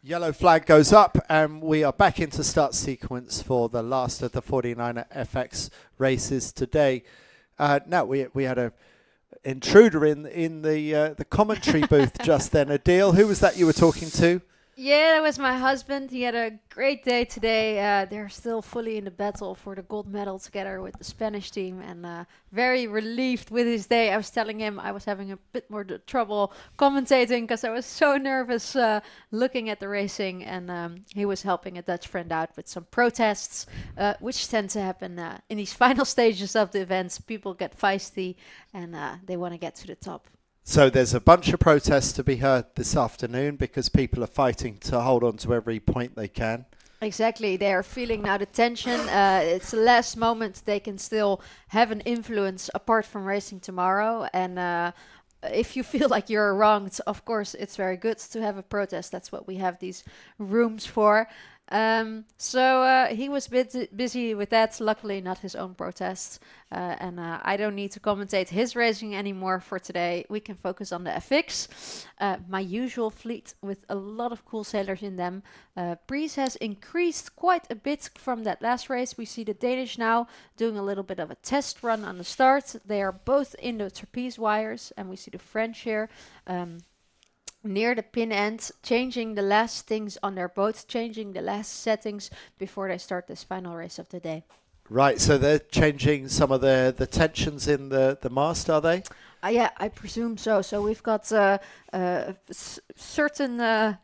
Yellow flag goes up, and we are back into start sequence for the last of the 49erFX races today. Now we had a intruder in the commentary booth just then. Adil, who was that you were talking to? Yeah, that was my husband. He had a great day today. They're still fully in the battle for the gold medal together with the Spanish team, and very relieved with his day. I was telling him I was having a bit more trouble commentating because I was so nervous looking at the racing, and he was helping a Dutch friend out with some protests, which tend to happen in these final stages of the events. People get feisty, and they want to get to the top. So there's a bunch of protests to be heard this afternoon because people are fighting to hold on to every point they can. Exactly. They are feeling now the tension. It's the last moment they can still have an influence apart from racing tomorrow. And if you feel like you're wronged, of course, it's very good to have a protest. That's what we have these rooms for. So he was busy with that, luckily not his own protests, and I don't need to commentate his racing anymore for today. We can focus on the FX, my usual fleet with a lot of cool sailors in them. Breeze has increased quite a bit from that last race. We see the Danish now doing a little bit of a test run on the start. They are both in the trapeze wires, and we see the French here near the pin end, changing the last things on their boat, changing the last settings before they start this final race of the day. Right, so they're changing some of the tensions in the mast, are they? Yeah, I presume so. So we've got certain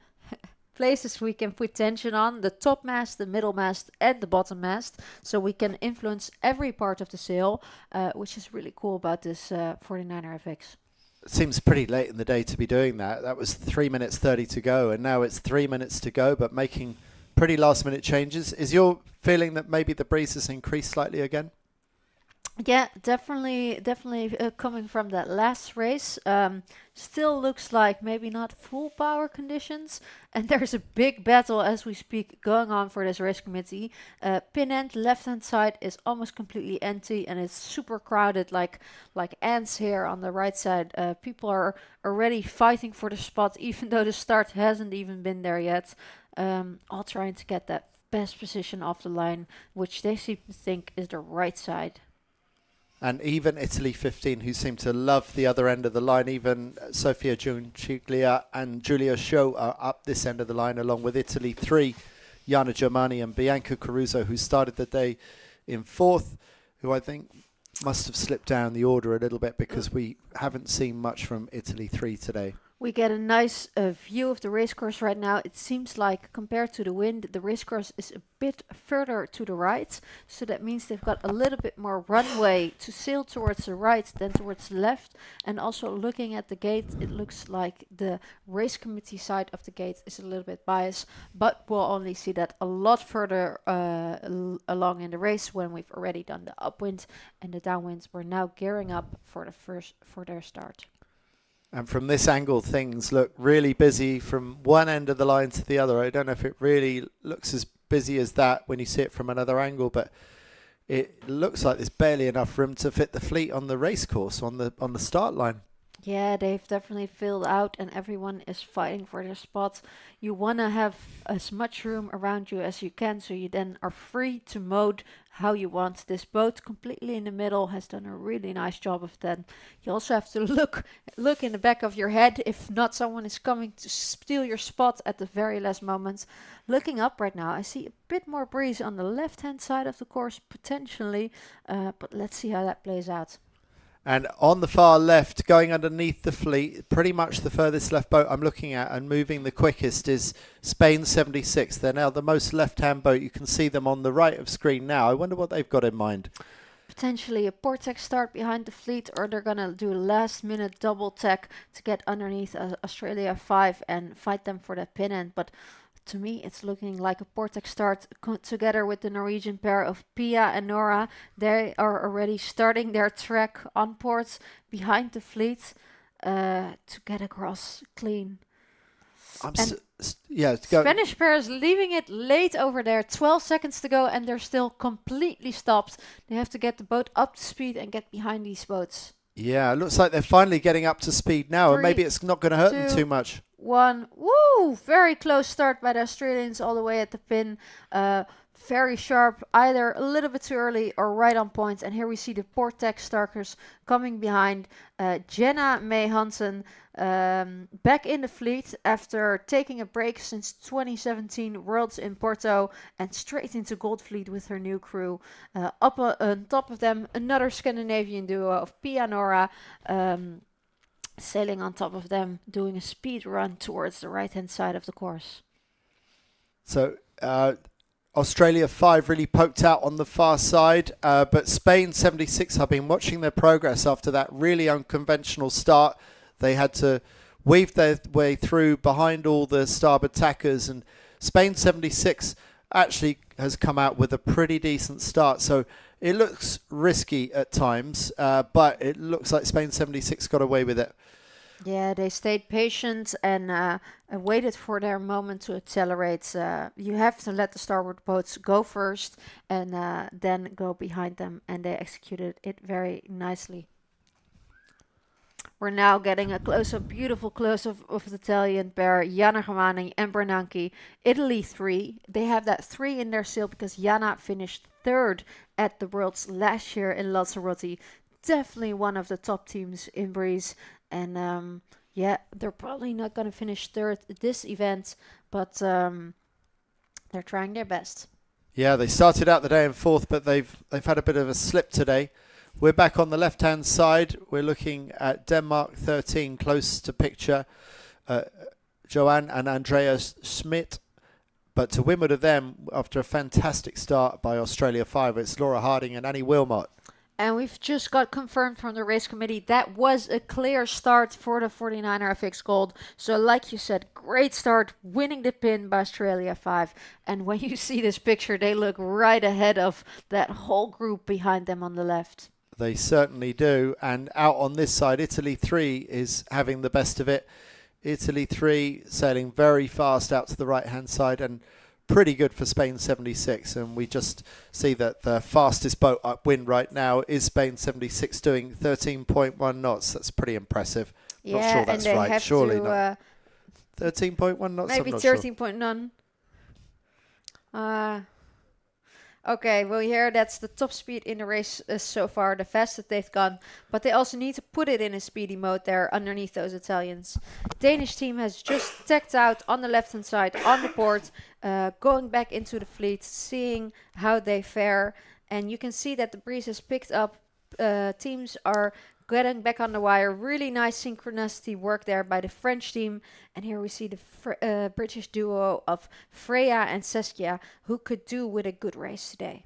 places we can put tension on, the top mast, the middle mast, and the bottom mast, so we can influence every part of the sail, which is really cool about this 49erFX. Seems pretty late in the day to be doing that. That was 3 minutes 30 to go, and now it's 3 minutes to go, but making pretty last minute changes. Is your feeling that maybe the breeze has increased slightly again? Yeah, definitely coming from that last race. Still looks like maybe not full power conditions, and there's a big battle as we speak going on for this race committee. Pin end left hand side is almost completely empty, and it's super crowded like ants here on the right side. People are already fighting for the spot, even though the start hasn't even been there yet. All trying to get that best position off the line, which they seem to think is the right side. And even Italy 15, who seem to love the other end of the line, even Sofia Giunciglia and Giulia Scio are up this end of the line, along with Italy 3, Jana Germani and Bianca Caruso, who started the day in 4th, who I think must have slipped down the order a little bit because we haven't seen much from Italy 3 today. We get a nice view of the racecourse right now. It seems like, compared to the wind, the racecourse is a bit further to the right. So that means they've got a little bit more runway to sail towards the right than towards the left. And also looking at the gate, it looks like the race committee side of the gate is a little bit biased. But we'll only see that a lot further along in the race when we've already done the upwind and the downwind. We're now gearing up for their start. And from this angle, things look really busy from one end of the line to the other. I don't know if it really looks as busy as that when you see it from another angle, but it looks like there's barely enough room to fit the fleet on the race course, on the start line. Yeah, they've definitely filled out, and everyone is fighting for their spot. You want to have as much room around you as you can, so you then are free to mode how you want. This boat completely in the middle has done a really nice job of that. You also have to look in the back of your head if not someone is coming to steal your spot at the very last moment. Looking up right now, I see a bit more breeze on the left-hand side of the course, potentially, but let's see how that plays out. And on the far left, going underneath the fleet, pretty much the furthest left boat I'm looking at and moving the quickest is Spain 76. They're now the most left-hand boat. You can see them on the right of screen now. I wonder what they've got in mind. Potentially a port tack start behind the fleet, or they're going to do a last-minute double tack to get underneath Australia 5 and fight them for that pin end. But to me, it's looking like a port tack start together with the Norwegian pair of Pia and Nora. They are already starting their track on ports behind the fleet to get across clean. Spanish pair is leaving it late over there. 12 seconds to go, and they're still completely stopped. They have to get the boat up to speed and get behind these boats. Yeah, it looks like they're finally getting up to speed now, and maybe it's not going to hurt them 2, too much. 1. Woo! Very close start by the Australians all the way at the pin. Very sharp, either a little bit too early or right on point. And here we see the Portex starters coming behind. Jenna May Hansen back in the fleet after taking a break since 2017 Worlds in Porto and straight into Gold Fleet with her new crew. Up on top of them, another Scandinavian duo of Pia Nora. Sailing on top of them, doing a speed run towards the right-hand side of the course. So Australia 5 really poked out on the far side, but Spain 76 have been watching their progress after that really unconventional start. They had to weave their way through behind all the starboard tackers, and Spain 76 actually has come out with a pretty decent start. So it looks risky at times, but it looks like Spain 76 got away with it. Yeah, they stayed patient and waited for their moment to accelerate. You have to let the starboard boats go first and then go behind them, and they executed it very nicely. We're now getting a close-up, beautiful close-up of the Italian pair, Jana Germani and Bernanke. Italy 3. They have that 3 in their sail because Jana finished 3rd at the Worlds last year in Lanzarote. Definitely one of the top teams in Breeze. And yeah, they're probably not going to finish 3rd at this event, but they're trying their best. Yeah, they started out the day in 4th, but they've had a bit of a slip today. We're back on the left-hand side. We're looking at Denmark 13, close to picture. Joanne and Andrea Schmidt. But to windward of them, after a fantastic start by Australia 5, it's Laura Harding and Annie Wilmot. And we've just got confirmed from the race committee that was a clear start for the 49erFX Gold. So like you said, great start, winning the pin by Australia 5. And when you see this picture, they look right ahead of that whole group behind them on the left. They certainly do. And out on this side, Italy 3 is having the best of it. Italy 3 sailing very fast out to the right-hand side and pretty good for Spain 76. And we just see that the fastest boat upwind right now is Spain 76 doing 13.1 knots. That's pretty impressive. Yeah, not sure that's and they right. have Surely to, not. 13.1 knots? Maybe I'm not sure. 13.9. Okay, well here that's the top speed in the race so far, the fastest they've gone. But they also need to put it in a speedy mode there underneath those Italians. Danish team has just tacked out on the left hand side on the port, going back into the fleet, seeing how they fare. And you can see that the breeze has picked up. Teams are getting back on the wire. Really nice synchronicity work there by the French team. And here we see the British duo of Freya and Saskia, who could do with a good race today.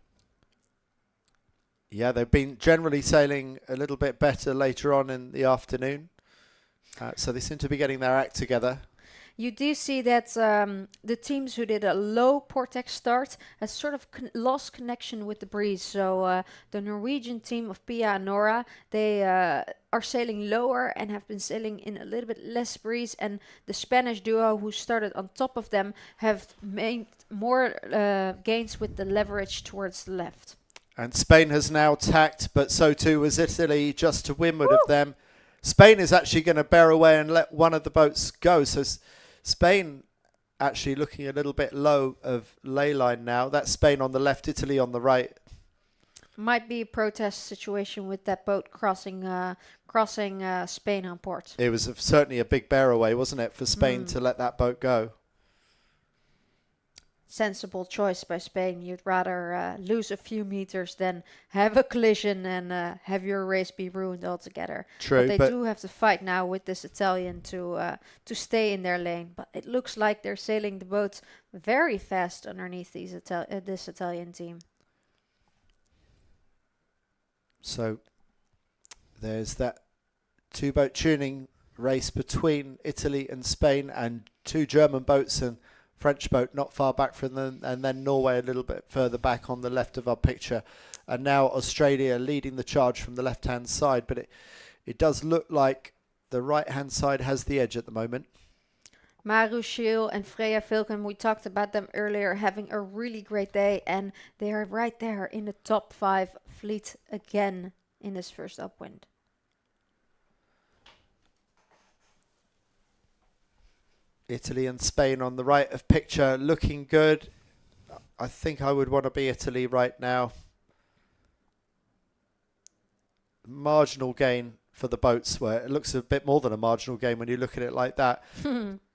Yeah, they've been generally sailing a little bit better later on in the afternoon. So they seem to be getting their act together. You do see that the teams who did a low Portex start has sort of lost connection with the breeze. So the Norwegian team of Pia and Nora, they are sailing lower and have been sailing in a little bit less breeze. And the Spanish duo who started on top of them have made more gains with the leverage towards the left. And Spain has now tacked, but so too was Italy just to windward of them. Spain is actually going to bear away and let one of the boats go. So Spain actually looking a little bit low of ley line now. That's Spain on the left, Italy on the right. Might be a protest situation with that boat crossing Spain on port. It was certainly a big bear away, wasn't it, for Spain to let that boat go? Sensible choice by Spain. You'd rather lose a few meters than have a collision and have your race be ruined altogether. True, but they do have to fight now with this Italian to stay in their lane. But it looks like they're sailing the boat very fast underneath this Italian team. So there's that two-boat tuning race between Italy and Spain, and two German boats and French boat not far back from them, and then Norway a little bit further back on the left of our picture. And now Australia leading the charge from the left-hand side, but it does look like the right-hand side has the edge at the moment. Maru Schiel and Freya Vilken, we talked about them earlier, having a really great day, and they are right there in the top 5 fleet again in this first upwind. Italy and Spain on the right of picture looking good. I think I would want to be Italy right now. Marginal gain for the boats, where it looks a bit more than a marginal gain when you look at it like that.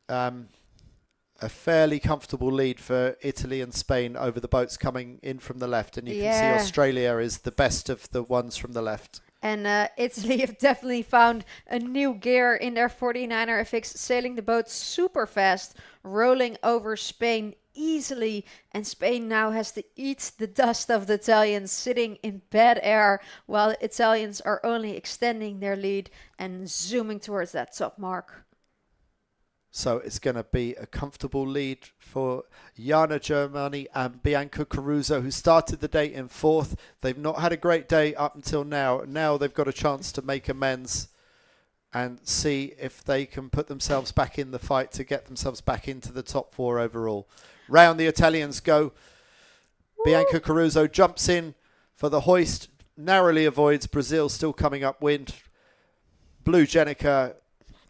A fairly comfortable lead for Italy and Spain over the boats coming in from the left, and you can see Australia is the best of the ones from the left. And Italy have definitely found a new gear in their 49erFX, sailing the boat super fast, rolling over Spain easily, and Spain now has to eat the dust of the Italians, sitting in bad air, while the Italians are only extending their lead and zooming towards that top mark. So it's going to be a comfortable lead for Jana Germani and Bianca Caruso, who started the day in 4th. They've not had a great day up until now. Now they've got a chance to make amends and see if they can put themselves back in the fight to get themselves back into the top 4 overall. Round the Italians go. Woo! Bianca Caruso jumps in for the hoist, narrowly avoids Brazil still coming upwind. Blue Jenica,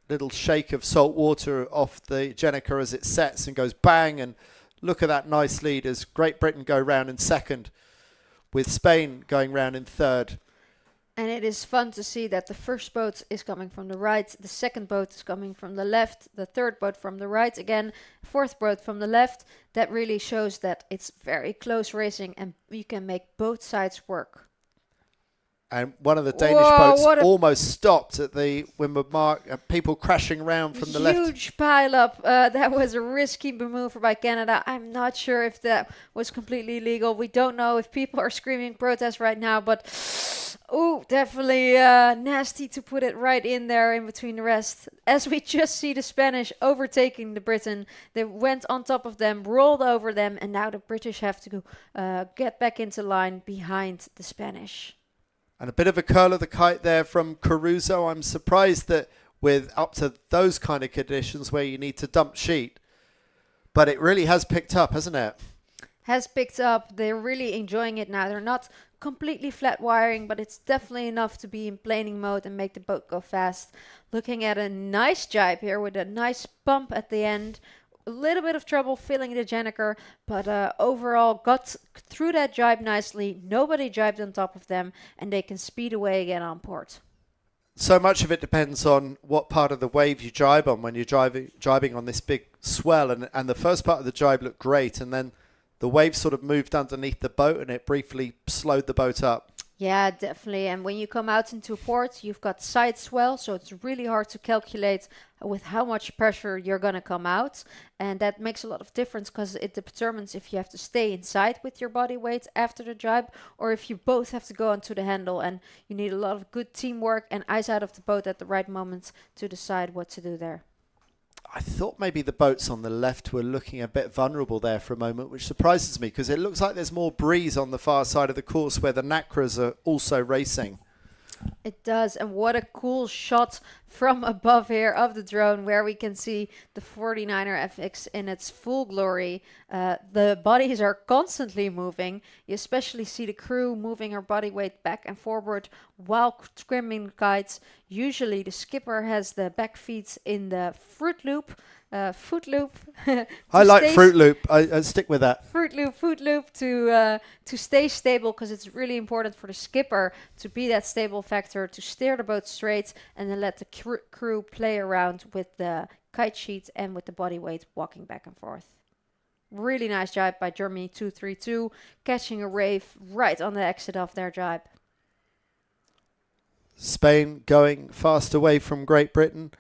little shake of salt water off the Jenica as it sets and goes bang, and look at that nice lead as Great Britain go round in 2nd, with Spain going round in 3rd. And it is fun to see that the first boat is coming from the right, the second boat is coming from the left, the third boat from the right again, fourth boat from the left. That really shows that it's very close racing and you can make both sides work. And one of the Danish boats almost stopped at the windward mark. People crashing around from the left. Huge pile up. That was a risky maneuver by Canada. I'm not sure if that was completely legal. We don't know if people are screaming protest right now. But, definitely nasty to put it right in there in between the rest. As we just see the Spanish overtaking the Britain. They went on top of them, rolled over them. And now the British have to get back into line behind the Spanish. And a bit of a curl of the kite there from Caruso. I'm surprised that with up to those kind of conditions where you need to dump sheet. But it really has picked up, hasn't it? Has picked up. They're really enjoying it now. They're not completely flat wiring, but it's definitely enough to be in planing mode and make the boat go fast. Looking at a nice jibe here with a nice bump at the end. A little bit of trouble filling the Jenica, but overall got through that jibe nicely. Nobody jibed on top of them, and they can speed away again on port. So much of it depends on what part of the wave you jibe on when you're jibing on this big swell. And the first part of the jibe looked great, and then the wave sort of moved underneath the boat, and it briefly slowed the boat up. Yeah, definitely. And when you come out into port, you've got side swell, so it's really hard to calculate with how much pressure you're going to come out. And that makes a lot of difference because it determines if you have to stay inside with your body weight after the jibe or if you both have to go onto the handle. And you need a lot of good teamwork and eyes out of the boat at the right moments to decide what to do there. I thought maybe the boats on the left were looking a bit vulnerable there for a moment, which surprises me because it looks like there's more breeze on the far side of the course where the Nacras are also racing. It does, and what a cool shot from above here of the drone where we can see the 49erFX in its full glory. The bodies are constantly moving. You especially see the crew moving her body weight back and forward while trimming kites. Usually the skipper has the back feet in the Fruit Loop. Foot loop. I like Fruit Loop. I stick with that. Fruit Loop to stay stable because it's really important for the skipper to be that stable factor to steer the boat straight and then let the crew play around with the kite sheet and with the body weight walking back and forth. Really nice jibe by Germany 232, catching a wave right on the exit of their jibe. Spain going fast away from Great Britain.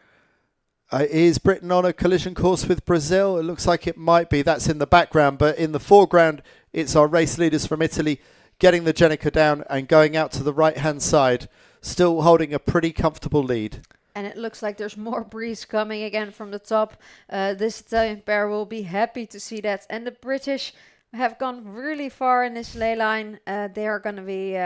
Is Britain on a collision course with Brazil? It looks like it might be. That's in the background. But in the foreground, it's our race leaders from Italy getting the Jenica down and going out to the right-hand side, still holding a pretty comfortable lead. And it looks like there's more breeze coming again from the top. This Italian pair will be happy to see that. And the British have gone really far in this ley line. They are going to be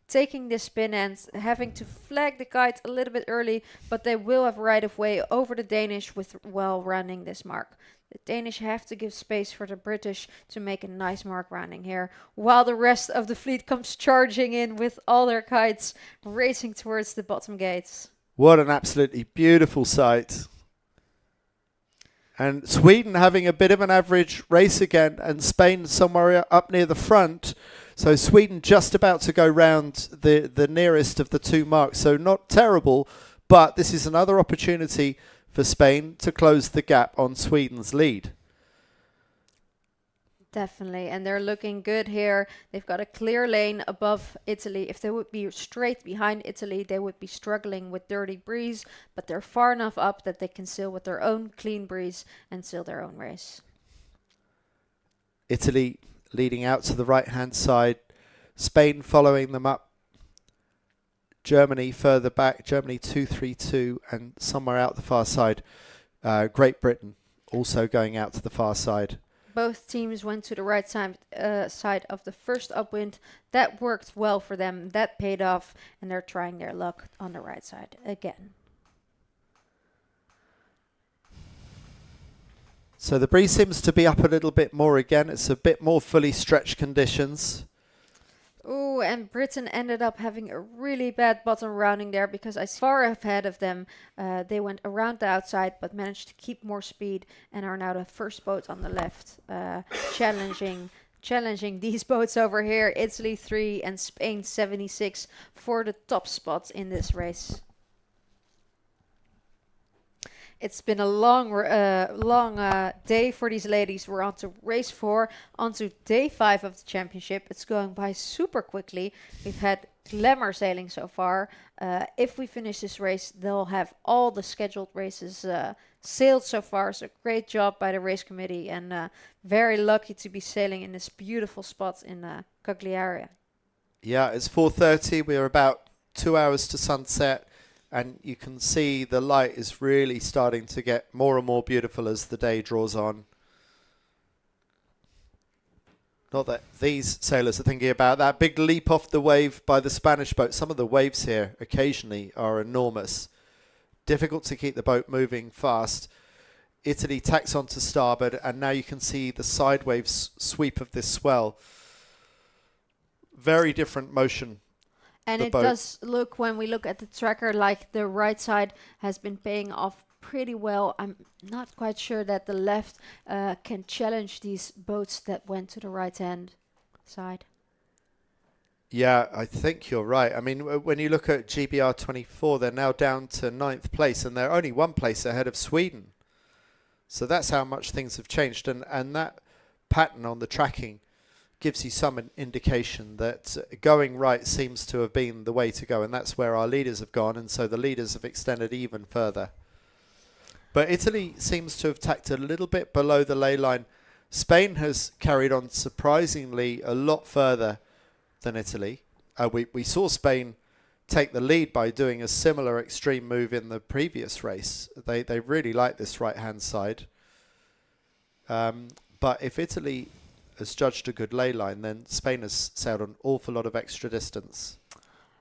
taking this spin and having to flag the kite a little bit early, but they will have right of way over the Danish while running this mark. The Danish have to give space for the British to make a nice mark running here, while the rest of the fleet comes charging in with all their kites racing towards the bottom gates. What an absolutely beautiful sight. And Sweden having a bit of an average race again, and Spain somewhere up near the front. So Sweden just about to go round the nearest of the two marks. So not terrible, but this is another opportunity for Spain to close the gap on Sweden's lead. Definitely, and they're looking good here. They've got a clear lane above Italy. If they would be straight behind Italy, they would be struggling with dirty breeze, but they're far enough up that they can sail with their own clean breeze and sail their own race. Italy leading out to the right-hand side. Spain following them up. Germany further back. Germany 2-3-2, and somewhere out the far side, Great Britain also going out to the far side. Both teams went to the right side of the first upwind. That worked well for them. That paid off, and they're trying their luck on the right side again. So the breeze seems to be up a little bit more again. It's a bit more fully stretched conditions. Oh, and Britain ended up having a really bad bottom rounding there because I far ahead of them. They went around the outside but managed to keep more speed and are now the first boat on the left, challenging these boats over here. Italy 3 and Spain 76 for the top spots in this race. It's been a long day for these ladies. We're on to race 4, on to day 5 of the championship. It's going by super quickly. We've had glamour sailing so far. If we finish this race, they'll have all the scheduled races sailed so far. So great job by the race committee, and very lucky to be sailing in this beautiful spot in Cagliari. Yeah, it's 4:30. We're about 2 hours to sunset. And you can see the light is really starting to get more and more beautiful as the day draws on. Not that these sailors are thinking about that big leap off the wave by the Spanish boat. Some of the waves here occasionally are enormous. Difficult to keep the boat moving fast. Italy tacks onto starboard, and now you can see the sideways sweep of this swell. Very different motion. And it does look, when we look at the tracker, like the right side has been paying off pretty well. I'm not quite sure that the left can challenge these boats that went to the right-hand side. Yeah, I think you're right. I mean, when you look at GBR 24, they're now down to 9th place, and they're only 1 place ahead of Sweden. So that's how much things have changed. And that pattern on the tracking gives you some indication that going right seems to have been the way to go, and that's where our leaders have gone, and so the leaders have extended even further. But Italy seems to have tacked a little bit below the ley line. Spain has carried on surprisingly a lot further than Italy. We saw Spain take the lead by doing a similar extreme move in the previous race. They really like this right-hand side. But if Italy has judged a good ley line, then Spain has sailed an awful lot of extra distance.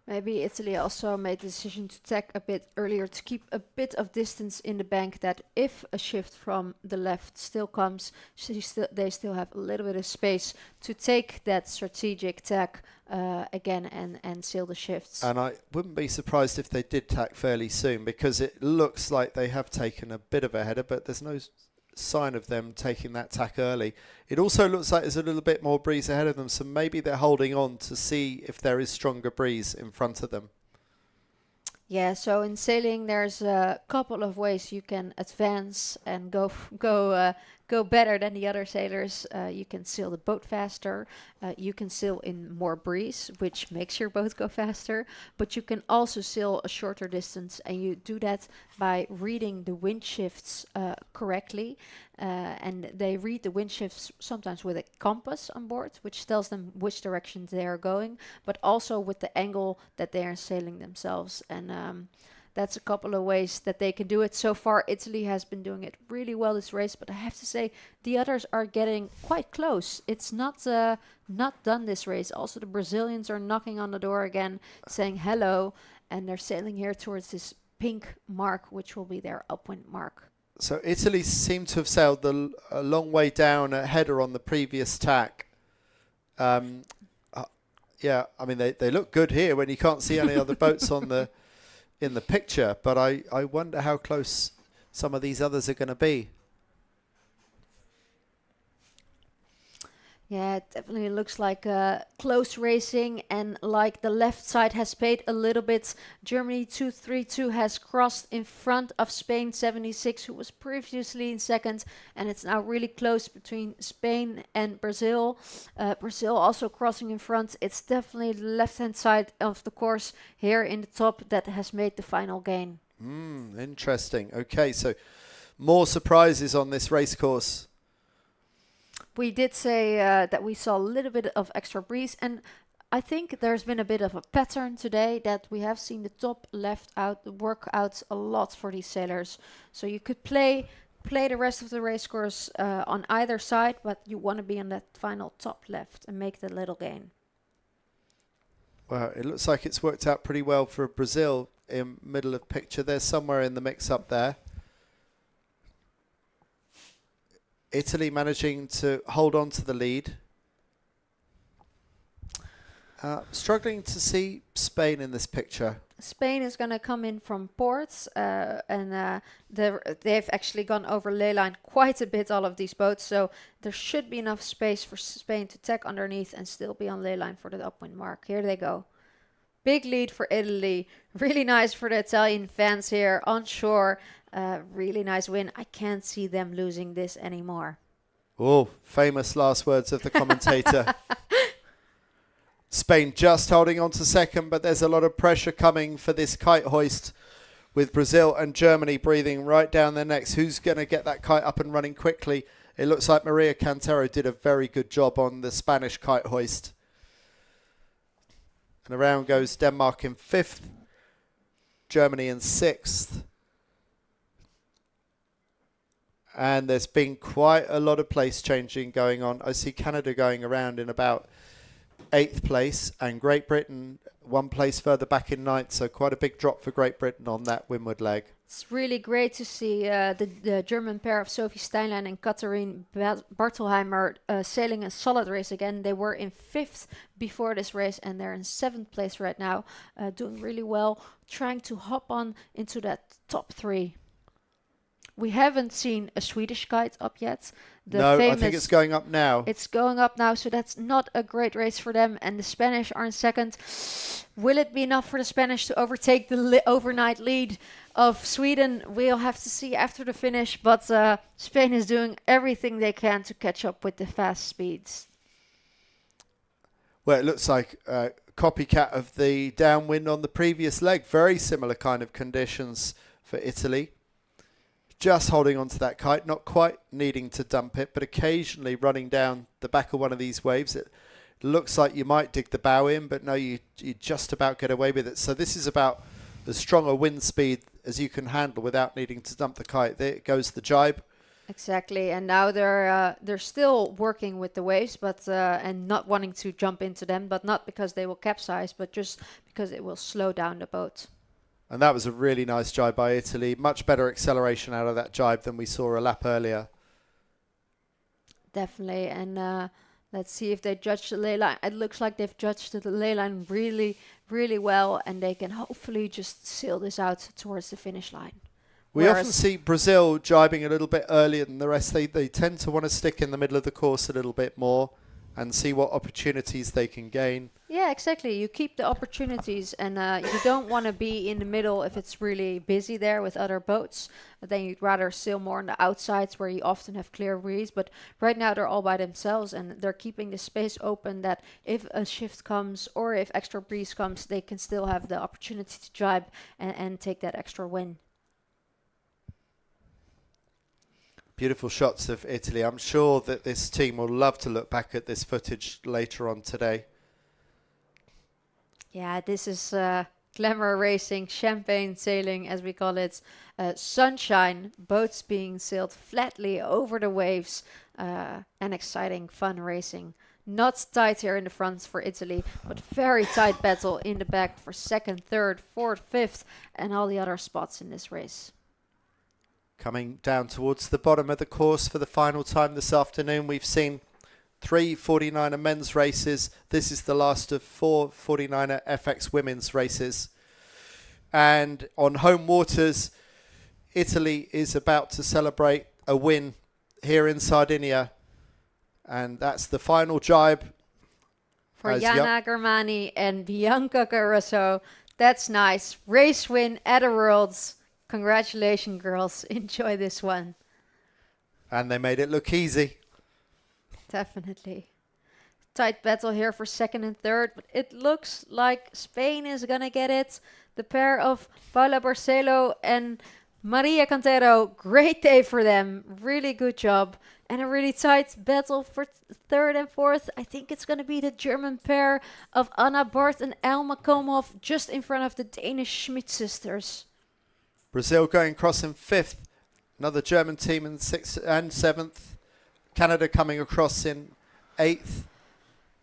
Maybe Italy also made the decision to tack a bit earlier to keep a bit of distance in the bank, that if a shift from the left still comes, they still have a little bit of space to take that strategic tack again and sail the shifts. And I wouldn't be surprised if they did tack fairly soon, because it looks like they have taken a bit of a header, but there's no sign of them taking that tack early. It also looks like there's a little bit more breeze ahead of them, so maybe they're holding on to see if there is stronger breeze in front of them. Yeah, so in sailing there's a couple of ways you can advance and go better than the other sailors. You can sail the boat faster, you can sail in more breeze, which makes your boat go faster, but you can also sail a shorter distance, and you do that by reading the wind shifts correctly. And they read the wind shifts sometimes with a compass on board, which tells them which direction they are going, but also with the angle that they are sailing themselves. And that's a couple of ways that they can do it. So far, Italy has been doing it really well this race, but I have to say the others are getting quite close. It's not done this race. Also, the Brazilians are knocking on the door again, saying hello, and they're sailing here towards this pink mark, which will be their upwind mark. So Italy seem to have sailed a long way down a header on the previous tack. Yeah, I mean, they look good here when you can't see any other boats in the picture, but I wonder how close some of these others are going to be. Yeah, it definitely looks like close racing, and like the left side has paid a little bit. Germany 232 has crossed in front of Spain 76, who was previously in second, and it's now really close between Spain and Brazil. Brazil also crossing in front. It's definitely the left-hand side of the course here in the top that has made the final gain. Interesting. Okay, so more surprises on this race course. We did say that we saw a little bit of extra breeze, and I think there's been a bit of a pattern today that we have seen the top left out work out a lot for these sailors. So you could play the rest of the race course on either side, but you want to be on that final top left and make the little gain. Well, it looks like it's worked out pretty well for Brazil in middle of picture. They're somewhere in the mix up there. Italy managing to hold on to the lead. Struggling to see Spain in this picture. Spain is going to come in from ports, and they've actually gone over ley line quite a bit, all of these boats, so there should be enough space for Spain to tack underneath and still be on ley line for the upwind mark. Here they go. Big lead for Italy. Really nice for the Italian fans here on shore. Really nice win. I can't see them losing this anymore. Oh, famous last words of the commentator. Spain just holding on to second, but there's a lot of pressure coming for this kite hoist with Brazil and Germany breathing right down their necks. Who's going to get that kite up and running quickly? It looks like Maria Cantero did a very good job on the Spanish kite hoist. And around goes Denmark in 5th, Germany in 6th. And there's been quite a lot of place changing going on. I see Canada going around in about 8th place, and Great Britain 1 place further back in 9th. So quite a big drop for Great Britain on that windward leg. It's really great to see the German pair of Sophie Steinlein and Katharine Bartelheimer sailing a solid race again. They were in 5th before this race, and they're in 7th place right now, doing really well, trying to hop on into that top 3. We haven't seen a Swedish kite up yet. No, I think it's going up now. It's going up now, so that's not a great race for them. And the Spanish are in second. Will it be enough for the Spanish to overtake the overnight lead of Sweden? We'll have to see after the finish. But Spain is doing everything they can to catch up with the fast speeds. Well, it looks like a copycat of the downwind on the previous leg. Very similar kind of conditions for Italy. Just holding onto that kite, not quite needing to dump it, but occasionally running down the back of one of these waves. It looks like you might dig the bow in, but no, you just about get away with it. So this is about as strong a wind speed as you can handle without needing to dump the kite. There goes the jibe. Exactly, and now they're still working with the waves, but and not wanting to jump into them, but not because they will capsize, but just because it will slow down the boat. And that was a really nice jibe by Italy. Much better acceleration out of that jibe than we saw a lap earlier. Definitely. And let's see if they judge the ley line. It looks like they've judged the ley line really, really well. And they can hopefully just sail this out towards the finish line. We often see Brazil jibing a little bit earlier than the rest. They tend to want to stick in the middle of the course a little bit more and see what opportunities they can gain. Yeah, exactly. You keep the opportunities, and you don't want to be in the middle if it's really busy there with other boats. Then you'd rather sail more on the outsides where you often have clear breeze. But right now they're all by themselves, and they're keeping the space open that if a shift comes or if extra breeze comes, they can still have the opportunity to jibe and take that extra win. Beautiful shots of Italy. I'm sure that this team will love to look back at this footage later on today. Yeah, this is glamour racing, champagne sailing, as we call it. Sunshine, boats being sailed flatly over the waves, and exciting, fun racing. Not tight here in the front for Italy, but very tight battle in the back for 2nd, 3rd, 4th, 5th, and all the other spots in this race. Coming down towards the bottom of the course for the final time this afternoon, we've seen 3 49er men's races. This is the last of 4 49erFX women's races. And on home waters, Italy is about to celebrate a win here in Sardinia And that's the final jibe. For As Jana Germani and Bianca Caruso. That's nice. Race win at a Worlds. Congratulations, girls. Enjoy this one. And they made it look easy. Definitely. Tight battle here for second and third, but it looks like Spain is gonna get it. The pair of Paula Barcelo and Maria Cantero, great day for them. Really good job. And a really tight battle for third and fourth. I think it's gonna be the German pair of Anna Barth and Elma Komov just in front of the Danish Schmidt sisters. Brazil going across in fifth. Another German team in sixth and seventh. Canada coming across in eighth.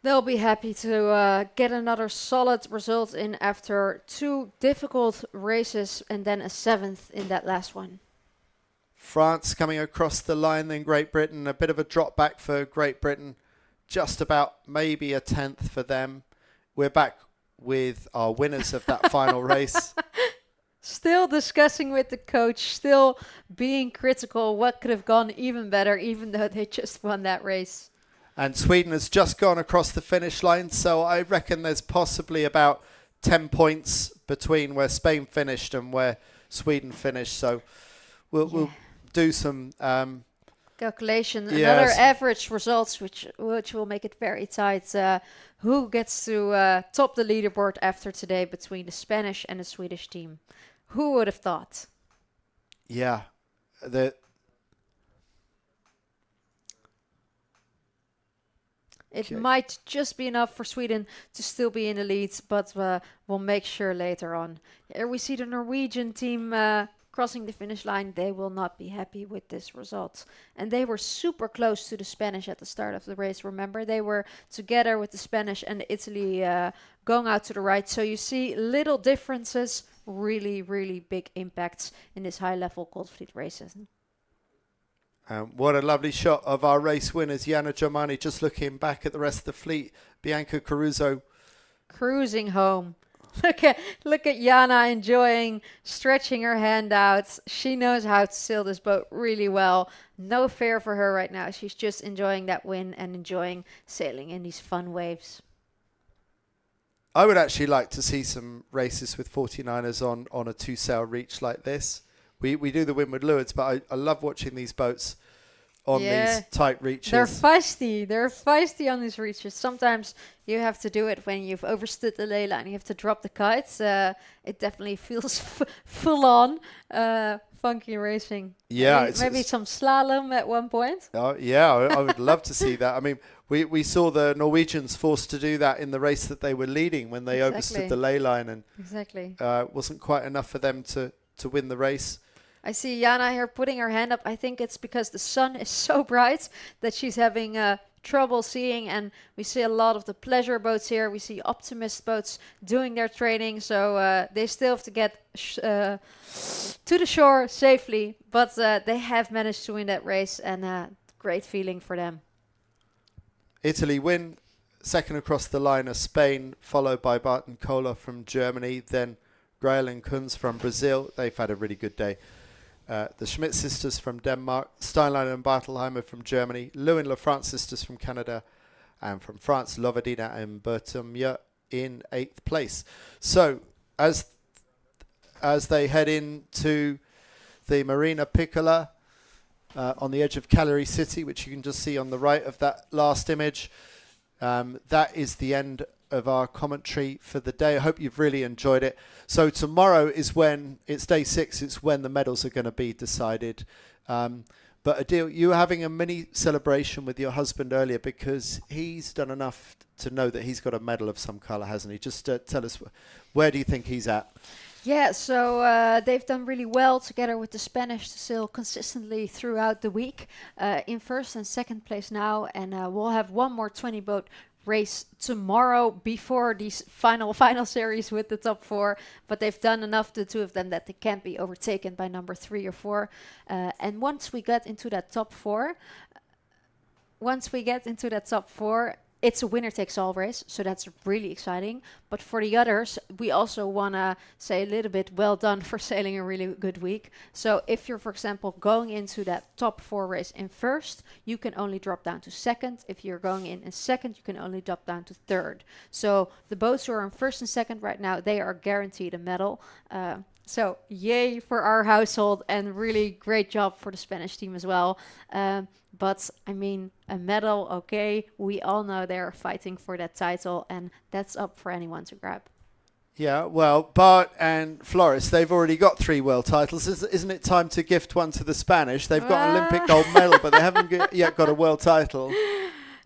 They'll be happy to get another solid result in after 2 difficult races and then a 7th in that last one. France coming across the line, then Great Britain. A bit of a drop back for Great Britain. Just about maybe a 10th for them. We're back with our winners of that final race. Still discussing with the coach, still being critical what could have gone even better, even though they just won that race. And Sweden has just gone across the finish line, so I reckon there's possibly about 10 points between where Spain finished and where Sweden finished. So we'll do some calculation. Yes. Another average results, which will make it very tight. Who gets to top the leaderboard after today between the Spanish and the Swedish team? Who would have thought? Yeah, It Okay. might just be enough for Sweden to still be in the lead, but we'll make sure later on. Here we see the Norwegian team crossing the finish line. They will not be happy with this result. And they were super close to the Spanish at the start of the race. Remember, they were together with the Spanish and Italy going out to the right. So you see little differences, really, really big impacts in this high-level Gold Fleet races. What a lovely shot of our race winners. Jana Germani just looking back at the rest of the fleet. Bianca Caruso. Cruising home. Look at Jana enjoying, stretching her hand out. She knows how to sail this boat really well. No fear for her right now. She's just enjoying that win and enjoying sailing in these fun waves. I would actually like to see some races with 49ers on a 2-sail reach like this. We do the Windward Lewards, but I love watching these boats on these tight reaches. They're feisty. They're feisty on these reaches. Sometimes you have to do it when you've overstood the ley line. You have to drop the kites. It definitely feels full on funky racing. Yeah, maybe some slalom at one point. Yeah, I would love to see that. I mean, we saw the Norwegians forced to do that in the race that they were leading when they overstood the ley line, and wasn't quite enough for them to win the race. I see Jana here putting her hand up. I think it's because the sun is so bright that she's having trouble seeing, and we see a lot of the pleasure boats here. We see optimist boats doing their training, so they still have to get to the shore safely, but they have managed to win that race, and great feeling for them. Italy win. Second across the line are Spain, followed by Barton Kohler from Germany, then Grail and Kunz from Brazil. They've had a really good day. The Schmidt sisters from Denmark, Steinlein and Bartelheimer from Germany, Lewin LaFrance sisters from Canada, and from France, Lovadina and Bertomia in 8th place. So as they head into the Marina Piccola on the edge of Cagliari City, which you can just see on the right of that last image, that is the end of our commentary for the day. I hope you've really enjoyed it. So tomorrow is when it's day 6. It's when the medals are going to be decided. But Adil, you were having a mini celebration with your husband earlier because he's done enough to know that he's got a medal of some colour, hasn't he? Just tell us, where do you think he's at? Yeah, so they've done really well together with the Spanish to sail consistently throughout the week. In 1st and 2nd place now, and we'll have one more 20-boat race tomorrow before these final series with the top 4, but they've done enough, the two of them, that they can't be overtaken by number 3 or 4. And once we get into that top 4, it's a winner-takes-all race, so that's really exciting. But for the others, we also want to say a little bit well done for sailing a really good week. So if you're, for example, going into that top 4 race in first, you can only drop down to second. If you're going in second, you can only drop down to third. So the boats who are in first and second right now, they are guaranteed a medal. So yay for our household, and really great job for the Spanish team as well. But I mean, a medal, okay, we all know they're fighting for that title, and that's up for anyone to grab. Yeah, well, Bart and Floris, they've already got 3 world titles. Isn't it time to gift one to the Spanish? They've got an Olympic gold medal, but they haven't yet got a world title.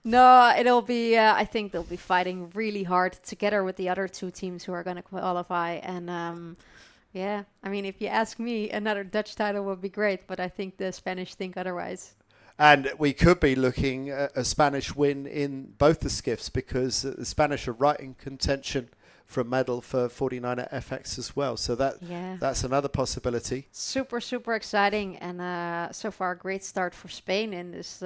No, it'll be, I think they'll be fighting really hard together with the other 2 teams who are going to qualify. And yeah, I mean, if you ask me, another Dutch title would be great, but I think the Spanish think otherwise. And we could be looking at a Spanish win in both the skiffs, because the Spanish are right in contention for a medal for 49erFX as well. So that's another possibility. Super, super exciting. And so far, a great start for Spain in this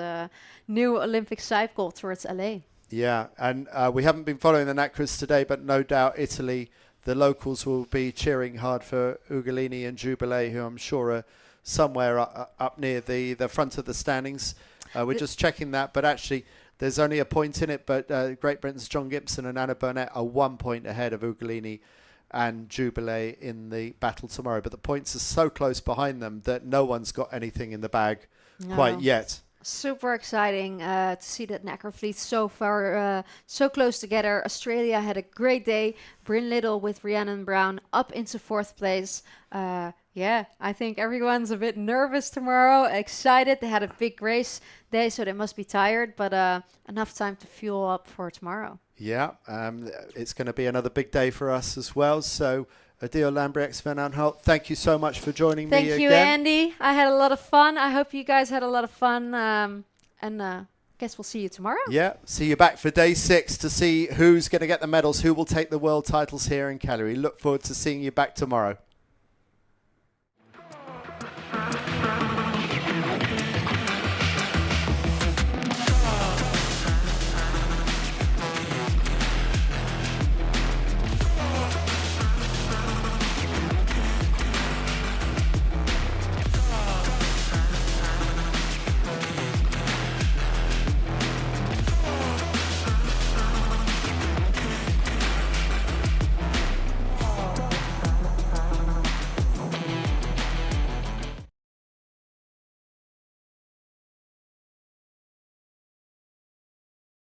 new Olympic cycle towards LA. Yeah, and we haven't been following the Nacras today, but no doubt Italy, the locals, will be cheering hard for Ugolini and Giubilei, who I'm sure are somewhere up near the front of the standings. We're just checking that, but actually there's only a point in it, but Great Britain's John Gimson and Anna Burnet are 1 point ahead of Ugolini and Giubilei in the battle tomorrow. But the points are so close behind them that no one's got anything in the bag quite yet. Super exciting to see that Nacra fleet so far so close together. Australia had a great day. Bryn Little with Rhiannon Brown up into 4th place. Yeah, I think everyone's a bit nervous tomorrow, excited. They had a big race day, so they must be tired, but enough time to fuel up for tomorrow. Yeah, it's going to be another big day for us as well. So, Adil Lambrecht, Van Aanholt, thank you so much for joining me again. Thank you, Andy. I had a lot of fun. I hope you guys had a lot of fun. And guess we'll see you tomorrow. Yeah, see you back for day 6 to see who's going to get the medals, who will take the world titles here in Cagliari. Look forward to seeing you back tomorrow.